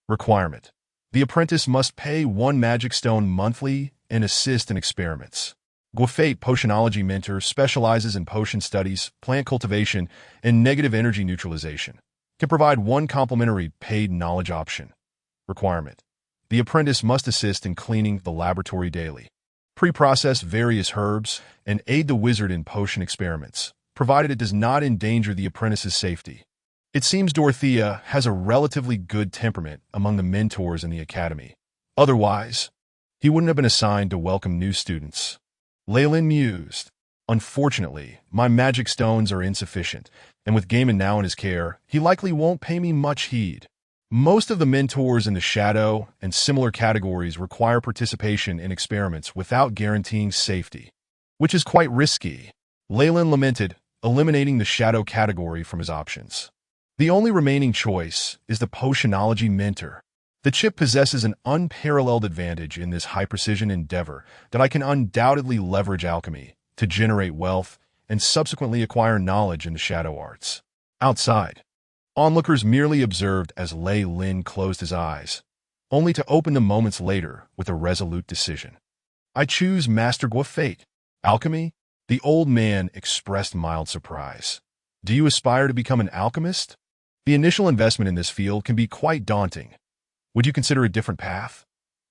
Requirement: the apprentice must pay 1 magic stone monthly and assist in experiments. Guafate, Potionology Mentor, specializes in potion studies, plant cultivation, and negative energy neutralization. Can provide 1 complimentary paid knowledge option. Requirement: the apprentice must assist in cleaning the laboratory daily, pre-process various herbs, and aid the wizard in potion experiments, provided it does not endanger the apprentice's safety. It seems Dorothea has a relatively good temperament among the mentors in the academy. Otherwise, he wouldn't have been assigned to welcome new students. Reilin mused. Unfortunately, my magic stones are insufficient, and with Gaiman now in his care, he likely won't pay me much heed. Most of the mentors in the shadow and similar categories require participation in experiments without guaranteeing safety, which is quite risky. Reilin lamented, eliminating the shadow category from his options. The only remaining choice is the Potionology Mentor. The chip possesses an unparalleled advantage in this high-precision endeavor that I can undoubtedly leverage alchemy to generate wealth and subsequently acquire knowledge in the shadow arts. Outside, onlookers merely observed as Reilin closed his eyes, only to open them moments later with a resolute decision. I choose Master Guafate. Alchemy? The old man expressed mild surprise. Do you aspire to become an alchemist? The initial investment in this field can be quite daunting. Would you consider a different path?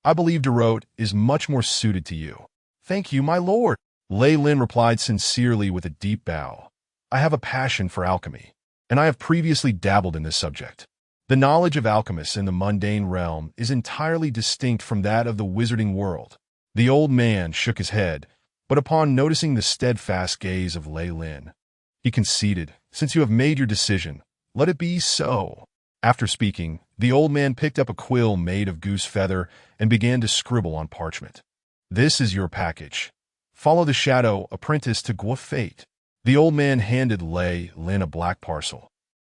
I believe Dorot is much more suited to you. Thank you, my lord. Reilin replied sincerely with a deep bow. I have a passion for alchemy, and I have previously dabbled in this subject. The knowledge of alchemists in the mundane realm is entirely distinct from that of the wizarding world. The old man shook his head, but upon noticing the steadfast gaze of Reilin, he conceded, since you have made your decision, let it be so. After speaking, the old man picked up a quill made of goose feather and began to scribble on parchment. This is your package. Follow the shadow apprentice to Guafate. The old man handed Reilin a black parcel.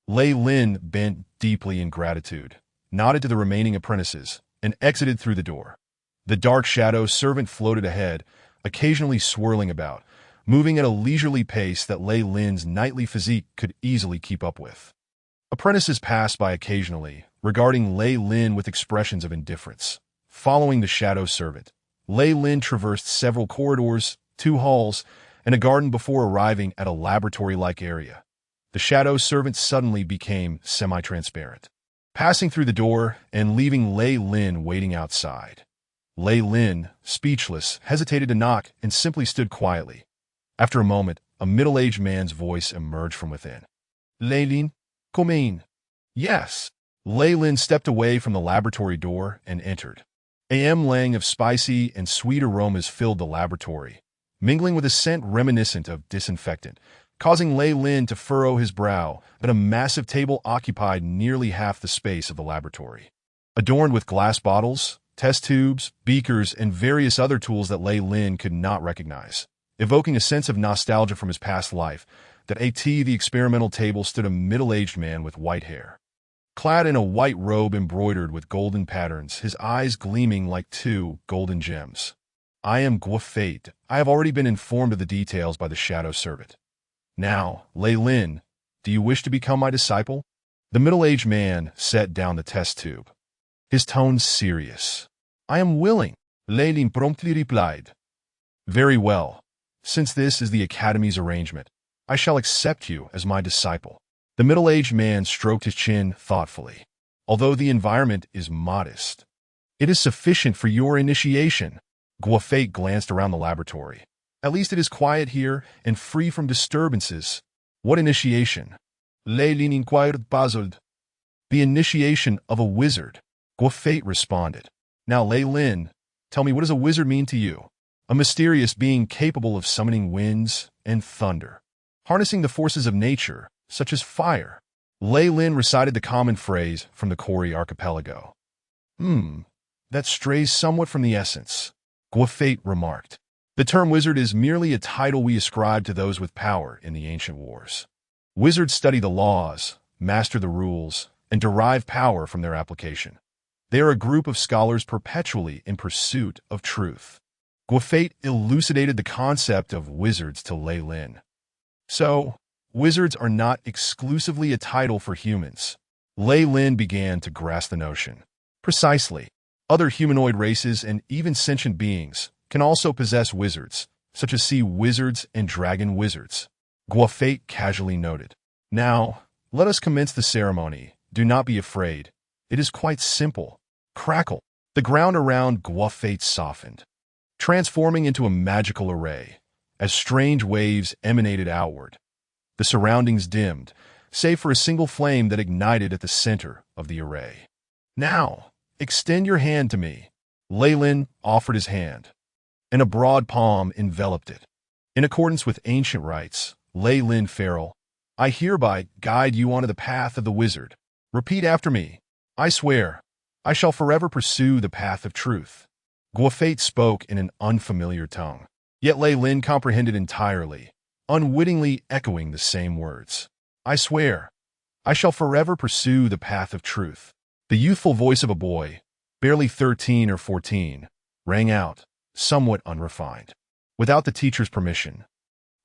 Reilin bent deeply in gratitude, nodded to the remaining apprentices, and exited through the door. The dark shadow servant floated ahead, occasionally swirling about, moving at a leisurely pace that Reilin's knightly physique could easily keep up with. Apprentices passed by occasionally, regarding Reilin with expressions of indifference. Following the shadow servant, Reilin traversed several corridors, 2 halls, and a garden before arriving at a laboratory-like area. The shadow servant suddenly became semi-transparent, passing through the door and leaving Reilin waiting outside. Reilin, speechless, hesitated to knock and simply stood quietly. After a moment, a middle-aged man's voice emerged from within. Reilin, come in. Yes. Reilin stepped away from the laboratory door and entered. A lang of spicy and sweet aromas filled the laboratory, mingling with a scent reminiscent of disinfectant, causing Reilin to furrow his brow, but a massive table occupied nearly half the space of the laboratory. Adorned with glass bottles, test tubes, beakers, and various other tools that Reilin could not recognize. evoking a sense of nostalgia from his past life. At the experimental table stood a middle-aged man with white hair. Clad in a white robe embroidered with golden patterns, his eyes gleaming like two golden gems. I am Guafate. I have already been informed of the details by the Shadow Servant. Now, Reilin, do you wish to become my disciple? The middle-aged man set down the test tube. His tone serious. I am willing, Reilin promptly replied. Very well. Since this is the Academy's arrangement, I shall accept you as my disciple. The middle-aged man stroked his chin thoughtfully. Although the environment is modest, it is sufficient for your initiation. Guafate glanced around the laboratory. At least it is quiet here and free from disturbances. What initiation? Reilin inquired, puzzled. The initiation of a wizard, Guafate responded. Now, Reilin, tell me, what does a wizard mean to you? A mysterious being capable of summoning winds and thunder, harnessing the forces of nature, such as fire. Reilin recited the common phrase from the Kori archipelago. That strays somewhat from the essence, Guafate remarked. The term wizard is merely a title we ascribe to those with power in the ancient wars. Wizards study the laws, master the rules, and derive power from their application. They are a group of scholars perpetually in pursuit of truth. Guafate elucidated the concept of wizards to Reilin. So, wizards are not exclusively a title for humans. Reilin began to grasp the notion. Precisely. Other humanoid races and even sentient beings can also possess wizards, such as sea wizards and dragon wizards. Guafate casually noted. Now, let us commence the ceremony. Do not be afraid. It is quite simple. Crackle. The ground around Guafate softened, transforming into a magical array, as strange waves emanated outward. The surroundings dimmed, save for a single flame that ignited at the center of the array. Now, extend your hand to me. Reilin offered his hand, and a broad palm enveloped it. In accordance with ancient rites, Reilin Farrell, I hereby guide you onto the path of the wizard. Repeat after me. I swear, I shall forever pursue the path of truth. Guafate spoke in an unfamiliar tongue, yet Reilin comprehended entirely, unwittingly echoing the same words. I swear, I shall forever pursue the path of truth. The youthful voice of a boy, barely 13 or 14, rang out, somewhat unrefined. Without the teacher's permission,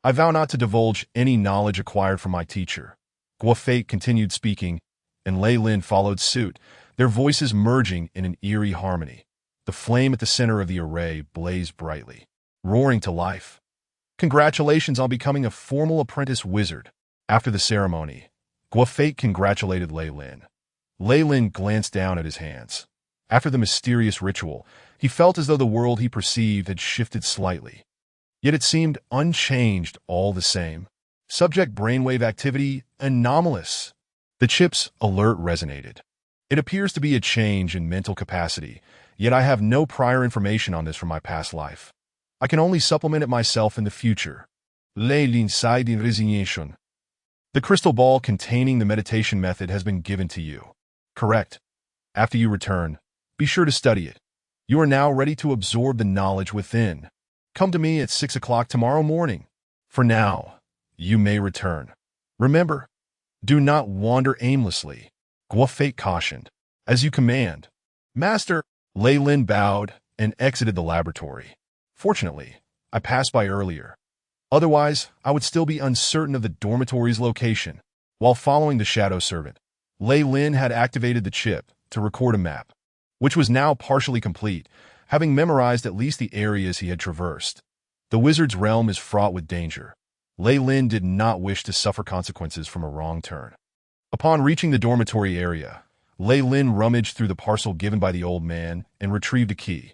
I vow not to divulge any knowledge acquired from my teacher. Guafate continued speaking, and Reilin followed suit, their voices merging in an eerie harmony. The flame at the center of the array blazed brightly, roaring to life. Congratulations on becoming a formal apprentice wizard. After the ceremony, Guafate congratulated Reilin. Reilin glanced down at his hands. After the mysterious ritual, he felt as though the world he perceived had shifted slightly. Yet it seemed unchanged all the same. Subject brainwave activity anomalous. The chip's alert resonated. It appears to be a change in mental capacity, yet I have no prior information on this from my past life. I can only supplement it myself in the future. Reilin sighed in resignation. The crystal ball containing the meditation method has been given to you. Correct. After you return, be sure to study it. You are now ready to absorb the knowledge within. Come to me at 6 o'clock tomorrow morning. For now, you may return. Remember, do not wander aimlessly. Guafate cautioned. As you command. Master. Reilin bowed and exited the laboratory. Fortunately, I passed by earlier. Otherwise, I would still be uncertain of the dormitory's location. While following the Shadow Servant, Reilin had activated the chip to record a map, which was now partially complete, having memorized at least the areas he had traversed. The wizard's realm is fraught with danger. Reilin did not wish to suffer consequences from a wrong turn. Upon reaching the dormitory area, Reilin rummaged through the parcel given by the old man and retrieved a key.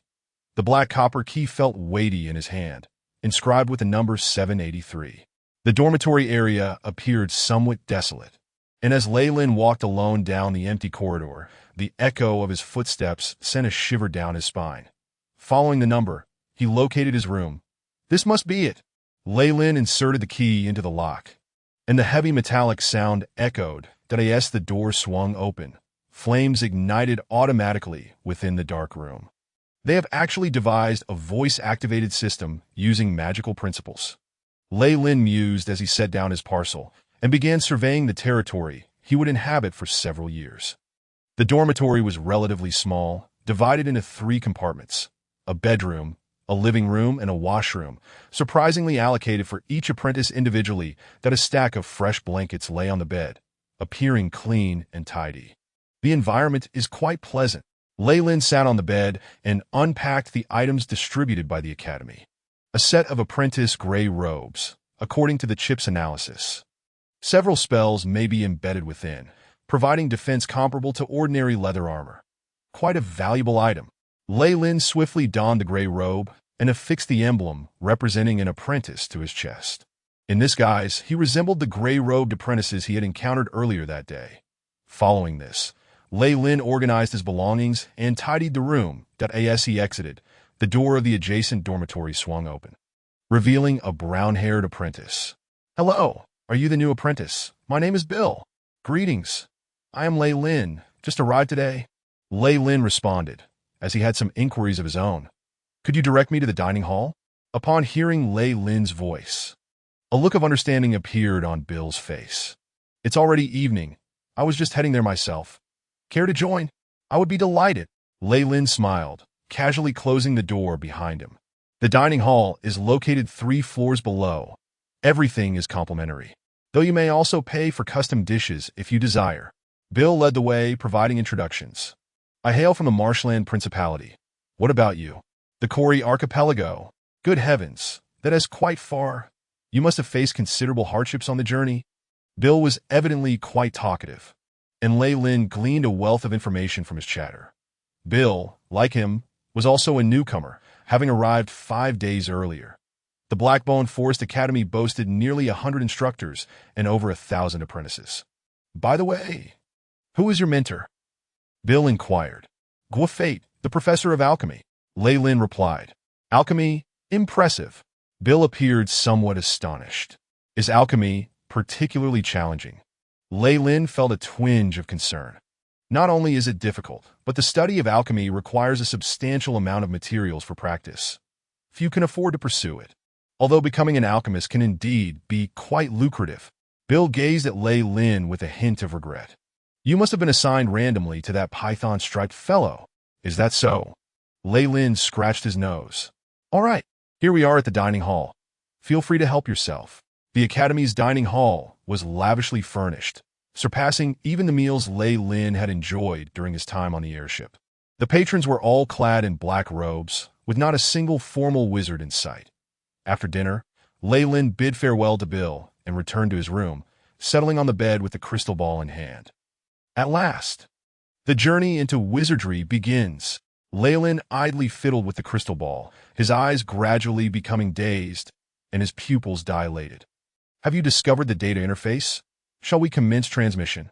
The black copper key felt weighty in his hand, inscribed with the number 783. The dormitory area appeared somewhat desolate, and as Reilin walked alone down the empty corridor, the echo of his footsteps sent a shiver down his spine. Following the number, he located his room. This must be it. Reilin inserted the key into the lock, and the heavy metallic sound echoed as the door swung open. Flames ignited automatically within the dark room. They have actually devised a voice-activated system using magical principles. Reilin mused as he set down his parcel and began surveying the territory he would inhabit for several years. The dormitory was relatively small, divided into 3 compartments: a bedroom, a living room, and a washroom, surprisingly allocated for each apprentice individually. That a stack of fresh blankets lay on the bed, appearing clean and tidy. The environment is quite pleasant. Reilin sat on the bed and unpacked the items distributed by the academy. A set of apprentice gray robes, according to the chip's analysis. Several spells may be embedded within, providing defense comparable to ordinary leather armor. Quite a valuable item. Reilin swiftly donned the gray robe and affixed the emblem representing an apprentice to his chest. In this guise, he resembled the gray-robed apprentices he had encountered earlier that day. Following this, Reilin organized his belongings and tidied the room. As he exited, the door of the adjacent dormitory swung open, revealing a brown-haired apprentice. "Hello, are you the new apprentice? My name is Bill. Greetings. I am Reilin. Just arrived today." Reilin responded, as he had some inquiries of his own. "Could you direct me to the dining hall?" Upon hearing Reilin's voice, a look of understanding appeared on Bill's face. "It's already evening. I was just heading there myself. Care to join?" "I would be delighted." Reilin smiled, casually closing the door behind him. The dining hall is located 3 floors below. Everything is complimentary, though you may also pay for custom dishes if you desire. Bill led the way, providing introductions. "I hail from the Marshland Principality. What about you?" "The Kori Archipelago." "Good heavens, that is quite far. You must have faced considerable hardships on the journey." Bill was evidently quite talkative, and Reilin gleaned a wealth of information from his chatter. Bill, like him, was also a newcomer, having arrived 5 days earlier. The Blackbone Forest Academy boasted nearly 100 instructors and over 1,000 apprentices. "By the way, who is your mentor?" Bill inquired. "Gwafate, the professor of alchemy." Reilin replied. "Alchemy? Impressive." Bill appeared somewhat astonished. "Is alchemy particularly challenging?" Reilin felt a twinge of concern. "Not only is it difficult, but the study of alchemy requires a substantial amount of materials for practice. Few can afford to pursue it, although becoming an alchemist can indeed be quite lucrative." Bill gazed at Reilin with a hint of regret. "You must have been assigned randomly to that python-striped fellow. Is that so?" Reilin scratched his nose. "All right, here we are at the dining hall. Feel free to help yourself." The Academy's dining hall was lavishly furnished, surpassing even the meals Reilin had enjoyed during his time on the airship. The patrons were all clad in black robes, with not a single formal wizard in sight. After dinner, Reilin bid farewell to Bill and returned to his room, settling on the bed with the crystal ball in hand. At last, the journey into wizardry begins. Reilin idly fiddled with the crystal ball, his eyes gradually becoming dazed and his pupils dilated. "Have you discovered the data interface? Shall we commence transmission?"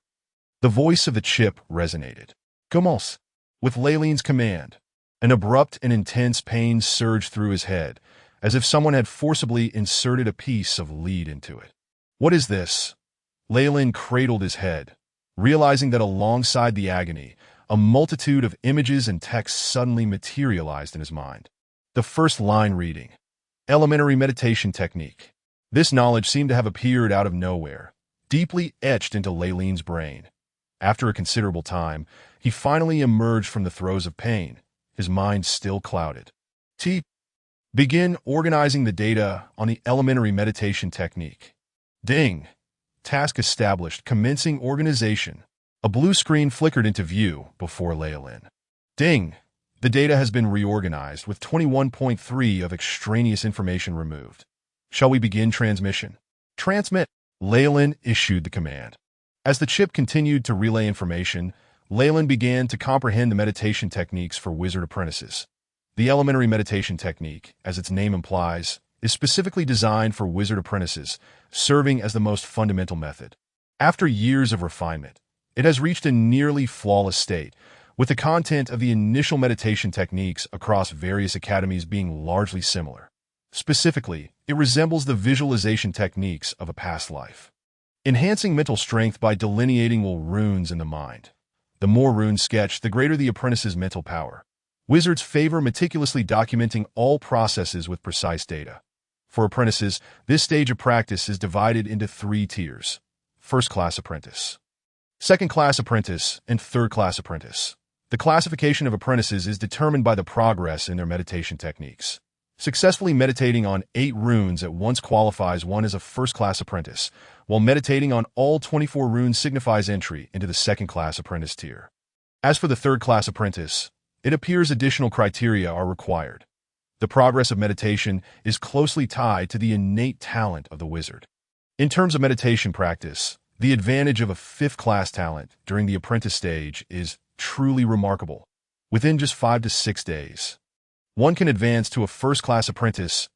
The voice of the chip resonated. "Commence." With Reilin's command, an abrupt and intense pain surged through his head, as if someone had forcibly inserted a piece of lead into it. "What is this?" Reilin cradled his head, realizing that alongside the agony, a multitude of images and texts suddenly materialized in his mind. The first line reading, "Elementary meditation technique." This knowledge seemed to have appeared out of nowhere, deeply etched into Reilin's brain. After a considerable time, he finally emerged from the throes of pain, his mind still clouded. Begin organizing the data on the elementary meditation technique. Ding. Task established. Commencing organization. A blue screen flickered into view before Reilin. Ding. The data has been reorganized with 21.3 of extraneous information removed. Shall we begin transmission? Transmit. Reilin issued the command. As the chip continued to relay information, Reilin began to comprehend the meditation techniques for wizard apprentices. The elementary meditation technique, as its name implies, is specifically designed for wizard apprentices, serving as the most fundamental method. After years of refinement, it has reached a nearly flawless state, with the content of the initial meditation techniques across various academies being largely similar. Specifically, it resembles the visualization techniques of a past life. Enhancing mental strength by delineating runes in the mind. The more runes sketched, the greater the apprentice's mental power. Wizards favor meticulously documenting all processes with precise data. For apprentices, this stage of practice is divided into 3 tiers: first-class apprentice, second-class apprentice, and third-class apprentice. The classification of apprentices is determined by the progress in their meditation techniques. Successfully meditating on 8 runes at once qualifies one as a first-class apprentice, while meditating on all 24 runes signifies entry into the second-class apprentice tier. As for the third-class apprentice, it appears additional criteria are required. The progress of meditation is closely tied to the innate talent of the wizard. In terms of meditation practice, the advantage of a 5th-class talent during the apprentice stage is truly remarkable. Within just 5 to 6 days, one can advance to a first-class apprentice,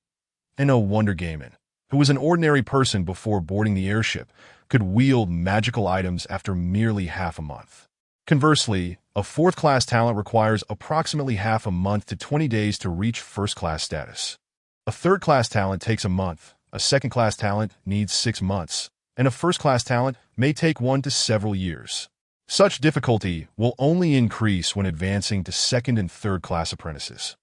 and no wonder Gaiman, who was an ordinary person before boarding the airship, could wield magical items after merely half a month. Conversely, a 4th-class talent requires approximately half a month to 20 days to reach first-class status. A 3rd-class talent takes a month, a 2nd-class talent needs 6 months, and a first-class talent may take 1 to several years. Such difficulty will only increase when advancing to 2nd and 3rd-class apprentices.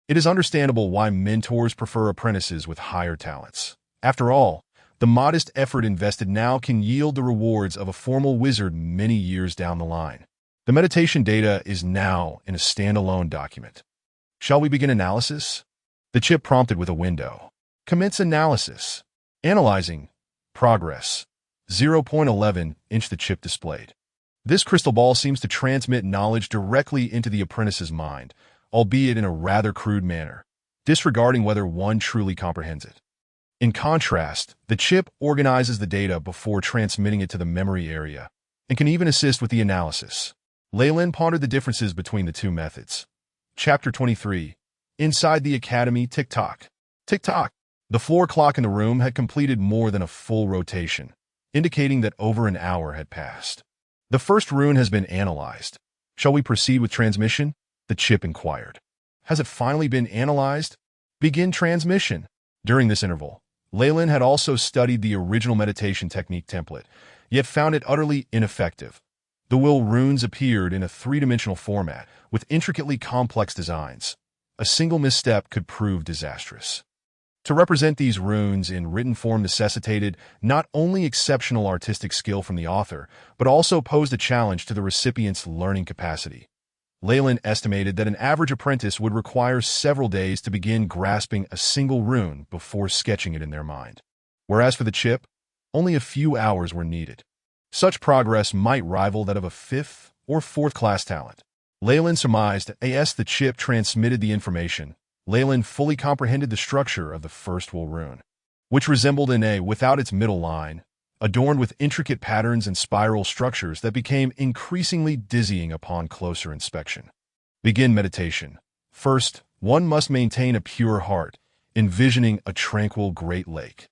It is understandable why mentors prefer apprentices with higher talents. After all, the modest effort invested now can yield the rewards of a formal wizard many years down the line. The meditation data is now in a standalone document. Shall we begin analysis? The chip prompted with a window. Commence analysis. Analyzing. Progress. 0.11-inch the chip displayed. This crystal ball seems to transmit knowledge directly into the apprentice's mind, albeit in a rather crude manner, disregarding whether one truly comprehends it. In contrast, the chip organizes the data before transmitting it to the memory area, and can even assist with the analysis. Reilin pondered the differences between the 2 methods. Chapter 23. Inside the Academy, tick-tock. Tick-tock. The floor clock in the room had completed more than a full rotation, indicating that over an hour had passed. The first rune has been analyzed. Shall we proceed with transmission? The chip inquired. Has it finally been analyzed? Begin transmission. During this interval, Reilin had also studied the original meditation technique template, yet found it utterly ineffective. The will runes appeared in a 3-dimensional format with intricately complex designs. A single misstep could prove disastrous. To represent these runes in written form necessitated not only exceptional artistic skill from the author, but also posed a challenge to the recipient's learning capacity. Reilin estimated that an average apprentice would require several days to begin grasping a single rune before sketching it in their mind. Whereas for the chip, only a few hours were needed. Such progress might rival that of a 5th or 4th-class talent. Reilin surmised as the chip transmitted the information, Reilin fully comprehended the structure of the first will rune, which resembled an A without its middle line, adorned with intricate patterns and spiral structures that became increasingly dizzying upon closer inspection. Begin meditation. First, one must maintain a pure heart, envisioning a tranquil great lake.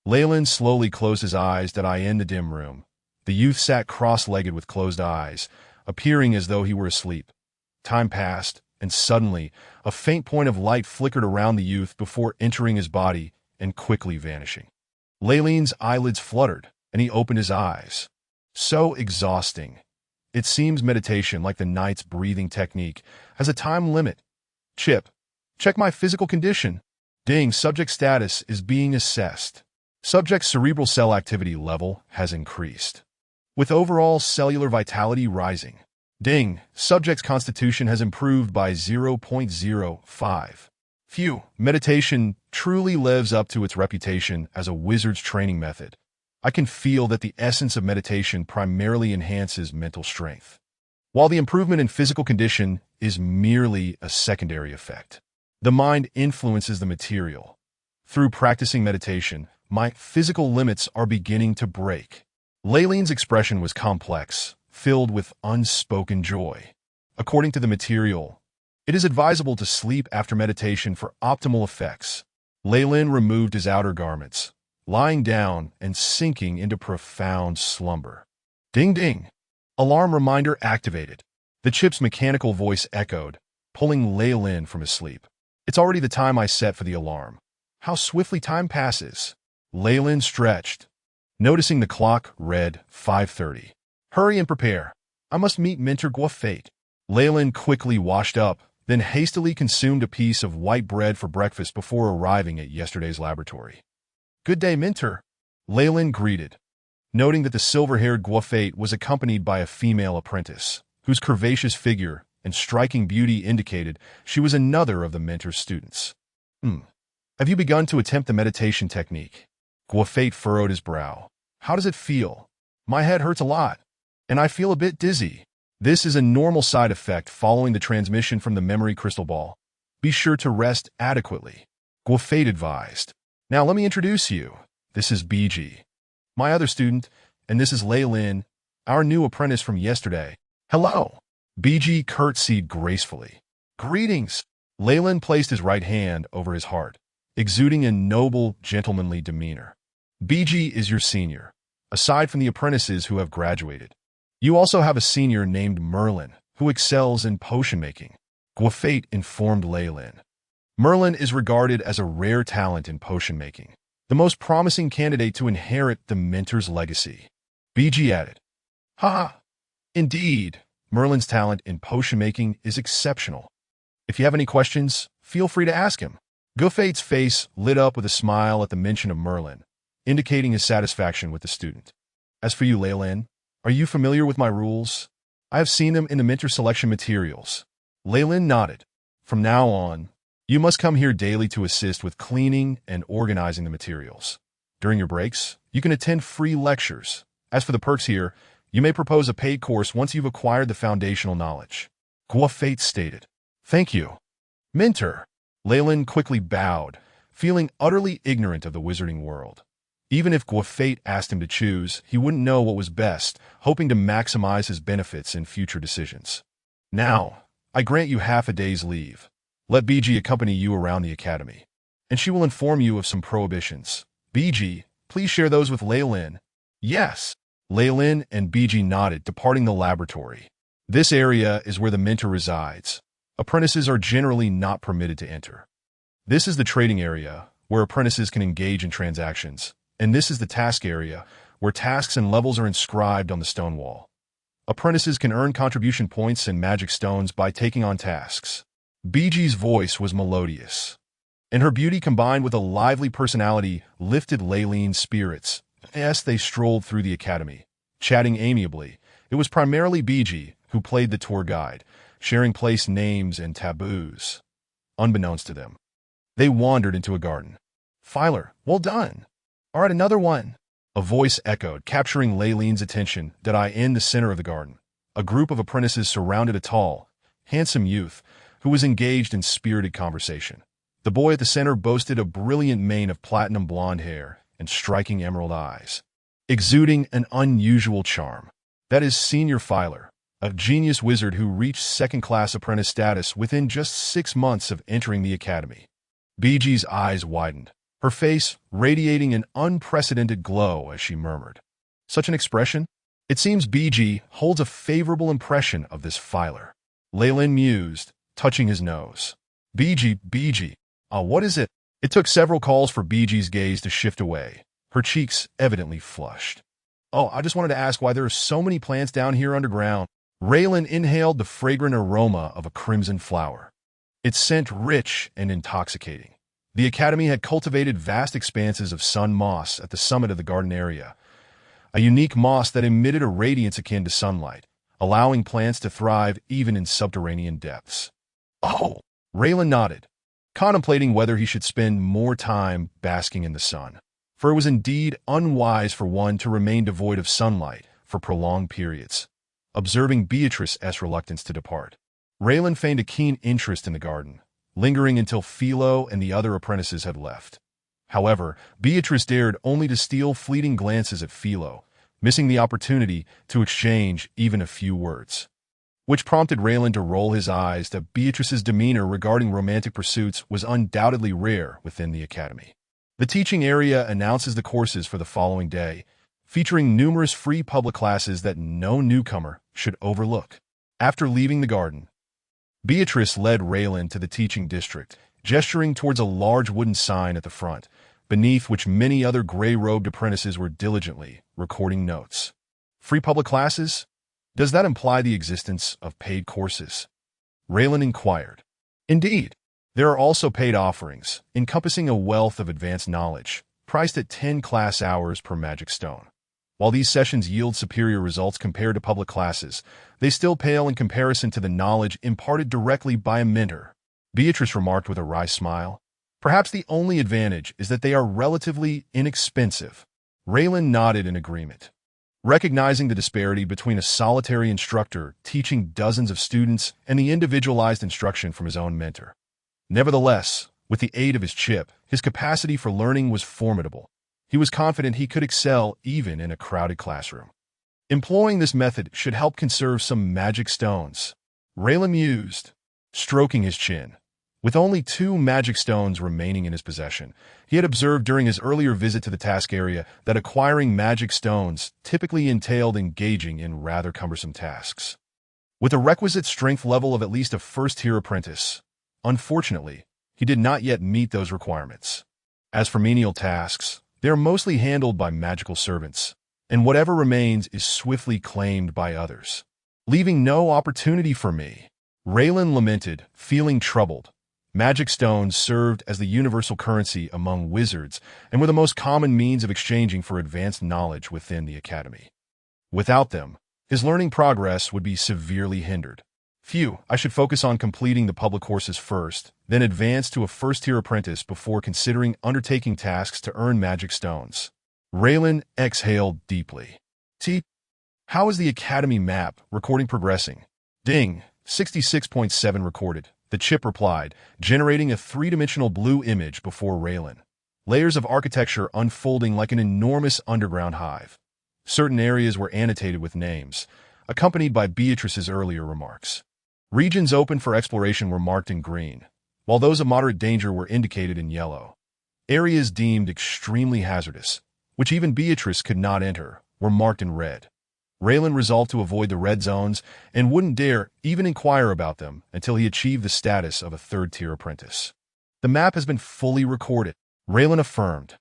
Reilin slowly closed his eyes in the dim room. The youth sat cross-legged with closed eyes, appearing as though he were asleep. Time passed, and suddenly, a faint point of light flickered around the youth before entering his body and quickly vanishing. Reilin's eyelids fluttered, and he opened his eyes. So exhausting. It seems meditation, like the knight's breathing technique, has a time limit. Chip, check my physical condition. Ding, subject status is being assessed. Subject's cerebral cell activity level has increased, with overall cellular vitality rising. Ding, subject's constitution has improved by 0.05. Phew, meditation truly lives up to its reputation as a wizard's training method. I can feel that the essence of meditation primarily enhances mental strength, while the improvement in physical condition is merely a secondary effect. The mind influences the material. Through practicing meditation, my physical limits are beginning to break. Reilin's expression was complex, filled with unspoken joy. According to the material, it is advisable to sleep after meditation for optimal effects. Reilin removed his outer garments, lying down and sinking into profound slumber. Ding ding! Alarm reminder activated. The chip's mechanical voice echoed, pulling Reilin from his sleep. It's already the time I set for the alarm. How swiftly time passes. Reilin stretched. Noticing the clock read 5:30. Hurry and prepare. I must meet Mentor Guafate. Reilin quickly washed up, then hastily consumed a piece of white bread for breakfast before arriving at yesterday's laboratory. "Good day, Minter," Reilin greeted, noting that the silver-haired Guafate was accompanied by a female apprentice, whose curvaceous figure and striking beauty indicated she was another of the Minter's students. Have you begun to attempt the meditation technique?" Guafate furrowed his brow. "How does it feel?" "My head hurts a lot, and I feel a bit dizzy." This is a normal side effect following the transmission from the memory crystal ball. Be sure to rest adequately, Guafate advised. "Now let me introduce you. This is BG, my other student, and this is Reilin, our new apprentice from yesterday." "Hello." BG curtsied gracefully. "Greetings." Reilin placed his right hand over his heart, exuding a noble, gentlemanly demeanor. "BG is your senior, aside from the apprentices who have graduated. You also have a senior named Merlin, who excels in potion-making," Guafate informed Reilin. Merlin is regarded as a rare talent in potion-making, the most promising candidate to inherit the Minter's legacy. BG added. "Ha! Indeed, Merlin's talent in potion-making is exceptional. If you have any questions, feel free to ask him." Guafate's face lit up with a smile at the mention of Merlin, indicating his satisfaction with the student. "As for you, Reilin, are you familiar with my rules? I have seen them in the Minter selection materials." Reilin nodded. "From now on, you must come here daily to assist with cleaning and organizing the materials. During your breaks, you can attend free lectures. As for the perks here, you may propose a paid course once you've acquired the foundational knowledge," Guafate stated. "Thank you, Minter." Reilin quickly bowed, feeling utterly ignorant of the wizarding world. Even if Guafate asked him to choose, he wouldn't know what was best, hoping to maximize his benefits in future decisions. "Now, I grant you half a day's leave. Let BG accompany you around the academy, and she will inform you of some prohibitions. BG, please share those with Reilin." "Yes." Reilin and BG nodded, departing the laboratory. This area is where the Minter resides. Apprentices are generally not permitted to enter. This is the trading area, where apprentices can engage in transactions, and this is the task area, where tasks and levels are inscribed on the stone wall. Apprentices can earn contribution points and magic stones by taking on tasks. BG's voice was melodious, and her beauty combined with a lively personality lifted Reilin's spirits as they strolled through the academy. Chatting amiably, it was primarily BG who played the tour guide, sharing place names and taboos. Unbeknownst to them, they wandered into a garden. "Filer, well done. All right, another one." A voice echoed, capturing Reilin's attention, that I in the center of the garden. A group of apprentices surrounded a tall, handsome youth who was engaged in spirited conversation. The boy at the center boasted a brilliant mane of platinum blonde hair and striking emerald eyes, exuding an unusual charm. That is Senior Filer, a genius wizard who reached second-class apprentice status within just 6 months of entering the academy. BG's eyes widened, her face radiating an unprecedented glow as she murmured, "Such an expression? It seems BG holds a favorable impression of this Filer." Reilin mused, touching his nose. BG, what is it?" It took several calls for BG's gaze to shift away, her cheeks evidently flushed. "Oh, I just wanted to ask why there are so many plants down here underground." Reilin inhaled the fragrant aroma of a crimson flower, its scent rich and intoxicating. The academy had cultivated vast expanses of sun moss at the summit of the garden area, a unique moss that emitted a radiance akin to sunlight, allowing plants to thrive even in subterranean depths. "Oh," Reilin nodded, contemplating whether he should spend more time basking in the sun, for it was indeed unwise for one to remain devoid of sunlight for prolonged periods. Observing Beatrice's reluctance to depart, Reilin feigned a keen interest in the garden, lingering until Philo and the other apprentices had left. However, Beatrice dared only to steal fleeting glances at Philo, missing the opportunity to exchange even a few words, which prompted Reilin to roll his eyes that Beatrice's demeanor regarding romantic pursuits was undoubtedly rare within the academy. The teaching area announces the courses for the following day, featuring numerous free public classes that no newcomer should overlook. After leaving the garden, Beatrice led Reilin to the teaching district, gesturing towards a large wooden sign at the front, beneath which many other gray-robed apprentices were diligently recording notes. "Free public classes? Does that imply the existence of paid courses?" Reilin inquired. Indeed, there are also paid offerings, encompassing a wealth of advanced knowledge, priced at 10 class hours per magic stone. While these sessions yield superior results compared to public classes, they still pale in comparison to the knowledge imparted directly by a mentor, Beatrice remarked with a wry smile. Perhaps the only advantage is that they are relatively inexpensive. Reilin nodded in agreement. Recognizing the disparity between a solitary instructor teaching dozens of students and the individualized instruction from his own mentor. Nevertheless, with the aid of his chip, his capacity for learning was formidable. He was confident he could excel even in a crowded classroom. Employing this method should help conserve some magic stones. Reilin mused, stroking his chin. With only 2 magic stones remaining in his possession, he had observed during his earlier visit to the task area that acquiring magic stones typically entailed engaging in rather cumbersome tasks. With a requisite strength level of at least a first-tier apprentice, unfortunately, he did not yet meet those requirements. As for menial tasks, they are mostly handled by magical servants, and whatever remains is swiftly claimed by others, leaving no opportunity for me. Reilin lamented, feeling troubled. Magic stones served as the universal currency among wizards and were the most common means of exchanging for advanced knowledge within the academy. Without them, his learning progress would be severely hindered. I should focus on completing the public courses first, then advance to a first-tier apprentice before considering undertaking tasks to earn magic stones. Reilin exhaled deeply. How is the academy map recording progressing? Ding, 66.7 recorded. The chip replied, generating a 3-dimensional blue image before Reilin. Layers of architecture unfolding like an enormous underground hive. Certain areas were annotated with names, accompanied by Beatrice's earlier remarks. Regions open for exploration were marked in green, while those of moderate danger were indicated in yellow. Areas deemed extremely hazardous, which even Beatrice could not enter, were marked in red. Reilin resolved to avoid the red zones and wouldn't dare even inquire about them until he achieved the status of a third-tier apprentice. The map has been fully recorded, Reilin affirmed.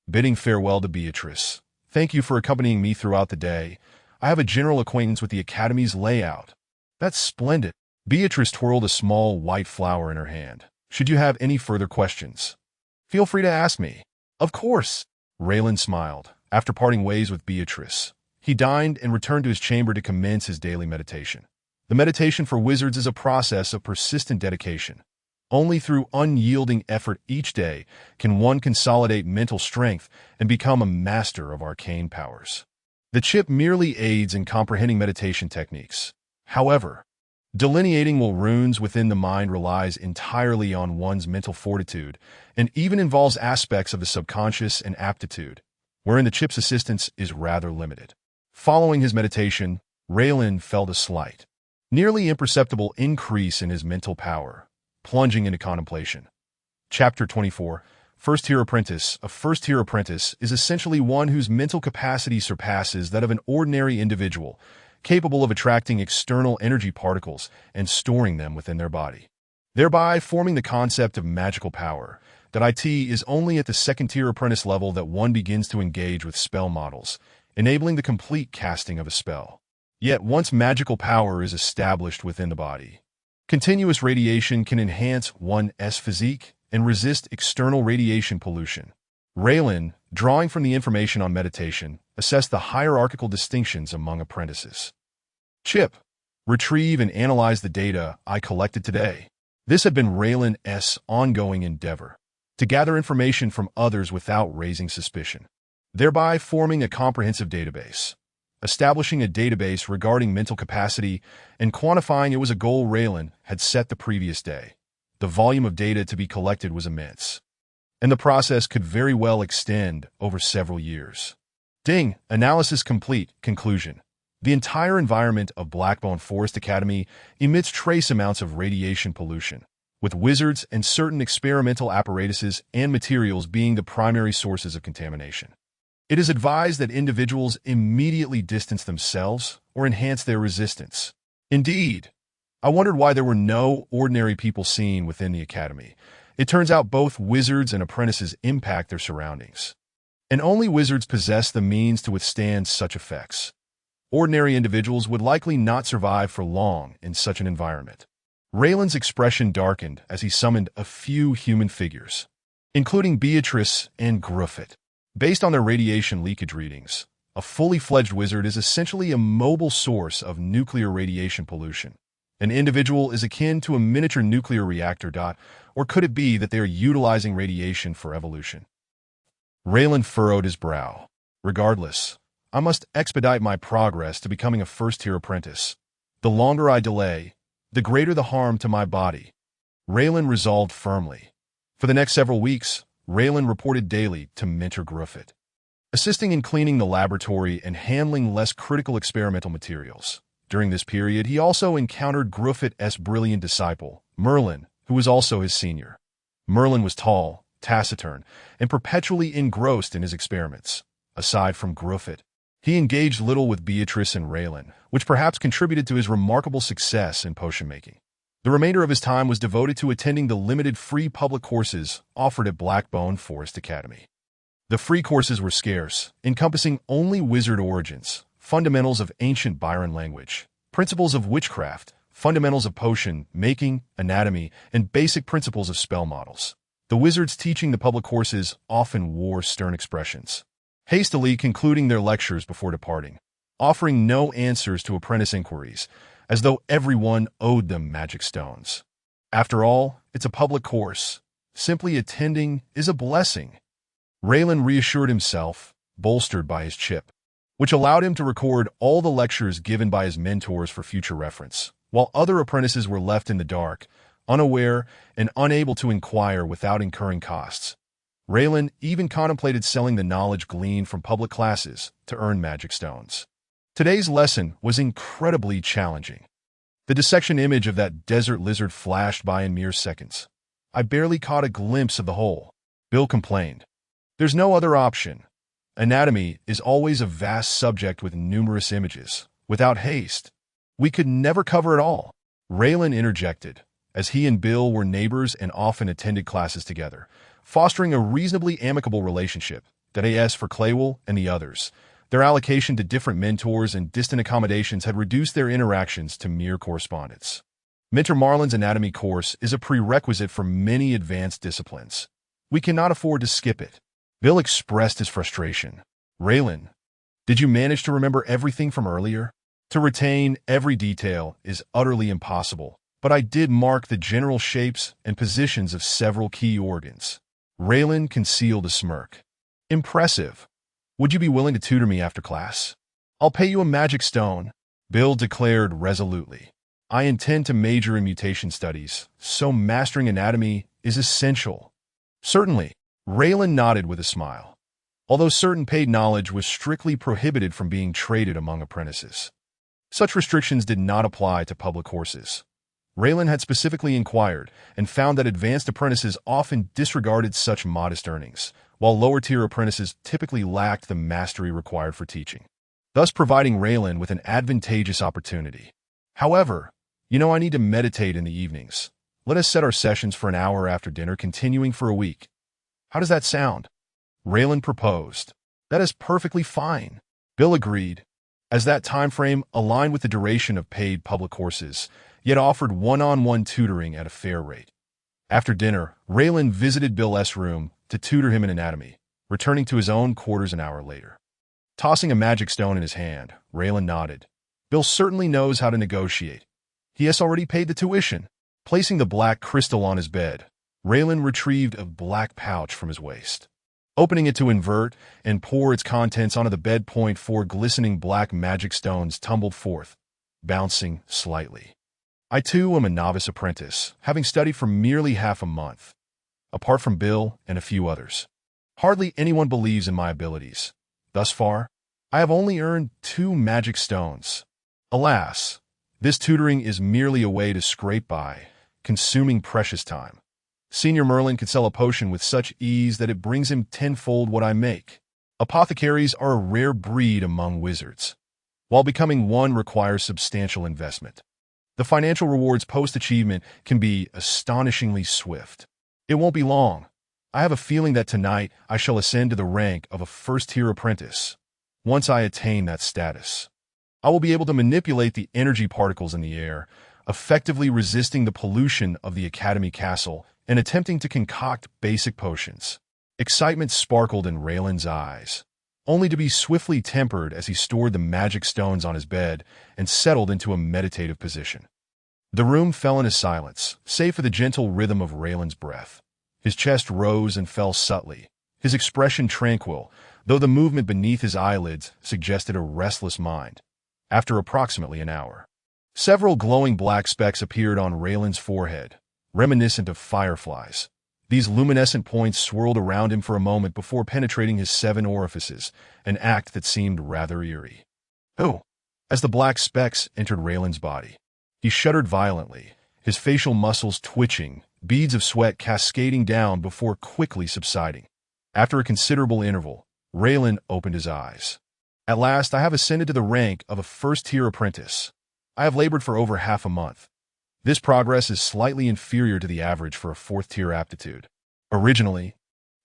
Bidding farewell to Beatrice. Thank you for accompanying me throughout the day. I have a general acquaintance with the academy's layout. That's splendid. Beatrice twirled a small white flower in her hand. Should you have any further questions, feel free to ask me. Of course, Reilin smiled. After parting ways with Beatrice, he dined and returned to his chamber to commence his daily meditation. The meditation for wizards is a process of persistent dedication. Only through unyielding effort each day can one consolidate mental strength and become a master of arcane powers. The chip merely aids in comprehending meditation techniques. However, delineating runes within the mind relies entirely on one's mental fortitude and even involves aspects of the subconscious and aptitude, wherein the chip's assistance is rather limited. Following his meditation, Reilin felt a slight, nearly imperceptible increase in his mental power, plunging into contemplation. Chapter 24. First-tier apprentice. A first-tier apprentice is essentially one whose mental capacity surpasses that of an ordinary individual, capable of attracting external energy particles and storing them within their body, thereby forming the concept of magical power. That is only at the second-tier apprentice level that one begins to engage with spell models, enabling the complete casting of a spell. Yet once magical power is established within the body, continuous radiation can enhance one's physique and resist external radiation pollution. Reilin, drawing from the information on meditation, assessed the hierarchical distinctions among apprentices. Chip. Retrieve and analyze the data I collected today. This had been Reilin's ongoing endeavor, to gather information from others without raising suspicion, thereby forming a comprehensive database. Establishing a database regarding mental capacity and quantifying it was a goal Reilin had set the previous day. The volume of data to be collected was immense, and the process could very well extend over several years. Ding! Analysis complete. Conclusion. The entire environment of Blackbone Forest Academy emits trace amounts of radiation pollution, with wizards and certain experimental apparatuses and materials being the primary sources of contamination. It is advised that individuals immediately distance themselves or enhance their resistance. Indeed, I wondered why there were no ordinary people seen within the academy. It turns out both wizards and apprentices impact their surroundings, and only wizards possess the means to withstand such effects. Ordinary individuals would likely not survive for long in such an environment. Raylin's expression darkened as he summoned a few human figures, including Beatrice and Gruffit. Based on their radiation leakage readings, a fully fledged wizard is essentially a mobile source of nuclear radiation pollution. An individual is akin to a miniature nuclear reactor. Or could it be that they are utilizing radiation for evolution? Reilin furrowed his brow. Regardless, I must expedite my progress to becoming a first-tier apprentice. The longer I delay, the greater the harm to my body. Reilin resolved firmly. For the next several weeks, Reilin reported daily to Mentor Gruffit, assisting in cleaning the laboratory and handling less critical experimental materials. During this period, he also encountered Gruffit's brilliant disciple, Merlin, who was also his senior. Merlin was tall, taciturn, and perpetually engrossed in his experiments. Aside from Gruffit, he engaged little with Beatrice and Reilin, which perhaps contributed to his remarkable success in potion-making. The remainder of his time was devoted to attending the limited free public courses offered at Blackbone Forest Academy. The free courses were scarce, encompassing only wizard origins, fundamentals of ancient Byron language, principles of witchcraft, fundamentals of potion making, anatomy, and basic principles of spell models. The wizards teaching the public courses often wore stern expressions, hastily concluding their lectures before departing, offering no answers to apprentice inquiries, as though everyone owed them magic stones. After all, it's a public course. Simply attending is a blessing. Reilin reassured himself, bolstered by his chip, which allowed him to record all the lectures given by his mentors for future reference, while other apprentices were left in the dark, unaware and unable to inquire without incurring costs. Reilin even contemplated selling the knowledge gleaned from public classes to earn magic stones. Today's lesson was incredibly challenging. The dissection image of that desert lizard flashed by in mere seconds. I barely caught a glimpse of the whole. Bill complained. There's no other option. Anatomy is always a vast subject with numerous images. Without haste, we could never cover it all. Reilin interjected, as he and Bill were neighbors and often attended classes together, fostering a reasonably amicable relationship. That as for Claywell and the others, their allocation to different mentors and distant accommodations had reduced their interactions to mere correspondence. Mentor Marlin's anatomy course is a prerequisite for many advanced disciplines. We cannot afford to skip it. Bill expressed his frustration. Reilin, did you manage to remember everything from earlier? To retain every detail is utterly impossible, but I did mark the general shapes and positions of several key organs. Reilin concealed a smirk. Impressive. Would you be willing to tutor me after class? I'll pay you a magic stone, Bill declared resolutely. I intend to major in mutation studies, so mastering anatomy is essential. Certainly, Reilin nodded with a smile, although certain paid knowledge was strictly prohibited from being traded among apprentices. Such restrictions did not apply to public courses. Reilin had specifically inquired and found that advanced apprentices often disregarded such modest earnings, while lower-tier apprentices typically lacked the mastery required for teaching, thus providing Reilin with an advantageous opportunity. However, I need to meditate in the evenings. Let us set our sessions for an hour after dinner, continuing for a week. How does that sound? Reilin proposed. That is perfectly fine. Bill agreed, as that time frame aligned with the duration of paid public courses, yet offered one-on-one tutoring at a fair rate. After dinner, Reilin visited Bill's room to tutor him in anatomy, returning to his own quarters an hour later. Tossing a magic stone in his hand, Reilin nodded. Bill certainly knows how to negotiate. He has already paid the tuition. Placing the black crystal on his bed, Reilin retrieved a black pouch from his waist. Opening it to invert and pour its contents onto the bed point, 4 glistening black magic stones tumbled forth, bouncing slightly. I too am a novice apprentice, having studied for merely half a month. Apart from Bill and a few others, hardly anyone believes in my abilities. Thus far, I have only earned 2 magic stones. Alas, this tutoring is merely a way to scrape by, consuming precious time. Senior Merlin could sell a potion with such ease that it brings him tenfold what I make. Apothecaries are a rare breed among wizards, while becoming one requires substantial investment. The financial rewards post-achievement can be astonishingly swift. It won't be long. I have a feeling that tonight I shall ascend to the rank of a first-tier apprentice. Once I attain that status, I will be able to manipulate the energy particles in the air, effectively resisting the pollution of the academy castle and attempting to concoct basic potions. Excitement sparkled in Reilin's eyes, only to be swiftly tempered as he stored the magic stones on his bed and settled into a meditative position. The room fell into silence, save for the gentle rhythm of Reilin's breath. His chest rose and fell subtly, his expression tranquil, though the movement beneath his eyelids suggested a restless mind. After approximately an hour, several glowing black specks appeared on Reilin's forehead, reminiscent of fireflies. These luminescent points swirled around him for a moment before penetrating his 7 orifices, an act that seemed rather eerie. Oh! As the black specks entered Reilin's body, he shuddered violently, his facial muscles twitching, beads of sweat cascading down before quickly subsiding. After a considerable interval, Reilin opened his eyes. At last, I have ascended to the rank of a first-tier apprentice. I have labored for over half a month. This progress is slightly inferior to the average for a 4th-tier aptitude. Originally,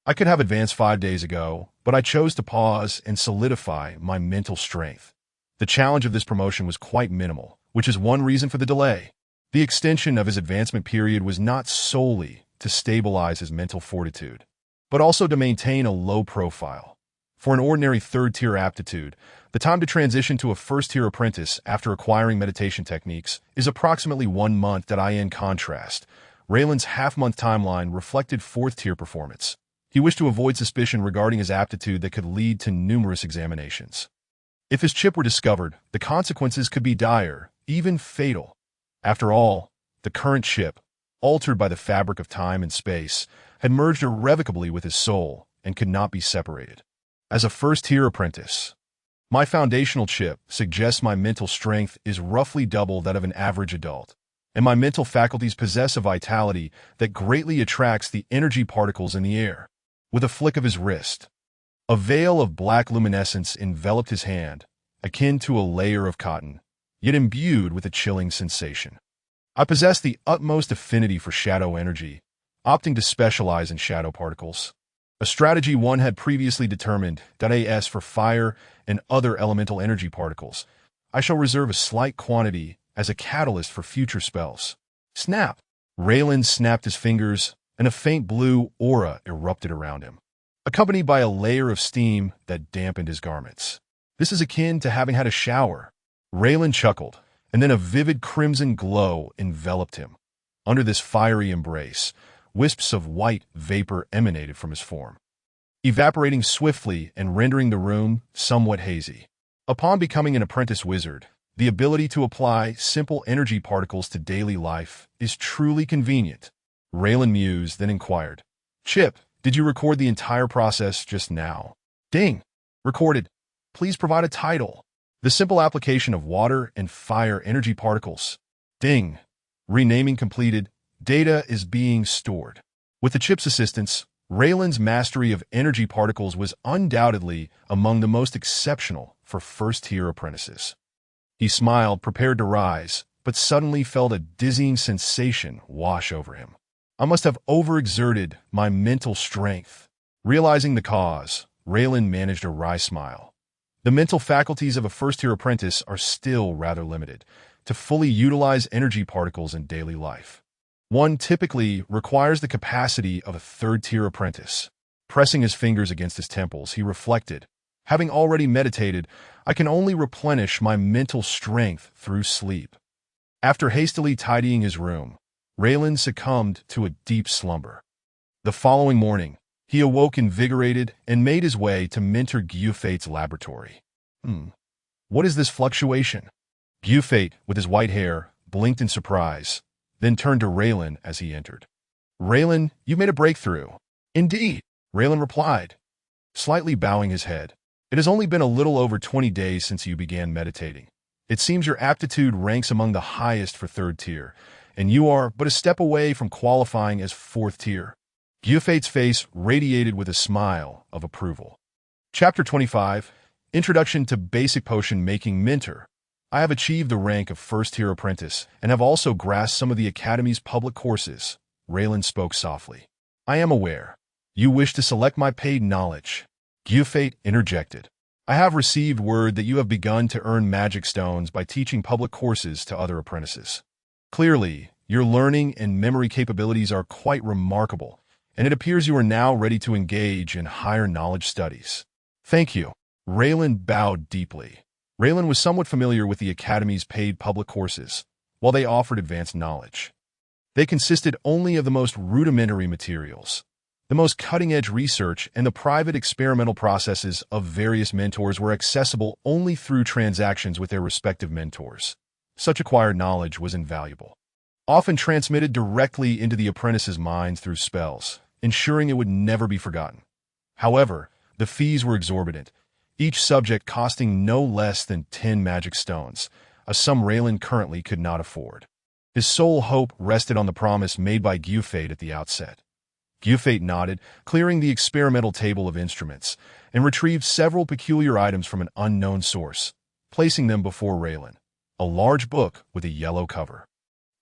I could have advanced 5 days ago, but I chose to pause and solidify my mental strength. The challenge of this promotion was quite minimal, which is one reason for the delay. The extension of his advancement period was not solely to stabilize his mental fortitude, but also to maintain a low profile. For an ordinary 3rd-tier aptitude, the time to transition to a 1st-tier apprentice after acquiring meditation techniques is approximately 1 month. In contrast, Reilin's half-month timeline reflected 4th-tier performance. He wished to avoid suspicion regarding his aptitude that could lead to numerous examinations. If his chip were discovered, the consequences could be dire, even fatal. After all, the current chip, altered by the fabric of time and space, had merged irrevocably with his soul and could not be separated. As a 1st-tier apprentice, my foundational chip suggests my mental strength is roughly double that of an average adult, and my mental faculties possess a vitality that greatly attracts the energy particles in the air. With a flick of his wrist, a veil of black luminescence enveloped his hand, akin to a layer of cotton, yet imbued with a chilling sensation. I possess the utmost affinity for shadow energy, opting to specialize in shadow particles. A strategy one had previously determined, as for fire and other elemental energy particles, I shall reserve a slight quantity as a catalyst for future spells. Snap! Reilin snapped his fingers, and a faint blue aura erupted around him, accompanied by a layer of steam that dampened his garments. This is akin to having had a shower. Reilin chuckled, and then a vivid crimson glow enveloped him. Under this fiery embrace, wisps of white vapor emanated from his form, evaporating swiftly and rendering the room somewhat hazy. Upon becoming an apprentice wizard, the ability to apply simple energy particles to daily life is truly convenient. Reilin mused, then inquired, "Chip, did you record the entire process just now?" "Ding! Recorded. Please provide a title." "The simple application of water and fire energy particles." "Ding! Renaming completed. Data is being stored." With the chip's assistance, Reilin's mastery of energy particles was undoubtedly among the most exceptional for 1st-tier apprentices. He smiled, prepared to rise, but suddenly felt a dizzying sensation wash over him. I must have overexerted my mental strength. Realizing the cause, Reilin managed a wry smile. The mental faculties of a 1st-tier apprentice are still rather limited to fully utilize energy particles in daily life. One typically requires the capacity of a 3rd-tier apprentice. Pressing his fingers against his temples, he reflected, "Having already meditated, I can only replenish my mental strength through sleep." After hastily tidying his room, Reilin succumbed to a deep slumber. The following morning, he awoke invigorated and made his way to Mentor Gyufate's laboratory. What is this fluctuation?" Gyufate, with his white hair, blinked in surprise, then turned to Reilin as he entered. "Reilin, you've made a breakthrough." "Indeed," Reilin replied, slightly bowing his head. "It has only been a little over 20 days since you began meditating. It seems your aptitude ranks among the highest for 3rd tier, and you are but a step away from qualifying as 4th tier. Gyufate's face radiated with a smile of approval. Chapter 25, Introduction to Basic Potion Making Mentor. I have achieved the rank of 1st-tier apprentice and have also grasped some of the Academy's public courses. Reilin spoke softly. "I am aware. You wish to select my paid knowledge." Gyufate interjected. "I have received word that you have begun to earn magic stones by teaching public courses to other apprentices." Clearly, your learning and memory capabilities are quite remarkable, and it appears you are now ready to engage in higher knowledge studies. Thank you. Reilin bowed deeply. Reilin was somewhat familiar with the Academy's paid public courses, while they offered advanced knowledge. They consisted only of the most rudimentary materials. The most cutting-edge research and the private experimental processes of various mentors were accessible only through transactions with their respective mentors. Such acquired knowledge was invaluable, often transmitted directly into the apprentice's minds through spells, ensuring it would never be forgotten. However, the fees were exorbitant, each subject costing no less than 10 magic stones, a sum Reilin currently could not afford. His sole hope rested on the promise made by Gyufate at the outset. Gyufate nodded, clearing the experimental table of instruments, and retrieved several peculiar items from an unknown source, placing them before Reilin. A large book with a yellow cover,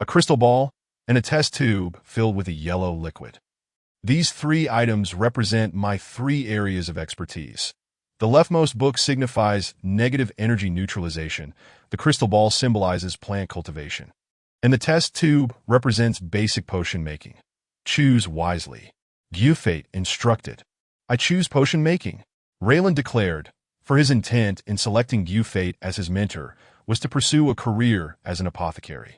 a crystal ball, and a test tube filled with a yellow liquid. These 3 items represent my 3 areas of expertise. The leftmost book signifies negative energy neutralization, the crystal ball symbolizes plant cultivation, and the test tube represents basic potion making. Choose wisely. Gyufate instructed. I choose potion making, Reilin declared, for his intent in selecting Gyufate as his mentor was to pursue a career as an apothecary,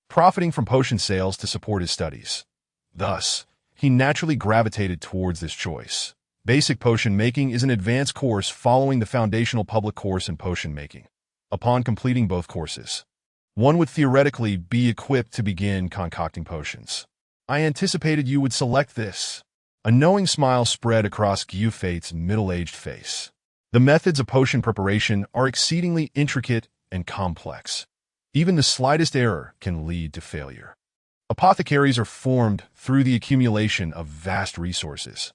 profiting from potion sales to support his studies. Thus, he naturally gravitated towards this choice. Basic potion making is an advanced course following the foundational public course in potion making. Upon completing both courses, one would theoretically be equipped to begin concocting potions. I anticipated you would select this. A knowing smile spread across Gyufate's middle-aged face. The methods of potion preparation are exceedingly intricate and complex. Even the slightest error can lead to failure. Apothecaries are formed through the accumulation of vast resources.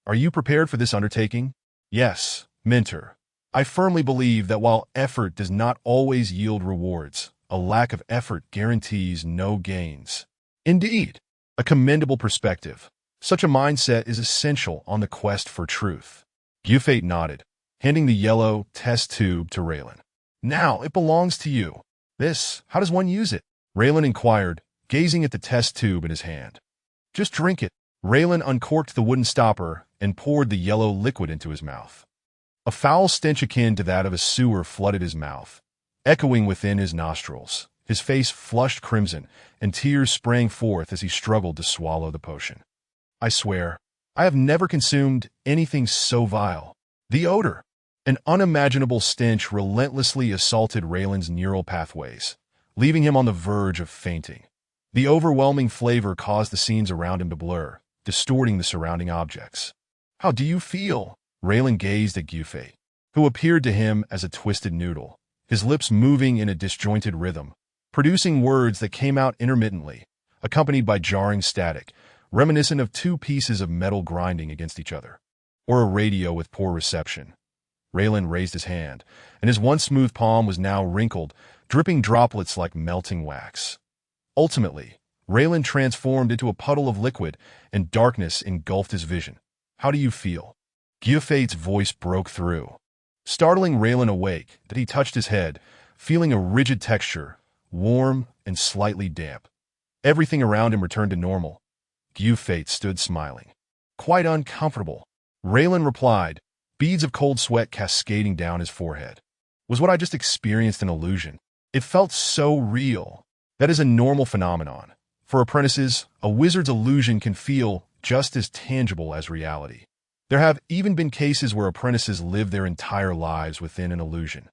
Are you prepared for this undertaking? Yes, mentor. I firmly believe that while effort does not always yield rewards, a lack of effort guarantees no gains. Indeed, a commendable perspective. Such a mindset is essential on the quest for truth. Gyufate nodded, handing the yellow test tube to Reilin. Now it belongs to you. How does one use it? Reilin inquired, gazing at the test tube in his hand. Just drink it. Reilin uncorked the wooden stopper and poured the yellow liquid into his mouth. A foul stench akin to that of a sewer flooded his mouth, echoing within his nostrils. His face flushed crimson, and tears sprang forth as he struggled to swallow the potion. I swear, I have never consumed anything so vile. The odor. An unimaginable stench relentlessly assaulted Reilin's neural pathways, leaving him on the verge of fainting. The overwhelming flavor caused the scenes around him to blur, distorting the surrounding objects. How do you feel? Reilin gazed at Gyufate, who appeared to him as a twisted noodle, his lips moving in a disjointed rhythm, producing words that came out intermittently, accompanied by jarring static, reminiscent of 2 pieces of metal grinding against each other, or a radio with poor reception. Reilin raised his hand, and his once smooth palm was now wrinkled, dripping droplets like melting wax. Ultimately, Reilin transformed into a puddle of liquid, and darkness engulfed his vision. How do you feel? Gyufate's voice broke through, startling Reilin awake that he touched his head, feeling a rigid texture, warm and slightly damp. Everything around him returned to normal. Gyufate stood smiling. Quite uncomfortable, Reilin replied, beads of cold sweat cascading down his forehead. Was what I just experienced an illusion? It felt so real. That is a normal phenomenon. For apprentices, a wizard's illusion can feel just as tangible as reality. There have even been cases where apprentices live their entire lives within an illusion,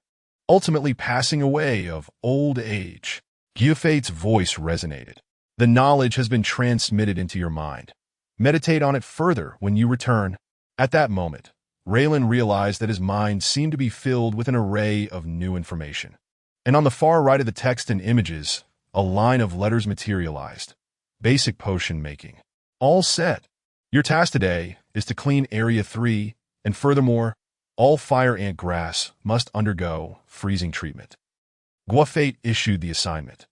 ultimately passing away of old age. Gyufate's voice resonated. The knowledge has been transmitted into your mind. Meditate on it further when you return. At that moment, Reilin realized that his mind seemed to be filled with an array of new information. And on the far right of the text and images, a line of letters materialized. Basic potion making. All set. Your task today is to clean Area 3, and furthermore, all fire ant grass must undergo freezing treatment. Gyufate issued the assignment.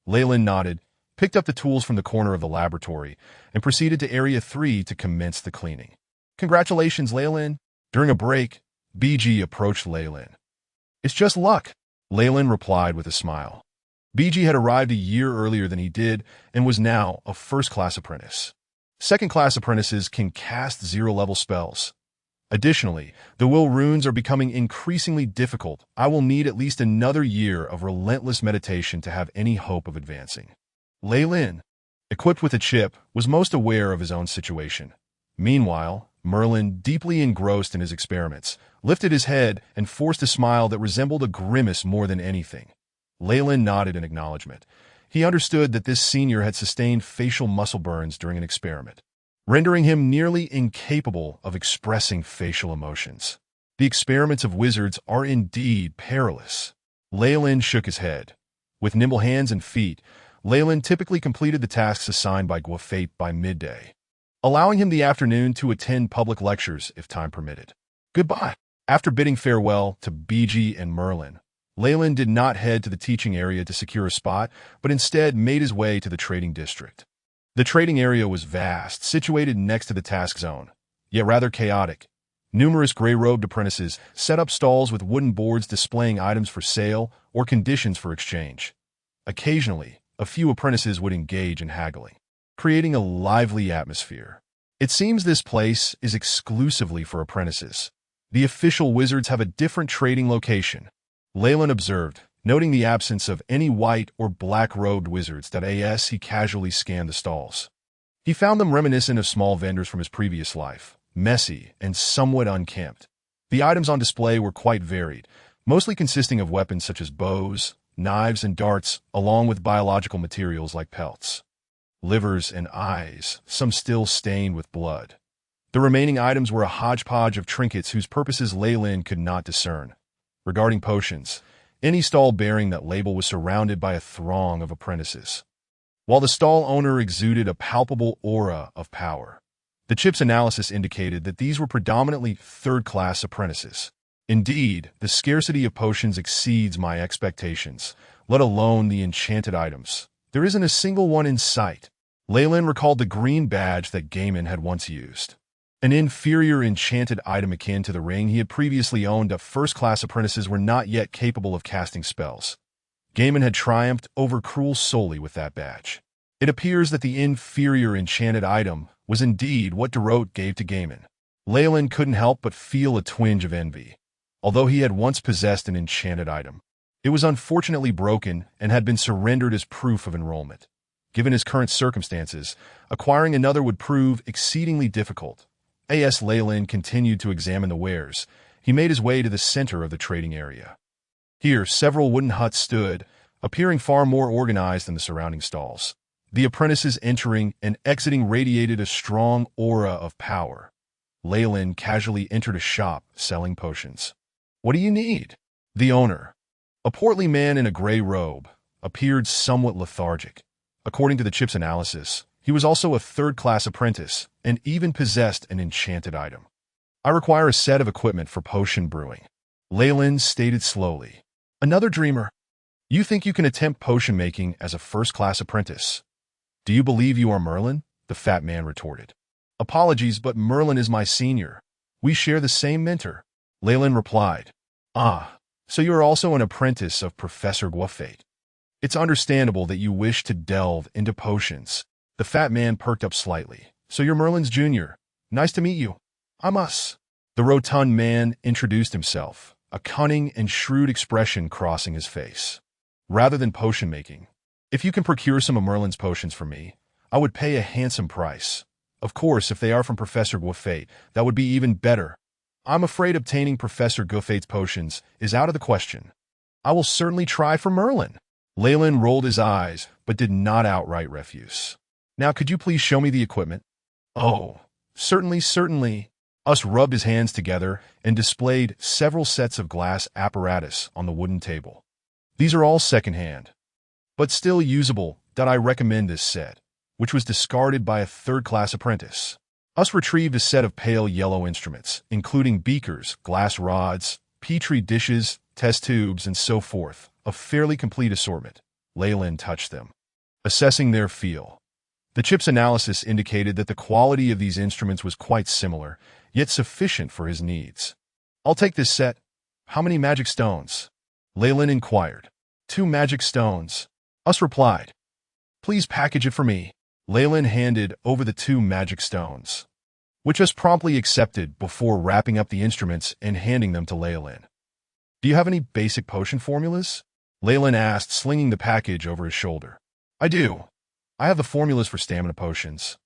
Reilin nodded, picked up the tools from the corner of the laboratory, and proceeded to Area 3 to commence the cleaning. Congratulations, Reilin. During a break, BG approached Reilin. It's just luck, Reilin replied with a smile. BG had arrived a year earlier than he did and was now a first-class apprentice. Second-class apprentices can cast zero-level spells. Additionally, the will runes are becoming increasingly difficult. I will need at least another year of relentless meditation to have any hope of advancing. Reilin, equipped with a chip, was most aware of his own situation. Meanwhile, Merlin, deeply engrossed in his experiments, lifted his head and forced a smile that resembled a grimace more than anything. Reilin nodded in acknowledgement. He understood that this senior had sustained facial muscle burns during an experiment, rendering him nearly incapable of expressing facial emotions. The experiments of wizards are indeed perilous. Reilin shook his head. With nimble hands and feet, Reilin typically completed the tasks assigned by Gwafate by midday, allowing him the afternoon to attend public lectures if time permitted. Goodbye. After bidding farewell to BG and Merlin, Reilin did not head to the teaching area to secure a spot, but instead made his way to the trading district. The trading area was vast, situated next to the task zone, yet rather chaotic. Numerous gray-robed apprentices set up stalls with wooden boards displaying items for sale or conditions for exchange. Occasionally, a few apprentices would engage in haggling, creating a lively atmosphere. It seems this place is exclusively for apprentices. The official wizards have a different trading location, Reilin observed, noting the absence of any white or black-robed wizards. He casually scanned the stalls. He found them reminiscent of small vendors from his previous life, messy and somewhat unkempt. The items on display were quite varied, mostly consisting of weapons such as bows, knives, and darts, along with biological materials like pelts, livers, and eyes, some still stained with blood. The remaining items were a hodgepodge of trinkets whose purposes Reilin could not discern. Regarding potions, any stall bearing that label was surrounded by a throng of apprentices, while the stall owner exuded a palpable aura of power. The chip's analysis indicated that these were predominantly third-class apprentices. Indeed, the scarcity of potions exceeds my expectations, let alone the enchanted items. There isn't a single one in sight. Reilin recalled the green badge that Gaiman had once used. An inferior enchanted item akin to the ring he had previously owned. First-class apprentices were not yet capable of casting spells. Gaiman had triumphed over Cruel solely with that badge. It appears that the inferior enchanted item was indeed what Dorot gave to Gaiman. Reilin couldn't help but feel a twinge of envy. Although he had once possessed an enchanted item, it was unfortunately broken and had been surrendered as proof of enrollment. Given his current circumstances, acquiring another would prove exceedingly difficult. As Reilin continued to examine the wares, he made his way to the center of the trading area. Here, several wooden huts stood, appearing far more organized than the surrounding stalls. The apprentices entering and exiting radiated a strong aura of power. Reilin casually entered a shop selling potions. "What do you need?" The owner, a portly man in a gray robe, appeared somewhat lethargic. According to the chip's analysis, he was also a third-class apprentice and even possessed an enchanted item. "I require a set of equipment for potion brewing," Reilin stated slowly. "Another dreamer. You think you can attempt potion making as a first-class apprentice? Do you believe you are Merlin?" the fat man retorted. "Apologies, but Merlin is my senior. We share the same mentor," Reilin replied. "Ah, so you are also an apprentice of Professor Gwafate. It's understandable that you wish to delve into potions." The fat man perked up slightly. "So you're Merlin's junior. Nice to meet you. I'm Us." The rotund man introduced himself, a cunning and shrewd expression crossing his face. "Rather than potion making, if you can procure some of Merlin's potions for me, I would pay a handsome price. Of course, if they are from Professor Gwafate, that would be even better. I'm afraid obtaining Professor Gwafate's potions is out of the question." "I will certainly try for Merlin." Reilin rolled his eyes, but did not outright refuse. "Now, could you please show me the equipment?" "Oh, certainly. Us rubbed his hands together and displayed several sets of glass apparatus on the wooden table. "These are all secondhand, but still usable. I recommend this set," which was discarded by a third-class apprentice. Us retrieved a set of pale yellow instruments, including beakers, glass rods, petri dishes, test tubes, and so forth, a fairly complete assortment. Reilin touched them, assessing their feel. The chip's analysis indicated that the quality of these instruments was quite similar, yet sufficient for his needs. "I'll take this set. How many magic stones?" Reilin inquired. "2 magic stones." Us replied. Please package it for me. Reilin handed over the 2 magic stones, which Us promptly accepted before wrapping up the instruments and handing them to Reilin. Do you have any basic potion formulas? Reilin asked, slinging the package over his shoulder. I do. I have the formulas for stamina potions,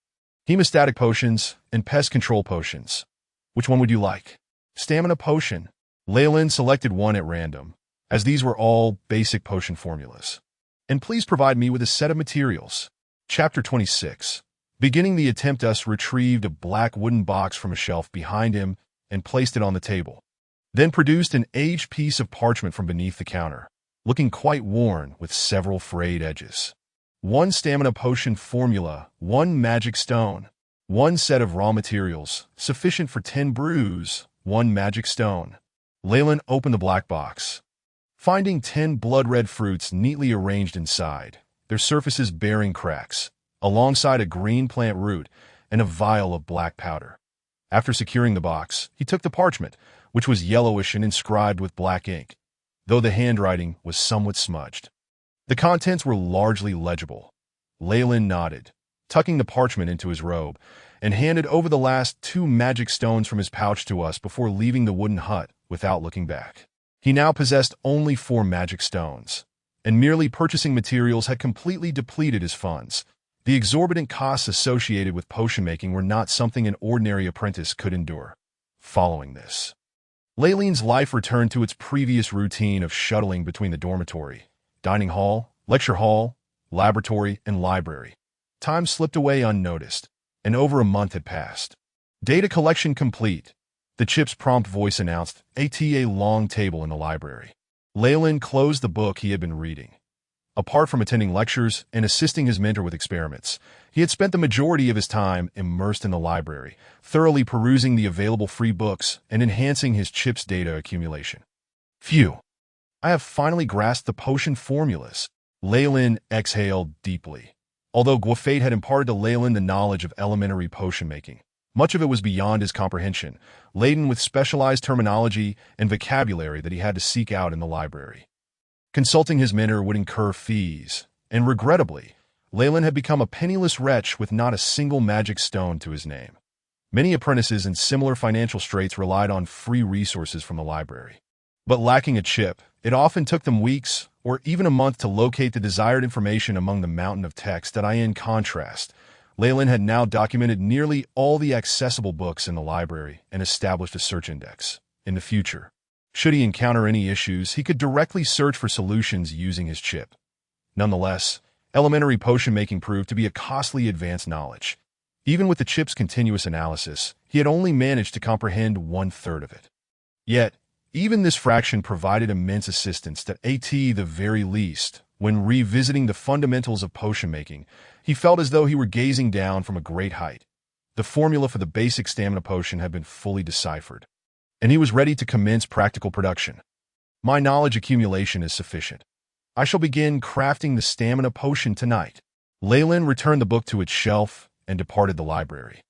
hemostatic potions, and pest control potions. Which one would you like? Stamina potion. Reilin selected one at random, as these were all basic potion formulas. And please provide me with a set of materials. Chapter 26. Beginning the attempt, Us retrieved a black wooden box from a shelf behind him and placed it on the table. Then produced an aged piece of parchment from beneath the counter, looking quite worn with several frayed edges. 1 stamina potion formula, 1 magic stone, 1 set of raw materials, sufficient for 10 brews, 1 magic stone. Reilin opened the black box, finding 10 blood-red fruits neatly arranged inside, their surfaces bearing cracks, alongside a green plant root and a vial of black powder. After securing the box, he took the parchment, which was yellowish and inscribed with black ink, though the handwriting was somewhat smudged. The contents were largely legible. Reilin nodded, tucking the parchment into his robe, and handed over the last 2 magic stones from his pouch to Us before leaving the wooden hut without looking back. He now possessed only 4 magic stones, and merely purchasing materials had completely depleted his funds. The exorbitant costs associated with potion making were not something an ordinary apprentice could endure. Following this, Reilin's life returned to its previous routine of shuttling between the dormitory, dining hall, lecture hall, laboratory, and library. Time slipped away unnoticed, and over a month had passed. Data collection complete. The chip's prompt voice announced, a long table in the library. Reilin closed the book he had been reading. Apart from attending lectures and assisting his mentor with experiments, he had spent the majority of his time immersed in the library, thoroughly perusing the available free books and enhancing his chip's data accumulation. Phew! I have finally grasped the potion formulas. Reilin exhaled deeply. Although Gwafate had imparted to Reilin the knowledge of elementary potion making, much of it was beyond his comprehension, laden with specialized terminology and vocabulary that he had to seek out in the library. Consulting his mentor would incur fees, and regrettably, Reilin had become a penniless wretch with not a single magic stone to his name. Many apprentices in similar financial straits relied on free resources from the library. But lacking a chip, it often took them weeks or even a month to locate the desired information among the mountain of text that in contrast, Reilin had now documented nearly all the accessible books in the library and established a search index. In the future, should he encounter any issues, he could directly search for solutions using his chip. Nonetheless, elementary potion making proved to be a costly advanced knowledge. Even with the chip's continuous analysis, he had only managed to comprehend 1/3 of it. Yet, even this fraction provided immense assistance that at the very least, when revisiting the fundamentals of potion making, he felt as though he were gazing down from a great height. The formula for the basic stamina potion had been fully deciphered, and he was ready to commence practical production. My knowledge accumulation is sufficient. I shall begin crafting the stamina potion tonight. Reilin returned the book to its shelf and departed the library.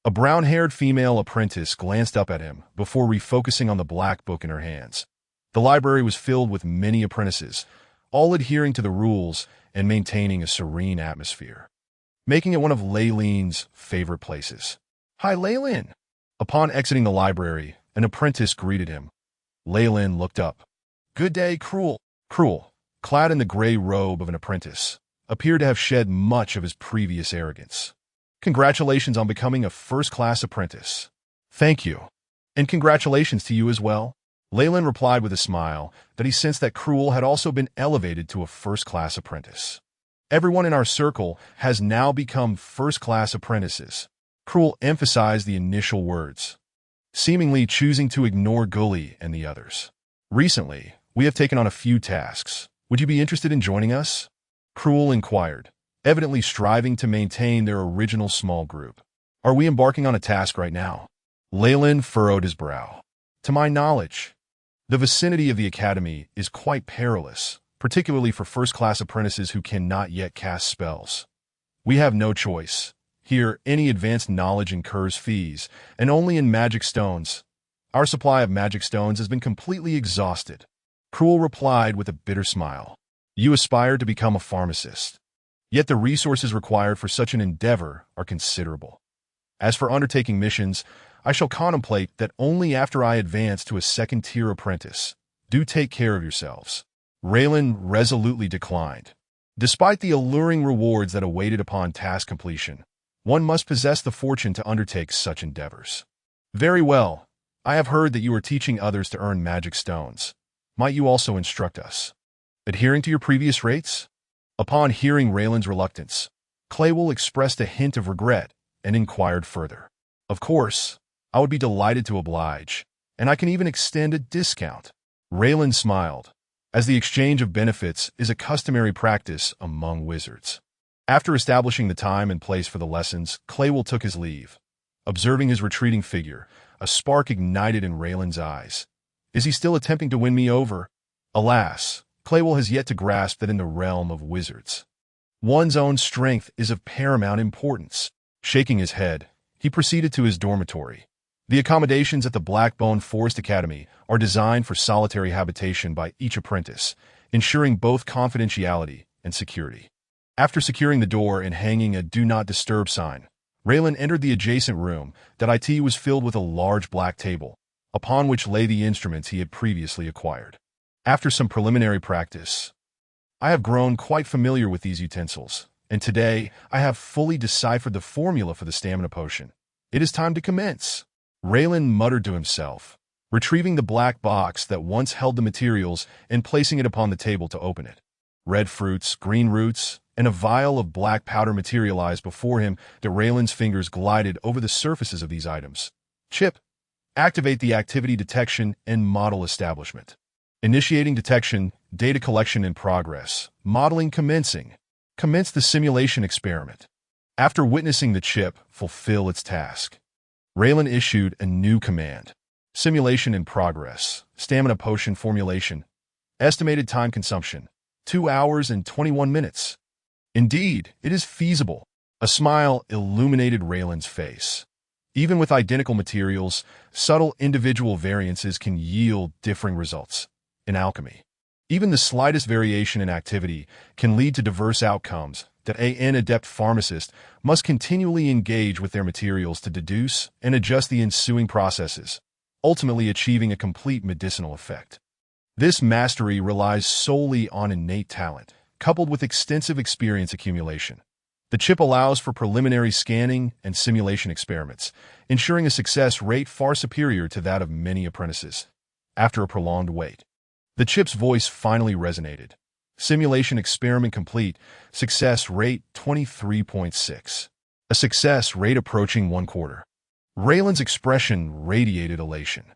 A brown-haired female apprentice glanced up at him before refocusing on the black book in her hands. The library was filled with many apprentices, all adhering to the rules and maintaining a serene atmosphere, making it one of Reilin's favorite places. Hi, Reilin! Upon exiting the library, an apprentice greeted him. Reilin looked up. Good day, Cruel. Cruel, clad in the gray robe of an apprentice, appeared to have shed much of his previous arrogance. Congratulations on becoming a first-class apprentice. Thank you. And congratulations to you as well. Reilin replied with a smile that he sensed that Cruel had also been elevated to a first-class apprentice. Everyone in our circle has now become first-class apprentices. Cruel emphasized the initial words, seemingly choosing to ignore Gully and the others. Recently, we have taken on a few tasks. Would you be interested in joining us? Cruel inquired, evidently striving to maintain their original small group. Are we embarking on a task right now? Reilin furrowed his brow. To my knowledge, the vicinity of the academy is quite perilous, particularly for first-class apprentices who cannot yet cast spells. We have no choice. Here, any advanced knowledge incurs fees, and only in magic stones. Our supply of magic stones has been completely exhausted. Cruel replied with a bitter smile. You aspire to become a pharmacist. Yet the resources required for such an endeavor are considerable. As for undertaking missions, I shall contemplate that only after I advance to a second-tier apprentice. Do take care of yourselves. Reilin resolutely declined. Despite the alluring rewards that awaited upon task completion, one must possess the fortune to undertake such endeavors. Very well. I have heard that you are teaching others to earn magic stones. Might you also instruct us? Adhering to your previous rates? Upon hearing Reilin's reluctance, Claywell expressed a hint of regret and inquired further. Of course, I would be delighted to oblige, and I can even extend a discount. Reilin smiled, as the exchange of benefits is a customary practice among wizards. After establishing the time and place for the lessons, Claywell took his leave. Observing his retreating figure, a spark ignited in Reilin's eyes. Is he still attempting to win me over? Alas, Claywell has yet to grasp that in the realm of wizards, one's own strength is of paramount importance. Shaking his head, he proceeded to his dormitory. The accommodations at the Blackbone Forest Academy are designed for solitary habitation by each apprentice, ensuring both confidentiality and security. After securing the door and hanging a Do Not Disturb sign, Reilin entered the adjacent room. That it was filled with a large black table, upon which lay the instruments he had previously acquired. After some preliminary practice, I have grown quite familiar with these utensils, and today I have fully deciphered the formula for the stamina potion. It is time to commence. Reilin muttered to himself, retrieving the black box that once held the materials and placing it upon the table to open it. Red fruits, green roots, and a vial of black powder materialized before him. Reilin's fingers glided over the surfaces of these items. Chip. Activate the activity detection and model establishment. Initiating detection, data collection in progress, modeling commencing. Commence the simulation experiment. After witnessing the chip fulfill its task, Reilin issued a new command. Simulation in progress, stamina potion formulation. Estimated time consumption, 2 hours and 21 minutes. Indeed, it is feasible. A smile illuminated Reilin's face. Even with identical materials, subtle individual variances can yield differing results. In alchemy, even the slightest variation in activity can lead to diverse outcomes. An adept pharmacist must continually engage with their materials to deduce and adjust the ensuing processes, ultimately achieving a complete medicinal effect. This mastery relies solely on innate talent, coupled with extensive experience accumulation. The chip allows for preliminary scanning and simulation experiments, ensuring a success rate far superior to that of many apprentices. After a prolonged wait, the chip's voice finally resonated. Simulation experiment complete. Success rate 23.6. A success rate approaching 1/4. Reilin's expression radiated elation.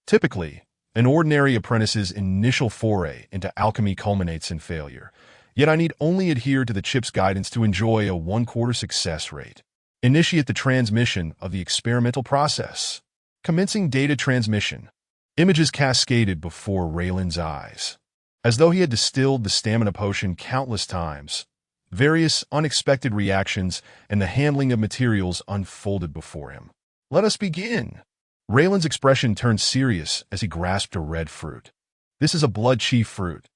Typically, an ordinary apprentice's initial foray into alchemy culminates in failure, yet I need only adhere to the chip's guidance to enjoy a 1/4 success rate. Initiate the transmission of the experimental process. Commencing data transmission. Images cascaded before Reilin's eyes. As though he had distilled the stamina potion countless times, various unexpected reactions and the handling of materials unfolded before him. Let us begin. Reilin's expression turned serious as he grasped a red fruit. This is a blood-chi fruit,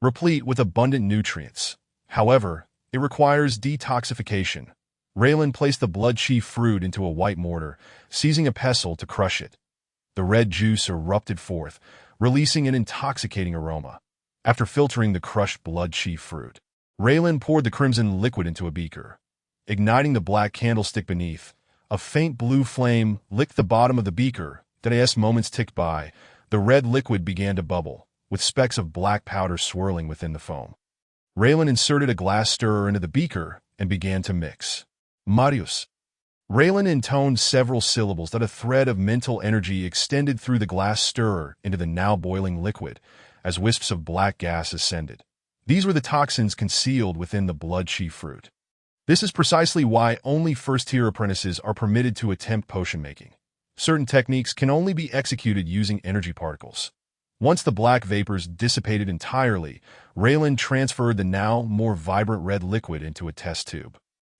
replete with abundant nutrients. However, it requires detoxification. Reilin placed the blood-chi fruit into a white mortar, seizing a pestle to crush it. The red juice erupted forth, releasing an intoxicating aroma. After filtering the crushed blood-chi fruit, Reilin poured the crimson liquid into a beaker. Igniting the black candlestick beneath, a faint blue flame licked the bottom of the beaker. As moments ticked by, the red liquid began to bubble, with specks of black powder swirling within the foam. Reilin inserted a glass stirrer into the beaker and began to mix. Marius. Reilin intoned several syllables that a thread of mental energy extended through the glass stirrer into the now boiling liquid as wisps of black gas ascended. These were the toxins concealed within the blood-chi fruit. This is precisely why only first-tier apprentices are permitted to attempt potion making. Certain techniques can only be executed using energy particles. Once the black vapors dissipated entirely, Reilin transferred the now more vibrant red liquid into a test tube.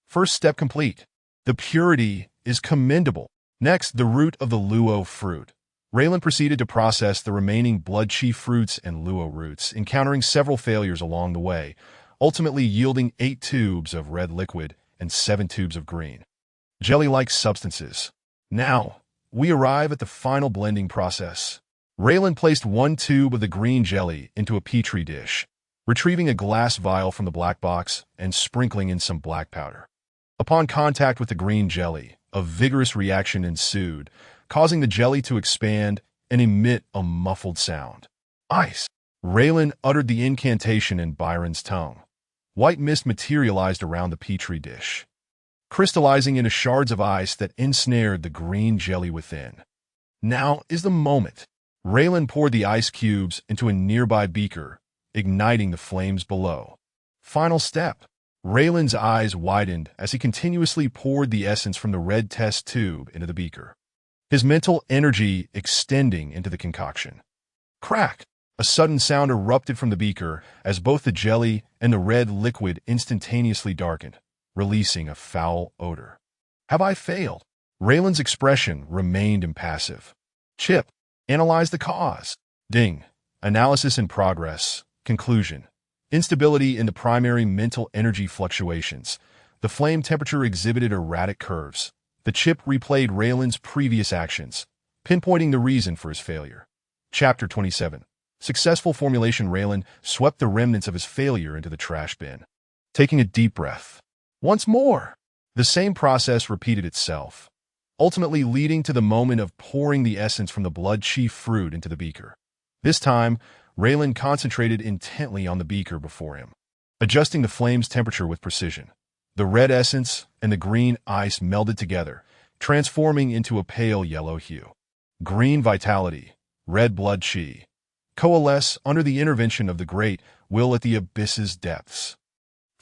First step complete. The purity is commendable. Next, the root of the luo fruit. Reilin proceeded to process the remaining blood-chi fruits and luo roots, encountering several failures along the way, ultimately yielding 8 tubes of red liquid and 7 tubes of green jelly-like substances. Now, we arrive at the final blending process. Reilin placed 1 tube of the green jelly into a petri dish, retrieving a glass vial from the black box and sprinkling in some black powder. Upon contact with the green jelly, a vigorous reaction ensued, causing the jelly to expand and emit a muffled sound. Ice! Reilin uttered the incantation in Byron's tongue. White mist materialized around the petri dish, crystallizing into shards of ice that ensnared the green jelly within. Now is the moment. Reilin poured the ice cubes into a nearby beaker, igniting the flames below. Final step. Reilin's eyes widened as he continuously poured the essence from the red test tube into the beaker, his mental energy extending into the concoction. Crack! A sudden sound erupted from the beaker as both the jelly and the red liquid instantaneously darkened, releasing a foul odor. Have I failed? Reilin's expression remained impassive. Chip, analyze the cause. Ding. Analysis in progress. Conclusion. Instability in the primary mental energy fluctuations. The flame temperature exhibited erratic curves. The chip replayed Reilin's previous actions, pinpointing the reason for his failure. Chapter 27. Successful formulation. Reilin swept the remnants of his failure into the trash bin. Taking a deep breath. Once more, the same process repeated itself, ultimately leading to the moment of pouring the essence from the blood-chi fruit into the beaker. This time, Reilin concentrated intently on the beaker before him, adjusting the flame's temperature with precision. The red essence and the green ice melded together, transforming into a pale yellow hue. Green vitality, red blood-chi, coalesce under the intervention of the great will at the abyss's depths.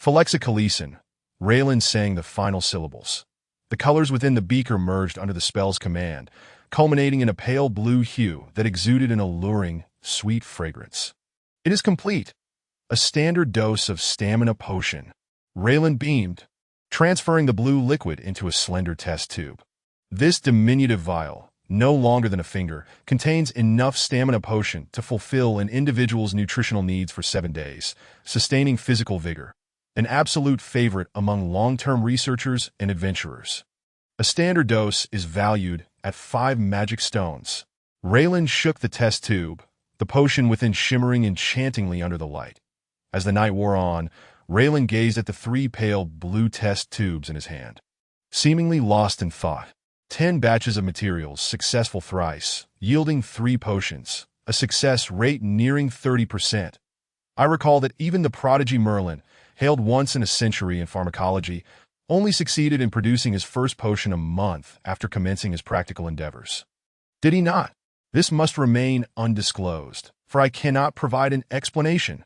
Phylexicalesin. Reilin sang the final syllables. The colors within the beaker merged under the spell's command, culminating in a pale blue hue that exuded an alluring, sweet fragrance. It is complete. A standard dose of stamina potion. Reilin beamed, transferring the blue liquid into a slender test tube. This diminutive vial, no longer than a finger, contains enough stamina potion to fulfill an individual's nutritional needs for 7 days, sustaining physical vigor. An absolute favorite among long-term researchers and adventurers. A standard dose is valued at 5 magic stones. Reilin shook the test tube, the potion within shimmering enchantingly under the light. As the night wore on, Reilin gazed at the 3 pale blue test tubes in his hand, seemingly lost in thought. 10 batches of materials, successful thrice, yielding 3 potions, a success rate nearing 30%. I recall that even the prodigy Merlin, hailed once in a century in pharmacology, only succeeded in producing his first potion a month after commencing his practical endeavors. Did he not? This must remain undisclosed, for I cannot provide an explanation.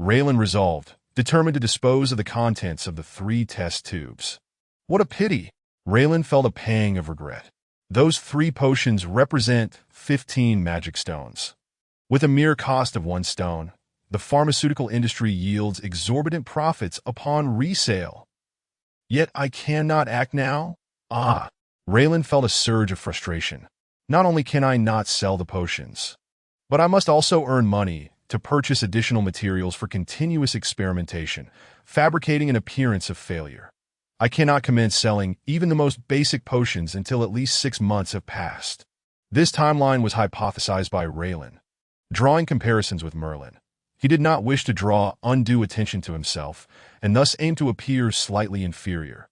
Reilin resolved, determined to dispose of the contents of the 3 test tubes. What a pity! Reilin felt a pang of regret. Those 3 potions represent 15 magic stones. With a mere cost of 1 stone, the pharmaceutical industry yields exorbitant profits upon resale. Yet I cannot act now? Reilin felt a surge of frustration. Not only can I not sell the potions, but I must also earn money to purchase additional materials for continuous experimentation, fabricating an appearance of failure. I cannot commence selling even the most basic potions until at least 6 months have passed. This timeline was hypothesized by Reilin, drawing comparisons with Merlin. He did not wish to draw undue attention to himself, and thus aimed to appear slightly inferior.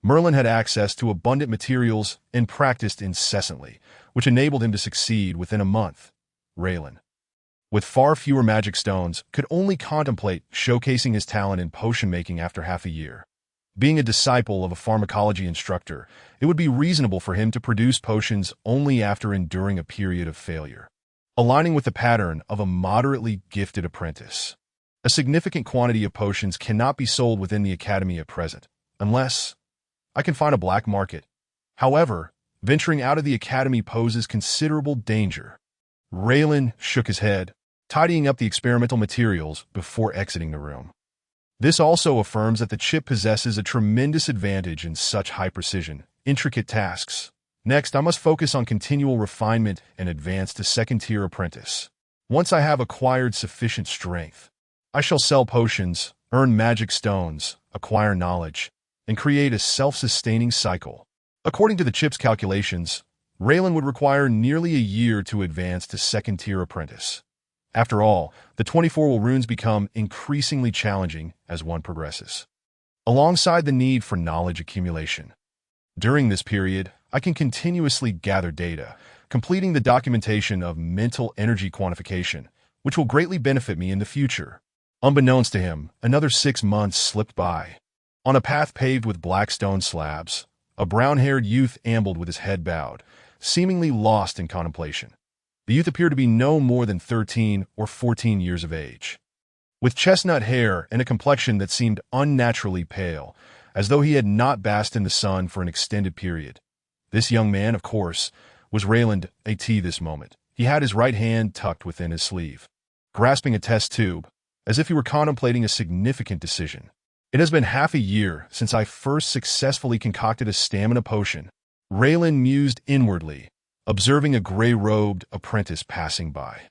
Merlin had access to abundant materials and practiced incessantly, which enabled him to succeed within a month. Reilin, with far fewer magic stones, could only contemplate showcasing his talent in potion-making after half a year. Being a disciple of a pharmacology instructor, it would be reasonable for him to produce potions only after enduring a period of failure, aligning with the pattern of a moderately gifted apprentice. A significant quantity of potions cannot be sold within the academy at present, unless I can find a black market. However, venturing out of the academy poses considerable danger. Reilin shook his head, tidying up the experimental materials before exiting the room. This also affirms that the chip possesses a tremendous advantage in such high-precision, intricate tasks. Next, I must focus on continual refinement and advance to second-tier apprentice. Once I have acquired sufficient strength, I shall sell potions, earn magic stones, acquire knowledge, and create a self-sustaining cycle. According to the chip's calculations, Reilin would require nearly a year to advance to second-tier apprentice. After all, the 24 runes become increasingly challenging as one progresses, alongside the need for knowledge accumulation. During this period, I can continuously gather data, completing the documentation of mental energy quantification, which will greatly benefit me in the future. Unbeknownst to him, another 6 months slipped by. On a path paved with black stone slabs, a brown-haired youth ambled with his head bowed, seemingly lost in contemplation. The youth appeared to be no more than 13 or 14 years of age. With chestnut hair and a complexion that seemed unnaturally pale, as though he had not basked in the sun for an extended period. This young man, of course, was Reilin at this moment. He had his right hand tucked within his sleeve, grasping a test tube, as if he were contemplating a significant decision. It has been half a year since I first successfully concocted a stamina potion. Reilin mused inwardly, observing a gray-robed apprentice passing by.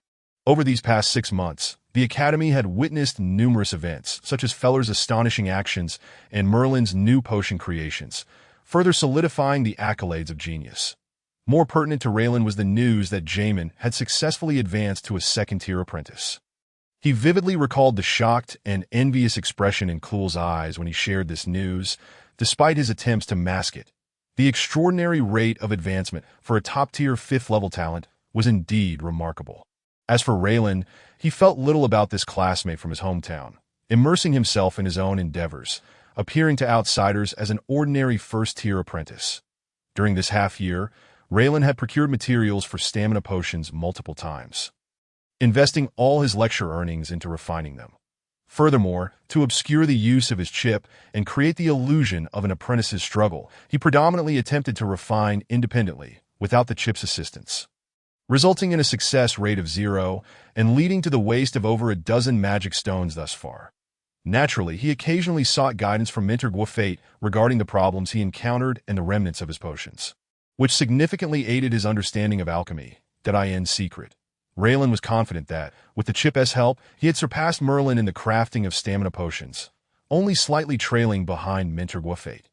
Over these past 6 months, the Academy had witnessed numerous events, such as Feller's astonishing actions and Merlin's new potion creations, further solidifying the accolades of genius. More pertinent to Reilin was the news that Jamin had successfully advanced to a second-tier apprentice. He vividly recalled the shocked and envious expression in Klool's eyes when he shared this news, despite his attempts to mask it. The extraordinary rate of advancement for a top-tier 5th-level talent was indeed remarkable. As for Reilin, he felt little about this classmate from his hometown, immersing himself in his own endeavors, appearing to outsiders as an ordinary first-tier apprentice. During this half-year, Reilin had procured materials for stamina potions multiple times, investing all his lecture earnings into refining them. Furthermore, to obscure the use of his chip and create the illusion of an apprentice's struggle, he predominantly attempted to refine independently, without the chip's assistance, resulting in a success rate of 0 and leading to the waste of over a dozen magic stones thus far. Naturally, he occasionally sought guidance from Mentor Guafate regarding the problems he encountered and the remnants of his potions, which significantly aided his understanding of alchemy, in secret. Reilin was confident that, with the chip's help, he had surpassed Merlin in the crafting of stamina potions, only slightly trailing behind Mentor Guafate.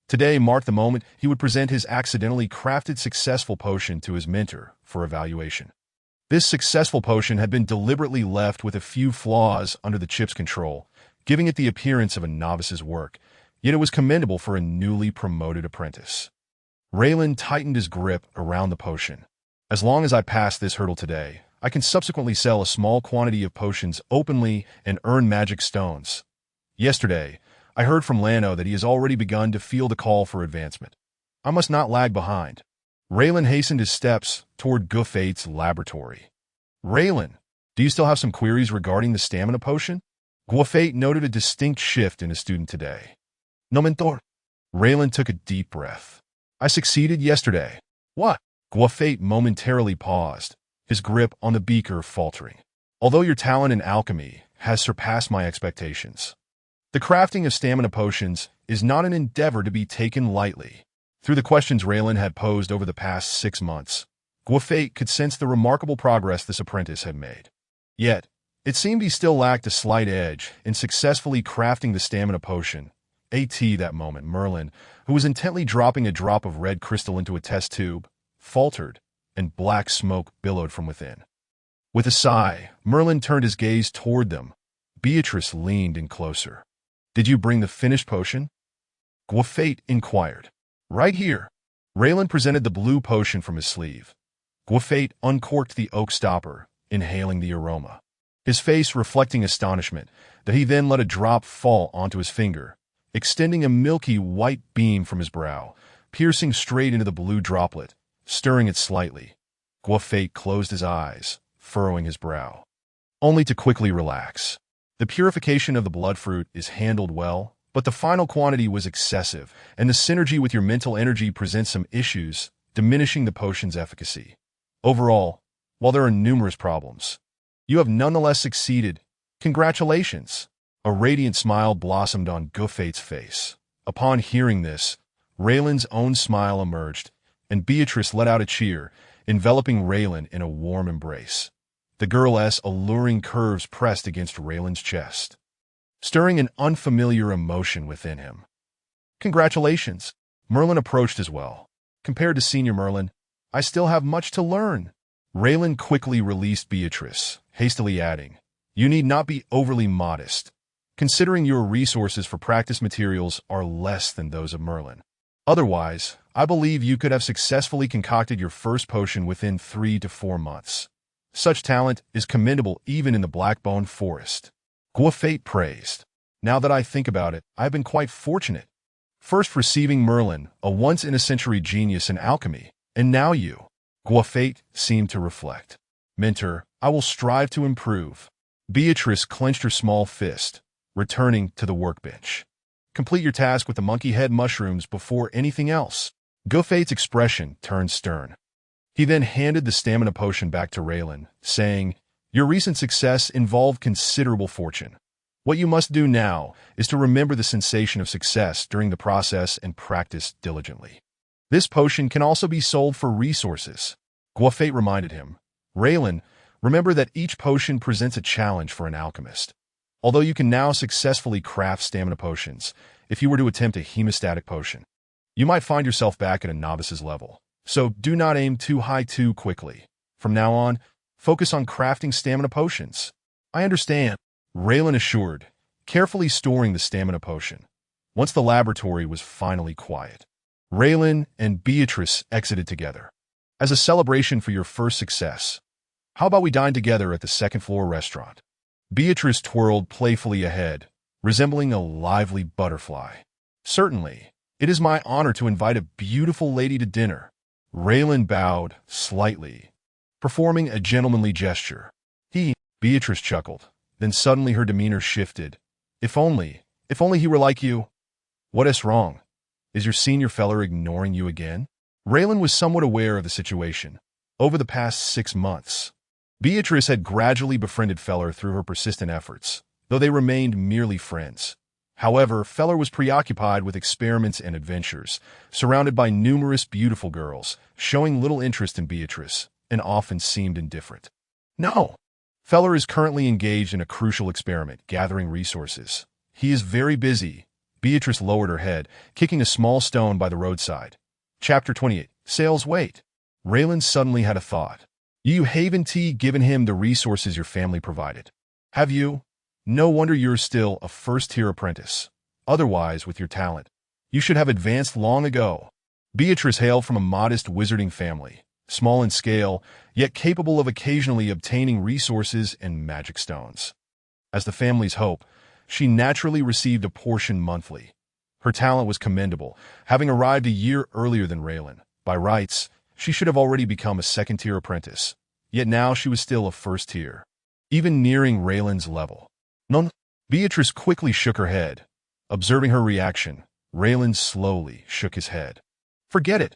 Today marked the moment he would present his accidentally crafted successful potion to his mentor for evaluation. This successful potion had been deliberately left with a few flaws under the chip's control, giving it the appearance of a novice's work, yet it was commendable for a newly promoted apprentice. Reilin tightened his grip around the potion. As long as I pass this hurdle today, I can subsequently sell a small quantity of potions openly and earn magic stones. Yesterday, I heard from Lano that he has already begun to feel the call for advancement. I must not lag behind. Reilin hastened his steps toward Guafate's laboratory. Reilin, do you still have some queries regarding the stamina potion? Guafate noted a distinct shift in his student today. No, mentor. Reilin took a deep breath. I succeeded yesterday. What? Guafate momentarily paused, his grip on the beaker faltering. Although your talent in alchemy has surpassed my expectations, the crafting of stamina potions is not an endeavor to be taken lightly. Through the questions Reilin had posed over the past 6 months, Guafate could sense the remarkable progress this apprentice had made. Yet, it seemed he still lacked a slight edge in successfully crafting the stamina potion. That moment, Merlin, who was intently dropping a drop of red crystal into a test tube, faltered, and black smoke billowed from within. With a sigh, Merlin turned his gaze toward them. Beatrice leaned in closer. Did you bring the finished potion? Guafate inquired. Right here. Reilin presented the blue potion from his sleeve. Guafate uncorked the oak stopper, inhaling the aroma, his face reflecting astonishment that he then let a drop fall onto his finger, extending a milky white beam from his brow, piercing straight into the blue droplet, stirring it slightly. Guafate closed his eyes, furrowing his brow, only to quickly relax. The purification of the blood fruit is handled well, but the final quantity was excessive, and the synergy with your mental energy presents some issues, diminishing the potion's efficacy. Overall, while there are numerous problems, you have nonetheless succeeded. Congratulations! A radiant smile blossomed on Guafate's face. Upon hearing this, Reilin's own smile emerged, and Beatrice let out a cheer, enveloping Reilin in a warm embrace. The girl's alluring curves pressed against Reilin's chest, stirring an unfamiliar emotion within him. "Congratulations." Merlin approached as well. "Compared to Senior Merlin, I still have much to learn." Reilin quickly released Beatrice, hastily adding, "You need not be overly modest, considering your resources for practice materials are less than those of Merlin. Otherwise, I believe you could have successfully concocted your first potion within 3 to 4 months. Such talent is commendable even in the Blackbone Forest." Guafate praised. "Now that I think about it, I have been quite fortunate. First receiving Merlin, a once-in-a-century genius in alchemy, and now you." Guafate seemed to reflect. "Mentor, I will strive to improve." Beatrice clenched her small fist, returning to the workbench. "Complete your task with the monkey head mushrooms before anything else." Guafate's expression turned stern. He then handed the stamina potion back to Reilin, saying, "Your recent success involved considerable fortune. What you must do now is to remember the sensation of success during the process and practice diligently. This potion can also be sold for resources." Guafate reminded him, "Reilin, remember that each potion presents a challenge for an alchemist. Although you can now successfully craft stamina potions, if you were to attempt a hemostatic potion, you might find yourself back at a novice's level. So do not aim too high too quickly. From now on, focus on crafting stamina potions." "I understand," Reilin assured, carefully storing the stamina potion. Once the laboratory was finally quiet, Reilin and Beatrice exited together. "As a celebration for your first success, how about we dine together at the second-floor restaurant?" Beatrice twirled playfully ahead, resembling a lively butterfly. "Certainly. It is my honor to invite a beautiful lady to dinner." Reilin bowed slightly, performing a gentlemanly gesture. Beatrice chuckled. Then suddenly her demeanor shifted. If only he were like you." "What is wrong? Is your senior feller ignoring you again?" Reilin was somewhat aware of the situation. Over the past 6 months, Beatrice had gradually befriended Feller through her persistent efforts, though they remained merely friends. However, Feller was preoccupied with experiments and adventures, surrounded by numerous beautiful girls, showing little interest in Beatrice, and often seemed indifferent. "No. Feller is currently engaged in a crucial experiment, gathering resources. He is very busy." Beatrice lowered her head, kicking a small stone by the roadside. Chapter 28. Sales Wait. Reilin suddenly had a thought. "You haven't given him the resources your family provided, have you? No wonder you're still a first-tier apprentice. Otherwise, with your talent, you should have advanced long ago." Beatrice hailed from a modest wizarding family, small in scale, yet capable of occasionally obtaining resources and magic stones. As the family's hope, she naturally received a portion monthly. Her talent was commendable, having arrived a year earlier than Reilin. By rights, she should have already become a second-tier apprentice, yet now she was still a first-tier, even nearing Reilin's level. "None." Beatrice quickly shook her head. Observing her reaction, Reilin slowly shook his head. "Forget it.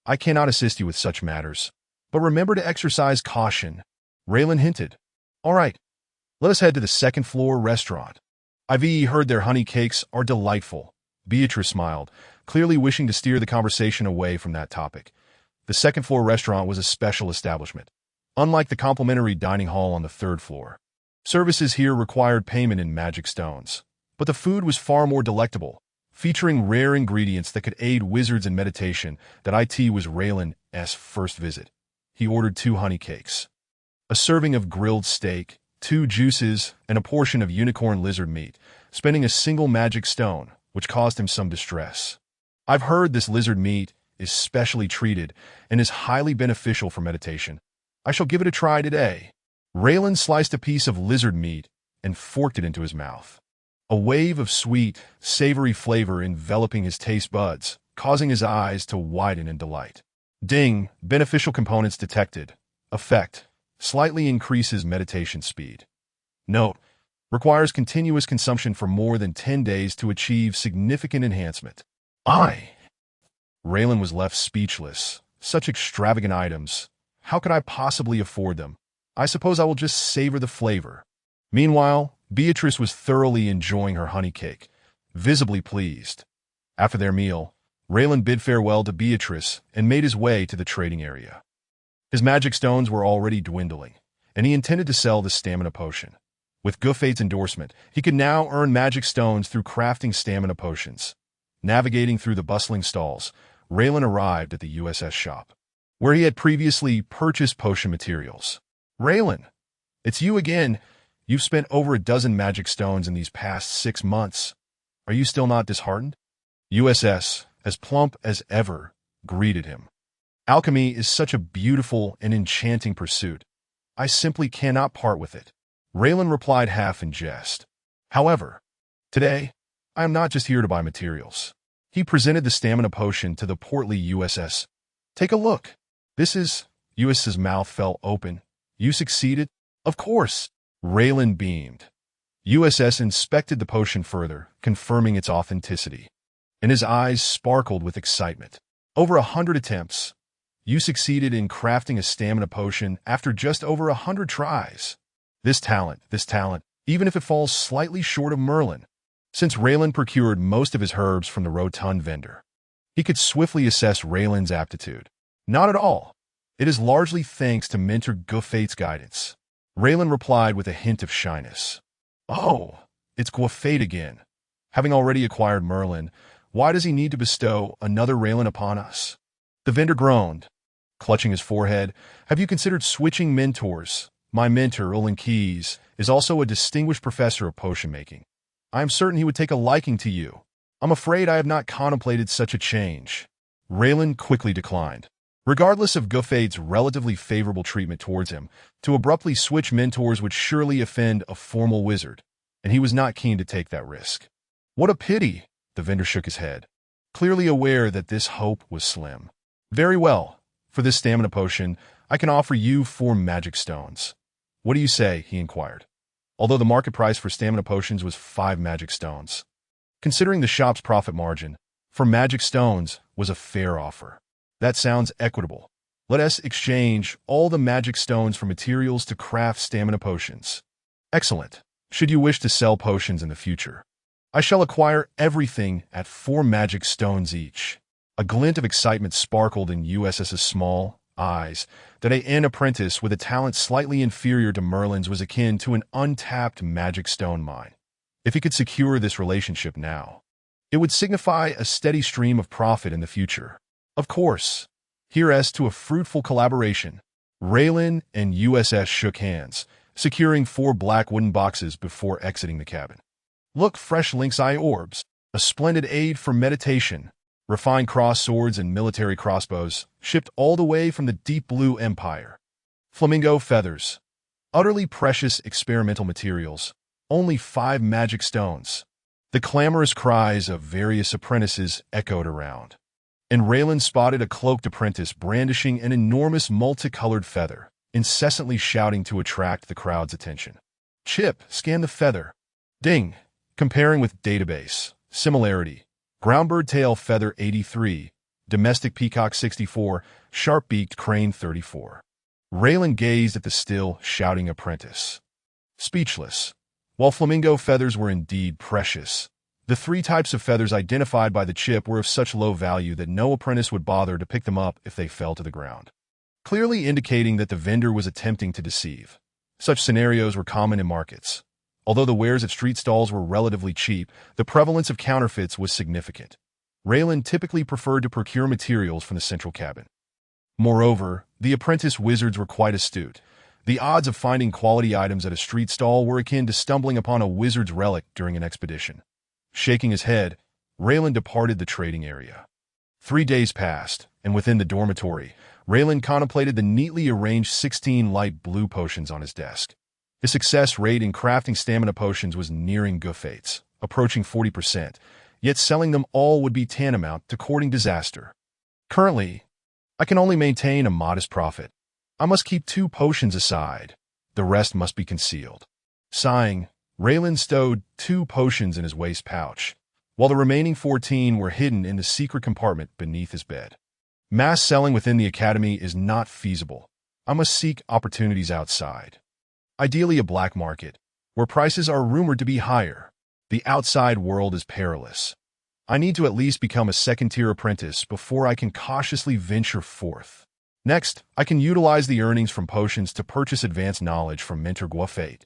I cannot assist you with such matters. But remember to exercise caution," Reilin hinted. "All right, let us head to the second-floor restaurant. I've heard their honey cakes are delightful." Beatrice smiled, clearly wishing to steer the conversation away from that topic. The second-floor restaurant was a special establishment, unlike the complimentary dining hall on the third floor. Services here required payment in magic stones, but the food was far more delectable, featuring rare ingredients that could aid wizards in meditation. That was Reilin's first visit. He ordered 2 honey cakes, a serving of grilled steak, 2 juices, and a portion of unicorn lizard meat, spending a single magic stone, which caused him some distress. "I've heard this lizard meat is specially treated and is highly beneficial for meditation. I shall give it a try today." Reilin sliced a piece of lizard meat and forked it into his mouth. A wave of sweet, savory flavor enveloping his taste buds, causing his eyes to widen in delight. Ding! Beneficial components detected. Effect: slightly increases meditation speed. Note: requires continuous consumption for more than 10 days to achieve significant enhancement. Reilin was left speechless. Such extravagant items. How could I possibly afford them? I suppose I will just savor the flavor. Meanwhile, Beatrice was thoroughly enjoying her honey cake, visibly pleased. After their meal, Reilin bid farewell to Beatrice and made his way to the trading area. His magic stones were already dwindling, and he intended to sell the stamina potion. With Guffate's endorsement, he could now earn magic stones through crafting stamina potions. Navigating through the bustling stalls, Reilin arrived at the USS shop, where he had previously purchased potion materials. Reilin, it's you again. You've spent over a dozen magic stones in these past 6 months. Are you still not disheartened? USS, as plump as ever, greeted him. Alchemy is such a beautiful and enchanting pursuit. I simply cannot part with it. Reilin replied half in jest. However, today, I am not just here to buy materials. He presented the stamina potion to the portly USS. Take a look. This is... USS's mouth fell open. You succeeded? Of course. Reilin beamed. USS inspected the potion further, confirming its authenticity, and his eyes sparkled with excitement. Over 100 attempts. You succeeded in crafting a stamina potion after just over 100 tries. This talent, even if it falls slightly short of Merlin. Since Reilin procured most of his herbs from the rotund vendor, he could swiftly assess Reilin's aptitude. Not at all. It is largely thanks to Mentor Guffate's guidance. Reilin replied with a hint of shyness. Oh, it's Guffate again. Having already acquired Merlin, why does he need to bestow another Reilin upon us? The vendor groaned, clutching his forehead. Have you considered switching mentors? My mentor, Reilin Keys, is also a distinguished professor of potion making. I am certain he would take a liking to you. I'm afraid I have not contemplated such a change. Reilin quickly declined. Regardless of Guffate's relatively favorable treatment towards him, to abruptly switch mentors would surely offend a formal wizard, and he was not keen to take that risk. What a pity, the vendor shook his head, clearly aware that this hope was slim. Very well. For this stamina potion, I can offer you 4 magic stones. What do you say? He inquired. Although the market price for stamina potions was 5 magic stones. Considering the shop's profit margin, for magic stones was a fair offer. That sounds equitable. Let us exchange all the magic stones for materials to craft stamina potions. Excellent. Should you wish to sell potions in the future, I shall acquire everything at 4 magic stones each. A glint of excitement sparkled in USS's small eyes. That an apprentice with a talent slightly inferior to Merlin's was akin to an untapped magic stone mine. If he could secure this relationship now, it would signify a steady stream of profit in the future. Of course, hereas to a fruitful collaboration. Reilin and USS shook hands, securing 4 black wooden boxes before exiting the cabin. Look, fresh lynx eye orbs, a splendid aid for meditation, refined cross swords and military crossbows, shipped all the way from the deep blue empire. Flamingo feathers, utterly precious experimental materials, only 5 magic stones. The clamorous cries of various apprentices echoed around, and Reilin spotted a cloaked apprentice brandishing an enormous multicolored feather, incessantly shouting to attract the crowd's attention. Chip, scan the feather. Ding, comparing with database. Similarity. Groundbird tail feather 83, domestic peacock 64, sharp-beaked crane 34. Reilin gazed at the still, shouting apprentice, speechless. While flamingo feathers were indeed precious, the 3 types of feathers identified by the chip were of such low value that no apprentice would bother to pick them up if they fell to the ground, clearly indicating that the vendor was attempting to deceive. Such scenarios were common in markets. Although the wares at street stalls were relatively cheap, the prevalence of counterfeits was significant. Reilin typically preferred to procure materials from the central cabin. Moreover, the apprentice wizards were quite astute. The odds of finding quality items at a street stall were akin to stumbling upon a wizard's relic during an expedition. Shaking his head, Reilin departed the trading area. 3 days passed, and within the dormitory, Reilin contemplated the neatly arranged 16 light blue potions on his desk. His success rate in crafting stamina potions was nearing Guffate's, approaching 40%, yet selling them all would be tantamount to courting disaster. Currently, I can only maintain a modest profit. I must keep 2 potions aside. The rest must be concealed. Sighing, Reilin stowed 2 potions in his waist pouch, while the remaining 14 were hidden in the secret compartment beneath his bed. Mass selling within the academy is not feasible. I must seek opportunities outside. Ideally a black market, where prices are rumored to be higher. The outside world is perilous. I need to at least become a second-tier apprentice before I can cautiously venture forth. Next, I can utilize the earnings from potions to purchase advanced knowledge from Mentor Guafate,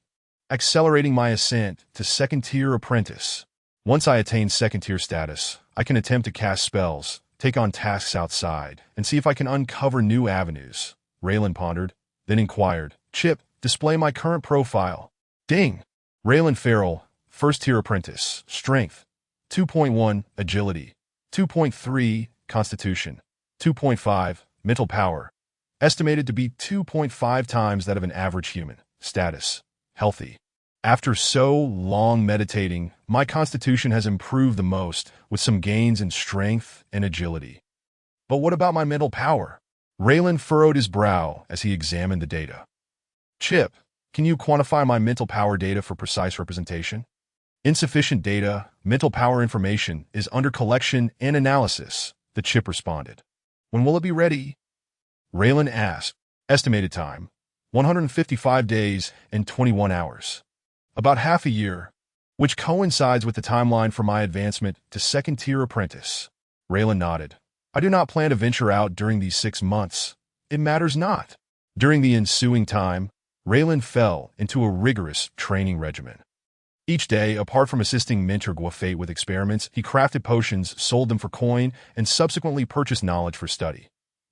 accelerating my ascent to second-tier apprentice. Once I attain second-tier status, I can attempt to cast spells, take on tasks outside, and see if I can uncover new avenues. Reilin pondered, then inquired, Chip, display my current profile. Ding! Reilin Farrell, first-tier apprentice, strength, 2.1, agility, 2.3, constitution, 2.5, mental power, estimated to be 2.5 times that of an average human. Status, healthy. After so long meditating, my constitution has improved the most, with some gains in strength and agility. But what about my mental power? Reilin furrowed his brow as he examined the data. Chip, can you quantify my mental power data for precise representation? Insufficient data, mental power information is under collection and analysis, the chip responded. When will it be ready? Reilin asked. Estimated time, 155 days and 21 hours. About half a year, which coincides with the timeline for my advancement to second-tier apprentice. Reilin nodded. I do not plan to venture out during these 6 months. It matters not. During the ensuing time, Reilin fell into a rigorous training regimen. Each day, apart from assisting Mentor Guafate with experiments, he crafted potions, sold them for coin, and subsequently purchased knowledge for study.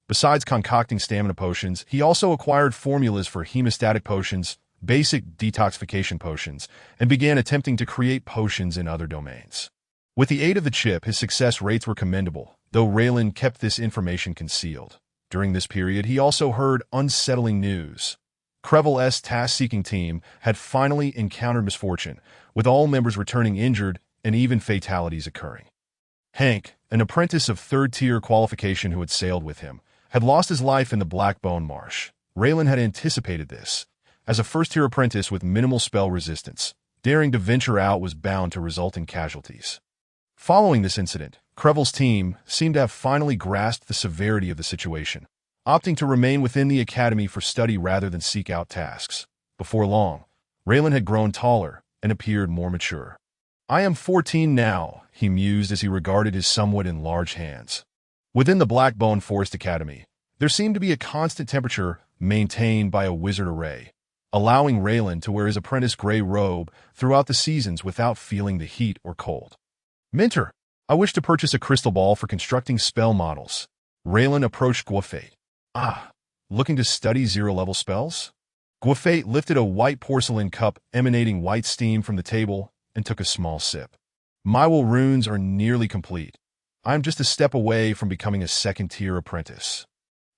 Besides concocting stamina potions, he also acquired formulas for hemostatic potions, basic detoxification potions, and began attempting to create potions in other domains. With the aid of the chip, his success rates were commendable, though Reilin kept this information concealed. During this period, he also heard unsettling news. Crevel's task-seeking team had finally encountered misfortune, with all members returning injured and even fatalities occurring. Hank, an apprentice of third-tier qualification who had sailed with him, had lost his life in the Blackbone Marsh. Reilin had anticipated this. As a first-tier apprentice with minimal spell resistance, daring to venture out was bound to result in casualties. Following this incident, Crevel's team seemed to have finally grasped the severity of the situation, opting to remain within the academy for study rather than seek out tasks. Before long, Reilin had grown taller and appeared more mature. I am 14 now, he mused as he regarded his somewhat enlarged hands. Within the Blackbone Forest Academy, there seemed to be a constant temperature maintained by a wizard array, allowing Reilin to wear his apprentice gray robe throughout the seasons without feeling the heat or cold. Mentor, I wish to purchase a crystal ball for constructing spell models. Reilin approached Guafate. Looking to study zero-level spells? Guafate lifted a white porcelain cup emanating white steam from the table and took a small sip. My will runes are nearly complete. I am just a step away from becoming a second-tier apprentice.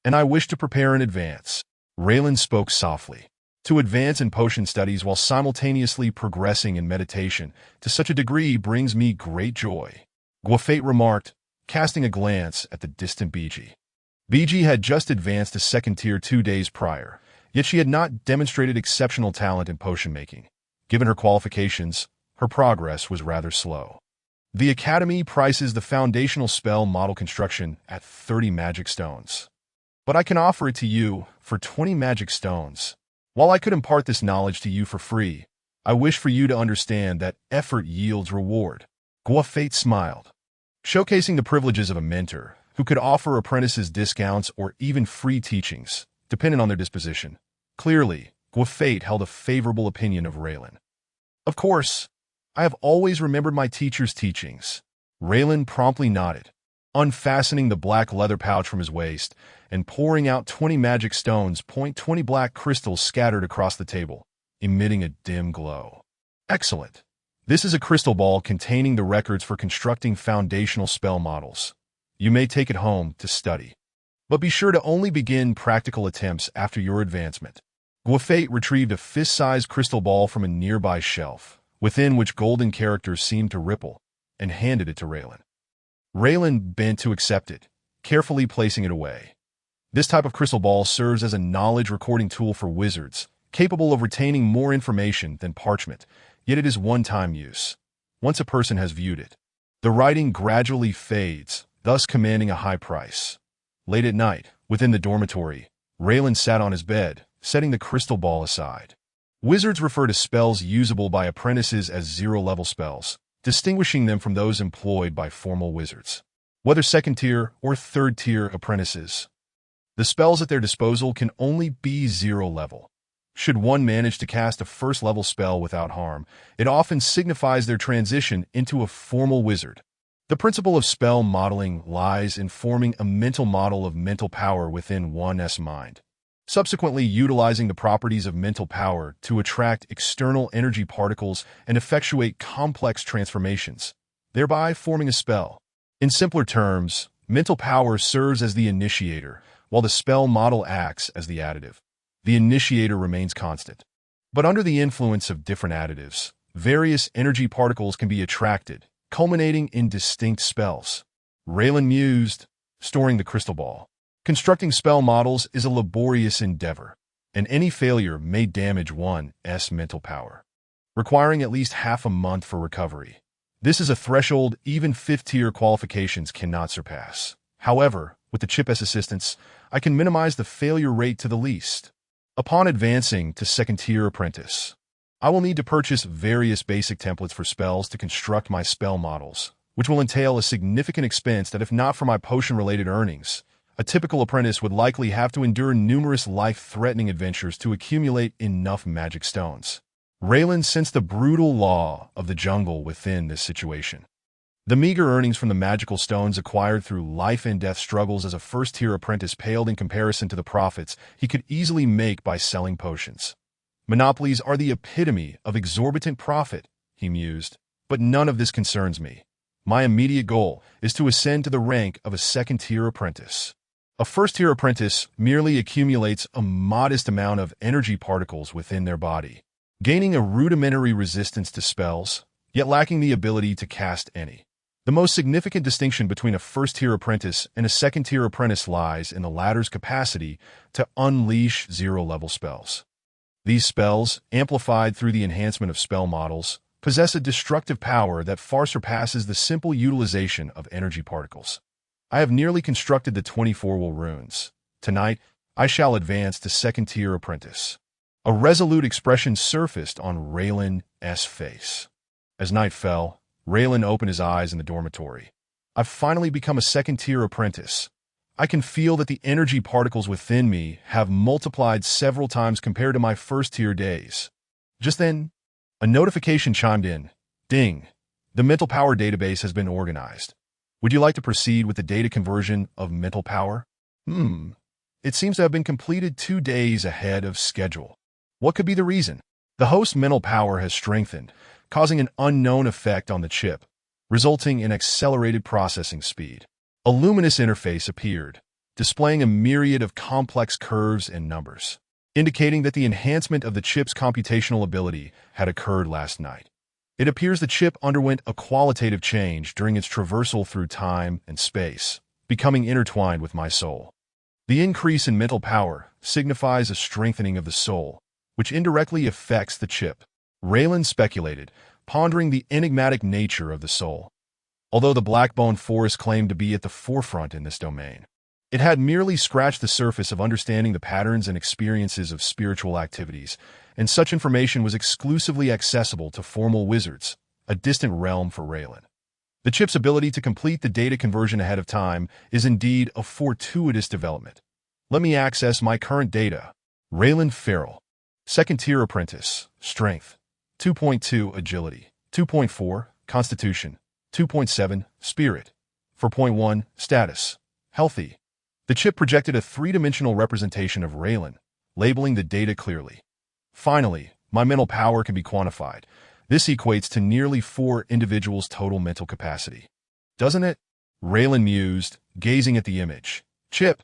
And I wish to prepare in advance. Reilin spoke softly. To advance in potion studies while simultaneously progressing in meditation to such a degree brings me great joy. Guafate remarked, casting a glance at the distant BG. BG had just advanced to second tier 2 days prior, yet she had not demonstrated exceptional talent in potion making. Given her qualifications, her progress was rather slow. The Academy prices the foundational spell model construction at 30 magic stones. But I can offer it to you for 20 magic stones. While I could impart this knowledge to you for free, I wish for you to understand that effort yields reward. Guafate smiled, showcasing the privileges of a mentor who could offer apprentices discounts or even free teachings, depending on their disposition. Clearly, Guafate held a favorable opinion of Reilin. Of course, I have always remembered my teacher's teachings. Reilin promptly nodded, unfastening the black leather pouch from his waist and pouring out 20 magic stones. 20 black crystals scattered across the table, emitting a dim glow. Excellent. This is a crystal ball containing the records for constructing foundational spell models. You may take it home to study. But be sure to only begin practical attempts after your advancement. Guafate retrieved a fist-sized crystal ball from a nearby shelf, within which golden characters seemed to ripple, and handed it to Reilin. Reilin bent to accept it, carefully placing it away. This type of crystal ball serves as a knowledge recording tool for wizards, capable of retaining more information than parchment, yet it is one-time use. Once a person has viewed it, the writing gradually fades, thus commanding a high price. Late at night, within the dormitory, Reilin sat on his bed, setting the crystal ball aside. Wizards refer to spells usable by apprentices as zero-level spells, distinguishing them from those employed by formal wizards. Whether second-tier or third-tier apprentices, the spells at their disposal can only be 0 level. Should one manage to cast a first-level spell without harm, it often signifies their transition into a formal wizard. The principle of spell modeling lies in forming a mental model of mental power within one's mind, subsequently utilizing the properties of mental power to attract external energy particles and effectuate complex transformations, thereby forming a spell. In simpler terms, mental power serves as the initiator, while the spell model acts as the additive. The initiator remains constant, but under the influence of different additives, various energy particles can be attracted, culminating in distinct spells. Reilin mused, storing the crystal ball. Constructing spell models is a laborious endeavor, and any failure may damage one's mental power, requiring at least half a month for recovery. This is a threshold even 5th-tier qualifications cannot surpass. However, with the chip's assistance, I can minimize the failure rate to the least. Upon advancing to 2nd-tier apprentice, I will need to purchase various basic templates for spells to construct my spell models, which will entail a significant expense that, if not for my potion-related earnings, a typical apprentice would likely have to endure numerous life-threatening adventures to accumulate enough magic stones. Reilin sensed the brutal law of the jungle within this situation. The meager earnings from the magical stones acquired through life-and-death struggles as a first-tier apprentice paled in comparison to the profits he could easily make by selling potions. Monopolies are the epitome of exorbitant profit, he mused, but none of this concerns me. My immediate goal is to ascend to the rank of a 2nd-tier apprentice. A first-tier apprentice merely accumulates a modest amount of energy particles within their body, gaining a rudimentary resistance to spells, yet lacking the ability to cast any. The most significant distinction between a first-tier apprentice and a 2nd-tier apprentice lies in the latter's capacity to unleash 0-level spells. These spells, amplified through the enhancement of spell models, possess a destructive power that far surpasses the simple utilization of energy particles. I have nearly constructed the 24 runes. Tonight, I shall advance to 2nd-tier apprentice. A resolute expression surfaced on Reilin's face. As night fell, Reilin opened his eyes in the dormitory. I've finally become a 2nd-tier apprentice. I can feel that the energy particles within me have multiplied several times compared to my first-tier days. Just then, a notification chimed in. Ding! The mental power database has been organized. Would you like to proceed with the data conversion of mental power? It seems to have been completed 2 days ahead of schedule. What could be the reason? The host's mental power has strengthened, causing an unknown effect on the chip, resulting in accelerated processing speed. A luminous interface appeared, displaying a myriad of complex curves and numbers, indicating that the enhancement of the chip's computational ability had occurred last night. It appears the chip underwent a qualitative change during its traversal through time and space, becoming intertwined with my soul. The increase in mental power signifies a strengthening of the soul, which indirectly affects the chip. Reilin speculated, pondering the enigmatic nature of the soul. Although the Blackbone Forest claimed to be at the forefront in this domain, it had merely scratched the surface of understanding the patterns and experiences of spiritual activities, and such information was exclusively accessible to formal wizards, a distant realm for Reilin. The chip's ability to complete the data conversion ahead of time is indeed a fortuitous development. Let me access my current data. Reilin Farrell, 2nd-tier apprentice, strength, 2.2 agility, 2.4 constitution, 2.7 spirit, 4.1 status, healthy. The chip projected a 3-dimensional representation of Reilin, labeling the data clearly. Finally, my mental power can be quantified. This equates to nearly 4 individuals' total mental capacity. Doesn't it? Reilin mused, gazing at the image. Chip,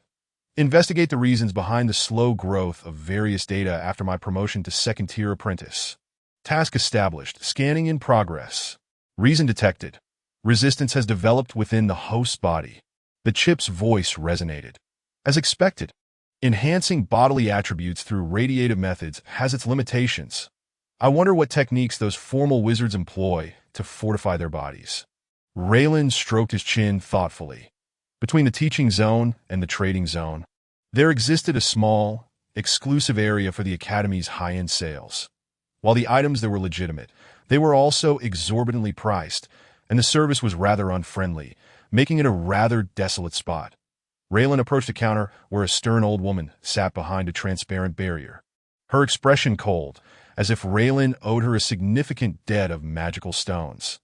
investigate the reasons behind the slow growth of various data after my promotion to 2nd-tier apprentice. Task established. Scanning in progress. Reason detected. Resistance has developed within the host's body. The chip's voice resonated. As expected, enhancing bodily attributes through radiative methods has its limitations. I wonder what techniques those formal wizards employ to fortify their bodies. Reilin stroked his chin thoughtfully. Between the teaching zone and the trading zone, there existed a small, exclusive area for the Academy's high-end sales. While the items that were legitimate, They were also exorbitantly priced, and the service was rather unfriendly, making it a rather desolate spot. Reilin approached a counter where a stern old woman sat behind a transparent barrier. Her expression cold, as if Reilin owed her a significant debt of magical stones.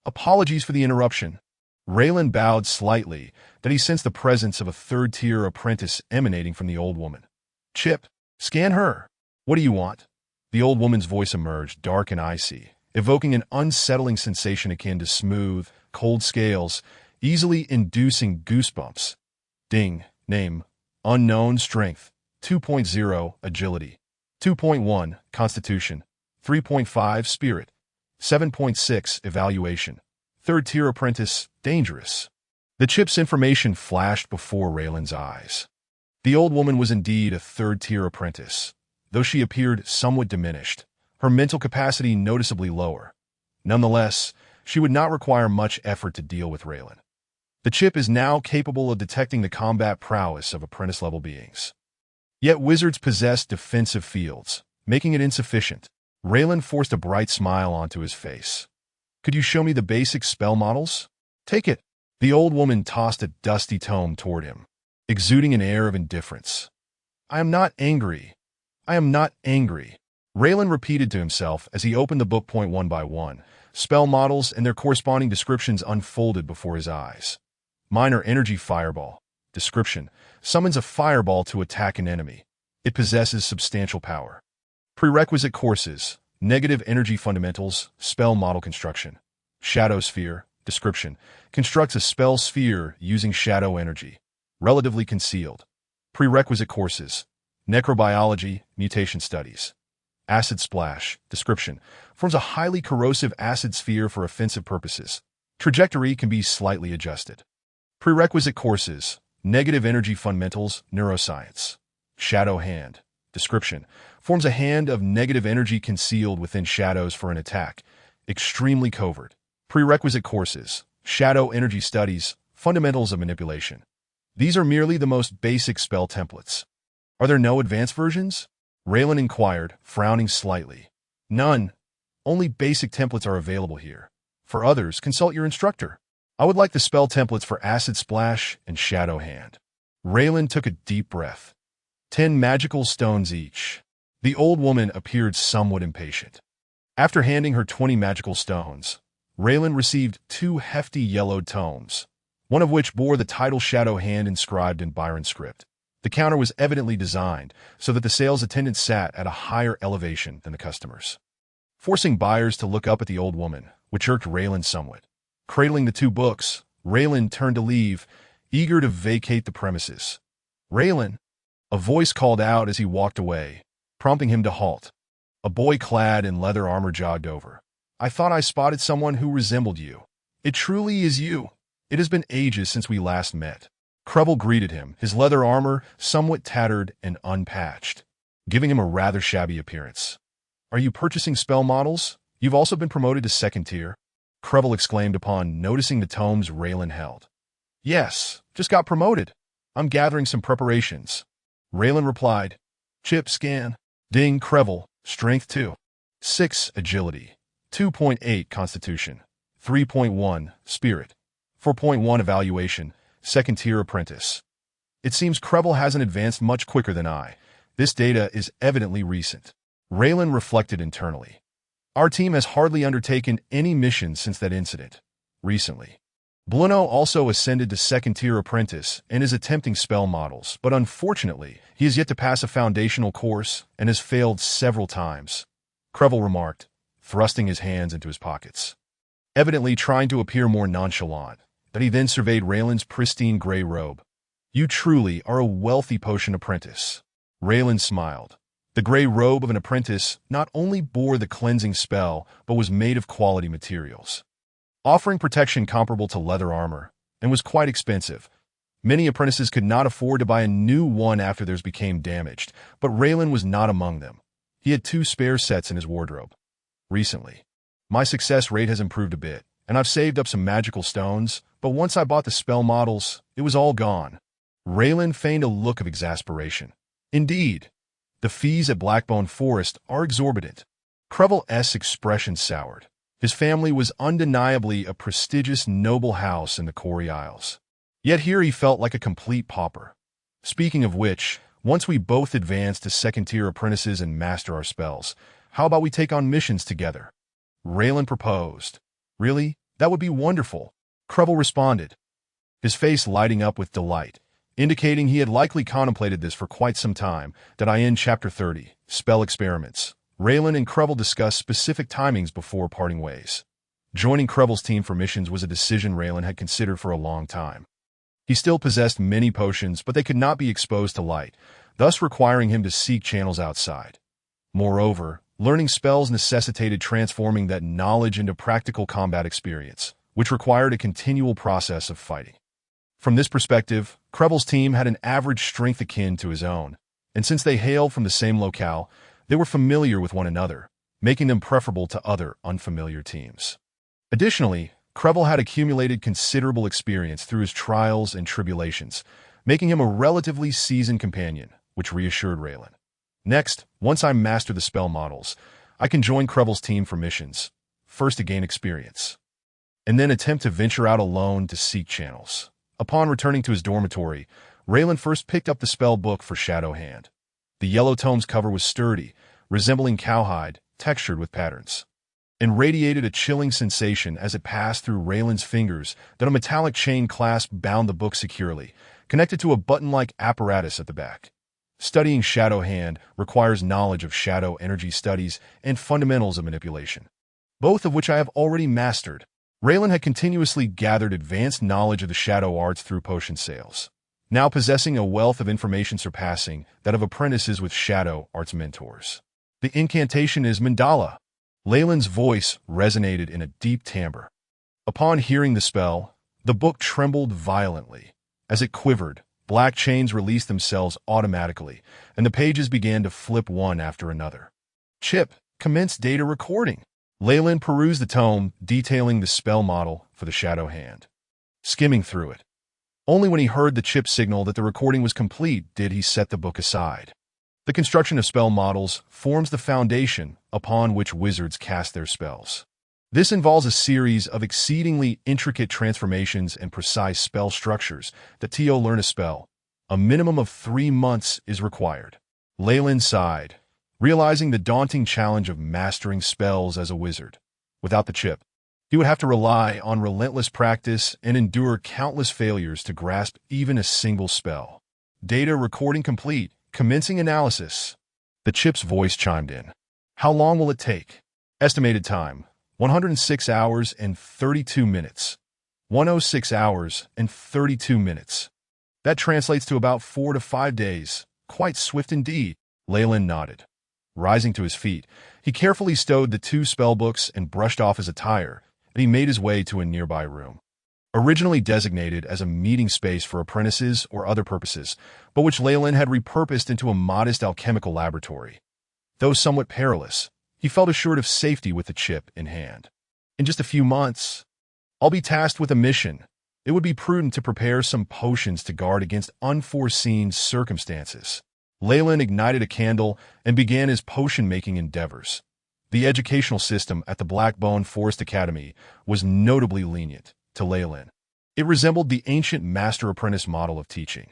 Apologies for the interruption. Reilin bowed slightly, that he sensed the presence of a third-tier apprentice emanating from the old woman. Chip, scan her. What do you want? The old woman's voice emerged, dark and icy, evoking an unsettling sensation akin to smooth, cold scales, easily inducing goosebumps. Ding. Name. Unknown. Strength. 2.0. Agility. 2.1. Constitution. 3.5. Spirit. 7.6. Evaluation. Third-tier apprentice. Dangerous. The chip's information flashed before Reilin's eyes. The old woman was indeed a third-tier apprentice, though she appeared somewhat diminished, her mental capacity noticeably lower. Nonetheless, she would not require much effort to deal with Reilin. The chip is now capable of detecting the combat prowess of apprentice-level beings. Yet wizards possess defensive fields, making it insufficient. Reilin forced a bright smile onto his face. Could you show me the basic spell models? Take it. The old woman tossed a dusty tome toward him, exuding an air of indifference. I am not angry. I am not angry. Reilin repeated to himself as he opened the book. One by one, spell models and their corresponding descriptions unfolded before his eyes. Minor energy fireball. Description: summons a fireball to attack an enemy. It possesses substantial power. Prerequisite courses: negative energy fundamentals, spell model construction. Shadow sphere. Description: constructs a spell sphere using shadow energy. Relatively concealed. Prerequisite courses: necrobiology, mutation studies. Acid splash. Description: forms a highly corrosive acid sphere for offensive purposes. Trajectory can be slightly adjusted. Prerequisite courses: negative energy fundamentals, neuroscience. Shadow hand. Description: forms a hand of negative energy concealed within shadows for an attack. Extremely covert. Prerequisite courses: shadow energy studies, fundamentals of manipulation. These are merely the most basic spell templates. Are there no advanced versions? Reilin inquired, frowning slightly. None. Only basic templates are available here. For others, consult your instructor. I would like the spell templates for Acid Splash and Shadow Hand. Reilin took a deep breath. 10 magical stones each. The old woman appeared somewhat impatient. After handing her 20 magical stones, Reilin received 2 hefty yellowed tomes, one of which bore the title Shadow Hand inscribed in Byron script. The counter was evidently designed so that the sales attendant sat at a higher elevation than the customers, forcing buyers to look up at the old woman, which irked Reilin somewhat. Cradling the 2 books, Reilin turned to leave, eager to vacate the premises. Reilin! A voice called out as he walked away, prompting him to halt. A boy clad in leather armor jogged over. I thought I spotted someone who resembled you. It truly is you. It has been ages since we last met. Krevel greeted him, his leather armor somewhat tattered and unpatched, giving him a rather shabby appearance. Are you purchasing spell models? You've also been promoted to 2nd tier. Krevel exclaimed upon noticing the tomes Reilin held. Yes, just got promoted. I'm gathering some preparations. Reilin replied. Chip scan. Ding. Krevel. Strength 2. 6. Agility. 2.8. Constitution. 3.1. Spirit. 4.1. Evaluation. 2nd tier apprentice. It seems Krevel hasn't advanced much quicker than I. This data is evidently recent. Reilin reflected internally. Our team has hardly undertaken any missions since that incident. Recently. Bluno also ascended to 2nd tier apprentice and is attempting spell models, but unfortunately, he has yet to pass a foundational course and has failed several times. Krevel remarked, thrusting his hands into his pockets, evidently trying to appear more nonchalant, that he then surveyed Reilin's pristine gray robe. You truly are a wealthy potion apprentice. Reilin smiled. The gray robe of an apprentice not only bore the cleansing spell, but was made of quality materials, offering protection comparable to leather armor, and was quite expensive. Many apprentices could not afford to buy a new one after theirs became damaged, but Reilin was not among them. He had 2 spare sets in his wardrobe. Recently, my success rate has improved a bit, and I've saved up some magical stones, but once I bought the spell models, it was all gone. Reilin feigned a look of exasperation. Indeed, the fees at Blackbone Forest are exorbitant. Krevel's expression soured. His family was undeniably a prestigious noble house in the Corey Isles. Yet here he felt like a complete pauper. Speaking of which, once we both advance to second-tier apprentices and master our spells, how about we take on missions together? Reilin proposed. Really? That would be wonderful. Krevel responded, his face lighting up with delight, indicating he had likely contemplated this for quite some time. That I end Chapter 30, Spell Experiments. Reilin and Krevel discussed specific timings before parting ways. Joining Krevel's team for missions was a decision Reilin had considered for a long time. He still possessed many potions, but they could not be exposed to light, thus requiring him to seek channels outside. Moreover, learning spells necessitated transforming that knowledge into practical combat experience, which required a continual process of fighting. From this perspective, Krevel's team had an average strength akin to his own, and since they hailed from the same locale, they were familiar with one another, making them preferable to other unfamiliar teams. Additionally, Krevel had accumulated considerable experience through his trials and tribulations, making him a relatively seasoned companion, which reassured Reilin. Next, once I master the spell models, I can join Krevel's team for missions, first to gain experience, and then attempt to venture out alone to seek channels. Upon returning to his dormitory, Reilin first picked up the spell book for Shadow Hand. The yellow tome's cover was sturdy, resembling cowhide, textured with patterns, and radiated a chilling sensation as it passed through Reilin's fingers that a metallic chain clasp bound the book securely, connected to a button-like apparatus at the back. Studying Shadow Hand requires knowledge of shadow energy studies and fundamentals of manipulation, both of which I have already mastered. Reilin had continuously gathered advanced knowledge of the shadow arts through potion sales, now possessing a wealth of information surpassing that of apprentices with shadow arts mentors. The incantation is Mandala. Reilin's voice resonated in a deep timbre. Upon hearing the spell, the book trembled violently. As it quivered, black chains released themselves automatically, and the pages began to flip one after another. Chip, commence data recording. Reilin perused the tome, detailing the spell model for the Shadow Hand. Skimming through it, only when he heard the chip signal that the recording was complete did he set the book aside. The construction of spell models forms the foundation upon which wizards cast their spells. This involves a series of exceedingly intricate transformations and precise spell structures that to learn a spell. A minimum of 3 months is required. Reilin sighed, realizing the daunting challenge of mastering spells as a wizard. Without the chip, he would have to rely on relentless practice and endure countless failures to grasp even a single spell. Data recording complete. Commencing analysis. The chip's voice chimed in. How long will it take? Estimated time, 106 hours and 32 minutes. 106 hours and 32 minutes. That translates to about 4 to 5 days. Quite swift indeed. Reilin nodded. Rising to his feet, he carefully stowed the 2 spellbooks and brushed off his attire, and he made his way to a nearby room. Originally designated as a meeting space for apprentices or other purposes, but which Reilin had repurposed into a modest alchemical laboratory. Though somewhat perilous, he felt assured of safety with the chip in hand. In just a few months, I'll be tasked with a mission. It would be prudent to prepare some potions to guard against unforeseen circumstances. Reilin ignited a candle and began his potion-making endeavors. The educational system at the Blackbone Forest Academy was notably lenient to Reilin. It resembled the ancient master-apprentice model of teaching.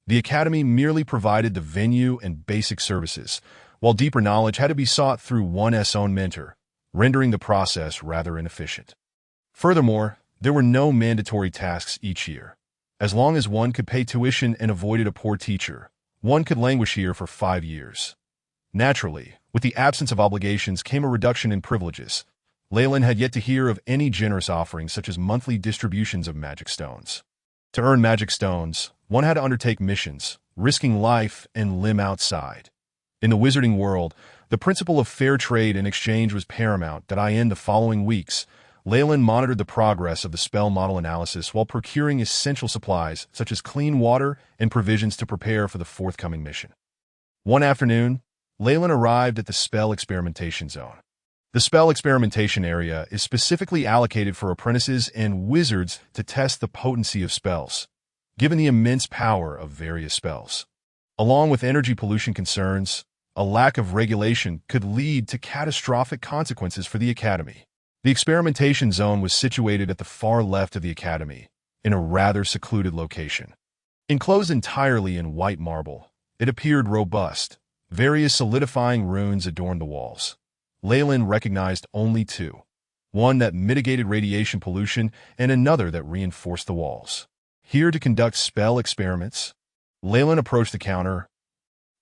The academy merely provided the venue and basic services, while deeper knowledge had to be sought through one's own mentor, rendering the process rather inefficient. Furthermore, there were no mandatory tasks each year. As long as one could pay tuition and avoided a poor teacher, one could languish here for 5 years. Naturally, with the absence of obligations came a reduction in privileges. Reilin had yet to hear of any generous offerings such as monthly distributions of magic stones. To earn magic stones, one had to undertake missions, risking life and limb outside. In the wizarding world, the principle of fair trade and exchange was paramount. In the following weeks, Reilin monitored the progress of the spell model analysis while procuring essential supplies such as clean water and provisions to prepare for the forthcoming mission. One afternoon, Reilin arrived at the spell experimentation zone. The spell experimentation area is specifically allocated for apprentices and wizards to test the potency of spells, given the immense power of various spells. Along with energy pollution concerns, a lack of regulation could lead to catastrophic consequences for the academy. The experimentation zone was situated at the far left of the academy, in a rather secluded location. Enclosed entirely in white marble, it appeared robust. Various solidifying runes adorned the walls. Reilin recognized only two, one that mitigated radiation pollution and another that reinforced the walls. Here to conduct spell experiments, Reilin approached the counter,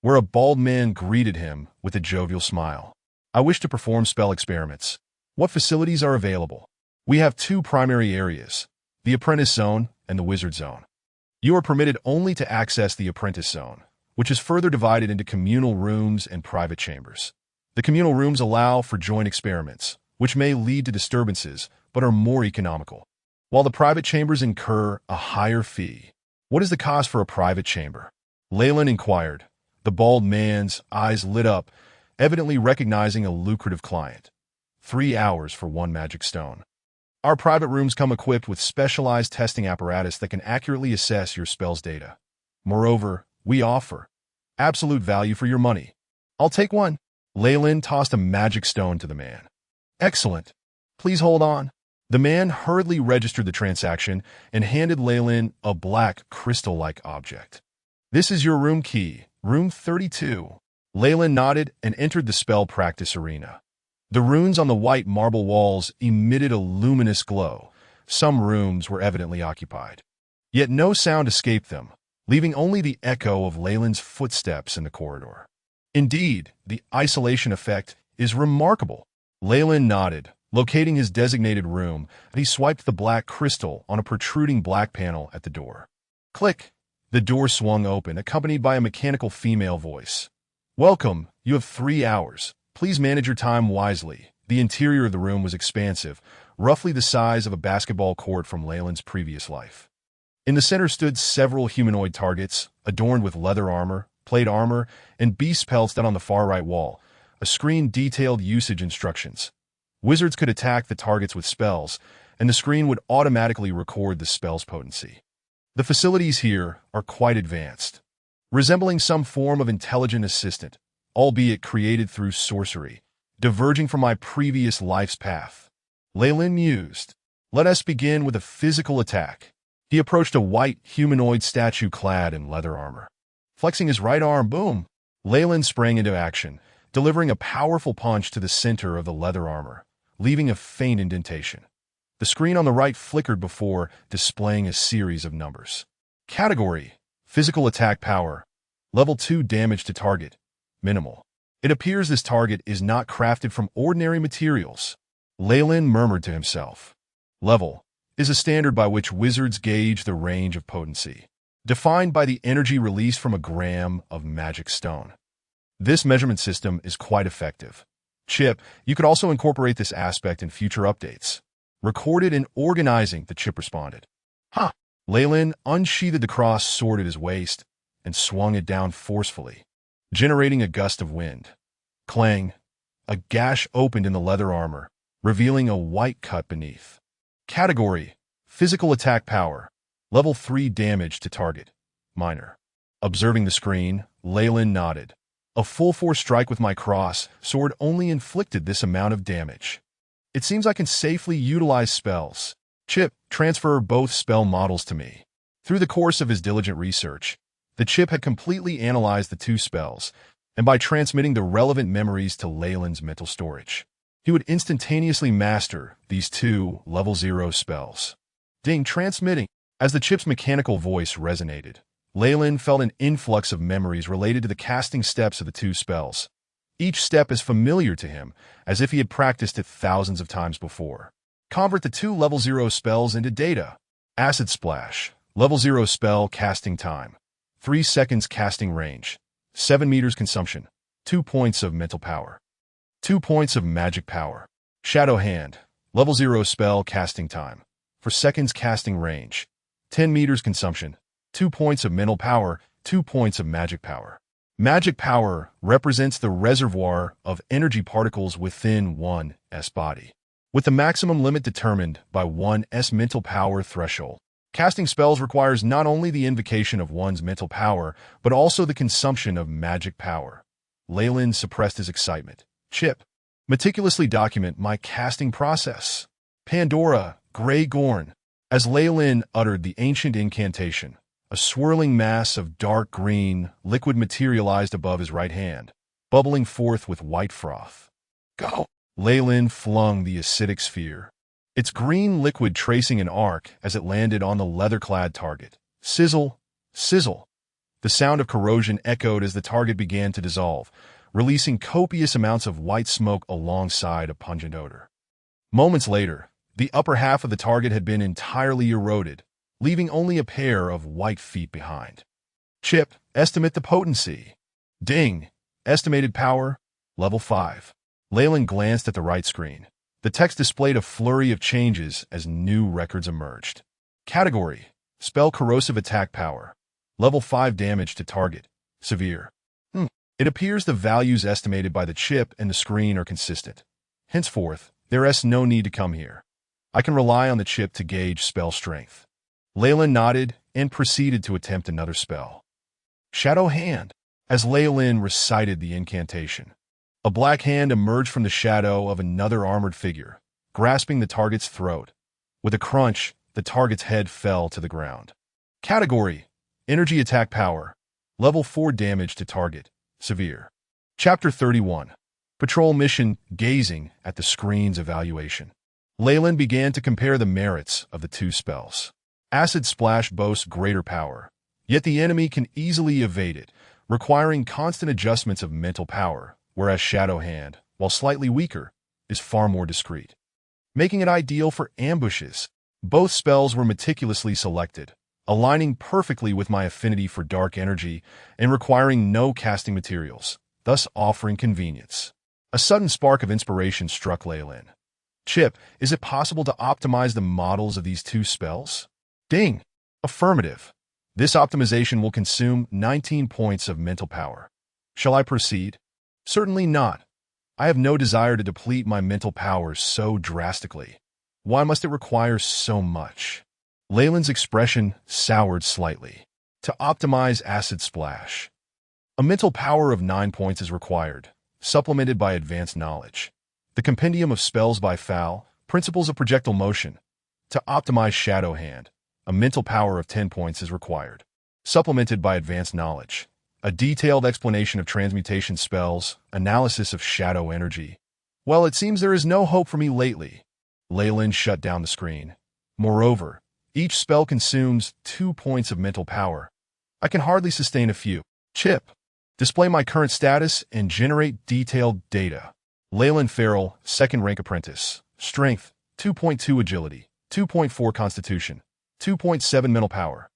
where a bald man greeted him with a jovial smile. I wish to perform spell experiments. What facilities are available? We have two primary areas, the apprentice zone and the wizard zone. You are permitted only to access the apprentice zone, which is further divided into communal rooms and private chambers. The communal rooms allow for joint experiments, which may lead to disturbances, but are more economical, while the private chambers incur a higher fee. What is the cost for a private chamber? Reilin inquired. The bald man's eyes lit up, evidently recognizing a lucrative client. 3 hours for one magic stone. Our private rooms come equipped with specialized testing apparatus that can accurately assess your spell's data. Moreover, we offer absolute value for your money. I'll take one. Reilin tossed a magic stone to the man. Excellent. Please hold on. The man hurriedly registered the transaction and handed Reilin a black, crystal-like object. This is your room key, room 32. Reilin nodded and entered the spell practice arena. The runes on the white marble walls emitted a luminous glow. Some rooms were evidently occupied. Yet no sound escaped them, leaving only the echo of Reilin's footsteps in the corridor. Indeed, the isolation effect is remarkable. Reilin nodded. Locating his designated room, he swiped the black crystal on a protruding black panel at the door. Click! The door swung open, accompanied by a mechanical female voice. Welcome, you have 3 hours. Please manage your time wisely. The interior of the room was expansive, roughly the size of a basketball court from Reilin's previous life. In the center stood several humanoid targets, adorned with leather armor, plate armor, and beast pelts. Down on the far right wall, a screen detailed usage instructions. Wizards could attack the targets with spells, and the screen would automatically record the spell's potency. The facilities here are quite advanced, resembling some form of intelligent assistant, albeit created through sorcery, diverging from my previous life's path. Reilin mused. Let us begin with a physical attack. He approached a white humanoid statue clad in leather armor. Flexing his right arm, boom! Reilin sprang into action, delivering a powerful punch to the center of the leather armor, leaving a faint indentation. The screen on the right flickered before displaying a series of numbers. Category: Physical Attack Power. Level 2 Damage to Target. Minimal. It appears this target is not crafted from ordinary materials. Reilin murmured to himself. Level is a standard by which wizards gauge the range of potency, defined by the energy released from a gram of magic stone. This measurement system is quite effective. Chip, you could also incorporate this aspect in future updates. Recorded and organizing, the chip responded. Huh. Reilin unsheathed the cross sword at his waist and swung it down forcefully, generating a gust of wind. Clang! A gash opened in the leather armor, revealing a white cut beneath. Category: Physical Attack Power. Level 3 Damage to Target. Minor. Observing the screen, Reilin nodded. A full force strike with my cross sword only inflicted this amount of damage. It seems I can safely utilize spells. Chip, transfer both spell models to me. Through the course of his diligent research, the chip had completely analyzed the two spells, and by transmitting the relevant memories to Reilin's mental storage, he would instantaneously master these two level 0 spells. Ding, transmitting. As the chip's mechanical voice resonated, Reilin felt an influx of memories related to the casting steps of the two spells. Each step is familiar to him, as if he had practiced it thousands of times before. Convert the two level 0 spells into data. Acid Splash. Level 0 spell casting time. 3 seconds casting range. 7 meters consumption. 2 points of mental power. 2 points of magic power. Shadow Hand. Level 0 spell casting time. For seconds casting range. 10 meters consumption. 2 points of mental power. 2 points of magic power. Magic power represents the reservoir of energy particles within one's body, with the maximum limit determined by one's mental power threshold. Casting spells requires not only the invocation of one's mental power, but also the consumption of magic power. Reilin suppressed his excitement. Chip, Meticulously document my casting process. Pandora, Grey Gorn. As Reilin uttered the ancient incantation, a swirling mass of dark green liquid materialized above his right hand, bubbling forth with white froth. Go! Reilin flung the acidic sphere, its green liquid tracing an arc as it landed on the leather-clad target. Sizzle, sizzle. The sound of corrosion echoed as the target began to dissolve, releasing copious amounts of white smoke alongside a pungent odor. Moments later, the upper half of the target had been entirely eroded, leaving only a pair of white feet behind. Chip, estimate the potency. Ding, estimated power, level 5. Reilin glanced at the right screen. The text displayed a flurry of changes as new records emerged. Category, spell corrosive attack power. Level 5 damage to target, severe. It appears the values estimated by the chip and the screen are consistent. Henceforth, there is no need to come here. I can rely on the chip to gauge spell strength. Reilin nodded and proceeded to attempt another spell. Shadow Hand. As Reilin recited the incantation, a black hand emerged from the shadow of another armored figure, grasping the target's throat. With a crunch, the target's head fell to the ground. Category, energy attack power. Level 4 damage to target, severe. Chapter 31. Patrol mission, gazing at the screen's evaluation. Reilin began to compare the merits of the two spells. Acid Splash boasts greater power, yet the enemy can easily evade it, requiring constant adjustments of mental power, whereas Shadow Hand, while slightly weaker, is far more discreet, making it ideal for ambushes. Both spells were meticulously selected, aligning perfectly with my affinity for dark energy and requiring no casting materials, thus offering convenience. A sudden spark of inspiration struck Reilin. Chip, is it possible to optimize the models of these two spells? Ding! Affirmative. This optimization will consume 19 points of mental power. Shall I proceed? Certainly not. I have no desire to deplete my mental power so drastically. Why must it require so much? Reilin's expression soured slightly. To optimize Acid Splash, a mental power of 9 points is required, supplemented by advanced knowledge. The Compendium of Spells by Foul, Principles of Projectile Motion. To optimize Shadow Hand, a mental power of 10 points is required, supplemented by advanced knowledge. A detailed explanation of transmutation spells, analysis of shadow energy. Well, it seems there is no hope for me lately. Reilin shut down the screen. Moreover, each spell consumes 2 points of mental power. I can hardly sustain a few. Chip, display my current status and generate detailed data. Reilin Farrell, 2nd rank apprentice. Strength, 2.2 agility, 2.4 constitution, 2.7 mental power,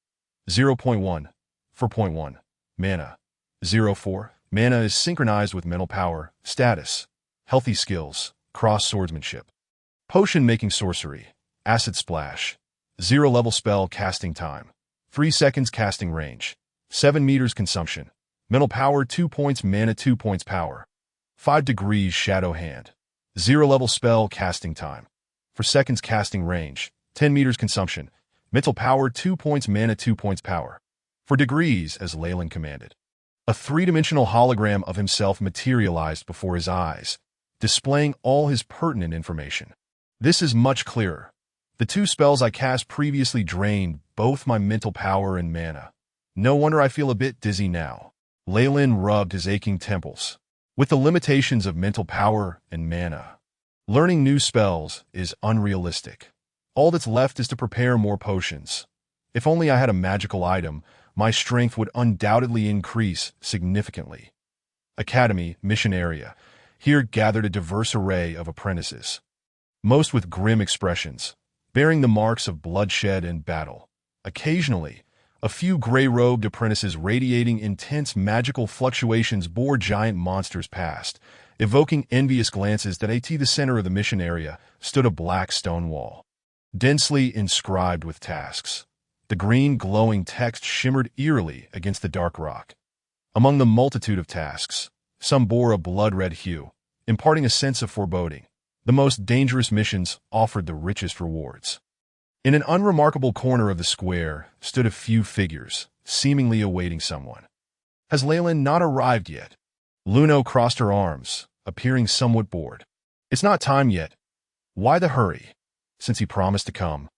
0.1, 4.1. Mana, 0.4. Mana is synchronized with mental power. Status, healthy skills, cross swordsmanship. Potion making sorcery, Acid Splash. 0 level spell casting time, 3 seconds casting range, 7 meters consumption. Mental power 2 points, mana 2 points power. 5 degrees Shadow Hand. 0 level spell casting time, 4 seconds casting range, 10 meters consumption. Mental power 2 points, mana 2 points power. 4 degrees, as Reilin commanded. A 3-dimensional hologram of himself materialized before his eyes, displaying all his pertinent information. This is much clearer. The 2 spells I cast previously drained both my mental power and mana. No wonder I feel a bit dizzy now. Reilin rubbed his aching temples. With the limitations of mental power and mana, learning new spells is unrealistic. All that's left is to prepare more potions. If only I had a magical item, my strength would undoubtedly increase significantly. Academy, mission area. Here gathered a diverse array of apprentices, most with grim expressions, bearing the marks of bloodshed and battle. Occasionally, a few gray-robed apprentices radiating intense magical fluctuations bore giant monsters past, evoking envious glances that at the center of the mission area stood a black stone wall, densely inscribed with tasks. The green glowing text shimmered eerily against the dark rock. Among the multitude of tasks, some bore a blood-red hue, imparting a sense of foreboding. The most dangerous missions offered the richest rewards. In an unremarkable corner of the square stood a few figures, seemingly awaiting someone. Has Reilin not arrived yet? Luno crossed her arms, appearing somewhat bored. It's not time yet. Why the hurry? Since he promised to come,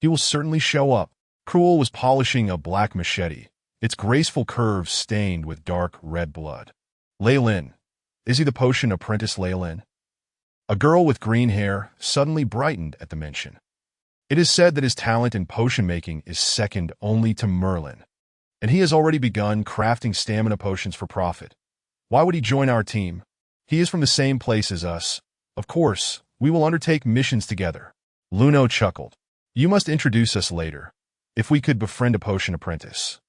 he will certainly show up. Cruel was polishing a black machete, its graceful curves stained with dark red blood. Reilin. Is he the potion apprentice Reilin? A girl with green hair suddenly brightened at the mention. It is said that his talent in potion making is second only to Merlin, and he has already begun crafting stamina potions for profit. Why would he join our team? He is from the same place as us. Of course, we will undertake missions together. Luno chuckled. You must introduce us later. If we could befriend a potion apprentice,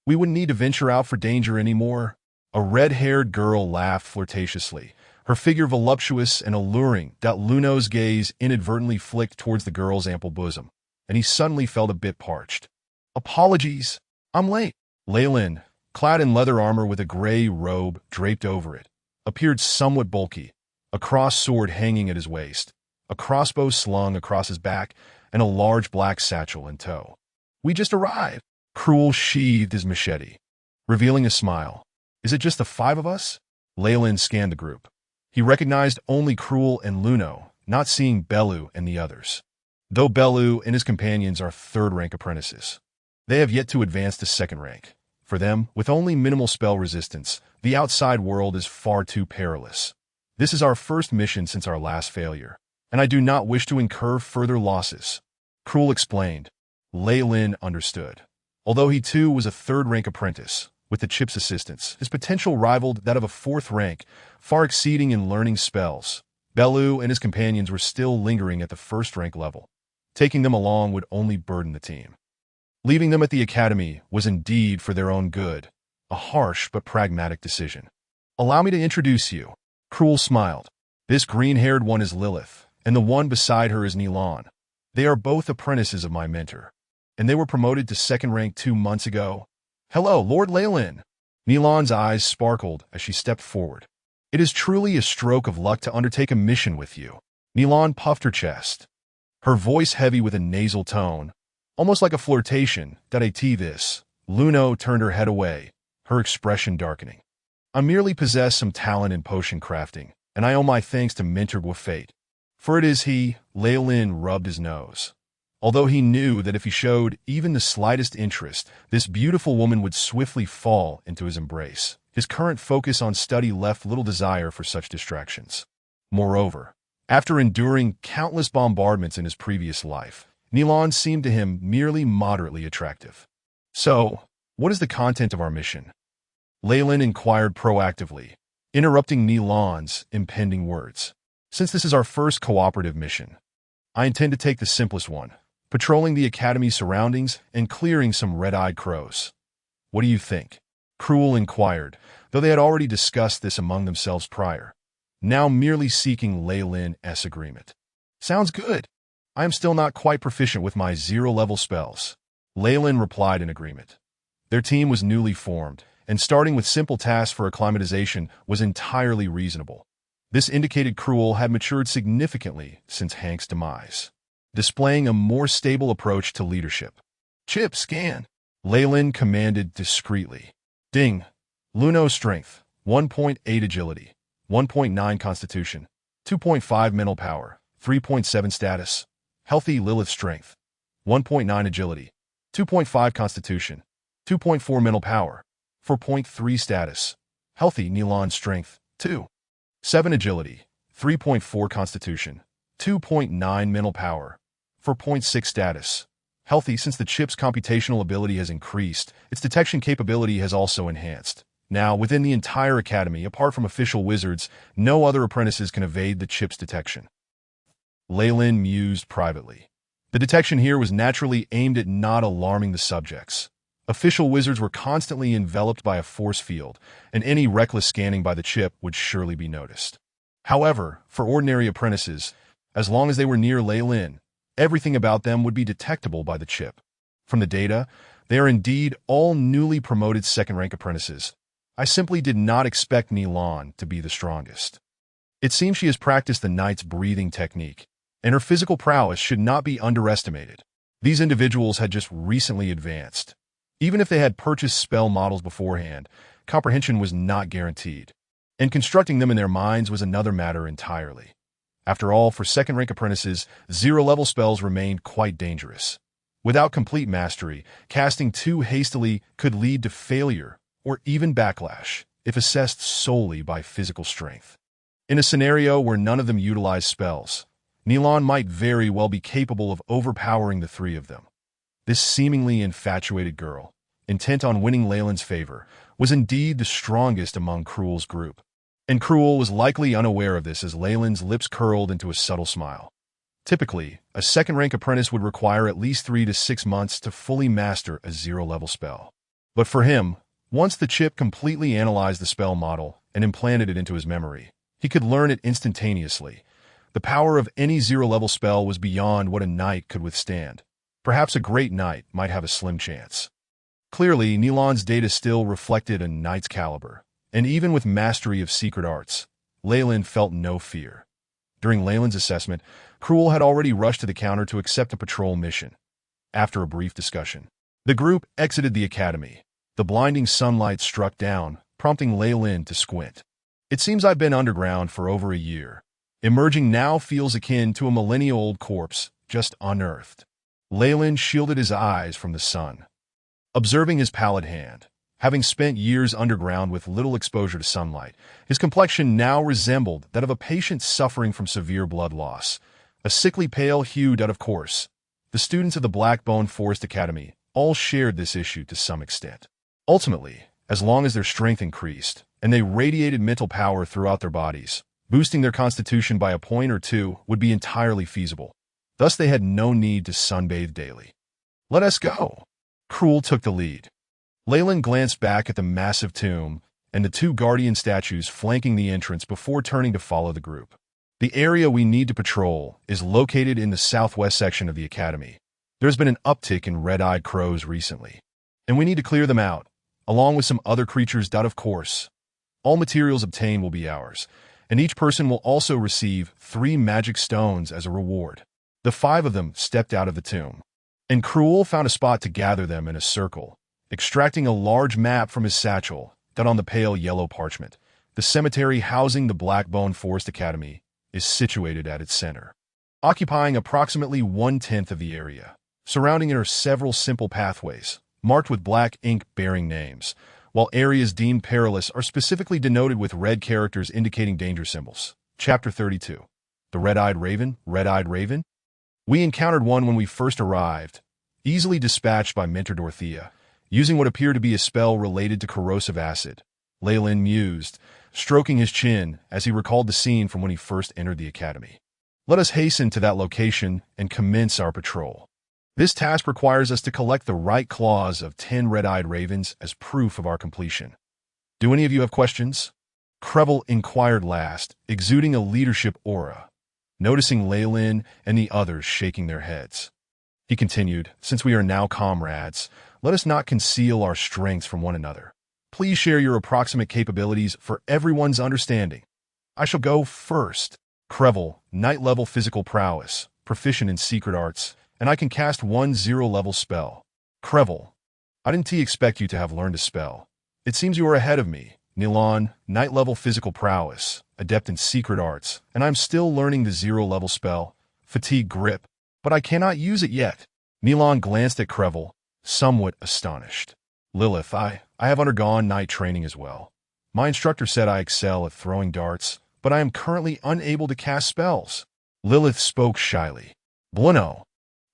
we wouldn't need to venture out for danger anymore. A red-haired girl laughed flirtatiously, her figure voluptuous and alluring. Luno's gaze inadvertently flicked towards the girl's ample bosom, and he suddenly felt a bit parched. Apologies, I'm late. Reilin, clad in leather armor with a gray robe draped over it, appeared somewhat bulky, a crossed sword hanging at his waist, a crossbow slung across his back, and a large black satchel in tow. We just arrived. Cruel sheathed his machete, revealing a smile. Is it just the five of us? Reilin scanned the group. He recognized only Cruel and Luno, not seeing Bellu and the others. Though Bellu and his companions are third-rank apprentices, they have yet to advance to second rank. For them, with only minimal spell resistance, the outside world is far too perilous. This is our first mission since our last failure, and I do not wish to incur further losses. Cruel explained. Reilin understood. Although he too was a third-rank apprentice, with the chip's assistance, his potential rivaled that of a fourth rank, far exceeding in learning spells. Bellu and his companions were still lingering at the first-rank level. Taking them along would only burden the team. Leaving them at the academy was indeed for their own good, a harsh but pragmatic decision. Allow me to introduce you. Cruel smiled. This green-haired one is Lilith, and the one beside her is Nilan. They are both apprentices of my mentor, and they were promoted to second rank 2 months ago. Hello, Lord Reilin. Nilan's eyes sparkled as she stepped forward. It is truly a stroke of luck to undertake a mission with you. Nilan puffed her chest, her voice heavy with a nasal tone, almost like a flirtation. This. Luno turned her head away, her expression darkening. I merely possess some talent in potion crafting, and I owe my thanks to Mentor Gwafate. For it is he. Reilin rubbed his nose. Although he knew that if he showed even the slightest interest, this beautiful woman would swiftly fall into his embrace, his current focus on study left little desire for such distractions. Moreover, after enduring countless bombardments in his previous life, Nilan seemed to him merely moderately attractive. So, what is the content of our mission? Reilin inquired proactively, interrupting Nilan's impending words. Since this is our first cooperative mission, I intend to take the simplest one, patrolling the academy's surroundings and clearing some red-eyed crows. What do you think? Cruel inquired, though they had already discussed this among themselves prior, now merely seeking Reilin's agreement. Sounds good. I am still not quite proficient with my 0-level spells. Reilin replied in agreement. Their team was newly formed, and starting with simple tasks for acclimatization was entirely reasonable. This indicated Cruel had matured significantly since Hank's demise, displaying a more stable approach to leadership. Chip, scan. Reilin commanded discreetly. Ding. Luno strength, 1.8 agility, 1.9 constitution, 2.5 mental power, 3.7 status. Healthy Lilith strength, 1.9 agility, 2.5 constitution, 2.4 mental power, 4.3 status. Healthy Nilan strength, 2.7 agility, 3.4 constitution, 2.9 mental power, 4.6 status. Healthy. Since the chip's computational ability has increased, its detection capability has also enhanced. Now, within the entire academy, apart from official wizards, no other apprentices can evade the chip's detection. Reilin mused privately. The detection here was naturally aimed at not alarming the subjects. Official wizards were constantly enveloped by a force field, and any reckless scanning by the chip would surely be noticed. However, for ordinary apprentices, as long as they were near Reilin, everything about them would be detectable by the chip. From the data, they are indeed all newly promoted second-rank apprentices. I simply did not expect Nilan to be the strongest. It seems she has practiced the knight's breathing technique, and her physical prowess should not be underestimated. These individuals had just recently advanced. Even if they had purchased spell models beforehand, comprehension was not guaranteed, and constructing them in their minds was another matter entirely. After all, for second-rank apprentices, zero-level spells remained quite dangerous. Without complete mastery, casting too hastily could lead to failure or even backlash if assessed solely by physical strength. In a scenario where none of them utilized spells, Reilin might very well be capable of overpowering the three of them. This seemingly infatuated girl, intent on winning Reilin's favor, was indeed the strongest among Cruel's group. And Cruel was likely unaware of this as Reilin's lips curled into a subtle smile. Typically, a second-rank apprentice would require at least 3 to 6 months to fully master a zero-level spell. But for him, once the chip completely analyzed the spell model and implanted it into his memory, he could learn it instantaneously. The power of any zero-level spell was beyond what a knight could withstand. Perhaps a great knight might have a slim chance. Clearly, Reilin's data still reflected a knight's caliber, and even with mastery of secret arts, Reilin felt no fear. During Reilin's assessment, Cruel had already rushed to the counter to accept a patrol mission. After a brief discussion, the group exited the academy. The blinding sunlight struck down, prompting Reilin to squint. It seems I've been underground for over a year. Emerging now feels akin to a millennia-old corpse, just unearthed. Reilin shielded his eyes from the sun. Observing his pallid hand, having spent years underground with little exposure to sunlight, his complexion now resembled that of a patient suffering from severe blood loss. A sickly pale hue that, of course, the students of the Blackbone Forest Academy all shared this issue to some extent. Ultimately, as long as their strength increased, and they radiated mental power throughout their bodies, boosting their constitution by a point or two would be entirely feasible. Thus they had no need to sunbathe daily. Let us go. Cruel took the lead. Reilin glanced back at the massive tomb and the 2 guardian statues flanking the entrance before turning to follow the group. The area we need to patrol is located in the southwest section of the academy. There's been an uptick in red-eyed crows recently, and we need to clear them out, along with some other creatures that, of course. All materials obtained will be ours, and each person will also receive 3 magic stones as a reward. The 5 of them stepped out of the tomb, and Cruel found a spot to gather them in a circle, extracting a large map from his satchel that on the pale yellow parchment. The cemetery housing the Blackbone Forest Academy is situated at its center, occupying approximately 1/10 of the area. Surrounding it are several simple pathways, marked with black ink bearing names, while areas deemed perilous are specifically denoted with red characters indicating danger symbols. Chapter 32. The Red-Eyed Raven, Red-Eyed Raven? We encountered one when we first arrived, easily dispatched by Mentor Dorothea, using what appeared to be a spell related to corrosive acid. Reilin mused, stroking his chin as he recalled the scene from when he first entered the academy. Let us hasten to that location and commence our patrol. This task requires us to collect the right claws of 10 red-eyed ravens as proof of our completion. Do any of you have questions? Krevel inquired last, exuding a leadership aura. Noticing Reilin and the others shaking their heads, he continued, since we are now comrades, let us not conceal our strengths from one another. Please share your approximate capabilities for everyone's understanding. I shall go first. Krevel, knight-level physical prowess, proficient in secret arts, and I can cast 1 0-level spell. Krevel, I didn't expect you to have learned a spell. It seems you are ahead of me. Reilin, knight-level physical prowess, adept in secret arts, and I'm still learning the 0-level spell, fatigue grip, but I cannot use it yet. Reilin glanced at Krevel, somewhat astonished. Lilith, I have undergone knight training as well. My instructor said I excel at throwing darts, but I am currently unable to cast spells. Lilith spoke shyly. Bluno,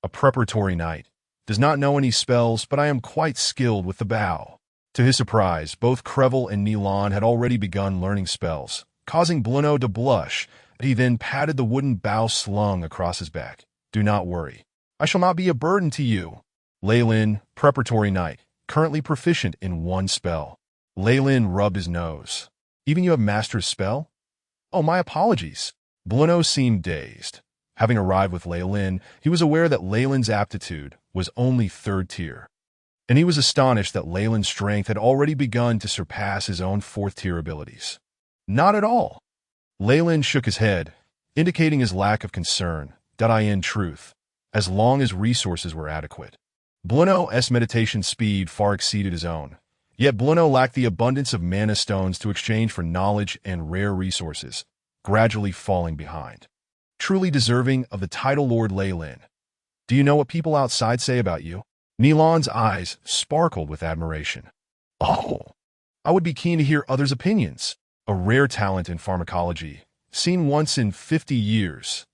a preparatory knight, does not know any spells, but I am quite skilled with the bow. To his surprise, both Krevel and Reilin had already begun learning spells, causing Bluno to blush. He then patted the wooden bow slung across his back. Do not worry. I shall not be a burden to you. Reilin, preparatory knight, currently proficient in 1 spell. Reilin rubbed his nose. Even you have mastered a spell? Oh, my apologies. Bluno seemed dazed. Having arrived with Reilin, he was aware that Reilin's aptitude was only 3rd tier, and he was astonished that Reilin's strength had already begun to surpass his own 4th tier abilities. Not at all. Reilin shook his head, indicating his lack of concern, that in truth, as long as resources were adequate. Bluno's meditation speed far exceeded his own, yet Bluno lacked the abundance of mana stones to exchange for knowledge and rare resources, gradually falling behind. truly deserving of the title Lord Reilin. Do you know what people outside say about you? Nilon's eyes sparkled with admiration. Oh, I would be keen to hear others' opinions. A rare talent in pharmacology, seen once in 50 years.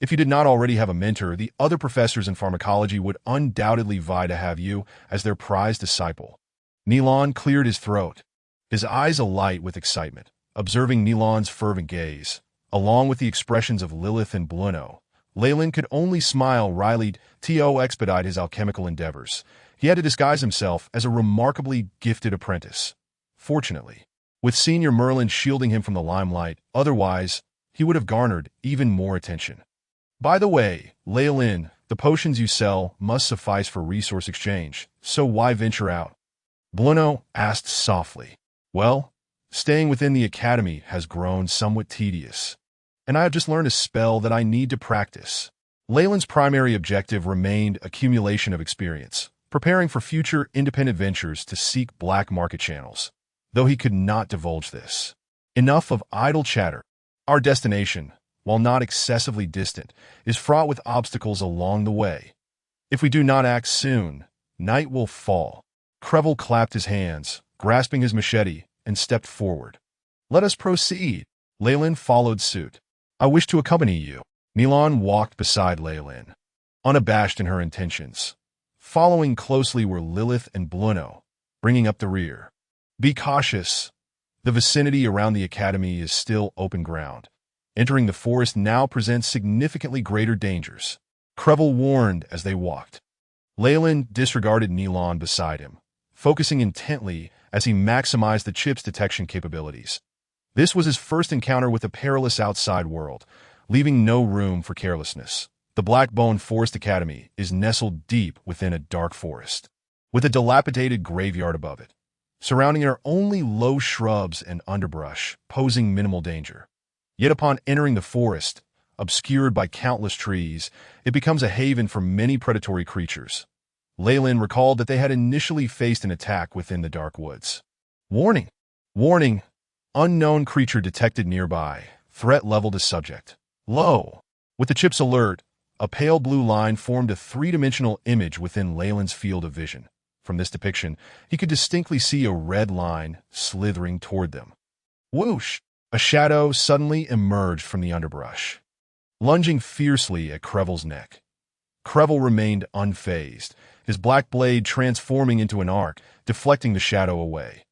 If you did not already have a mentor, the other professors in pharmacology would undoubtedly vie to have you as their prized disciple. Nilon cleared his throat, his eyes alight with excitement, observing Nilon's fervent gaze, along with the expressions of Lilith and Bluno. Reilin could only smile wryly to expedite his alchemical endeavors. He had to disguise himself as a remarkably gifted apprentice. Fortunately, with Senior Merlin shielding him from the limelight, otherwise, he would have garnered even more attention. By the way, Reilin, the potions you sell must suffice for resource exchange, so why venture out? Bluno asked softly. Well, staying within the academy has grown somewhat tedious, and I have just learned a spell that I need to practice. Reilin's primary objective remained accumulation of experience, preparing for future independent ventures to seek black market channels, though he could not divulge this. Enough of idle chatter. Our destination, while not excessively distant, is fraught with obstacles along the way. If we do not act soon, night will fall. Crevel clapped his hands, grasping his machete, and stepped forward. Let us proceed. Reilin followed suit. I wish to accompany you. Nilon walked beside Reilin, unabashed in her intentions. Following closely were Lilith and Bluno, bringing up the rear. Be cautious. The vicinity around the academy is still open ground. Entering the forest now presents significantly greater dangers. Crevel warned as they walked. Reilin disregarded Nilon beside him, focusing intently as he maximized the chip's detection capabilities. This was his first encounter with a perilous outside world, leaving no room for carelessness. The Blackbone Forest Academy is nestled deep within a dark forest, with a dilapidated graveyard above it. Surrounding it are only low shrubs and underbrush, posing minimal danger. Yet upon entering the forest, obscured by countless trees, it becomes a haven for many predatory creatures. Reilin recalled that they had initially faced an attack within the dark woods. Warning! Warning! Unknown creature detected nearby. Threat level to subject. Low. With the chip's alert, a pale blue line formed a three-dimensional image within Reilin's field of vision. From this depiction, he could distinctly see a red line slithering toward them. Whoosh! A shadow suddenly emerged from the underbrush, lunging fiercely at Crevel's neck. Crevel remained unfazed, his black blade transforming into an arc, deflecting the shadow away.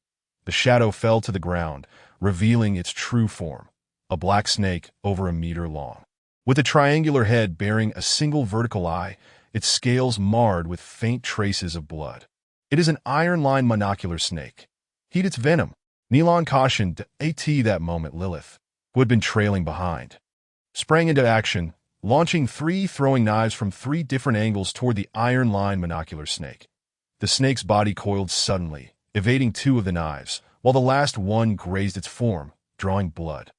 The shadow fell to the ground, revealing its true form, a black snake over a meter long. With a triangular head bearing a single vertical eye, its scales marred with faint traces of blood. It is an iron-lined monocular snake. Heed its venom. Nilon cautioned that moment Lilith, who had been trailing behind, sprang into action, launching three throwing knives from three different angles toward the iron-lined monocular snake. The snake's body coiled suddenly, evading two of the knives, while the last one grazed its form, drawing blood.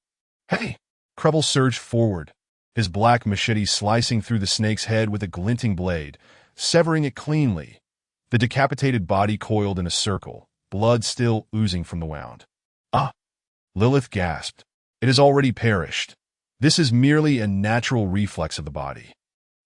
Hey! Crevel surged forward, his black machete slicing through the snake's head with a glinting blade, severing it cleanly. The decapitated body coiled in a circle, blood still oozing from the wound. Ah! Lilith gasped. It has already perished. This is merely a natural reflex of the body.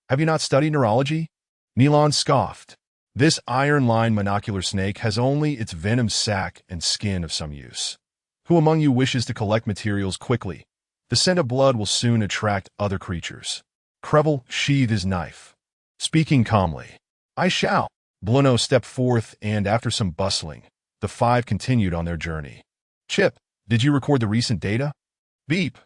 Have you not studied neurology? Nilon scoffed. This iron-lined monocular snake has only its venom sac and skin of some use. Who among you wishes to collect materials quickly? The scent of blood will soon attract other creatures. Crevel sheathed his knife, speaking calmly. I shall. Bluno stepped forth, and after some bustling, the five continued on their journey. Chip, did you record the recent data? Beep.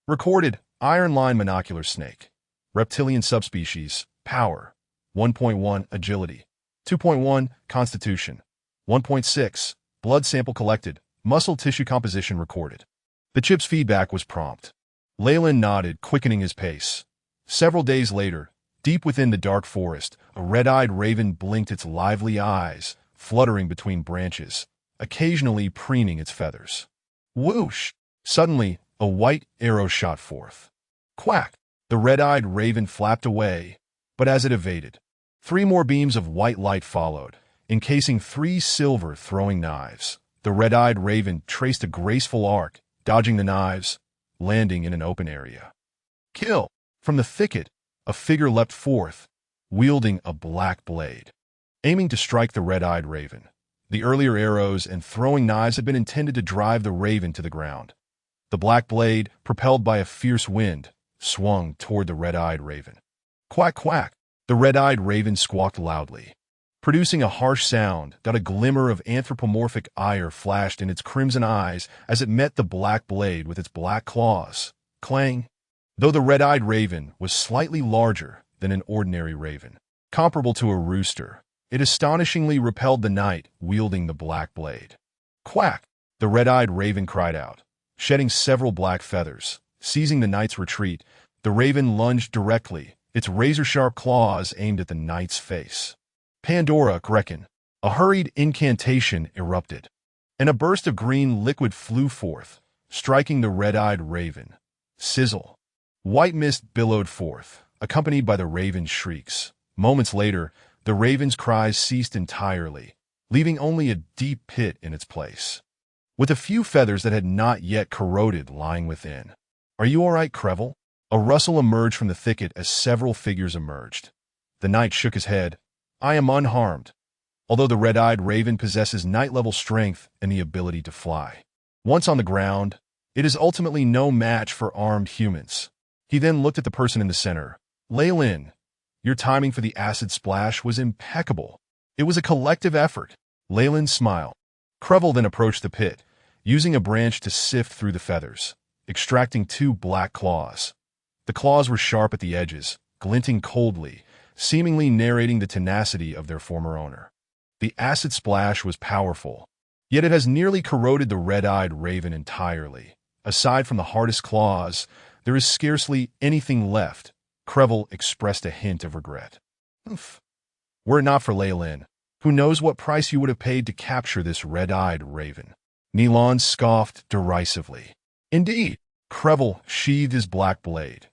Recorded. Iron-lined monocular snake. Reptilian subspecies. Power. 1.1 agility. 2.1 constitution. 1.6 blood sample collected. Muscle tissue composition recorded. The chip's feedback was prompt. Reilin nodded, quickening his pace. Several days later, deep within the dark forest, a red-eyed raven blinked its lively eyes, fluttering between branches, occasionally preening its feathers. Whoosh! Suddenly, a white arrow shot forth. Quack! The red-eyed raven flapped away, but as it evaded, three more beams of white light followed, encasing three silver throwing knives. The red-eyed raven traced a graceful arc, dodging the knives, landing in an open area. Kill! From the thicket, a figure leapt forth, wielding a black blade, aiming to strike the red-eyed raven. The earlier arrows and throwing knives had been intended to drive the raven to the ground. The black blade, propelled by a fierce wind, swung toward the red-eyed raven. Quack, quack! The red-eyed raven squawked loudly, producing a harsh sound that a glimmer of anthropomorphic ire flashed in its crimson eyes as it met the black blade with its black claws. Clang! Though the red-eyed raven was slightly larger than an ordinary raven, comparable to a rooster, it astonishingly repelled the knight wielding the black blade. Quack! The red-eyed raven cried out, shedding several black feathers. Seizing the knight's retreat, the raven lunged directly, its razor-sharp claws aimed at the knight's face. Pandora Grekken. A hurried incantation erupted, and a burst of green liquid flew forth, striking the red-eyed raven. Sizzle. White mist billowed forth, accompanied by the raven's shrieks. Moments later, the raven's cries ceased entirely, leaving only a deep pit in its place, with a few feathers that had not yet corroded lying within. "Are you all right, Crevel?" A rustle emerged from the thicket as several figures emerged. The knight shook his head. "I am unharmed, although the red-eyed raven possesses knight-level strength and the ability to fly. Once on the ground, it is ultimately no match for armed humans." He then looked at the person in the center. "Reilin, your timing for the acid splash was impeccable. It was a collective effort." Reilin smiled. Crevel then approached the pit, using a branch to sift through the feathers, extracting 2 black claws. The claws were sharp at the edges, glinting coldly, seemingly narrating the tenacity of their former owner. The acid splash was powerful, yet it has nearly corroded the red-eyed raven entirely. Aside from the hardest claws, there is scarcely anything left. Crevel expressed a hint of regret. "Oof. Were it not for Reilin, who knows what price you would have paid to capture this red-eyed raven?" Nilon scoffed derisively. "Indeed." Crevel sheathed his black blade,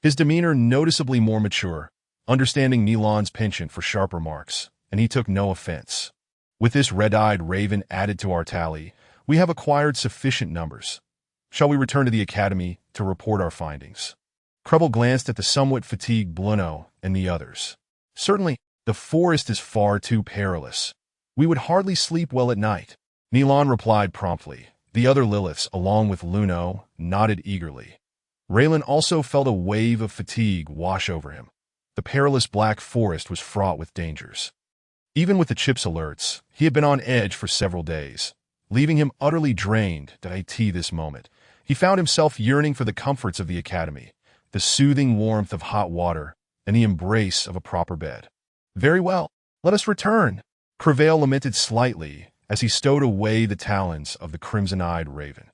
his demeanor noticeably more mature, understanding Nilon's penchant for sharp remarks, and he took no offense. "With this red-eyed raven added to our tally, we have acquired sufficient numbers. Shall we return to the academy to report our findings?" Crevel glanced at the somewhat fatigued Bluno and the others. "Certainly, the forest is far too perilous. We would hardly sleep well at night." Nilon replied promptly. The other Liliths, along with Luno, nodded eagerly. Reilin also felt a wave of fatigue wash over him. The perilous black forest was fraught with dangers. Even with the chip's alerts, he had been on edge for several days, leaving him utterly drained at this moment. He found himself yearning for the comforts of the academy, the soothing warmth of hot water, and the embrace of a proper bed. "Very well, let us return," Crevel lamented slightly as he stowed away the talons of the crimson-eyed raven.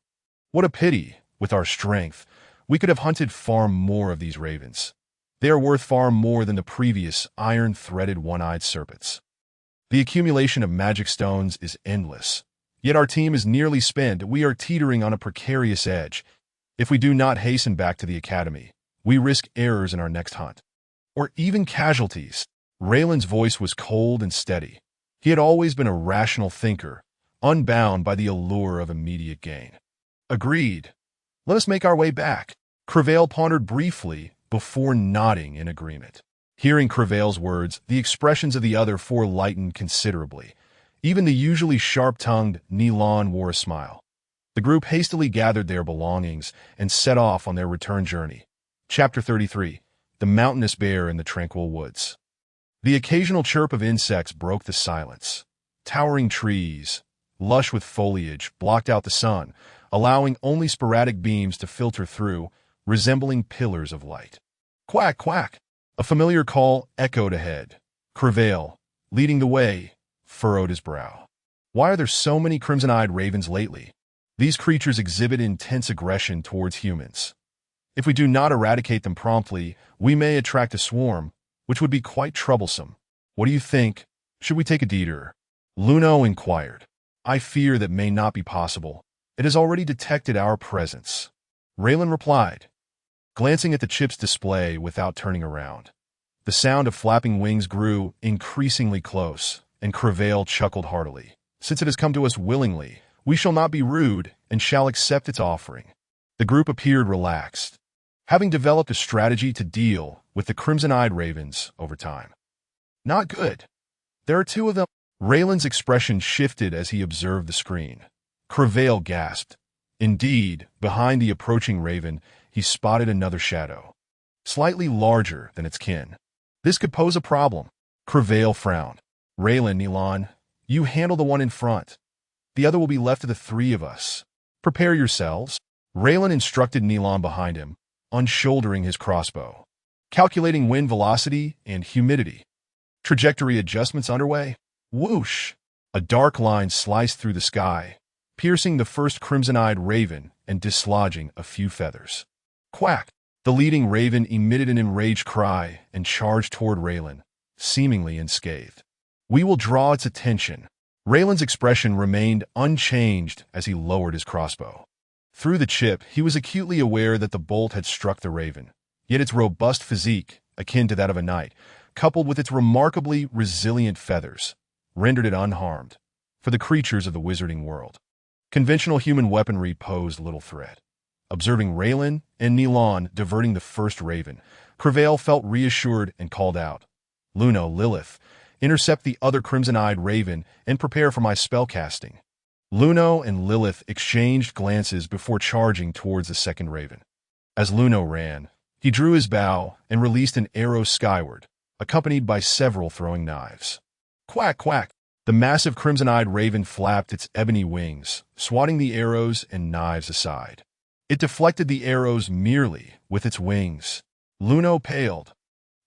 "What a pity, with our strength, we could have hunted far more of these ravens. They are worth far more than the previous iron-threaded one-eyed serpents. The accumulation of magic stones is endless, yet our team is nearly spent. We are teetering on a precarious edge. If we do not hasten back to the academy, we risk errors in our next hunt, or even casualties." Reilin's voice was cold and steady. He had always been a rational thinker, unbound by the allure of immediate gain. "Agreed. Let us make our way back." Crevel pondered briefly before nodding in agreement. Hearing Crevel's words, the expressions of the other 4 lightened considerably. Even the usually sharp-tongued Nilon wore a smile. The group hastily gathered their belongings and set off on their return journey. Chapter 33. The Mountainous Bear in the Tranquil Woods. The occasional chirp of insects broke the silence. Towering trees, lush with foliage, blocked out the sun, allowing only sporadic beams to filter through, resembling pillars of light. "Quack, quack!" A familiar call echoed ahead. Crevel, leading the way, furrowed his brow. "Why are there so many crimson-eyed ravens lately? These creatures exhibit intense aggression towards humans. If we do not eradicate them promptly, we may attract a swarm, which would be quite troublesome. What do you think? Should we take a detour?" Luno inquired. "I fear that may not be possible. It has already detected our presence," Reilin replied, glancing at the chip's display without turning around. The sound of flapping wings grew increasingly close, and Crevel chuckled heartily. "Since it has come to us willingly, we shall not be rude and shall accept its offering." The group appeared relaxed, having developed a strategy to deal with the crimson-eyed ravens over time. Not good. There are two of them. Reilin's expression shifted as he observed the screen. Crevail gasped. Indeed, behind the approaching raven, he spotted another shadow, slightly larger than its kin. This could pose a problem. Crevail frowned. Reilin, Nilan, you handle the one in front. The other will be left to the three of us. Prepare yourselves. Reilin instructed Nilan behind him, unshouldering his crossbow. Calculating wind velocity and humidity. Trajectory adjustments underway. Whoosh! A dark line sliced through the sky, piercing the first crimson-eyed raven and dislodging a few feathers. Quack! The leading raven emitted an enraged cry and charged toward Reilin, seemingly unscathed. We will draw its attention. Reilin's expression remained unchanged as he lowered his crossbow. Through the chip, he was acutely aware that the bolt had struck the raven, yet its robust physique, akin to that of a knight, coupled with its remarkably resilient feathers, rendered it unharmed. For the creatures of the wizarding world, conventional human weaponry posed little threat. Observing Reilin and Nilan diverting the first raven, Crevail felt reassured and called out, Luno, Lilith, intercept the other crimson-eyed raven and prepare for my spellcasting. Luno and Lilith exchanged glances before charging towards the second raven. As Luno ran, he drew his bow and released an arrow skyward, accompanied by several throwing knives. Quack, quack! The massive crimson-eyed raven flapped its ebony wings, swatting the arrows and knives aside. It deflected the arrows merely with its wings. Luno paled,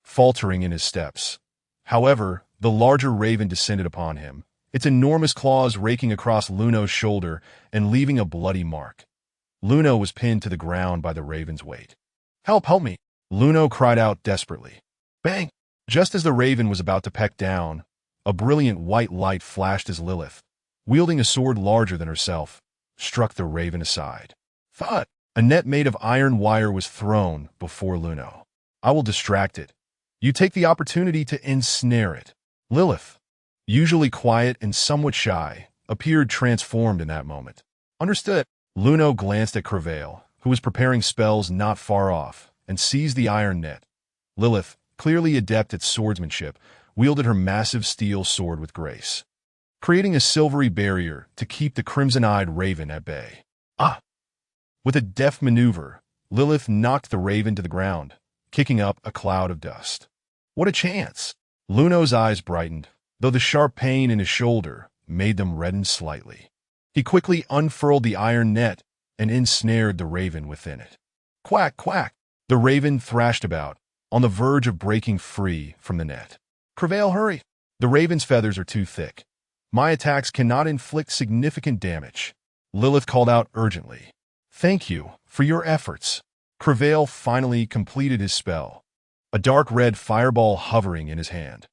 faltering in his steps. However, the larger raven descended upon him, its enormous claws raking across Luno's shoulder and leaving a bloody mark. Luno was pinned to the ground by the raven's weight. Help, help me! Luno cried out desperately. Bang! Just as the raven was about to peck down, a brilliant white light flashed as Lilith, wielding a sword larger than herself, struck the raven aside. Thud! A net made of iron wire was thrown before Luno. I will distract it. You take the opportunity to ensnare it. Lilith, usually quiet and somewhat shy, appeared transformed in that moment. Understood. Luno glanced at Crevail, who was preparing spells not far off, and seized the iron net. Lilith, clearly adept at swordsmanship, wielded her massive steel sword with grace, creating a silvery barrier to keep the crimson-eyed raven at bay. Ah! With a deft maneuver, Lilith knocked the raven to the ground, kicking up a cloud of dust. What a chance! Luno's eyes brightened, though the sharp pain in his shoulder made them redden slightly. He quickly unfurled the iron net and ensnared the raven within it. Quack, quack! The raven thrashed about, on the verge of breaking free from the net. Crevail, hurry! The raven's feathers are too thick. My attacks cannot inflict significant damage. Lilith called out urgently. Thank you for your efforts. Crevail finally completed his spell, a dark red fireball hovering in his hand.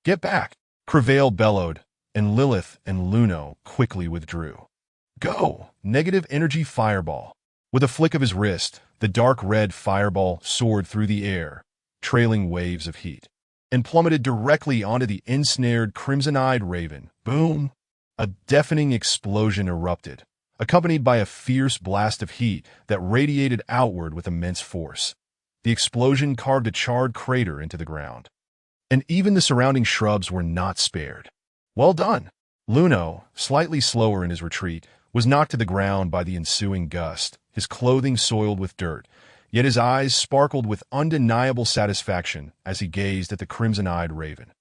Get back! Crevail bellowed, and Lilith and Luno quickly withdrew. Go! Negative energy fireball. With a flick of his wrist, the dark red fireball soared through the air, trailing waves of heat, and plummeted directly onto the ensnared crimson-eyed raven. Boom! A deafening explosion erupted, accompanied by a fierce blast of heat that radiated outward with immense force. The explosion carved a charred crater into the ground, and even the surrounding shrubs were not spared. Well done! Luno, slightly slower in his retreat, was knocked to the ground by the ensuing gust, his clothing soiled with dirt, yet his eyes sparkled with undeniable satisfaction as he gazed at the crimson-eyed raven.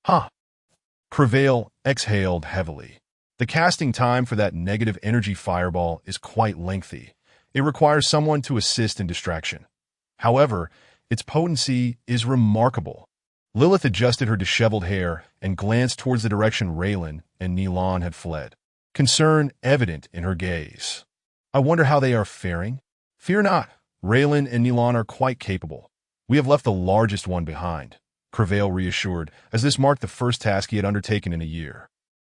Huh! Crevail exhaled heavily. The casting time for that negative energy fireball is quite lengthy. It requires someone to assist in distraction. However, its potency is remarkable. Lilith adjusted her disheveled hair and glanced towards the direction Reilin and Nilan had fled, concern evident in her gaze. I wonder how they are faring? Fear not. Reilin and Nilan are quite capable. We have left the largest one behind, Crevail reassured, as this marked the first task he had undertaken in a year,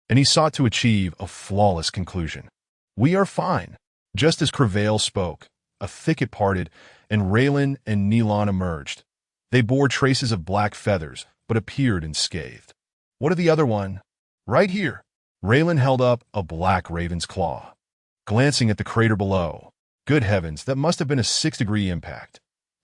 and he sought to achieve a flawless conclusion. We are fine. Just as Crevail spoke, a thicket parted, and Reilin and Nilan emerged. They bore traces of black feathers, but appeared unscathed. What of the other one? Right here. Reilin held up a black raven's claw. Glancing at the crater below, good heavens, that must have been a 6-degree impact.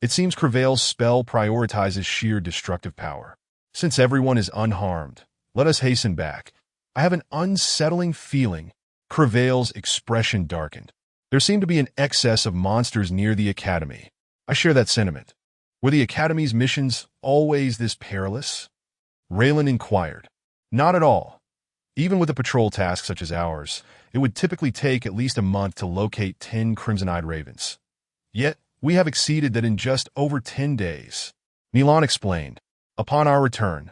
It seems Crevail's spell prioritizes sheer destructive power. Since everyone is unharmed, let us hasten back. I have an unsettling feeling. Crevail's expression darkened. There seemed to be an excess of monsters near the Academy. I share that sentiment. Were the Academy's missions always this perilous? Reilin inquired. Not at all. Even with a patrol task such as ours, it would typically take at least a month to locate 10 crimson-eyed ravens. Yet, we have exceeded that in just over 10 days. Nilan explained. Upon our return,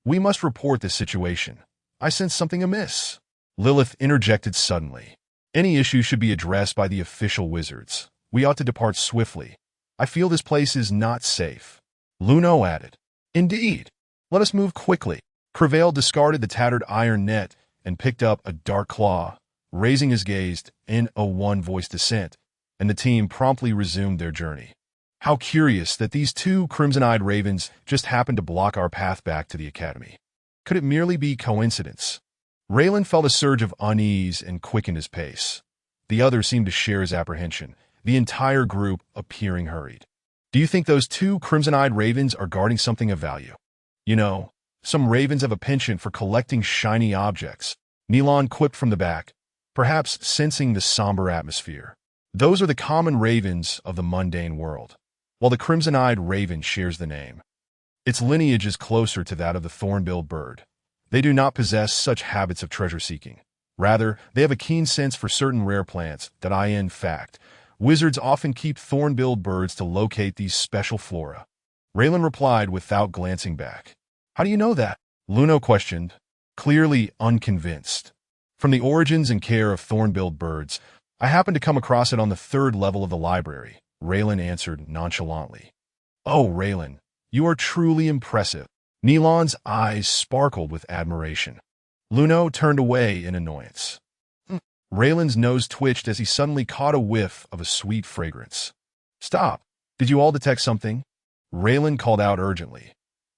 we must report this situation. I sense something amiss. Lilith interjected suddenly. Any issue should be addressed by the official wizards. We ought to depart swiftly. I feel this place is not safe. Luno added. Indeed. Let us move quickly. Crevail discarded the tattered iron net and picked up a dark claw, raising his gaze in a one-voiced dissent, and the team promptly resumed their journey. How curious that these two crimson-eyed ravens just happened to block our path back to the Academy. Could it merely be coincidence? Reilin felt a surge of unease and quickened his pace. The others seemed to share his apprehension, the entire group appearing hurried. Do you think those two crimson-eyed ravens are guarding something of value? You know, some ravens have a penchant for collecting shiny objects. Nilan quipped from the back, perhaps sensing the somber atmosphere. Those are the common ravens of the mundane world, while the crimson-eyed raven shares the name. Its lineage is closer to that of the thorn-billed bird. They do not possess such habits of treasure-seeking. Rather, they have a keen sense for certain rare plants that in fact, wizards often keep thorn-billed birds to locate these special flora. Reilin replied without glancing back. How do you know that? Luno questioned, clearly unconvinced. From the origins and care of thorn-billed birds, I happened to come across it on the 3rd level of the library, Reilin answered nonchalantly. Oh, Reilin, you are truly impressive. Nilan's eyes sparkled with admiration. Luno turned away in annoyance. Raylan's nose twitched as he suddenly caught a whiff of a sweet fragrance. Stop! Did you all detect something? Reilin called out urgently.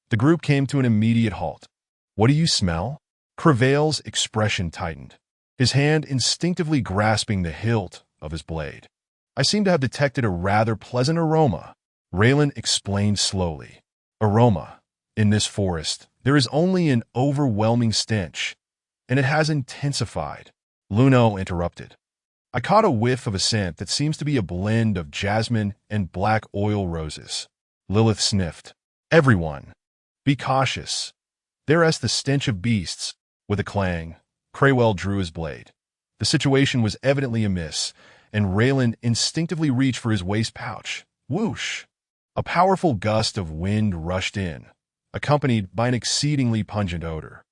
The group came to an immediate halt. What do you smell? Crevail's expression tightened, his hand instinctively grasping the hilt of his blade. I seem to have detected a rather pleasant aroma, Reilin explained slowly. Aroma. In this forest, there is only an overwhelming stench, and it has intensified. Luno interrupted. I caught a whiff of a scent that seems to be a blend of jasmine and black oil roses. Lilith sniffed. Everyone, be cautious. There's the stench of beasts. With a clang, Crevail drew his blade. The situation was evidently amiss, and Reilin instinctively reached for his waist pouch. Whoosh! A powerful gust of wind rushed in, accompanied by an exceedingly pungent odor.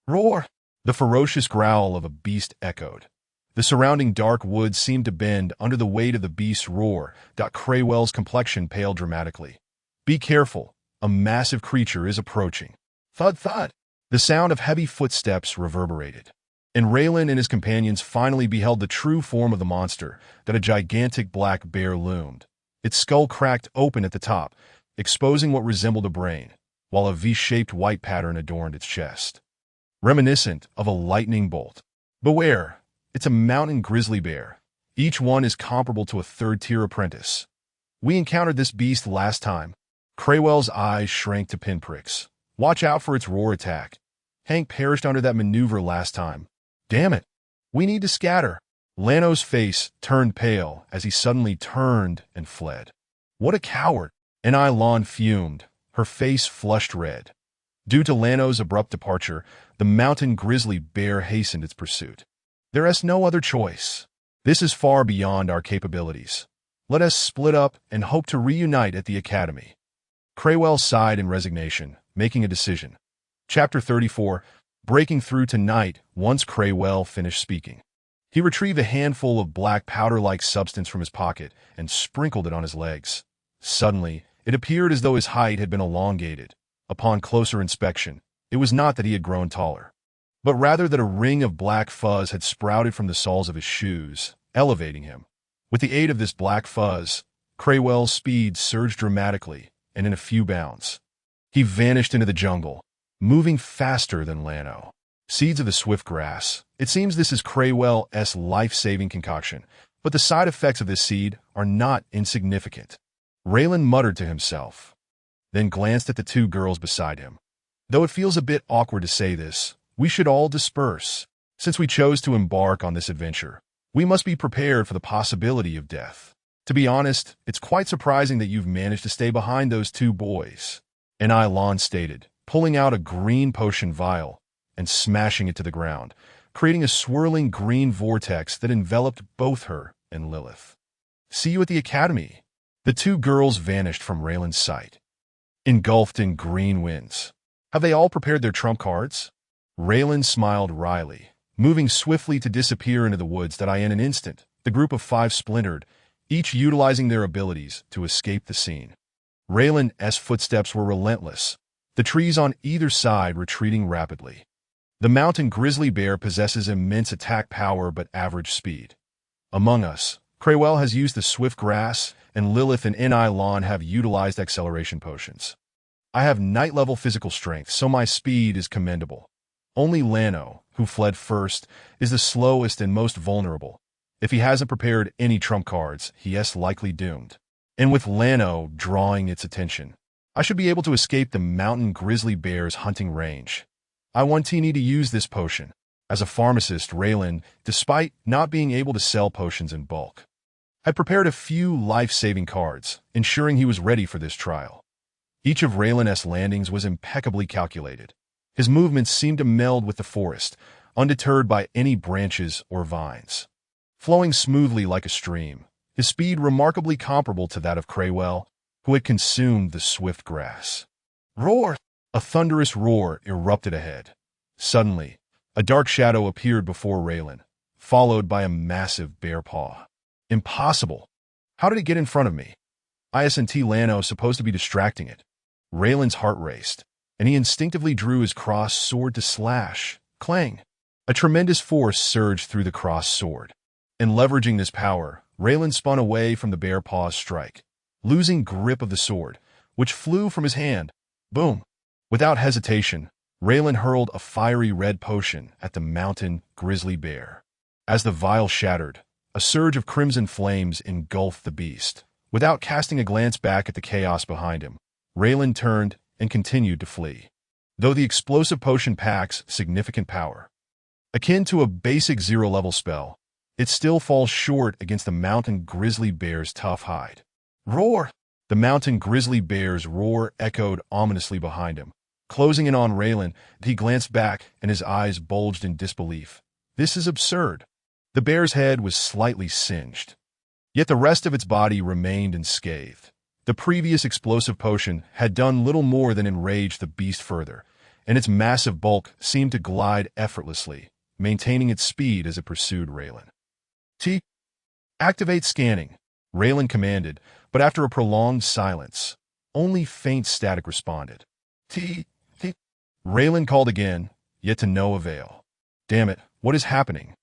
Roar! The ferocious growl of a beast echoed. The surrounding dark woods seemed to bend under the weight of the beast's roar. Crevail's complexion paled dramatically. Be careful, a massive creature is approaching. Thud thud! The sound of heavy footsteps reverberated, and Reilin and his companions finally beheld the true form of the monster, that a gigantic black bear loomed. Its skull cracked open at the top, exposing what resembled a brain, while a V-shaped white pattern adorned its chest. Reminiscent of a lightning bolt. Beware, it's a mountain grizzly bear. Each one is comparable to a 3rd-tier apprentice. We encountered this beast last time. Crevail's eyes shrank to pinpricks. Watch out for its roar attack. Hank perished under that maneuver last time. Damn it. We need to scatter. Lano's face turned pale as he suddenly turned and fled. What a coward. Lon fumed, her face flushed red. Due to Lano's abrupt departure, the mountain grizzly bear hastened its pursuit. There is no other choice. This is far beyond our capabilities. Let us split up and hope to reunite at the Academy. Crevail sighed in resignation, making a decision. Chapter 34, Breaking Through Tonight. Once Crevail finished speaking, he retrieved a handful of black powder-like substance from his pocket and sprinkled it on his legs. Suddenly, it appeared as though his height had been elongated. Upon closer inspection, it was not that he had grown taller, but rather that a ring of black fuzz had sprouted from the soles of his shoes, elevating him. With the aid of this black fuzz, Crevail's speed surged dramatically, and in a few bounds, he vanished into the jungle, moving faster than Lano. Seeds of the swift grass. It seems this is Crevail's life-saving concoction, but the side effects of this seed are not insignificant. Reilin muttered to himself, then glanced at the two girls beside him. Though it feels a bit awkward to say this, we should all disperse. Since we chose to embark on this adventure, we must be prepared for the possibility of death. To be honest, it's quite surprising that you've managed to stay behind those two boys. Reilin stated, pulling out a green potion vial and smashing it to the ground, creating a swirling green vortex that enveloped both her and Lilith. See you at the academy. The two girls vanished from Reilin's sight, engulfed in green winds. Have they all prepared their trump cards? Reilin smiled wryly, moving swiftly to disappear into the woods that in an instant, the group of 5 splintered, each utilizing their abilities to escape the scene. Reilin's footsteps were relentless, the trees on either side retreating rapidly. The mountain grizzly bear possesses immense attack power but average speed. Among us, Creywell has used the swift grass, and Lilith and Reilin have utilized acceleration potions. I have night-level physical strength, so my speed is commendable. Only Lano, who fled first, is the slowest and most vulnerable. If he hasn't prepared any trump cards, he is likely doomed. And with Lano drawing its attention, I should be able to escape the mountain grizzly bear's hunting range. I want to need to use this potion. As a pharmacist, Reilin, despite not being able to sell potions in bulk, had prepared a few life-saving cards, ensuring he was ready for this trial. Each of Reilin's landings was impeccably calculated. His movements seemed to meld with the forest, undeterred by any branches or vines. Flowing smoothly like a stream, his speed remarkably comparable to that of Creywell, who had consumed the swift grass. Roar! A thunderous roar erupted ahead. Suddenly, a dark shadow appeared before Reilin, followed by a massive bear paw. Impossible! How did it get in front of me? Isn't Lano supposed to be distracting it? Reilin's heart raced, and he instinctively drew his crossed sword to slash. Clang! A tremendous force surged through the crossed sword. And leveraging this power, Reilin spun away from the bear paw's strike, losing grip of the sword, which flew from his hand. Boom! Without hesitation, Reilin hurled a fiery red potion at the mountain grizzly bear. As the vial shattered, a surge of crimson flames engulfed the beast. Without casting a glance back at the chaos behind him, Reilin turned and continued to flee. Though the explosive potion packs significant power, akin to a basic 0-level spell, it still falls short against the mountain grizzly bear's tough hide. Roar! The mountain grizzly bear's roar echoed ominously behind him. Closing in on Reilin, he glanced back and his eyes bulged in disbelief. This is absurd. The bear's head was slightly singed, yet the rest of its body remained unscathed. The previous explosive potion had done little more than enrage the beast further, and its massive bulk seemed to glide effortlessly, maintaining its speed as it pursued Reilin. Activate scanning, Reilin commanded, but after a prolonged silence, only faint static responded. Reilin called again, yet to no avail. Damn it, what is happening?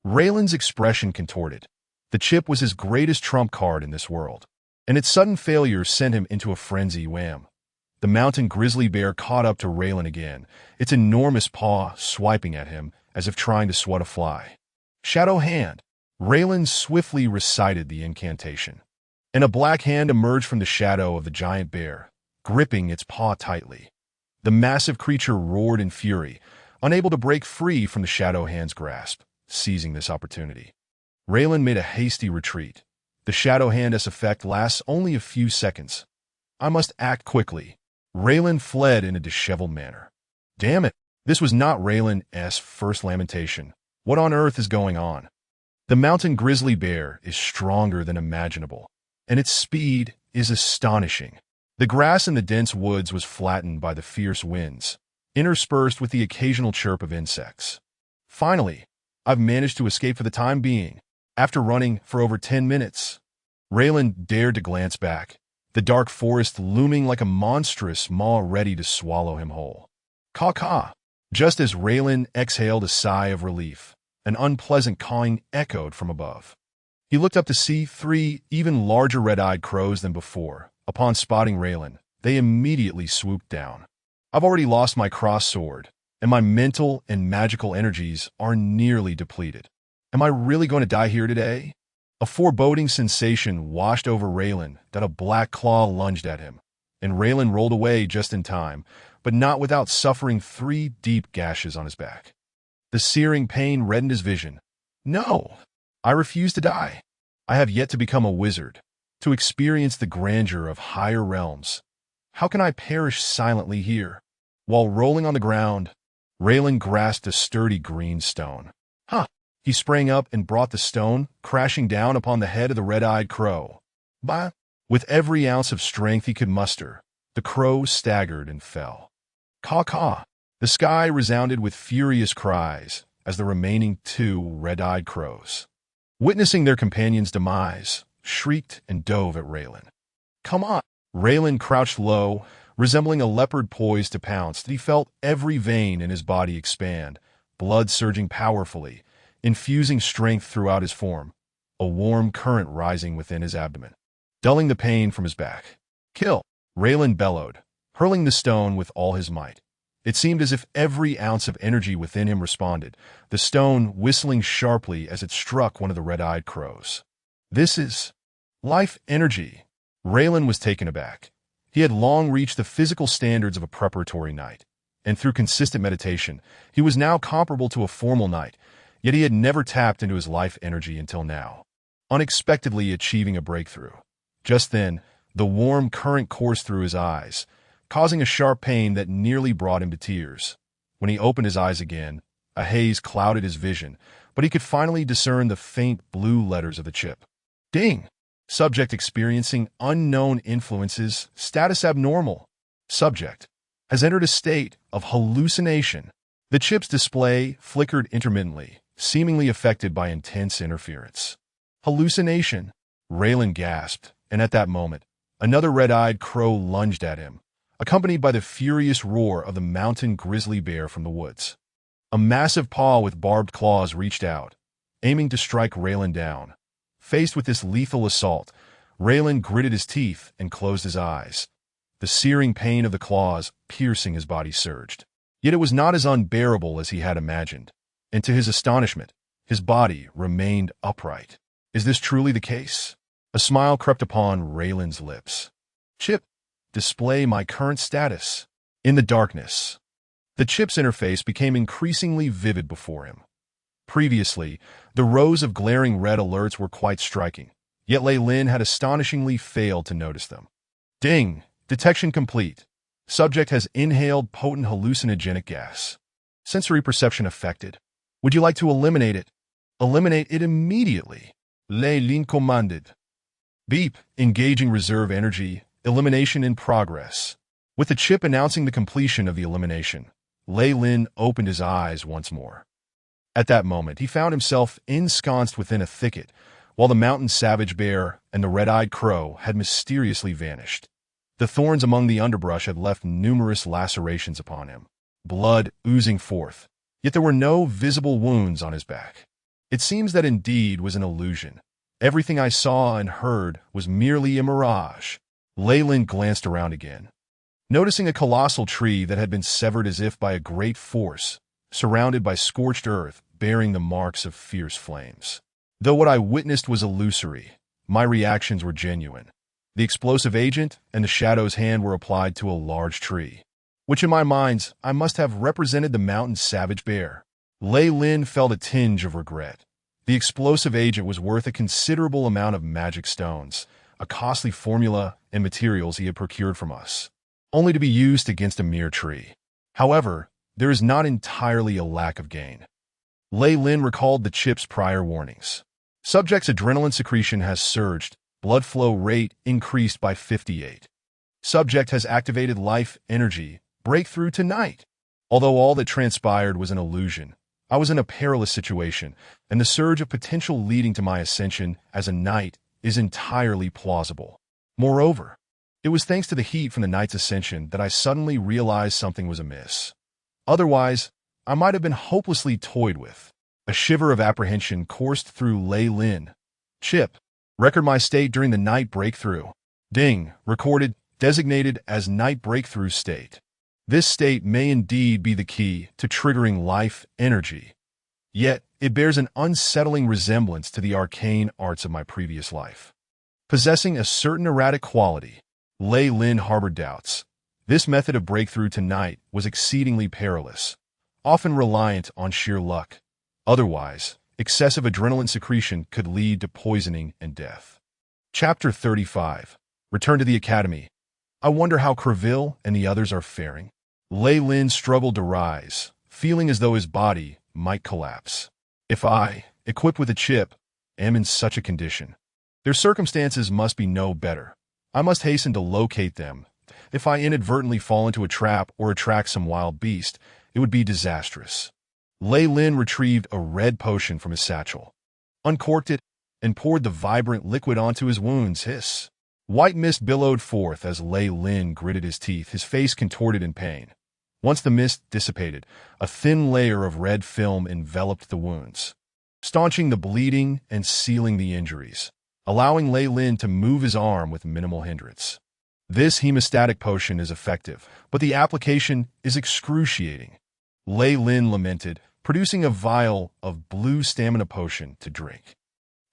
Reilin's expression contorted. The chip was his greatest trump card in this world, and its sudden failure sent him into a frenzy. Wham! The mountain grizzly bear caught up to Reilin again, its enormous paw swiping at him as if trying to swat a fly. Shadow Hand. Reilin swiftly recited the incantation, and a black hand emerged from the shadow of the giant bear, gripping its paw tightly. The massive creature roared in fury, unable to break free from the Shadow Hand's grasp. Seizing this opportunity, Reilin made a hasty retreat. The Shadow Hand's effect lasts only a few seconds. I must act quickly. Reilin fled in a disheveled manner. Damn it! This was not Reilin's first lamentation. What on earth is going on? The mountain grizzly bear is stronger than imaginable, and its speed is astonishing. The grass in the dense woods was flattened by the fierce winds, interspersed with the occasional chirp of insects. Finally, I've managed to escape for the time being, after running for over 10 minutes. Reilin dared to glance back, the dark forest looming like a monstrous maw ready to swallow him whole. Caw-caw! Just as Reilin exhaled a sigh of relief, an unpleasant cawing echoed from above. He looked up to see 3 even larger red-eyed crows than before. Upon spotting Reilin, they immediately swooped down. I've already lost my cross sword, and my mental and magical energies are nearly depleted. Am I really going to die here today? A foreboding sensation washed over Reilin that a black claw lunged at him, and Reilin rolled away just in time, but not without suffering 3 deep gashes on his back. The searing pain reddened his vision. No, I refuse to die. I have yet to become a wizard, to experience the grandeur of higher realms. How can I perish silently here? While rolling on the ground, Reilin grasped a sturdy green stone. Huh! He sprang up and brought the stone, crashing down upon the head of the red-eyed crow. Bah! With every ounce of strength he could muster, the crow staggered and fell. Caw-caw! The sky resounded with furious cries as the remaining 2 red-eyed crows, witnessing their companion's demise, shrieked and dove at Reilin. Come on! Reilin crouched low, resembling a leopard poised to pounce. He felt every vein in his body expand, blood surging powerfully, infusing strength throughout his form, a warm current rising within his abdomen, dulling the pain from his back. Kill! Reilin bellowed, hurling the stone with all his might. It seemed as if every ounce of energy within him responded, the stone whistling sharply as it struck one of the red-eyed crows. This is life energy. Reilin was taken aback. He had long reached the physical standards of a preparatory knight, and through consistent meditation, he was now comparable to a formal knight, yet he had never tapped into his life energy until now, unexpectedly achieving a breakthrough. Just then, the warm current coursed through his eyes, causing a sharp pain that nearly brought him to tears. When he opened his eyes again, a haze clouded his vision, but he could finally discern the faint blue letters of the chip. Ding! Subject experiencing unknown influences, status abnormal. Subject has entered a state of hallucination. The chip's display flickered intermittently, seemingly affected by intense interference. Hallucination! Reilin gasped, and at that moment, another red-eyed crow lunged at him, accompanied by the furious roar of the mountain grizzly bear from the woods. A massive paw with barbed claws reached out, aiming to strike Reilin down. Faced with this lethal assault, Reilin gritted his teeth and closed his eyes. The searing pain of the claws piercing his body surged. Yet it was not as unbearable as he had imagined, and to his astonishment, his body remained upright. Is this truly the case? A smile crept upon Reilin's lips. Chip, display my current status. In the darkness, the chip's interface became increasingly vivid before him. Previously, the rows of glaring red alerts were quite striking, yet Reilin had astonishingly failed to notice them. Ding! Detection complete. Subject has inhaled potent hallucinogenic gas. Sensory perception affected. Would you like to eliminate it? Eliminate it immediately. Reilin commanded. Beep, engaging reserve energy, elimination in progress. With the chip announcing the completion of the elimination, Reilin opened his eyes once more. At that moment, he found himself ensconced within a thicket, while the mountain savage bear and the red-eyed crow had mysteriously vanished. The thorns among the underbrush had left numerous lacerations upon him, blood oozing forth, yet there were no visible wounds on his back. It seems that indeed was an illusion. Everything I saw and heard was merely a mirage. Reilin glanced around again, noticing a colossal tree that had been severed as if by a great force, surrounded by scorched earth bearing the marks of fierce flames. Though what I witnessed was illusory, my reactions were genuine. The explosive agent and the shadow's hand were applied to a large tree, which in my mind I must have represented the mountain savage bear. Reilin felt a tinge of regret. The explosive agent was worth a considerable amount of magic stones, a costly formula and materials he had procured from us, only to be used against a mere tree. However, there is not entirely a lack of gain. Reilin recalled the chip's prior warnings. Subject's adrenaline secretion has surged, blood flow rate increased by 58. Subject has activated life energy, breakthrough tonight. Although all that transpired was an illusion, I was in a perilous situation, and the surge of potential leading to my ascension as a knight is entirely plausible. Moreover, it was thanks to the heat from the knight's ascension that I suddenly realized something was amiss. Otherwise, I might have been hopelessly toyed with. A shiver of apprehension coursed through Reilin. Chip, record my state during the night breakthrough. Ding, recorded, designated as night breakthrough state. This state may indeed be the key to triggering life energy. Yet, it bears an unsettling resemblance to the arcane arts of my previous life. Possessing a certain erratic quality, Reilin harbored doubts. This method of breakthrough tonight was exceedingly perilous, often reliant on sheer luck. Otherwise, excessive adrenaline secretion could lead to poisoning and death. Chapter 35. Return to the Academy. I wonder how Creville and the others are faring. Reilin struggled to rise, feeling as though his body might collapse. If I, equipped with a chip, am in such a condition, their circumstances must be no better. I must hasten to locate them. If I inadvertently fall into a trap or attract some wild beast, it would be disastrous. Reilin retrieved a red potion from his satchel, uncorked it, and poured the vibrant liquid onto his wounds. Hiss. White mist billowed forth as Reilin gritted his teeth, his face contorted in pain. Once the mist dissipated, a thin layer of red film enveloped the wounds, staunching the bleeding and sealing the injuries, allowing Reilin to move his arm with minimal hindrance. This hemostatic potion is effective, but the application is excruciating. Reilin lamented, producing a vial of blue stamina potion to drink.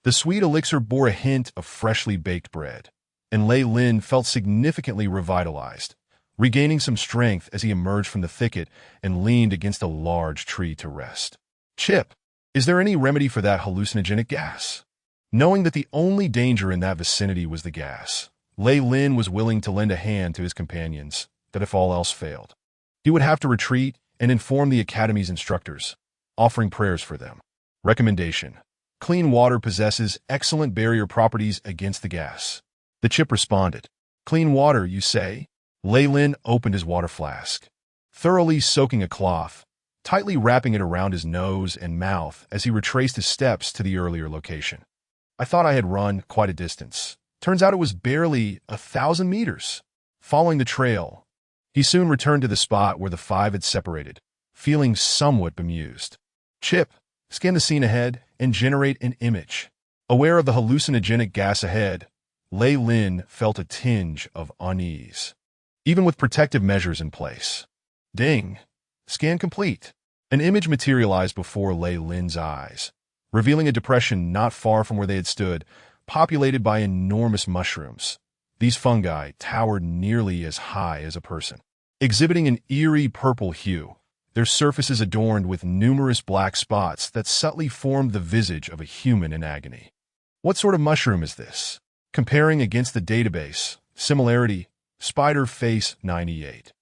The sweet elixir bore a hint of freshly baked bread, and Reilin felt significantly revitalized, regaining some strength as he emerged from the thicket and leaned against a large tree to rest. Chip, is there any remedy for that hallucinogenic gas? Knowing that the only danger in that vicinity was the gas, Reilin was willing to lend a hand to his companions, that if all else failed, he would have to retreat and inform the Academy's instructors, offering prayers for them. Recommendation: clean water possesses excellent barrier properties against the gas. The chip responded. Clean water, you say? Reilin opened his water flask, thoroughly soaking a cloth, tightly wrapping it around his nose and mouth as he retraced his steps to the earlier location. I thought I had run quite a distance. Turns out it was barely 1,000 meters. Following the trail, he soon returned to the spot where the five had separated, feeling somewhat bemused. Chip, scan the scene ahead and generate an image. Aware of the hallucinogenic gas ahead, Reilin felt a tinge of unease, even with protective measures in place. Ding! Scan complete. An image materialized before Reilin's eyes, revealing a depression not far from where they had stood, populated by enormous mushrooms. These fungi towered nearly as high as a person, exhibiting an eerie purple hue, their surfaces adorned with numerous black spots that subtly formed the visage of a human in agony. What sort of mushroom is this? Comparing against the database, similarity, spider face 98.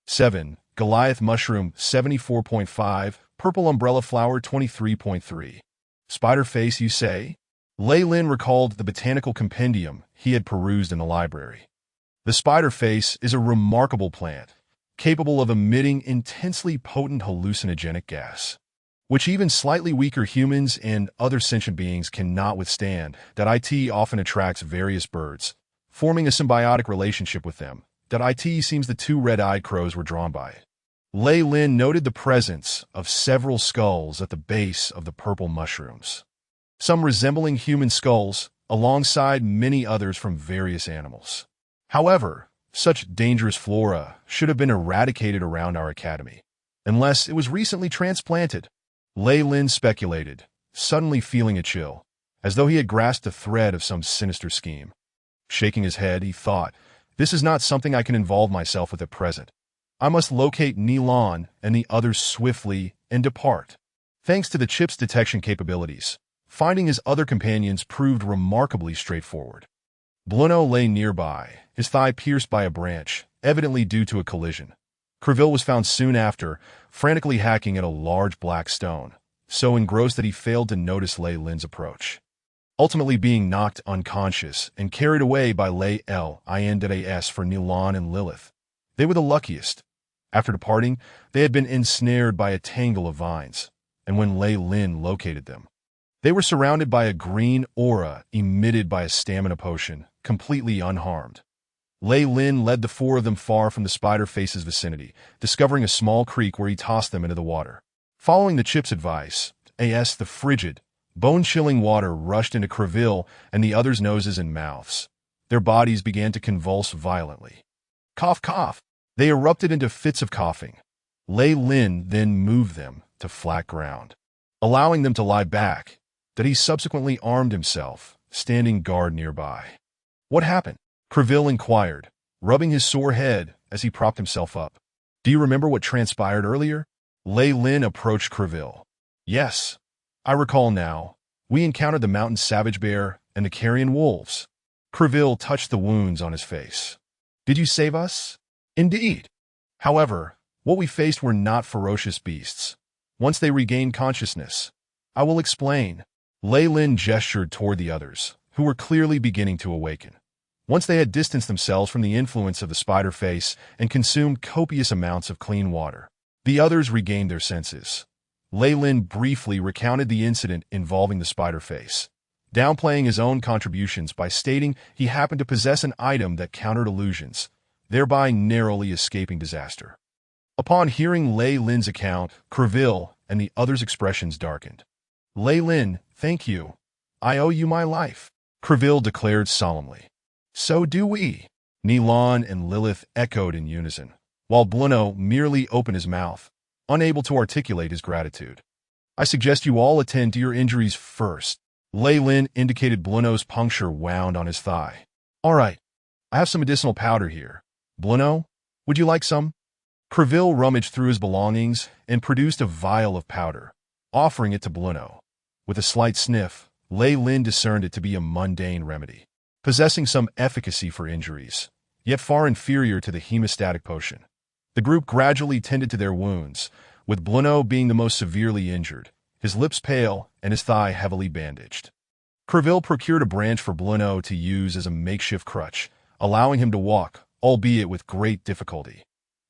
7. Goliath mushroom 74.5, purple umbrella flower 23.3. Spider face, you say? Reilin recalled the botanical compendium he had perused in the library. The spider face is a remarkable plant, capable of emitting intensely potent hallucinogenic gas, which even slightly weaker humans and other sentient beings cannot withstand. That it often attracts various birds, forming a symbiotic relationship with them. That it seems the two red-eyed crows were drawn by it. Reilin noted the presence of several skulls at the base of the purple mushrooms, some resembling human skulls, alongside many others from various animals. However, such dangerous flora should have been eradicated around our academy, unless it was recently transplanted. Reilin speculated, suddenly feeling a chill, as though he had grasped the thread of some sinister scheme. Shaking his head, he thought, this is not something I can involve myself with at present. I must locate Nilon and the others swiftly and depart. Thanks to the chip's detection capabilities, finding his other companions proved remarkably straightforward. Bluno lay nearby, his thigh pierced by a branch, evidently due to a collision. Creville was found soon after, frantically hacking at a large black stone, so engrossed that he failed to notice Reilin's approach, ultimately being knocked unconscious and carried away by Reilin for Nilon and Lilith. They were the luckiest. After departing, they had been ensnared by a tangle of vines, and when Reilin located them, they were surrounded by a green aura emitted by a stamina potion, completely unharmed. Reilin led the four of them far from the spider face's vicinity, discovering a small creek where he tossed them into the water. Following the chip's advice, the frigid, bone-chilling water rushed into Creville and the others' noses and mouths. Their bodies began to convulse violently. Cough, cough. They erupted into fits of coughing. Reilin then moved them to flat ground. allowing them to lie back, that he subsequently armed himself, standing guard nearby. What happened? Creville inquired, rubbing his sore head as he propped himself up. Do you remember what transpired earlier? Reilin approached Creville. Yes, I recall now. We encountered the mountain savage bear and the carrion wolves. Creville touched the wounds on his face. Did you save us? Indeed. However, what we faced were not ferocious beasts. Once they regained consciousness, I will explain. Reilin gestured toward the others, who were clearly beginning to awaken. Once they had distanced themselves from the influence of the spider face and consumed copious amounts of clean water, the others regained their senses. Reilin briefly recounted the incident involving the spider face, downplaying his own contributions by stating he happened to possess an item that countered illusions, thereby narrowly escaping disaster. Upon hearing Reilin's account, Creville and the others' expressions darkened. Reilin, thank you. I owe you my life, Creville declared solemnly. So do we, Nilon and Lilith echoed in unison, while Bluno merely opened his mouth, unable to articulate his gratitude. I suggest you all attend to your injuries first. Reilin indicated Bluno's puncture wound on his thigh. All right, I have some medicinal powder here. Bluno, would you like some? Creville rummaged through his belongings and produced a vial of powder, offering it to Bluno. With a slight sniff, Reilin discerned it to be a mundane remedy, possessing some efficacy for injuries, yet far inferior to the hemostatic potion. The group gradually tended to their wounds, with Bluno being the most severely injured, his lips pale and his thigh heavily bandaged. Creville procured a branch for Bluno to use as a makeshift crutch, allowing him to walk, albeit with great difficulty.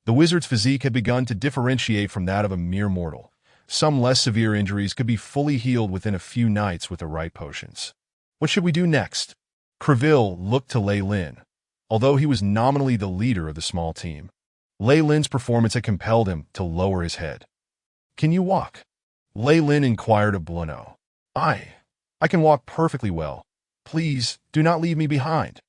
The wizard's physique had begun to differentiate from that of a mere mortal. Some less severe injuries could be fully healed within a few nights with the right potions. What should we do next? Creville looked to Reilin, although he was nominally the leader of the small team. Reilin's performance had compelled him to lower his head. Can you walk? Reilin inquired of Bluno. I can walk perfectly well. Please, do not leave me behind.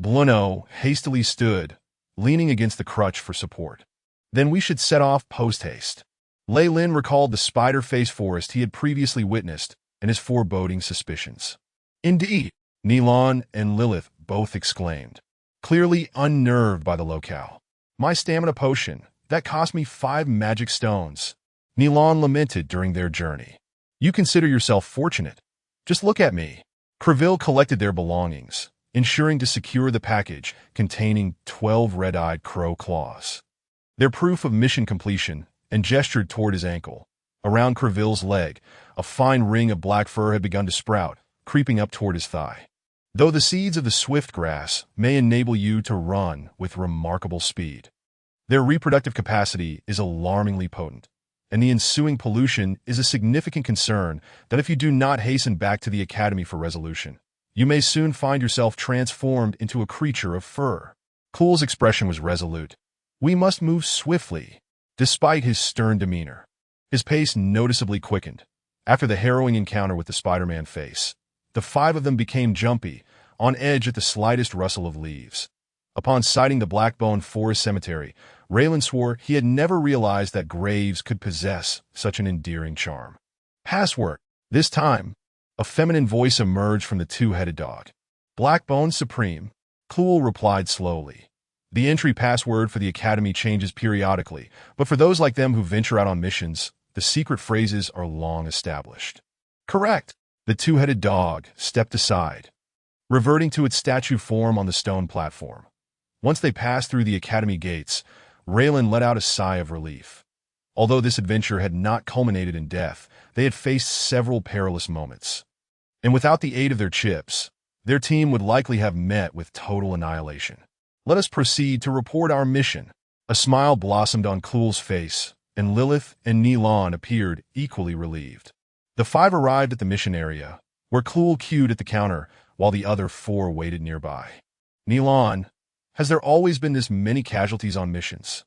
Bluno hastily stood, leaning against the crutch for support. Then we should set off post-haste. Reilin recalled the spider-face forest he had previously witnessed and his foreboding suspicions. Indeed, Nilon and Lilith both exclaimed, clearly unnerved by the locale. My stamina potion, that cost me 5 magic stones. Nilon lamented during their journey. You consider yourself fortunate. Just look at me. Creville collected their belongings, ensuring to secure the package containing 12 red-eyed crow claws. Their proof of mission completion, and gestured toward his ankle. Around Creville's leg, a fine ring of black fur had begun to sprout, creeping up toward his thigh. Though the seeds of the swift grass may enable you to run with remarkable speed, their reproductive capacity is alarmingly potent, and the ensuing pollution is a significant concern that if you do not hasten back to the academy for resolution, you may soon find yourself transformed into a creature of fur. Cool's expression was resolute. We must move swiftly, despite his stern demeanor. His pace noticeably quickened. After the harrowing encounter with the Spider-Man face, the 5 of them became jumpy, on edge at the slightest rustle of leaves. Upon sighting the Blackbone Forest Cemetery, Reilin swore he had never realized that graves could possess such an endearing charm. Password. This time, a feminine voice emerged from the 2-headed dog. Blackbone Supreme, Cool replied slowly. The entry password for the Academy changes periodically, but for those like them who venture out on missions, the secret phrases are long established. Correct. The 2-headed dog stepped aside, reverting to its statue form on the stone platform. Once they passed through the Academy gates, Reilin let out a sigh of relief. Although this adventure had not culminated in death, they had faced several perilous moments. And without the aid of their chips, their team would likely have met with total annihilation. Let us proceed to report our mission. A smile blossomed on Cool's face, and Lilith and Nilon appeared equally relieved. The 5 arrived at the mission area, where Cool queued at the counter while the other 4 waited nearby. Nilon, has there always been this many casualties on missions?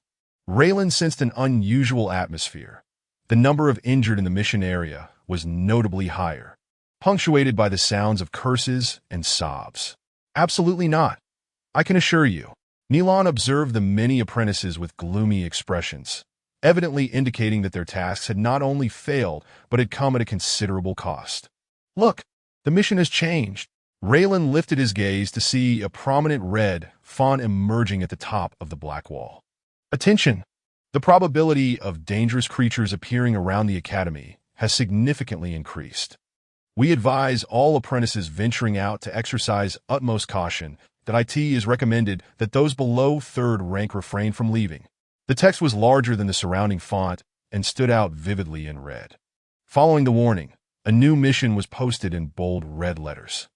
Reilin sensed an unusual atmosphere. The number of injured in the mission area was notably higher, punctuated by the sounds of curses and sobs. Absolutely not. I can assure you. Nilon observed the many apprentices with gloomy expressions, evidently indicating that their tasks had not only failed, but had come at a considerable cost. Look, the mission has changed. Reilin lifted his gaze to see a prominent red font emerging at the top of the black wall. Attention! The probability of dangerous creatures appearing around the academy has significantly increased. We advise all apprentices venturing out to exercise utmost caution. That IT is recommended that those below 3rd rank refrain from leaving. The text was larger than the surrounding font and stood out vividly in red. Following the warning, a new mission was posted in bold red letters.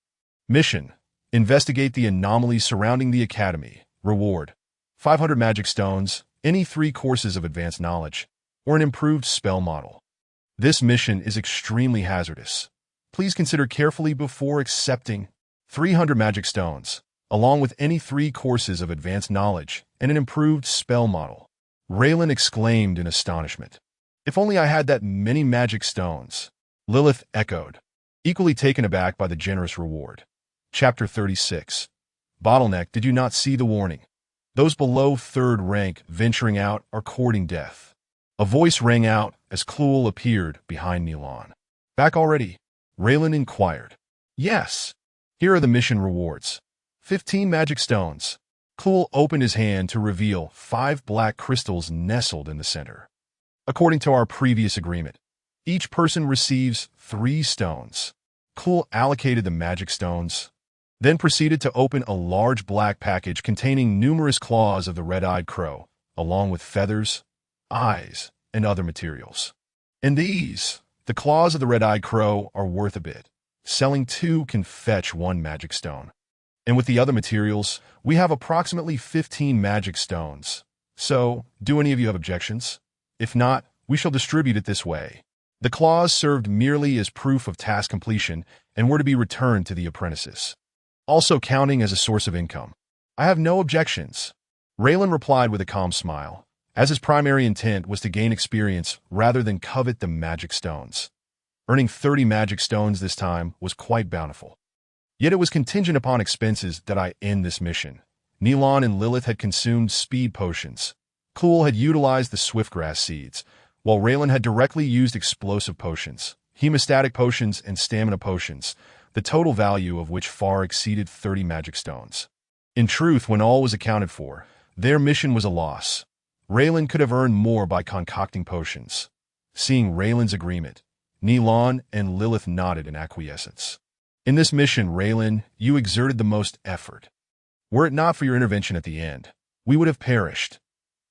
Mission: investigate the anomalies surrounding the academy. Reward: 500 magic stones, any 3 courses of advanced knowledge, or an improved spell model. This mission is extremely hazardous. Please consider carefully before accepting. 300 magic stones, along with any 3 courses of advanced knowledge and an improved spell model. Reilin exclaimed in astonishment. If only I had that many magic stones. Lilith echoed, equally taken aback by the generous reward. Chapter 36. Bottleneck. Did you not see the warning? Those below 3rd rank venturing out are courting death. A voice rang out as Cluel appeared behind Nilon. Back already? Reilin inquired. Yes. Here are the mission rewards. 15 magic stones. Cluel opened his hand to reveal 5 black crystals nestled in the center. According to our previous agreement, each person receives 3 stones. Cluel allocated the magic stones, then proceeded to open a large black package containing numerous claws of the red-eyed crow, along with feathers, eyes, and other materials. And these, the claws of the red-eyed crow, are worth a bit. Selling 2 can fetch 1 magic stone. And with the other materials, we have approximately 15 magic stones. So, do any of you have objections? If not, we shall distribute it this way. The claws served merely as proof of task completion and were to be returned to the apprentices, also counting as a source of income. I have no objections. Reilin replied with a calm smile, as his primary intent was to gain experience rather than covet the magic stones. Earning 30 magic stones this time was quite bountiful. Yet it was contingent upon expenses that I end this mission. Nilon and Lilith had consumed speed potions. Cluel had utilized the swiftgrass seeds, while Reilin had directly used explosive potions, hemostatic potions, and stamina potions, the total value of which far exceeded 30 magic stones. In truth, when all was accounted for, their mission was a loss. Reilin could have earned more by concocting potions. Seeing Raylin's agreement, Nilon and Lilith nodded in acquiescence. In this mission, Reilin, you exerted the most effort. Were it not for your intervention at the end, we would have perished.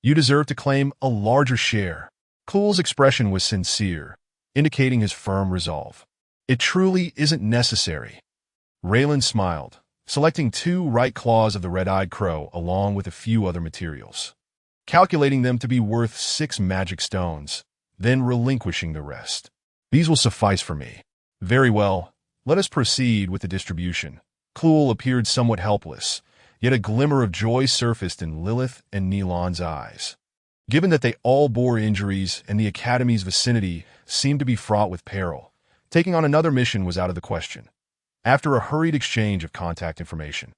You deserve to claim a larger share. Cluel's expression was sincere, indicating his firm resolve. It truly isn't necessary. Reilin smiled, selecting 2 right claws of the red-eyed crow along with a few other materials, calculating them to be worth 6 magic stones, then relinquishing the rest. These will suffice for me. Very well, let us proceed with the distribution. Cluel appeared somewhat helpless, yet a glimmer of joy surfaced in Lilith and Nilon's eyes. Given that they all bore injuries and the Academy's vicinity seemed to be fraught with peril, taking on another mission was out of the question. After a hurried exchange of contact information,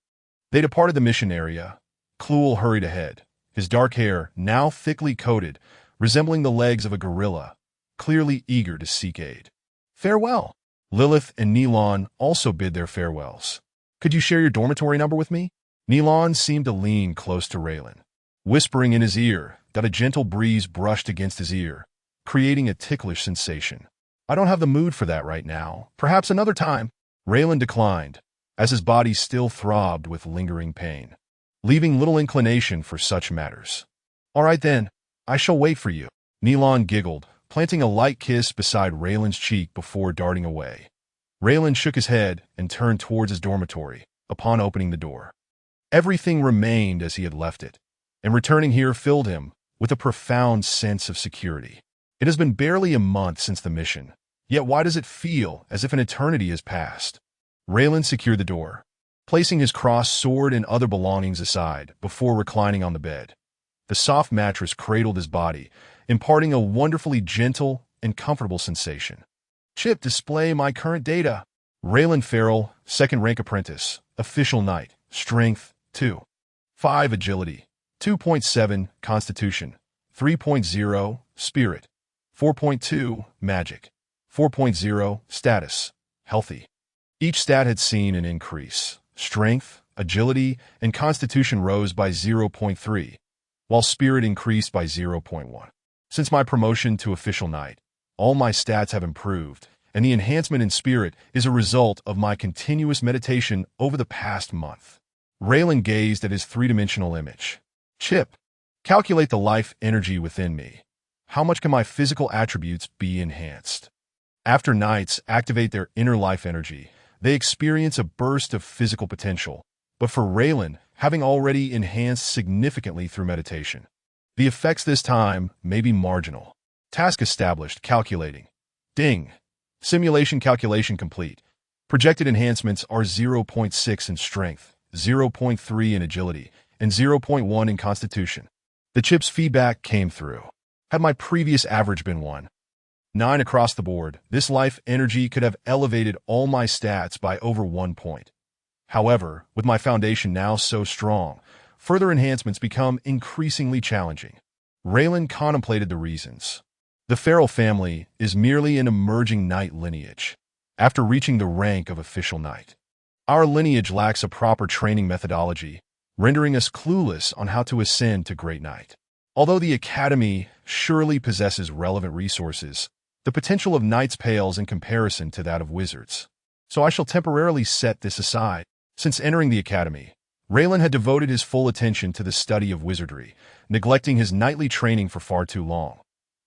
they departed the mission area. Cluel hurried ahead, his dark hair now thickly coated, resembling the legs of a gorilla, clearly eager to seek aid. Farewell. Lilith and Nilon also bid their farewells. Could you share your dormitory number with me? Nilon seemed to lean close to Reilin, whispering in his ear that a gentle breeze brushed against his ear, creating a ticklish sensation. I don't have the mood for that right now. Perhaps another time. Reilin declined, as his body still throbbed with lingering pain, leaving little inclination for such matters. All right then, I shall wait for you. Nilon giggled, planting a light kiss beside Raylin's cheek before darting away. Reilin shook his head and turned towards his dormitory upon opening the door. Everything remained as he had left it, and returning here filled him with a profound sense of security. It has been barely a month since the mission, yet why does it feel as if an eternity has passed? Reilin secured the door, placing his crossed sword and other belongings aside before reclining on the bed. The soft mattress cradled his body, imparting a wonderfully gentle and comfortable sensation. Chip, display my current data. Reilin Farrell, 2nd rank apprentice, official knight, strength, 2. 5 agility, 2.7 constitution, 3.0 Spirit, 4.2 Magic, 4.0 Status, Healthy. Each stat had seen an increase. Strength, agility, and constitution rose by 0.3, while spirit increased by 0.1. Since my promotion to official knight, all my stats have improved, and the enhancement in spirit is a result of my continuous meditation over the past month. Reilin gazed at his three-dimensional image. Chip, calculate the life energy within me. How much can my physical attributes be enhanced? After knights activate their inner life energy, they experience a burst of physical potential, but for Reilin, having already enhanced significantly through meditation, the effects this time may be marginal. Task established, calculating. Ding. Simulation calculation complete. Projected enhancements are 0.6 in strength, 0.3 in agility, and 0.1 in constitution. The chip's feedback came through. Had my previous average been 1.9 across the board, this life energy could have elevated all my stats by over 1 point. However, with my foundation now so strong, further enhancements become increasingly challenging. Reilin contemplated the reasons. The Feral family is merely an emerging knight lineage. After reaching the rank of official knight, our lineage lacks a proper training methodology, rendering us clueless on how to ascend to great knight. Although the academy surely possesses relevant resources, the potential of knights pales in comparison to that of wizards. So I shall temporarily set this aside. Since entering the academy, Reilin had devoted his full attention to the study of wizardry, neglecting his knightly training for far too long.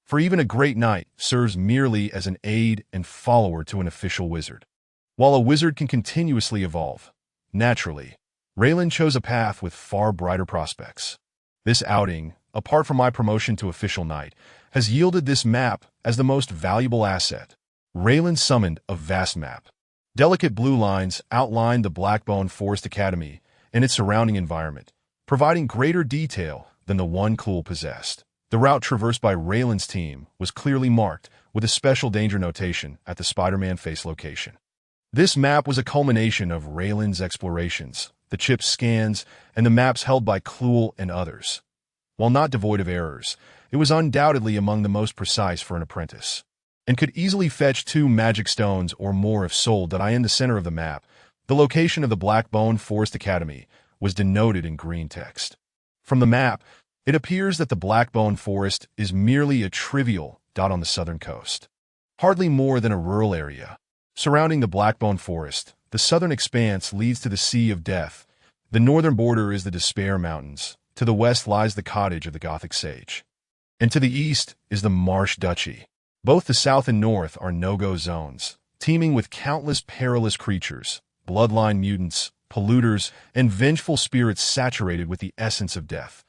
For even a great knight serves merely as an aid and follower to an official wizard. While a wizard can continuously evolve, naturally, Reilin chose a path with far brighter prospects. This outing, apart from my promotion to official knight, has yielded this map as the most valuable asset. Reilin summoned a vast map. Delicate blue lines outlined the Blackbone Forest Academy and its surrounding environment, providing greater detail than the one Cluel possessed. The route traversed by Reilin's team was clearly marked with a special danger notation at the Spider-Man face location. This map was a culmination of Reilin's explorations, the chip's scans, and the maps held by Cluel and others. While not devoid of errors, it was undoubtedly among the most precise for an apprentice, and could easily fetch 2 magic stones or more if sold. In the center of the map, the location of the Blackbone Forest Academy was denoted in green text. From the map, it appears that the Blackbone Forest is merely a trivial dot on the southern coast, hardly more than a rural area. Surrounding the Blackbone Forest, the southern expanse leads to the Sea of Death. The northern border is the Despair Mountains. To the west lies the cottage of the Gothic Sage. And to the east is the Marsh Duchy. Both the south and north are no-go zones, teeming with countless perilous creatures, bloodline mutants, polluters, and vengeful spirits saturated with the essence of death.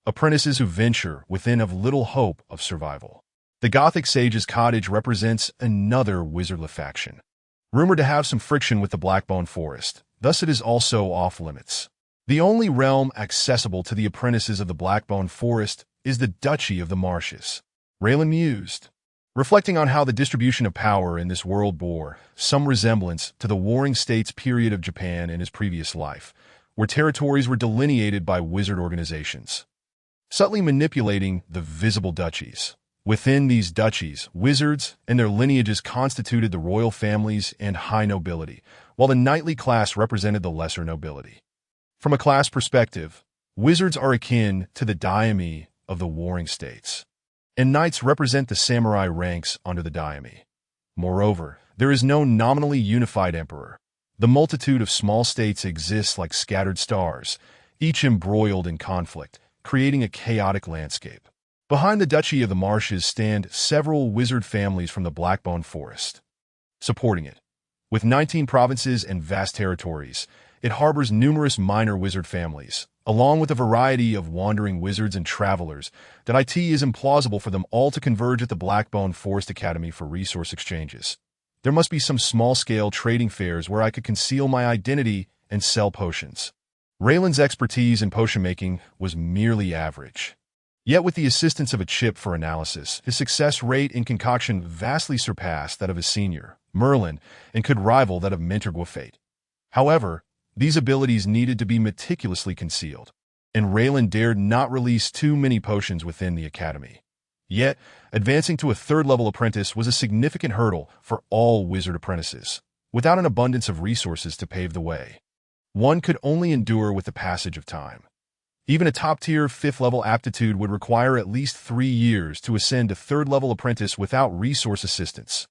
Apprentices who venture within have little hope of survival. The Gothic Sage's cottage represents another wizardly faction, rumored to have some friction with the Blackbone Forest, thus it is also off-limits. The only realm accessible to the apprentices of the Blackbone Forest is the Duchy of the Marshes. Reilin mused, reflecting on how the distribution of power in this world bore some resemblance to the Warring States period of Japan in his previous life, where territories were delineated by wizard organizations, subtly manipulating the visible duchies. Within these duchies, wizards and their lineages constituted the royal families and high nobility, while the knightly class represented the lesser nobility. From a class perspective, wizards are akin to the daimyo of the Warring States, and knights represent the samurai ranks under the daimyo. Moreover, there is no nominally unified emperor. The multitude of small states exists like scattered stars, each embroiled in conflict, creating a chaotic landscape. Behind the Duchy of the Marshes stand several wizard families from the Blackbone Forest, supporting it. With 19 provinces and vast territories, it harbors numerous minor wizard families, along with a variety of wandering wizards and travelers. That it is implausible for them all to converge at the Blackbone Forest Academy for resource exchanges. There must be some small-scale trading fairs where I could conceal my identity and sell potions. Reilin's expertise in potion-making was merely average. Yet with the assistance of a chip for analysis, his success rate in concoction vastly surpassed that of his senior, Merlin, and could rival that of Mentor Gwafate. However, these abilities needed to be meticulously concealed. and Reilin dared not release too many potions within the academy. Yet, advancing to a third-level apprentice was a significant hurdle for all wizard apprentices, without an abundance of resources to pave the way. One could only endure with the passage of time. Even a top-tier 5th-level aptitude would require at least 3 years to ascend to 3rd-level apprentice without resource assistance.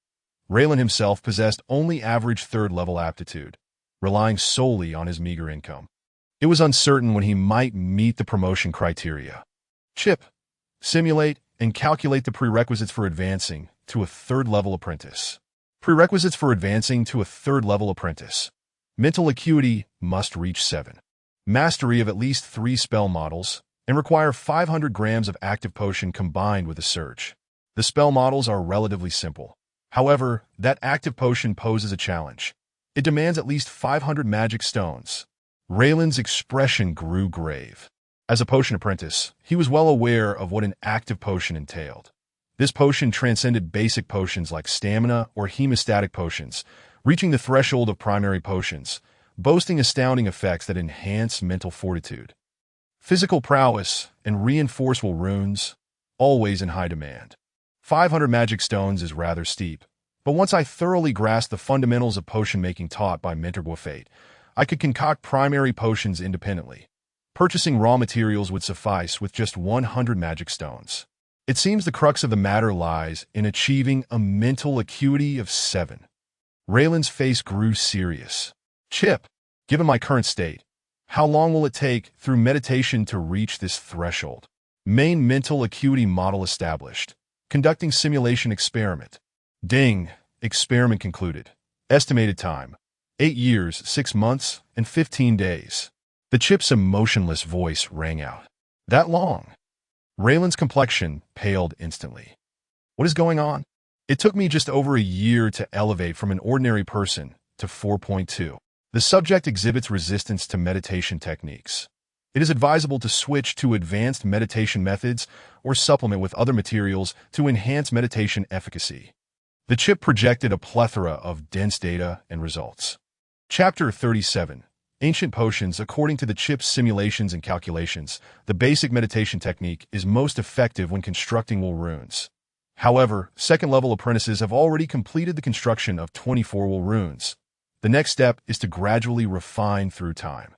Reilin himself possessed only average 3rd-level aptitude, relying solely on his meager income. It was uncertain when he might meet the promotion criteria. Chip, simulate, and calculate the prerequisites for advancing to a 3rd-level apprentice. Prerequisites for advancing to a 3rd-level apprentice. Mental acuity must reach 7. Mastery of at least 3 spell models, and require 500 grams of active potion combined with a surge. The spell models are relatively simple. However, that active potion poses a challenge. It demands at least 500 magic stones. Reilin's expression grew grave. As a potion apprentice, he was well aware of what an active potion entailed. This potion transcended basic potions like stamina or hemostatic potions, reaching the threshold of primary potions, boasting astounding effects that enhance mental fortitude. Physical prowess and reinforceable runes, always in high demand. 500 magic stones is rather steep, but once I thoroughly grasped the fundamentals of potion making taught by Mentor Gwafate, I could concoct primary potions independently. Purchasing raw materials would suffice with just 100 magic stones. It seems the crux of the matter lies in achieving a mental acuity of 7. Reilin's face grew serious. Chip, given my current state, how long will it take through meditation to reach this threshold? Main mental acuity model established. Conducting simulation experiment. Ding, experiment concluded. Estimated time, 8 years, 6 months, and 15 days. The chip's emotionless voice rang out. That long? Reilin's complexion paled instantly. What is going on? It took me just over a year to elevate from an ordinary person to 4.2. The subject exhibits resistance to meditation techniques. It is advisable to switch to advanced meditation methods or supplement with other materials to enhance meditation efficacy. The chip projected a plethora of dense data and results. Chapter 37. Ancient Potions. According to the chip's simulations and calculations, the basic meditation technique is most effective when constructing wool runes. However, 2nd-level apprentices have already completed the construction of 24 wool runes. The next step is to gradually refine through time.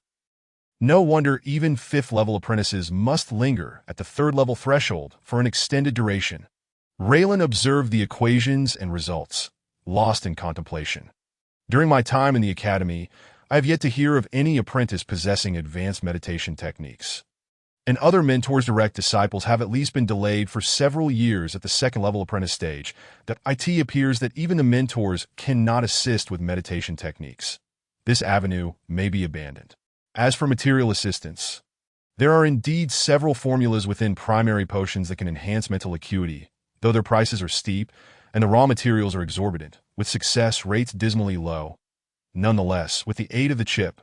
No wonder even 5th-level apprentices must linger at the 3rd-level threshold for an extended duration. Reilin observed the equations and results, lost in contemplation. During my time in the academy, I have yet to hear of any apprentice possessing advanced meditation techniques. And other mentors' direct disciples have at least been delayed for several years at the 2nd-level apprentice stage. That it appears that even the mentors cannot assist with meditation techniques. This avenue may be abandoned. As for material assistance, there are indeed several formulas within primary potions that can enhance mental acuity, though their prices are steep and the raw materials are exorbitant, with success rates dismally low. Nonetheless, with the aid of the chip,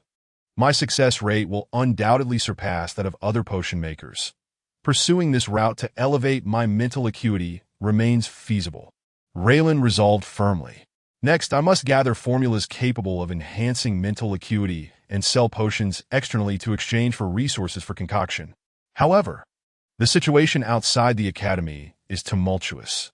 my success rate will undoubtedly surpass that of other potion makers. Pursuing this route to elevate my mental acuity remains feasible. Reilin resolved firmly. Next, I must gather formulas capable of enhancing mental acuity and sell potions externally to exchange for resources for concoction. However, the situation outside the academy is tumultuous.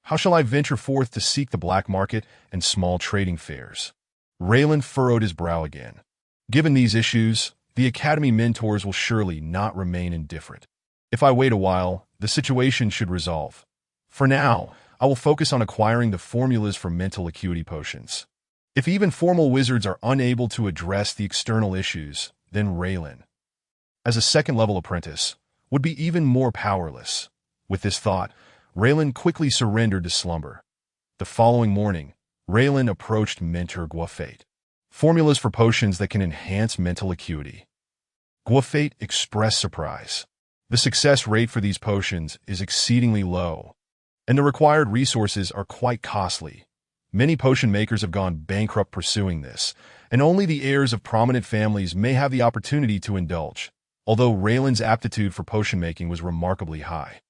How shall I venture forth to seek the black market and small trading fairs? Reilin furrowed his brow again. Given these issues, the academy mentors will surely not remain indifferent. If I wait a while, the situation should resolve. For now, I will focus on acquiring the formulas for mental acuity potions. If even formal wizards are unable to address the external issues, then Reilin, as a 2nd-level apprentice, would be even more powerless. With this thought, Reilin quickly surrendered to slumber. The following morning, Reilin approached Mentor Gwafate. Formulas for potions that can enhance mental acuity. Gwafate expressed surprise. The success rate for these potions is exceedingly low, and the required resources are quite costly. Many potion makers have gone bankrupt pursuing this, and only the heirs of prominent families may have the opportunity to indulge, although Reilin's aptitude for potion making was remarkably high.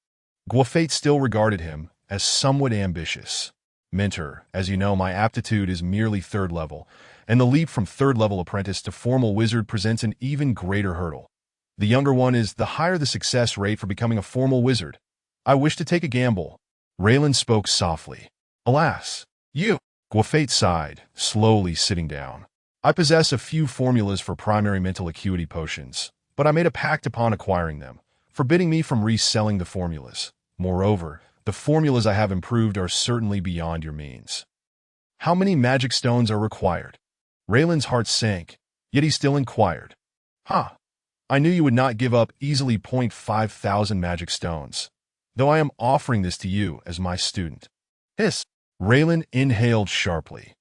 Gwafate still regarded him as somewhat ambitious. Mentor, as you know, my aptitude is merely 3rd level, and the leap from 3rd-level apprentice to formal wizard presents an even greater hurdle. The younger one is the higher the success rate for becoming a formal wizard. I wish to take a gamble. Reilin spoke softly. Alas, you. Gwafate sighed, slowly sitting down. I possess a few formulas for primary mental acuity potions, but I made a pact upon acquiring them, forbidding me from reselling the formulas. Moreover, the formulas I have improved are certainly beyond your means. How many magic stones are required? Raylan's heart sank, yet he still inquired. I knew you would not give up easily 5,000 magic stones, though I am offering this to you as my student. Hiss. Reilin inhaled sharply,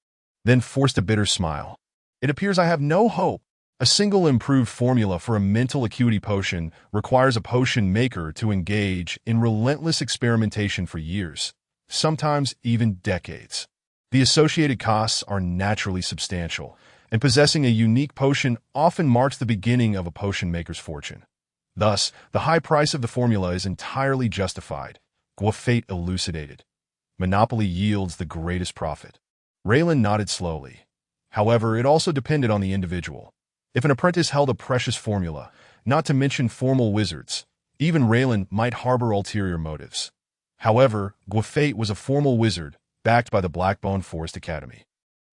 then forced a bitter smile. It appears I have no hope. A single improved formula for a mental acuity potion requires a potion maker to engage in relentless experimentation for years, sometimes even decades. The associated costs are naturally substantial, and possessing a unique potion often marks the beginning of a potion maker's fortune. Thus, the high price of the formula is entirely justified, Gwafate elucidated. Monopoly yields the greatest profit. Reilin nodded slowly. However, it also depended on the individual. If an apprentice held a precious formula, not to mention formal wizards, even Reilin might harbor ulterior motives. However, Gwafate was a formal wizard, backed by the Blackbone Forest Academy,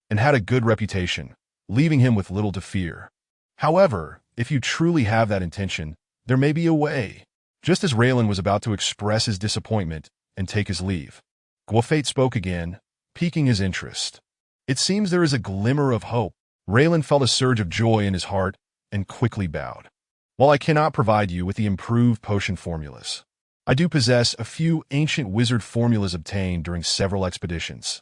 and had a good reputation, leaving him with little to fear. However, if you truly have that intention, there may be a way. Just as Reilin was about to express his disappointment and take his leave, Gwafate spoke again, piquing his interest. It seems there is a glimmer of hope. Reilin felt a surge of joy in his heart and quickly bowed. While I cannot provide you with the improved potion formulas, I do possess a few ancient wizard formulas obtained during several expeditions.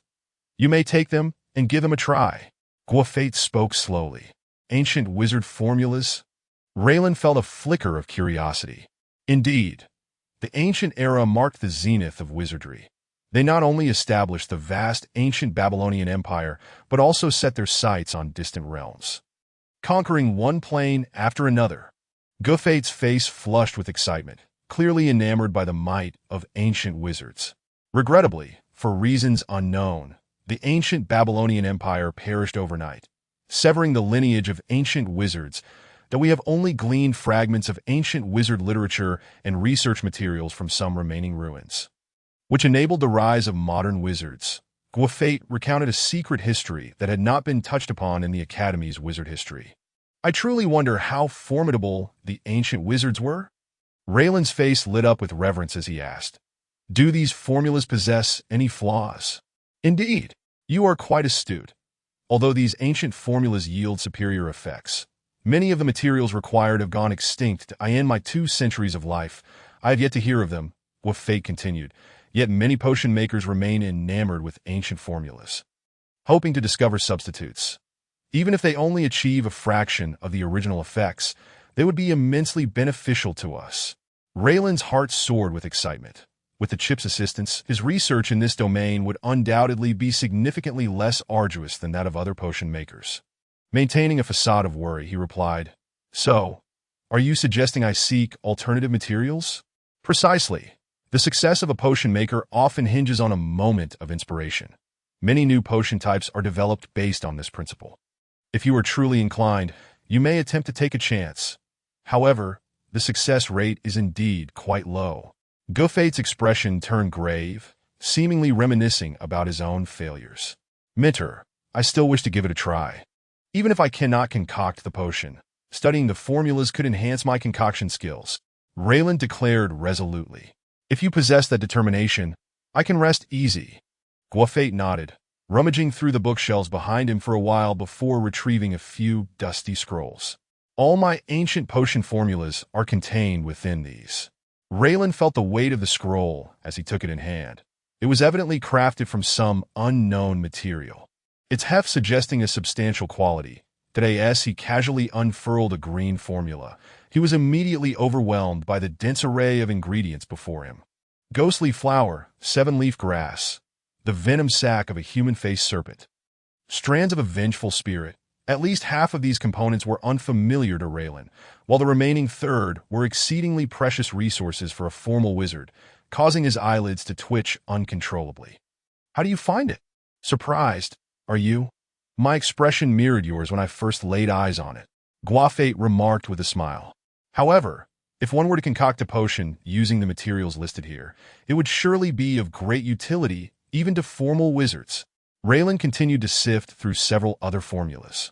You may take them and give them a try. Gwafate spoke slowly. Ancient wizard formulas? Reilin felt a flicker of curiosity. Indeed, the ancient era marked the zenith of wizardry. They not only established the vast ancient Babylonian Empire, but also set their sights on distant realms, conquering one plane after another. Gwafate's face flushed with excitement, clearly enamored by the might of ancient wizards. Regrettably, for reasons unknown, the ancient Babylonian Empire perished overnight, severing the lineage of ancient wizards, that we have only gleaned fragments of ancient wizard literature and research materials from some remaining ruins, which enabled the rise of modern wizards. Gwafate recounted a secret history that had not been touched upon in the Academy's wizard history. I truly wonder how formidable the ancient wizards were? Raylan's face lit up with reverence as he asked, do these formulas possess any flaws? Indeed, you are quite astute. Although these ancient formulas yield superior effects, many of the materials required have gone extinct. In my 2 centuries of life, I have yet to hear of them, Gwafate continued. Yet many potion makers remain enamored with ancient formulas, hoping to discover substitutes. Even if they only achieve a fraction of the original effects, they would be immensely beneficial to us. Raylan's heart soared with excitement. With the chip's assistance, his research in this domain would undoubtedly be significantly less arduous than that of other potion makers. Maintaining a facade of worry, he replied, So, are you suggesting I seek alternative materials? Precisely. The success of a potion maker often hinges on a moment of inspiration. Many new potion types are developed based on this principle. If you are truly inclined, you may attempt to take a chance. However, the success rate is indeed quite low. Gwafate's expression turned grave, seemingly reminiscing about his own failures. Mentor, I still wish to give it a try. Even if I cannot concoct the potion, studying the formulas could enhance my concoction skills, Reilin declared resolutely. If you possess that determination, I can rest easy. Gwafate nodded, rummaging through the bookshelves behind him for a while before retrieving a few dusty scrolls. All my ancient potion formulas are contained within these. Reilin felt the weight of the scroll as he took it in hand. It was evidently crafted from some unknown material, its heft suggesting a substantial quality. Today, as he casually unfurled a green formula, he was immediately overwhelmed by the dense array of ingredients before him. Ghostly flower, 7-leaf grass, the venom sac of a human-faced serpent, strands of a vengeful spirit. At least half of these components were unfamiliar to Reilin, while the remaining third were exceedingly precious resources for a formal wizard, causing his eyelids to twitch uncontrollably. How do you find it? Surprised, are you? My expression mirrored yours when I first laid eyes on it, Gwafate remarked with a smile. However, if one were to concoct a potion using the materials listed here, it would surely be of great utility even to formal wizards. Reilin continued to sift through several other formulas,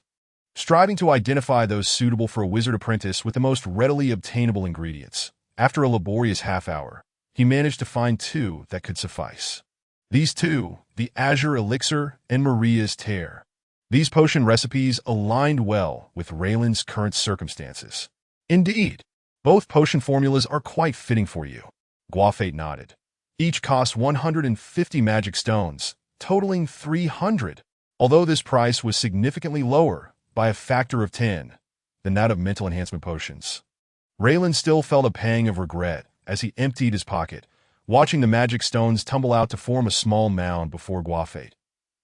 striving to identify those suitable for a wizard apprentice with the most readily obtainable ingredients. After a laborious half-hour, he managed to find two that could suffice. These two, the Azure Elixir and Maria's Tear. These potion recipes aligned well with Reilin's current circumstances. Indeed, both potion formulas are quite fitting for you. Guafate nodded. Each cost 150 magic stones, totaling 300. Although this price was significantly lower by a factor of 10 than that of mental enhancement potions, Reilin still felt a pang of regret as he emptied his pocket, watching the magic stones tumble out to form a small mound before Guafate.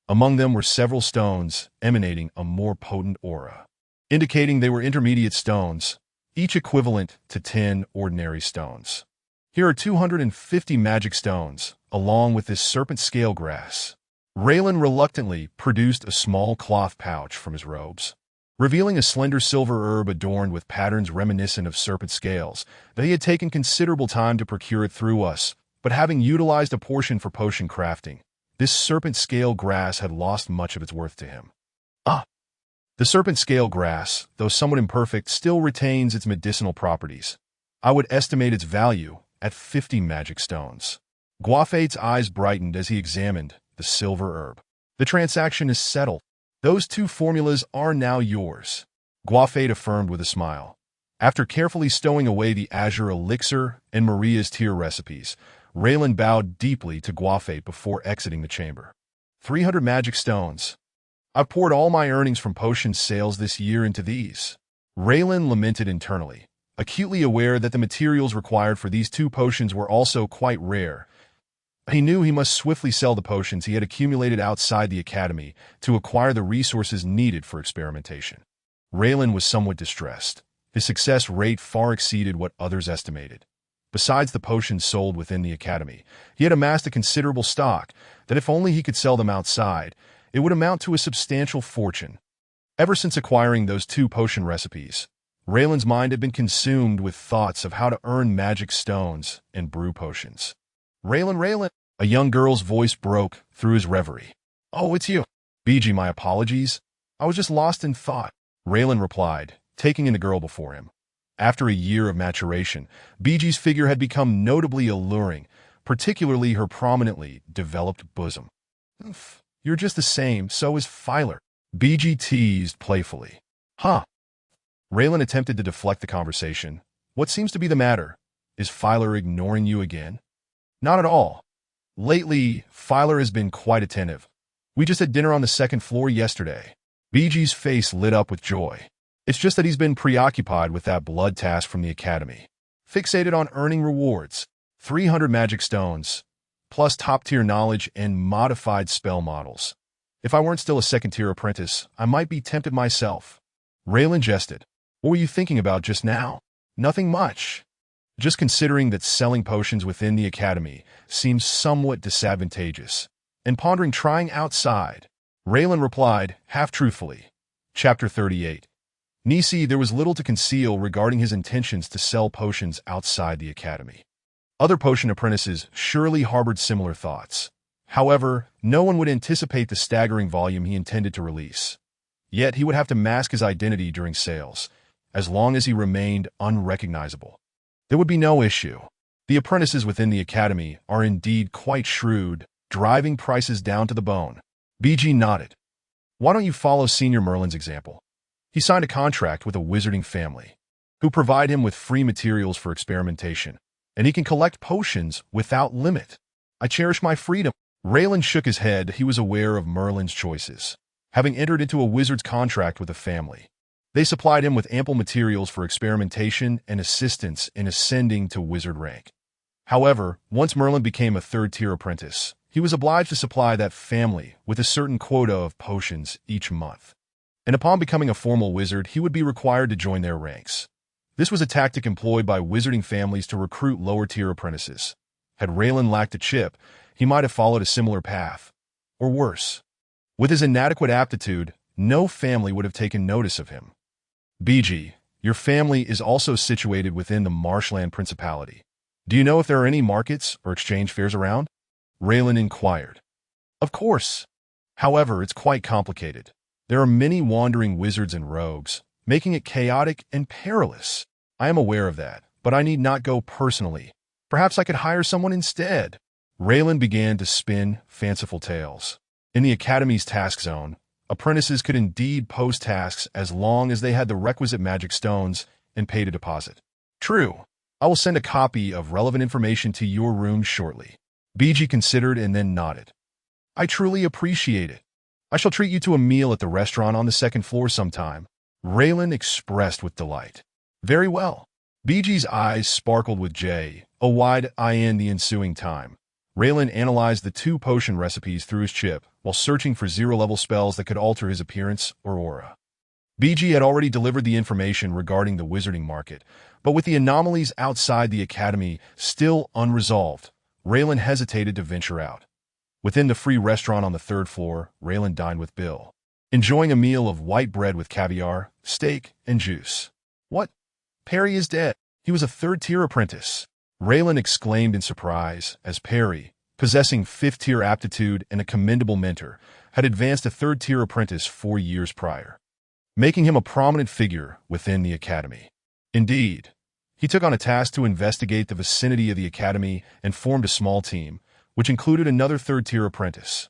Among them were several stones emanating a more potent aura, indicating they were intermediate stones, each equivalent to 10 ordinary stones. Here are 250 magic stones, along with this serpent scale grass. Reilin reluctantly produced a small cloth pouch from his robes, revealing a slender silver herb adorned with patterns reminiscent of serpent scales that he had taken considerable time to procure it through us, but having utilized a portion for potion crafting, this serpent scale grass had lost much of its worth to him. The serpent scale grass, though somewhat imperfect, still retains its medicinal properties. I would estimate its value at 50 magic stones. Guafate's eyes brightened as he examined the silver herb. The transaction is settled. Those two formulas are now yours, Guafate affirmed with a smile. After carefully stowing away the Azure Elixir and Maria's Tear recipes, Reilin bowed deeply to Guafate before exiting the chamber. 300 magic stones. I've poured all my earnings from potion sales this year into these. Reilin lamented internally, acutely aware that the materials required for these two potions were also quite rare. He knew he must swiftly sell the potions he had accumulated outside the academy to acquire the resources needed for experimentation. Reilin was somewhat distressed. His success rate far exceeded what others estimated. Besides the potions sold within the academy, he had amassed a considerable stock that if only he could sell them outside, it would amount to a substantial fortune. Ever since acquiring those two potion recipes, Reilin's mind had been consumed with thoughts of how to earn magic stones and brew potions. Reilin, a young girl's voice broke through his reverie. Oh, it's you. BG, my apologies. I was just lost in thought, Reilin replied, taking in the girl before him. After a year of maturation, BG's figure had become notably alluring, particularly her prominently developed bosom. You're just the same, so is Filer, BG teased playfully. Huh? Reilin attempted to deflect the conversation. What seems to be the matter? Is Filer ignoring you again? Not at all. Lately, Filer has been quite attentive. We just had dinner on the second floor yesterday. BG's face lit up with joy. It's just that he's been preoccupied with that blood task from the academy. Fixated on earning rewards. 300 magic stones, plus top-tier knowledge and modified spell models. If I weren't still a second-tier apprentice, I might be tempted myself. Reilin jested. What were you thinking about just now? Nothing much. Just considering that selling potions within the academy seems somewhat disadvantageous, and pondering trying outside. Reilin replied, half-truthfully. Chapter 38. Nisi, there was little to conceal regarding his intentions to sell potions outside the academy. Other potion apprentices surely harbored similar thoughts. However, no one would anticipate the staggering volume he intended to release. Yet he would have to mask his identity during sales, as long as he remained unrecognizable. There would be no issue. The apprentices within the academy are indeed quite shrewd, driving prices down to the bone. BG nodded. Why don't you follow Senior Merlin's example? He signed a contract with a wizarding family, who provide him with free materials for experimentation, and he can collect potions without limit. I cherish my freedom. Reilin shook his head. He was aware of Merlin's choices, having entered into a wizard's contract with a family. They supplied him with ample materials for experimentation and assistance in ascending to wizard rank. However, once Merlin became a third-tier apprentice, he was obliged to supply that family with a certain quota of potions each month. And upon becoming a formal wizard, he would be required to join their ranks. This was a tactic employed by wizarding families to recruit lower-tier apprentices. Had Reilin lacked a chip, he might have followed a similar path. Or worse. With his inadequate aptitude, no family would have taken notice of him. BG, Your family is also situated within the Marshland Principality. Do you know if there are any markets or exchange fairs around? Reilin inquired. Of course. However, it's quite complicated. There are many wandering wizards and rogues, making it chaotic and perilous. I am aware of that, but I need not go personally. Perhaps I could hire someone instead. Reilin began to spin fanciful tales. In the Academy's task zone, apprentices could indeed post tasks as long as they had the requisite magic stones and paid a deposit. True. I will send a copy of relevant information to your room shortly. BG considered and then nodded. I truly appreciate it. I shall treat you to a meal at the restaurant on the second floor sometime. Reilin expressed with delight. Very well. BG's eyes sparkled with joy, a wide eye in the ensuing time. Reilin analyzed the 2 potion recipes through his chip while searching for 0-level spells that could alter his appearance or aura. BG had already delivered the information regarding the wizarding market, but with the anomalies outside the academy still unresolved, Reilin hesitated to venture out. Within the free restaurant on the 3rd floor, Reilin dined with Bill, enjoying a meal of white bread with caviar, steak, and juice. What? Perry is dead. He was a 3rd-tier apprentice. Reilin exclaimed in surprise as Perry, possessing 5th-tier aptitude and a commendable mentor, had advanced to 3rd-tier apprentice 4 years prior, making him a prominent figure within the academy. Indeed, he took on a task to investigate the vicinity of the academy and formed a small team, which included another 3rd-tier apprentice.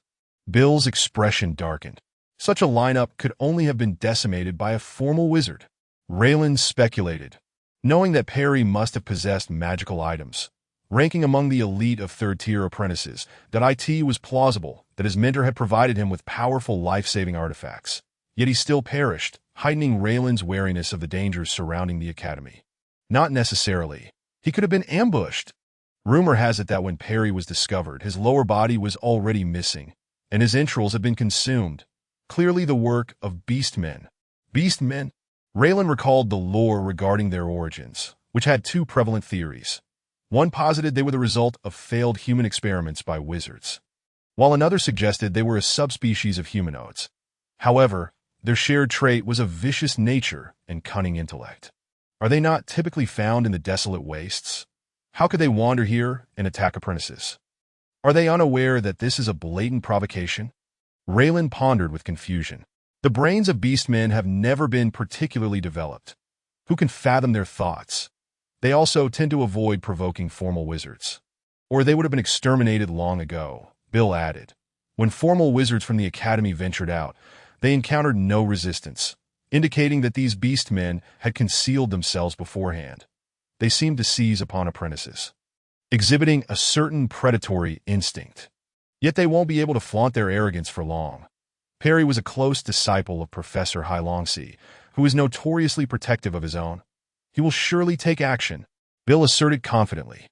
Bill's expression darkened. Such a lineup could only have been decimated by a formal wizard. Reilin speculated, knowing that Perry must have possessed magical items, ranking among the elite of 3rd-tier apprentices, that it was plausible that his mentor had provided him with powerful life-saving artifacts. Yet he still perished, heightening Reilin's wariness of the dangers surrounding the academy. Not necessarily. He could have been ambushed. Rumor has it that when Perry was discovered, his lower body was already missing, and his entrails had been consumed. Clearly the work of beastmen. Beastmen? Reilin recalled the lore regarding their origins, which had 2 prevalent theories. One posited they were the result of failed human experiments by wizards, while another suggested they were a subspecies of humanoids. However, their shared trait was a vicious nature and cunning intellect. Are they not typically found in the desolate wastes? How could they wander here and attack apprentices? Are they unaware that this is a blatant provocation? Reilin pondered with confusion. The brains of beastmen have never been particularly developed. Who can fathom their thoughts? They also tend to avoid provoking formal wizards. Or they would have been exterminated long ago, Bill added. When formal wizards from the academy ventured out, they encountered no resistance, indicating that these beastmen had concealed themselves beforehand. They seemed to seize upon apprentices, exhibiting a certain predatory instinct. Yet they won't be able to flaunt their arrogance for long. Perry was a close disciple of Professor Hailongsea, who is notoriously protective of his own. He will surely take action, Bill asserted confidently.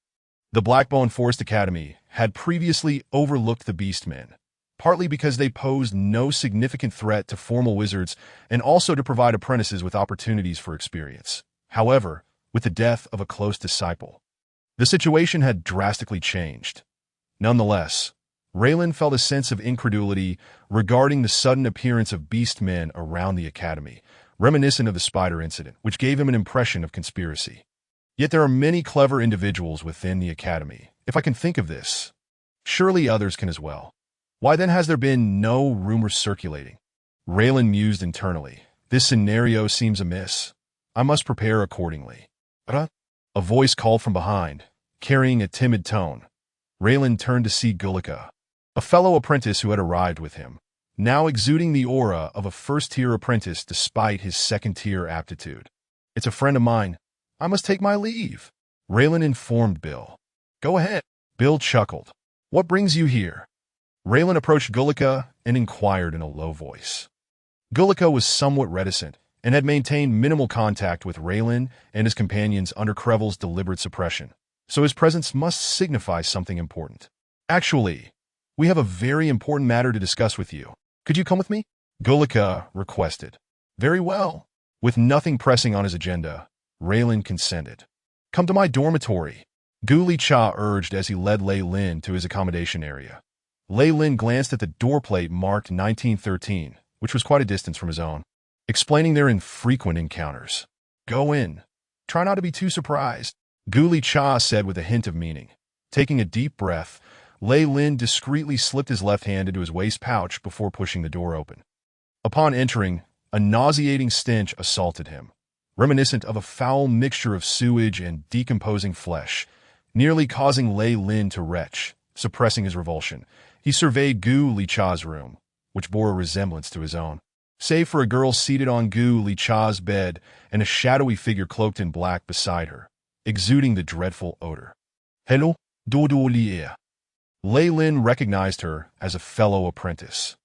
The Blackbone Forest Academy had previously overlooked the beastmen, partly because they posed no significant threat to formal wizards and also to provide apprentices with opportunities for experience. However, with the death of a close disciple, the situation had drastically changed. Nonetheless, Reilin felt a sense of incredulity regarding the sudden appearance of beastmen around the academy, reminiscent of the spider incident, which gave him an impression of conspiracy. Yet there are many clever individuals within the academy. If I can think of this, surely others can as well. Why then has there been no rumors circulating? Reilin mused internally. This scenario seems amiss. I must prepare accordingly. A voice called from behind, carrying a timid tone. Reilin turned to see Gulika, a fellow apprentice who had arrived with him, now exuding the aura of a 1st-tier apprentice despite his 2nd-tier aptitude. It's a friend of mine. I must take my leave, Reilin informed Bill. Go ahead. Bill chuckled. What brings you here? Reilin approached Gulika and inquired in a low voice. Gulika was somewhat reticent and had maintained minimal contact with Reilin and his companions under Krevel's deliberate suppression, so his presence must signify something important. Actually, we have a very important matter to discuss with you. Could you come with me? Gulika requested. Very well. With nothing pressing on his agenda, Reilin consented. Come to my dormitory, Guli Cha urged as he led Lei Lin to his accommodation area. Lei Lin glanced at the doorplate marked 1913, which was quite a distance from his own, explaining their infrequent encounters. Go in. Try not to be too surprised, Gu Li Cha said with a hint of meaning. Taking a deep breath, Reilin discreetly slipped his left hand into his waist pouch before pushing the door open. Upon entering, a nauseating stench assaulted him, reminiscent of a foul mixture of sewage and decomposing flesh, nearly causing Reilin to retch. Suppressing his revulsion, he surveyed Gu Li Cha's room, which bore a resemblance to his own. Save for a girl seated on Gu Li Cha's bed and a shadowy figure cloaked in black beside her, exuding the dreadful odor. Hello, Dodo Lier. Reilin recognized her as a fellow apprentice,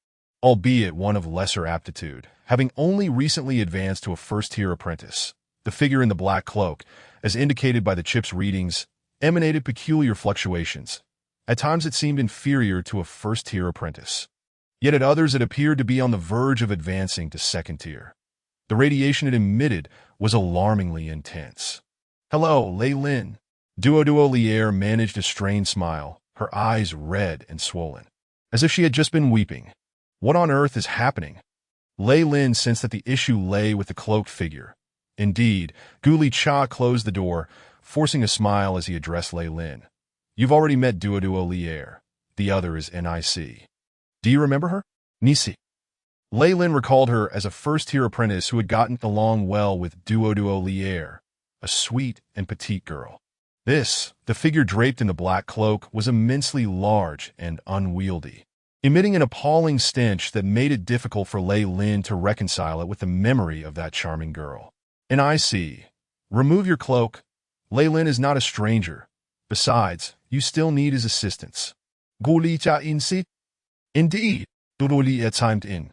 albeit one of lesser aptitude, having only recently advanced to a first-tier apprentice. The figure in the black cloak, as indicated by the chip's readings, emanated peculiar fluctuations. At times it seemed inferior to a first-tier apprentice. Yet at others it appeared to be on the verge of advancing to second tier. The radiation it emitted was alarmingly intense. Hello, Reilin. Duo Lier managed a strained smile, her eyes red and swollen, as if she had just been weeping. What on earth is happening? Reilin sensed that the issue lay with the cloaked figure. Indeed, Gu Li Cha closed the door, forcing a smile as he addressed Reilin. You've already met Duo Lier. The other is NIC. Do you remember her? Nisi. Reilin recalled her as a first-tier apprentice who had gotten along well with Duo Lier, a sweet and petite girl. This, the figure draped in the black cloak, was immensely large and unwieldy, emitting an appalling stench that made it difficult for Reilin to reconcile it with the memory of that charming girl. NIC. Remove your cloak. Reilin is not a stranger. Besides, you still need his assistance. Gu Li Cha Insi? Indeed, Dodo Lier chimed in,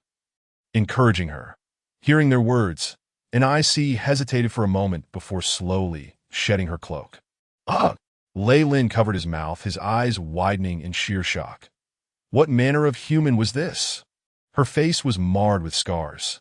encouraging her. Hearing their words, NIC hesitated for a moment before slowly shedding her cloak. Ugh! Reilin covered his mouth, his eyes widening in sheer shock. What manner of human was this? Her face was marred with scars,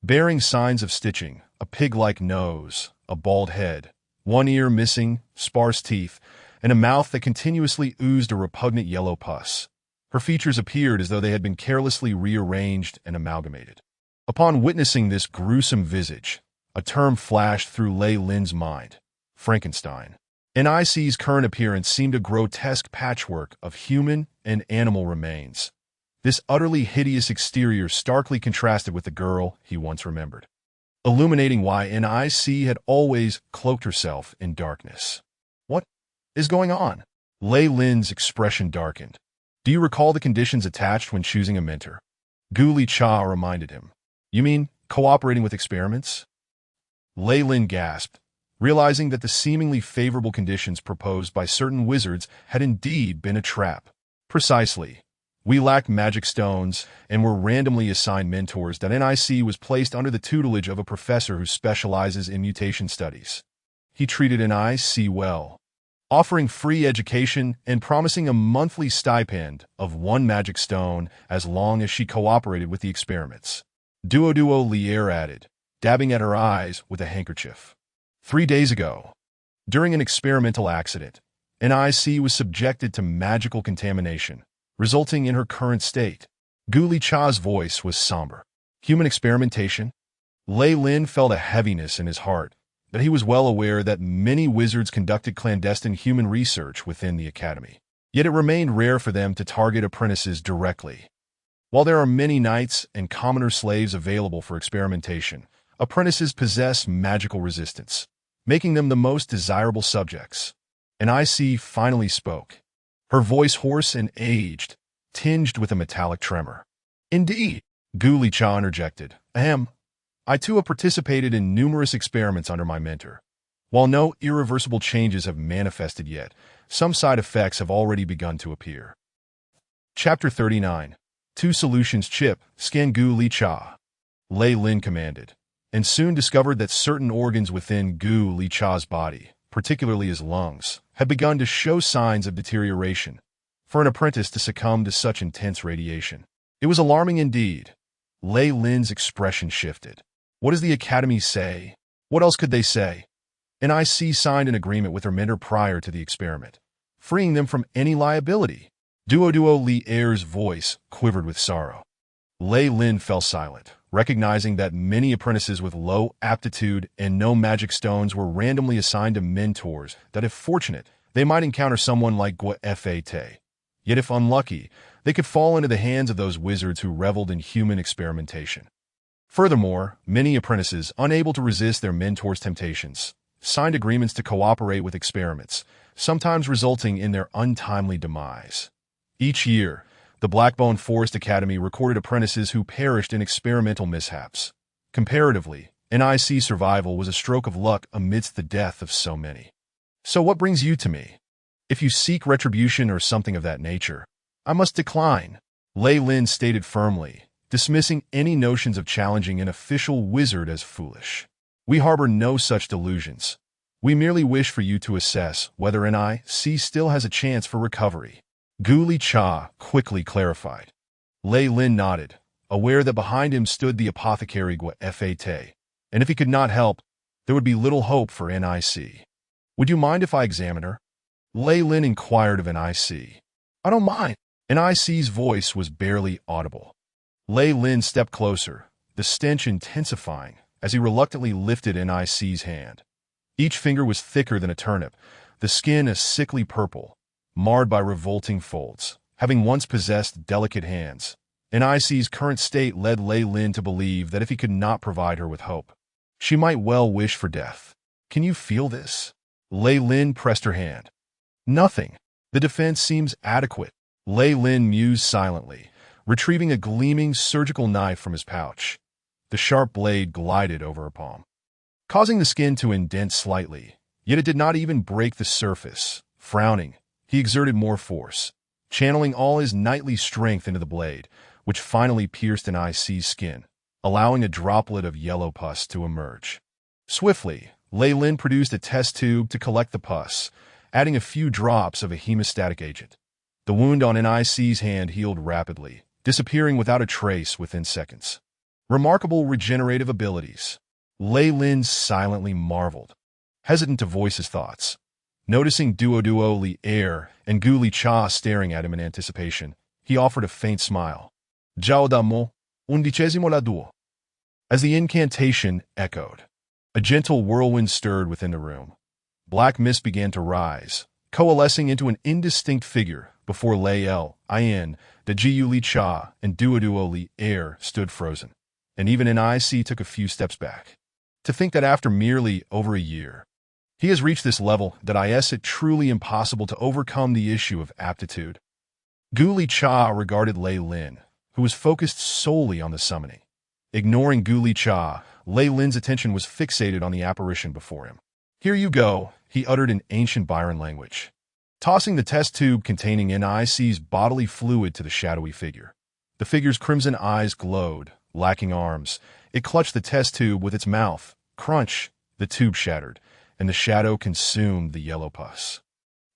bearing signs of stitching, a pig-like nose, a bald head, one ear missing, sparse teeth, and a mouth that continuously oozed a repugnant yellow pus. Her features appeared as though they had been carelessly rearranged and amalgamated. Upon witnessing this gruesome visage, a term flashed through Reilin's mind: Frankenstein. NIC's current appearance seemed a grotesque patchwork of human and animal remains. This utterly hideous exterior starkly contrasted with the girl he once remembered, illuminating why NIC had always cloaked herself in darkness. What is going on? Reilin's expression darkened. Do you recall the conditions attached when choosing a mentor? Gu Li Cha reminded him. You mean cooperating with experiments? Reilin gasped, realizing that the seemingly favorable conditions proposed by certain wizards had indeed been a trap. Precisely. We lacked magic stones and were randomly assigned mentors that NIC was placed under the tutelage of a professor who specializes in mutation studies. He treated NIC well, offering free education and promising a monthly stipend of 1 magic stone as long as she cooperated with the experiments. Duo Lier added, dabbing at her eyes with a handkerchief. 3 days ago, during an experimental accident, NIC was subjected to magical contamination, resulting in her current state. Gu Li Cha's voice was somber. Human experimentation? Reilin felt a heaviness in his heart, but he was well aware that many wizards conducted clandestine human research within the academy. Yet it remained rare for them to target apprentices directly. While there are many knights and commoner slaves available for experimentation, apprentices possess magical resistance, making them the most desirable subjects. NIC finally spoke, her voice hoarse and aged, tinged with a metallic tremor. Indeed, Gu Li Cha interjected. Ahem. I too have participated in numerous experiments under my mentor. While no irreversible changes have manifested yet, some side effects have already begun to appear. Chapter 39. 2 Solutions Chip, Scan Gu Li Cha. Reilin commanded, and soon discovered that certain organs within Gu Li Cha's body, particularly his lungs, had begun to show signs of deterioration. For an apprentice to succumb to such intense radiation, it was alarming indeed. Reilin's expression shifted. What does the Academy say? What else could they say? NIC signed an agreement with her mentor prior to the experiment, freeing them from any liability. Duo Lier's voice quivered with sorrow. Reilin fell silent, recognizing that many apprentices with low aptitude and no magic stones were randomly assigned to mentors that, if fortunate, they might encounter someone like Gwafete. Yet if unlucky, they could fall into the hands of those wizards who reveled in human experimentation. Furthermore, many apprentices, unable to resist their mentors' temptations, signed agreements to cooperate with experiments, sometimes resulting in their untimely demise. Each year, the Blackbone Forest Academy recorded apprentices who perished in experimental mishaps. Comparatively, NIC survival was a stroke of luck amidst the death of so many. So what brings you to me? If you seek retribution or something of that nature, I must decline, Reilin stated firmly, dismissing any notions of challenging an official wizard as foolish. We harbor no such delusions. We merely wish for you to assess whether NIC still has a chance for recovery. Gu Li Cha quickly clarified. Reilin nodded, aware that behind him stood the apothecary Gwafete, and if he could not help, there would be little hope for NIC. Would you mind if I examine her? Reilin inquired of NIC. I don't mind. NIC's voice was barely audible. Reilin stepped closer, the stench intensifying as he reluctantly lifted NIC's hand. Each finger was thicker than a turnip, the skin a sickly purple, marred by revolting folds. Having once possessed delicate hands, NIC's current state led Reilin to believe that if he could not provide her with hope, she might well wish for death. Can you feel this? Reilin pressed her hand. Nothing. The defense seems adequate. Reilin mused silently, retrieving a gleaming surgical knife from his pouch. The sharp blade glided over her palm, causing the skin to indent slightly, yet it did not even break the surface. Frowning, he exerted more force, channeling all his knightly strength into the blade, which finally pierced NIC's skin, allowing a droplet of yellow pus to emerge. Swiftly, Reilin produced a test tube to collect the pus, adding a few drops of a hemostatic agent. The wound on NIC's hand healed rapidly, disappearing without a trace within seconds. Remarkable regenerative abilities. Reilin silently marveled, hesitant to voice his thoughts. Noticing Duo Li Air and Gu Li Cha staring at him in anticipation, he offered a faint smile. Jiao Damo, 11 la duo. As the incantation echoed, a gentle whirlwind stirred within the room. Black mist began to rise, coalescing into an indistinct figure before Reilin, the Gu Li Cha, and Duo Li Air stood frozen, and even NIC took a few steps back. To think that after merely over a year, he has reached this level that is it truly impossible to overcome the issue of aptitude. Gu Li Cha regarded Reilin, who was focused solely on the summoning. Ignoring Gu Li Cha, Reilin's attention was fixated on the apparition before him. Here you go, he uttered in ancient Byron language, tossing the test tube containing NIC's bodily fluid to the shadowy figure. The figure's crimson eyes glowed, lacking arms. It clutched the test tube with its mouth. Crunch, the tube shattered, and the shadow consumed the yellow pus.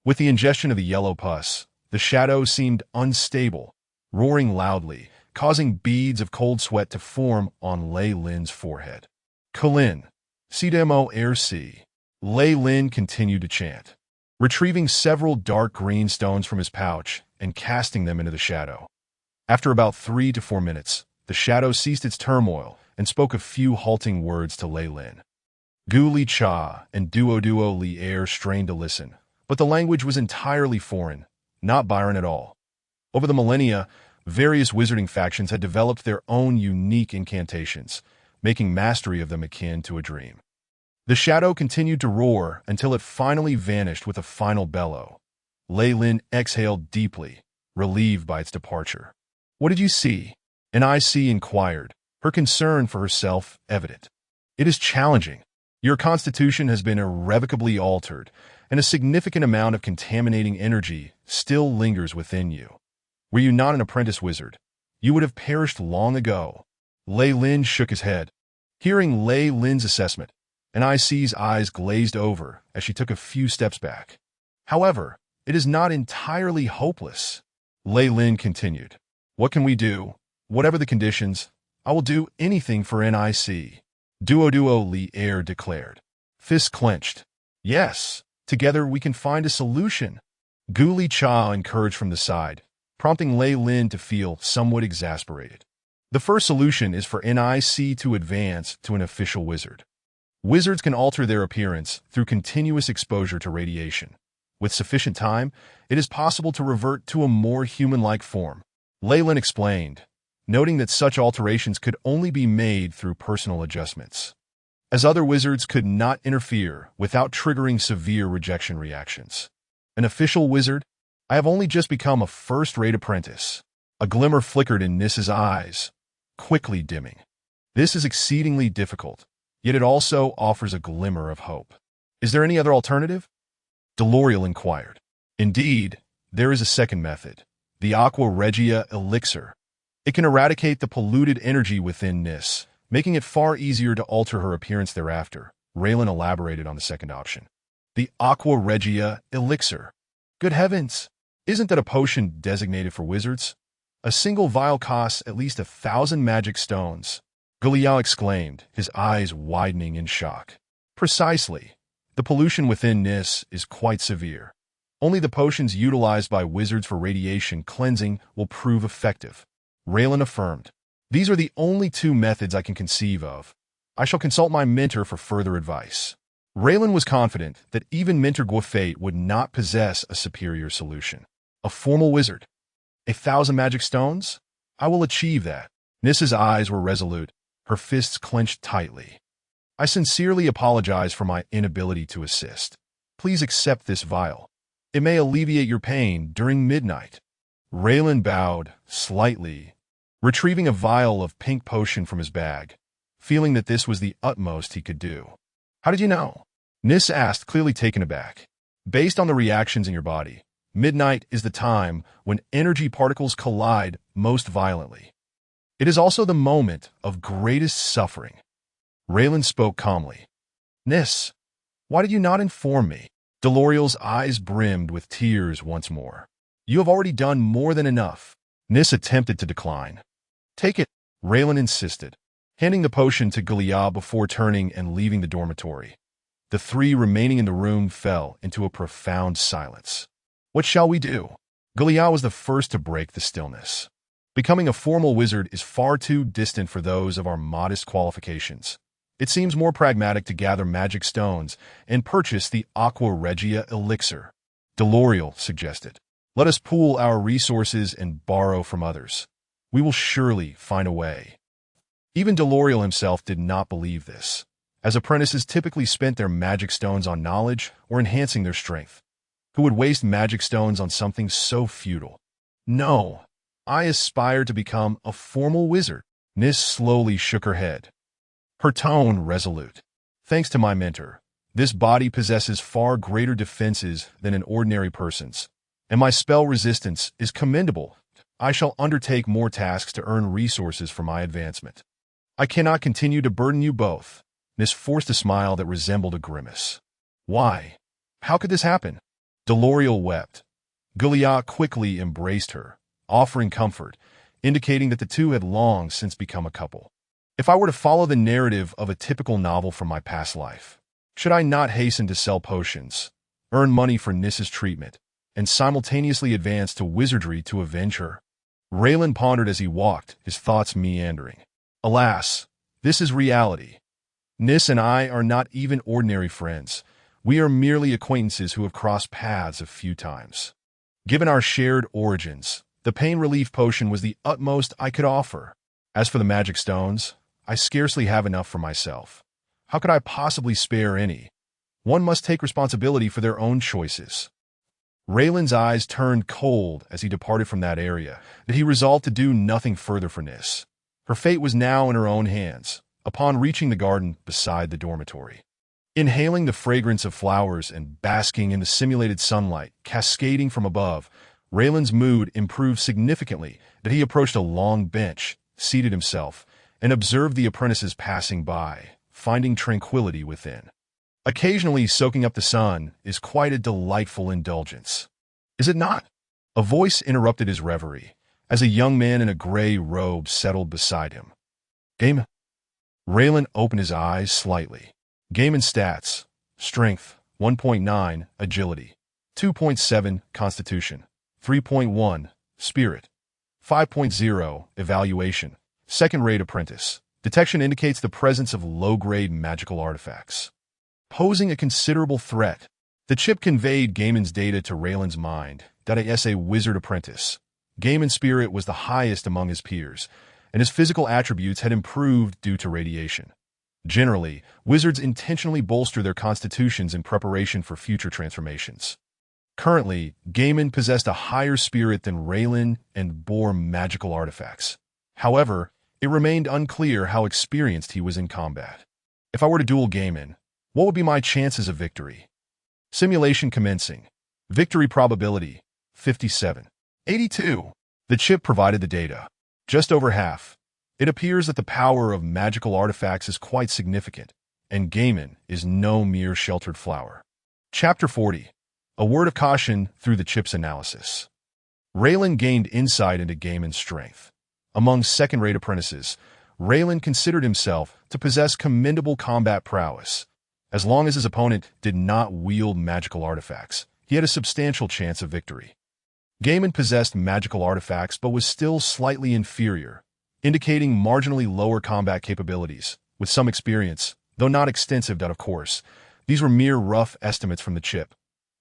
With the ingestion of the yellow pus, the shadow seemed unstable, roaring loudly, causing beads of cold sweat to form on Reilin's forehead. Kulin, Cdmo RC. Reilin continued to chant, retrieving several dark green stones from his pouch and casting them into the shadow. After about 3 to 4 minutes, the shadow ceased its turmoil and spoke a few halting words to Reilin. Gu Li Cha and Duo Li Air strained to listen, but the language was entirely foreign, not Byron at all. Over the millennia, various wizarding factions had developed their own unique incantations, making mastery of them akin to a dream. The shadow continued to roar until it finally vanished with a final bellow. Reilin exhaled deeply, relieved by its departure. What did you see? NIC inquired, her concern for herself evident. It is challenging. Your constitution has been irrevocably altered, and a significant amount of contaminating energy still lingers within you. Were you not an apprentice wizard, you would have perished long ago. Reilin shook his head. Hearing Reilin's assessment, NIC's eyes glazed over as she took a few steps back. However, it is not entirely hopeless. Reilin continued. What can we do? Whatever the conditions, I will do anything for NIC. Duo Li Air declared, fists clenched. Yes, together we can find a solution. Gu Li Cha encouraged from the side, prompting Reilin to feel somewhat exasperated. The first solution is for NIC to advance to an official wizard. Wizards can alter their appearance through continuous exposure to radiation. With sufficient time, it is possible to revert to a more human-like form. Reilin explained, noting that such alterations could only be made through personal adjustments, as other wizards could not interfere without triggering severe rejection reactions. An official wizard? I have only just become a first-rate apprentice. A glimmer flickered in Nis's eyes, quickly dimming. This is exceedingly difficult, yet it also offers a glimmer of hope. Is there any other alternative? Delorial inquired. Indeed, there is a second method, the Aqua Regia elixir. It can eradicate the polluted energy within Nis, making it far easier to alter her appearance thereafter. Reilin elaborated on the second option. The Aqua Regia elixir. Good heavens! Isn't that a potion designated for wizards? A single vial costs at least 1,000 magic stones. Guliao exclaimed, his eyes widening in shock. Precisely. The pollution within Nis is quite severe. Only the potions utilized by wizards for radiation cleansing will prove effective. Reilin affirmed. These are the only two methods I can conceive of. I shall consult my mentor for further advice. Reilin was confident that even Mentor Guafate would not possess a superior solution. A formal wizard. 1,000 magic stones? I will achieve that. Nis's eyes were resolute, her fists clenched tightly. I sincerely apologize for my inability to assist. Please accept this vial. It may alleviate your pain during midnight. Reilin bowed slightly, retrieving a vial of pink potion from his bag, feeling that this was the utmost he could do. How did you know? Nis asked, clearly taken aback. Based on the reactions in your body, midnight is the time when energy particles collide most violently. It is also the moment of greatest suffering. Reilin spoke calmly. Nis, why did you not inform me? Delorial's eyes brimmed with tears once more. You have already done more than enough. Nis attempted to decline. Take it, Reilin insisted, handing the potion to Guliao before turning and leaving the dormitory. The three remaining in the room fell into a profound silence. What shall we do? Guliao was the first to break the stillness. Becoming a formal wizard is far too distant for those of our modest qualifications. It seems more pragmatic to gather magic stones and purchase the Aqua Regia elixir. Delorial suggested. Let us pool our resources and borrow from others. We will surely find a way. Even Delorial himself did not believe this, as apprentices typically spent their magic stones on knowledge or enhancing their strength. Who would waste magic stones on something so futile? No, I aspire to become a formal wizard. Nis slowly shook her head, her tone resolute. Thanks to my mentor, this body possesses far greater defenses than an ordinary person's, and my spell resistance is commendable. I shall undertake more tasks to earn resources for my advancement. I cannot continue to burden you both. Nis forced a smile that resembled a grimace. Why? How could this happen? Delorial wept. Guliao quickly embraced her, offering comfort, indicating that the two had long since become a couple. If I were to follow the narrative of a typical novel from my past life, should I not hasten to sell potions, earn money for Nis's treatment, and simultaneously advance to wizardry to avenge her? Reilin pondered as he walked, his thoughts meandering. Alas, this is reality. Nis and I are not even ordinary friends. We are merely acquaintances who have crossed paths a few times. Given our shared origins, the pain relief potion was the utmost I could offer. As for the magic stones, I scarcely have enough for myself. How could I possibly spare any? One must take responsibility for their own choices. Reilin's eyes turned cold as he departed from that area, that he resolved to do nothing further for Nis. Her fate was now in her own hands, upon reaching the garden beside the dormitory. Inhaling the fragrance of flowers and basking in the simulated sunlight cascading from above, Reilin's mood improved significantly that he approached a long bench, seated himself, and observed the apprentices passing by, finding tranquility within. Occasionally soaking up the sun is quite a delightful indulgence. Is it not? A voice interrupted his reverie, as a young man in a gray robe settled beside him. Game? Reilin opened his eyes slightly. Game and stats. Strength, 1.9, Agility, 2.7, Constitution, 3.1, Spirit, 5.0, Evaluation, Second-rate apprentice. Detection indicates the presence of low-grade magical artifacts, posing a considerable threat. The chip conveyed Gaiman's data to Reilin's mind. As a wizard apprentice, Gaiman's spirit was the highest among his peers, and his physical attributes had improved due to radiation. Generally, wizards intentionally bolster their constitutions in preparation for future transformations. Currently, Gaiman possessed a higher spirit than Reilin and bore magical artifacts. However, it remained unclear how experienced he was in combat. If I were to duel Gaiman, what would be my chances of victory? Simulation commencing. Victory probability, 57.82. The chip provided the data. Just over half. It appears that the power of magical artifacts is quite significant, and Gaiman is no mere sheltered flower. Chapter 40. A word of caution through the chip's analysis. Reilin gained insight into Gaiman's strength. Among second-rate apprentices, Reilin considered himself to possess commendable combat prowess. As long as his opponent did not wield magical artifacts, he had a substantial chance of victory. Gaiman possessed magical artifacts but was still slightly inferior, indicating marginally lower combat capabilities. With some experience, though not extensive, of course, these were mere rough estimates from the chip.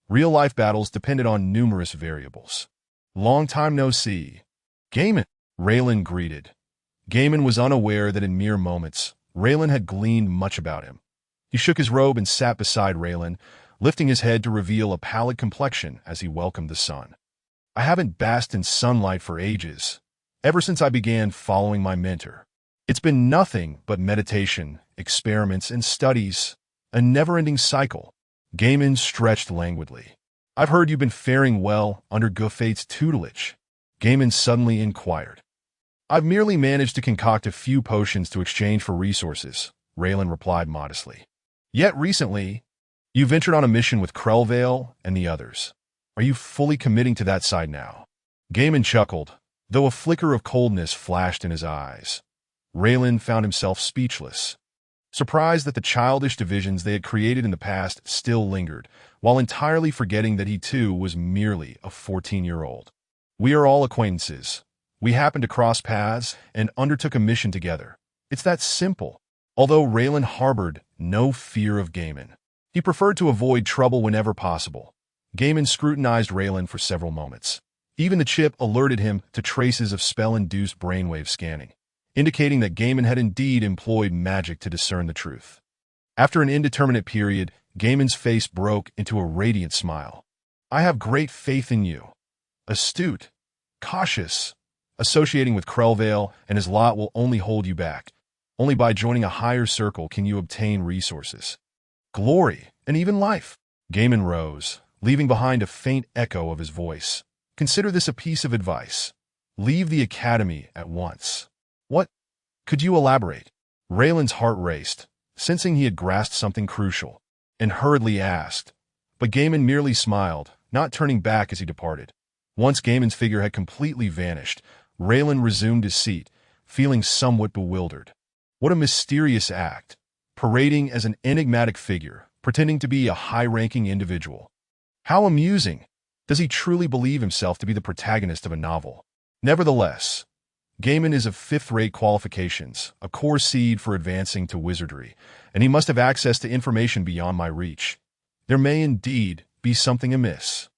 Real-life battles depended on numerous variables. Long time no see. Gaiman, Reilin greeted. Gaiman was unaware that in mere moments, Reilin had gleaned much about him. He shook his robe and sat beside Reilin, lifting his head to reveal a pallid complexion as he welcomed the sun. I haven't basked in sunlight for ages, ever since I began following my mentor. It's been nothing but meditation, experiments, and studies, a never-ending cycle. Gaiman stretched languidly. I've heard you've been faring well under Gufate's tutelage. Gaiman suddenly inquired. I've merely managed to concoct a few potions to exchange for resources, Reilin replied modestly. Yet recently, you ventured on a mission with Krellvale and the others. Are you fully committing to that side now? Gaiman chuckled, though a flicker of coldness flashed in his eyes. Reilin found himself speechless, surprised that the childish divisions they had created in the past still lingered, while entirely forgetting that he too was merely a 14-year-old. We are all acquaintances. We happened to cross paths and undertook a mission together. It's that simple. Although Reilin harbored no fear of Gaiman, he preferred to avoid trouble whenever possible. Gaiman scrutinized Reilin for several moments. Even the chip alerted him to traces of spell-induced brainwave scanning, indicating that Gaiman had indeed employed magic to discern the truth. After an indeterminate period, Gaiman's face broke into a radiant smile. I have great faith in you. Astute, cautious, associating with Krellvale and his lot will only hold you back. Only by joining a higher circle can you obtain resources, glory, and even life. Gaiman rose, leaving behind a faint echo of his voice. Consider this a piece of advice. Leave the academy at once. What? Could you elaborate? Reilin's heart raced, sensing he had grasped something crucial, and hurriedly asked. But Gaiman merely smiled, not turning back as he departed. Once Gaiman's figure had completely vanished, Reilin resumed his seat, feeling somewhat bewildered. What a mysterious act, parading as an enigmatic figure, pretending to be a high-ranking individual. How amusing! Does he truly believe himself to be the protagonist of a novel? Nevertheless, Gaiman is of fifth-rate qualifications, a core seed for advancing to wizardry, and he must have access to information beyond my reach. There may indeed be something amiss.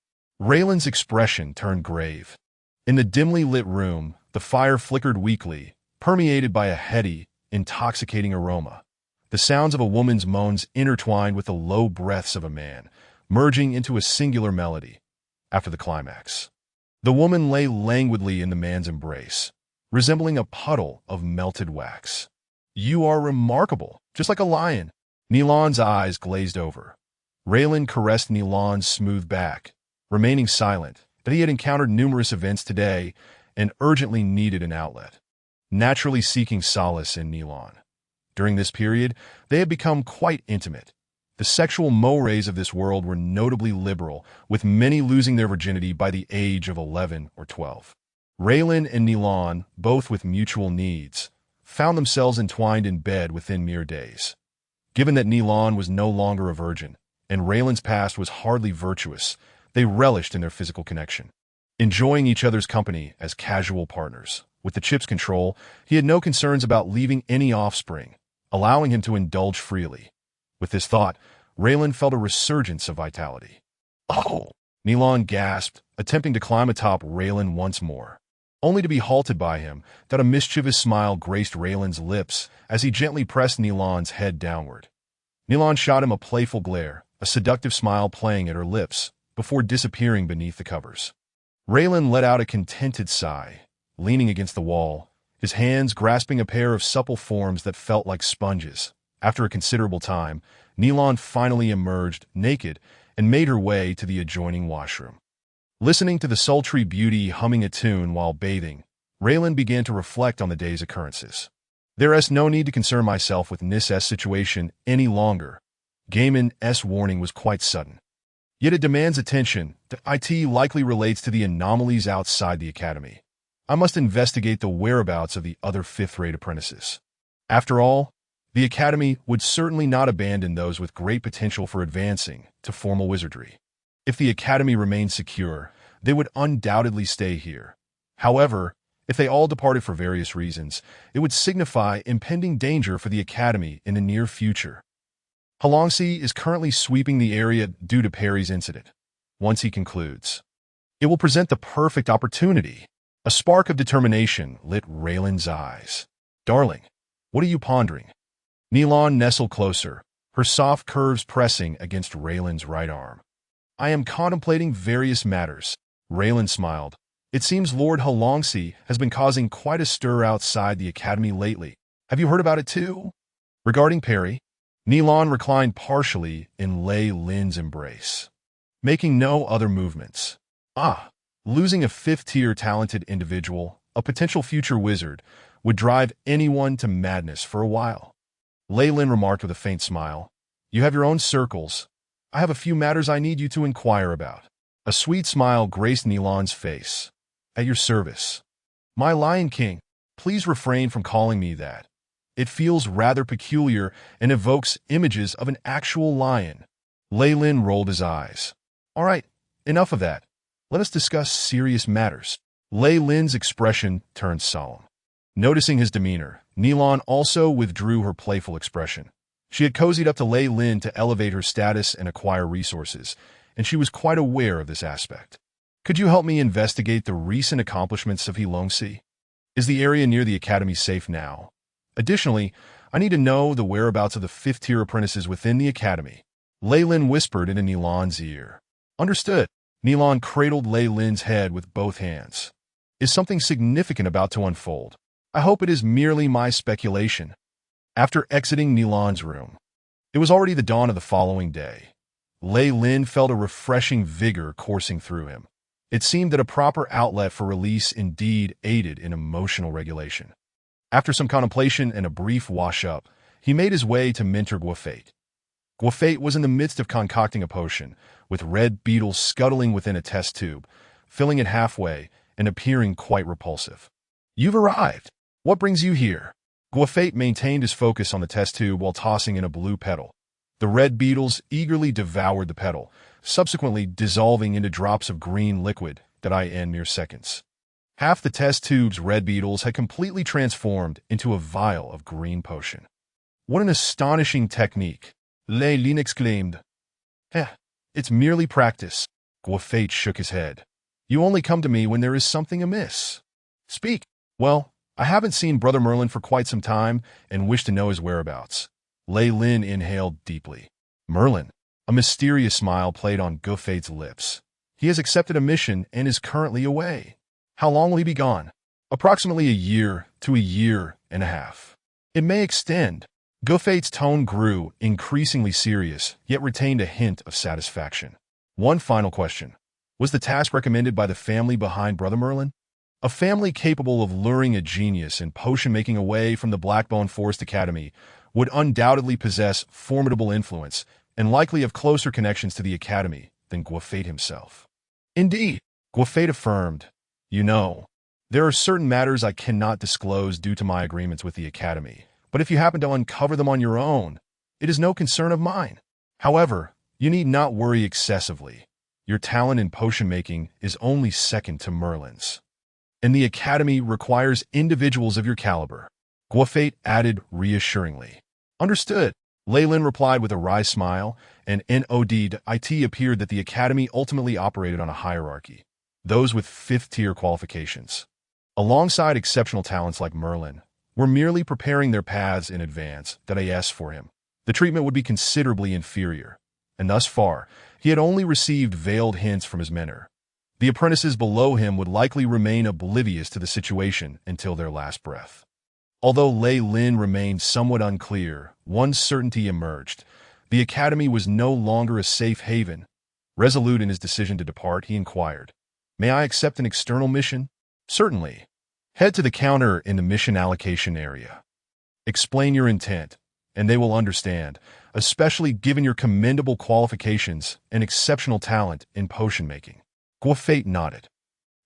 Reilin's expression turned grave. In the dimly lit room, the fire flickered weakly, permeated by a heady, intoxicating aroma. The sounds of a woman's moans intertwined with the low breaths of a man, merging into a singular melody. After the climax, the woman lay languidly in the man's embrace, resembling a puddle of melted wax. You are remarkable, just like a lion. Nilan's eyes glazed over. Reilin caressed Nilan's smooth back, remaining silent, that he had encountered numerous events today and urgently needed an outlet. Naturally seeking solace in Nilan. During this period, they had become quite intimate. The sexual mores of this world were notably liberal, with many losing their virginity by the age of 11 or 12. Reilin and Nilan, both with mutual needs, found themselves entwined in bed within mere days. Given that Nilan was no longer a virgin, and Reilin's past was hardly virtuous, they relished in their physical connection, enjoying each other's company as casual partners, With the chip's control, he had no concerns about leaving any offspring, allowing him to indulge freely. With this thought, Reilin felt a resurgence of vitality. Oh! Nilon gasped, attempting to climb atop Reilin once more, only to be halted by him, that a mischievous smile graced Raylan's lips as he gently pressed Nilon's head downward. Nilon shot him a playful glare, a seductive smile playing at her lips, before disappearing beneath the covers. Reilin let out a contented sigh, leaning against the wall, his hands grasping a pair of supple forms that felt like sponges. After a considerable time, Nilon finally emerged, naked, and made her way to the adjoining washroom. Listening to the sultry beauty humming a tune while bathing, Reilin began to reflect on the day's occurrences. There is no need to concern myself with Nis' situation any longer. Gaiman's warning was quite sudden. Yet it demands attention. The IT likely relates to the anomalies outside the academy. I must investigate the whereabouts of the other fifth-rate apprentices. After all, the academy would certainly not abandon those with great potential for advancing to formal wizardry. If the academy remained secure, they would undoubtedly stay here. However, if they all departed for various reasons, it would signify impending danger for the academy in the near future. Halongsi is currently sweeping the area due to Perry's incident. Once he concludes, it will present the perfect opportunity. A spark of determination lit Raylan's eyes. Darling, what are you pondering? Nilon nestled closer, her soft curves pressing against Raylan's right arm. I am contemplating various matters. Reilin smiled. It seems Lord Halongsi has been causing quite a stir outside the academy lately. Have you heard about it too? Regarding Perry, Nilon reclined partially in Lei Lin's embrace, making no other movements. Losing a fifth-tier talented individual, a potential future wizard, would drive anyone to madness for a while. Lei Lin remarked with a faint smile. You have your own circles. I have a few matters I need you to inquire about. A sweet smile graced Nilon's face. At your service. My Lion King, please refrain from calling me that. It feels rather peculiar and evokes images of an actual lion. Lei Lin rolled his eyes. All right, enough of that. Let us discuss serious matters. Lei Lin's expression turned solemn. Noticing his demeanor, Nilon also withdrew her playful expression. She had cozied up to Lei Lin to elevate her status and acquire resources, and she was quite aware of this aspect. Could you help me investigate the recent accomplishments of Halongsi? Is the area near the academy safe now? Additionally, I need to know the whereabouts of the fifth-tier apprentices within the academy. Lei Lin whispered into Nilon's ear. Understood. Nilon cradled Lei Lin's head with both hands. Is something significant about to unfold? I hope it is merely my speculation. After exiting Nilon's room, it was already the dawn of the following day. Lei Lin felt a refreshing vigor coursing through him. It seemed that a proper outlet for release indeed aided in emotional regulation. After some contemplation and a brief wash-up, he made his way to Mentor Guafate. Guafate was in the midst of concocting a potion, with red beetles scuttling within a test tube, filling it halfway and appearing quite repulsive. You've arrived. What brings you here? Guafate maintained his focus on the test tube while tossing in a blue petal. The red beetles eagerly devoured the petal, subsequently dissolving into drops of green liquid that in mere seconds. Half the test tube's red beetles had completely transformed into a vial of green potion. What an astonishing technique! Lei Lin exclaimed. It's merely practice. Guafate shook his head. You only come to me when there is something amiss. Speak. Well, I haven't seen Brother Merlin for quite some time and wish to know his whereabouts. Lei Lin inhaled deeply. Merlin. A mysterious smile played on Guafate's lips. He has accepted a mission and is currently away. How long will he be gone? Approximately a year to a year and a half. It may extend. Guafate's tone grew increasingly serious, yet retained a hint of satisfaction. One final question. Was the task recommended by the family behind Brother Merlin? A family capable of luring a genius in potion-making away from the Blackbone Forest Academy would undoubtedly possess formidable influence and likely have closer connections to the Academy than Guafate himself. Indeed, Guafate affirmed, you know, there are certain matters I cannot disclose due to my agreements with the Academy, but if you happen to uncover them on your own, it is no concern of mine. However, you need not worry excessively. Your talent in potion-making is only second to Merlin's. and the academy requires individuals of your caliber. Guafate added reassuringly. Understood. Reilin replied with a wry smile, and NOD'd it appeared that the academy ultimately operated on a hierarchy, those with fifth-tier qualifications. Alongside exceptional talents like Merlin, were merely preparing their paths in advance, for him. The treatment would be considerably inferior, and thus far, he had only received veiled hints from his mentor. The apprentices below him would likely remain oblivious to the situation until their last breath. Although Reilin remained somewhat unclear, one certainty emerged. The academy was no longer a safe haven. Resolute in his decision to depart, he inquired, "May I accept an external mission?" "Certainly. Head to the counter in the mission allocation area. Explain your intent, and they will understand, especially given your commendable qualifications and exceptional talent in potion making." Guafate nodded.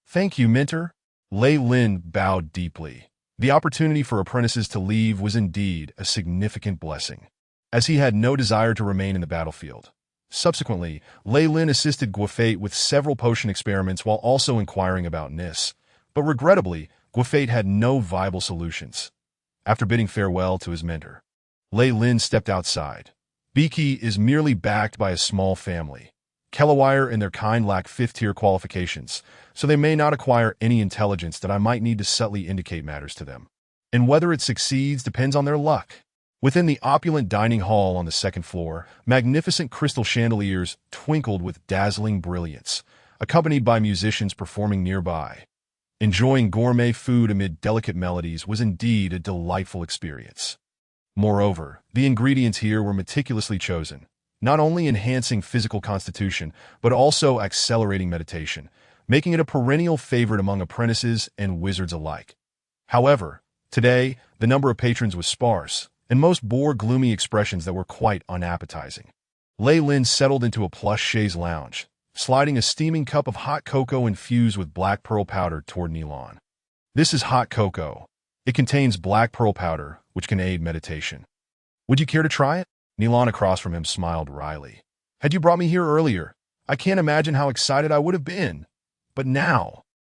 "Thank you, mentor." Reilin bowed deeply. The opportunity for apprentices to leave was indeed a significant blessing, as he had no desire to remain in the battlefield. Subsequently, Reilin assisted Guafate with several potion experiments while also inquiring about Nis, but regrettably, Guafate had no viable solutions. After bidding farewell to his mentor, Reilin stepped outside. Biki is merely backed by a small family. Kellawire and their kind lack fifth-tier qualifications, so they may not acquire any intelligence that I might need to subtly indicate matters to them. And whether it succeeds depends on their luck. Within the opulent dining hall on the second floor, magnificent crystal chandeliers twinkled with dazzling brilliance, accompanied by musicians performing nearby. Enjoying gourmet food amid delicate melodies was indeed a delightful experience. Moreover, the ingredients here were meticulously chosen, not only enhancing physical constitution, but also accelerating meditation, making it a perennial favorite among apprentices and wizards alike. However, today, the number of patrons was sparse, and most bore gloomy expressions that were quite unappetizing. Reilin settled into a plush chaise lounge, sliding a steaming cup of hot cocoa infused with black pearl powder toward Nilon. "This is hot cocoa. It contains black pearl powder, which can aid meditation. Would you care to try it?" Nilon across from him smiled wryly. "Had you brought me here earlier, I can't imagine how excited I would have been. But now..."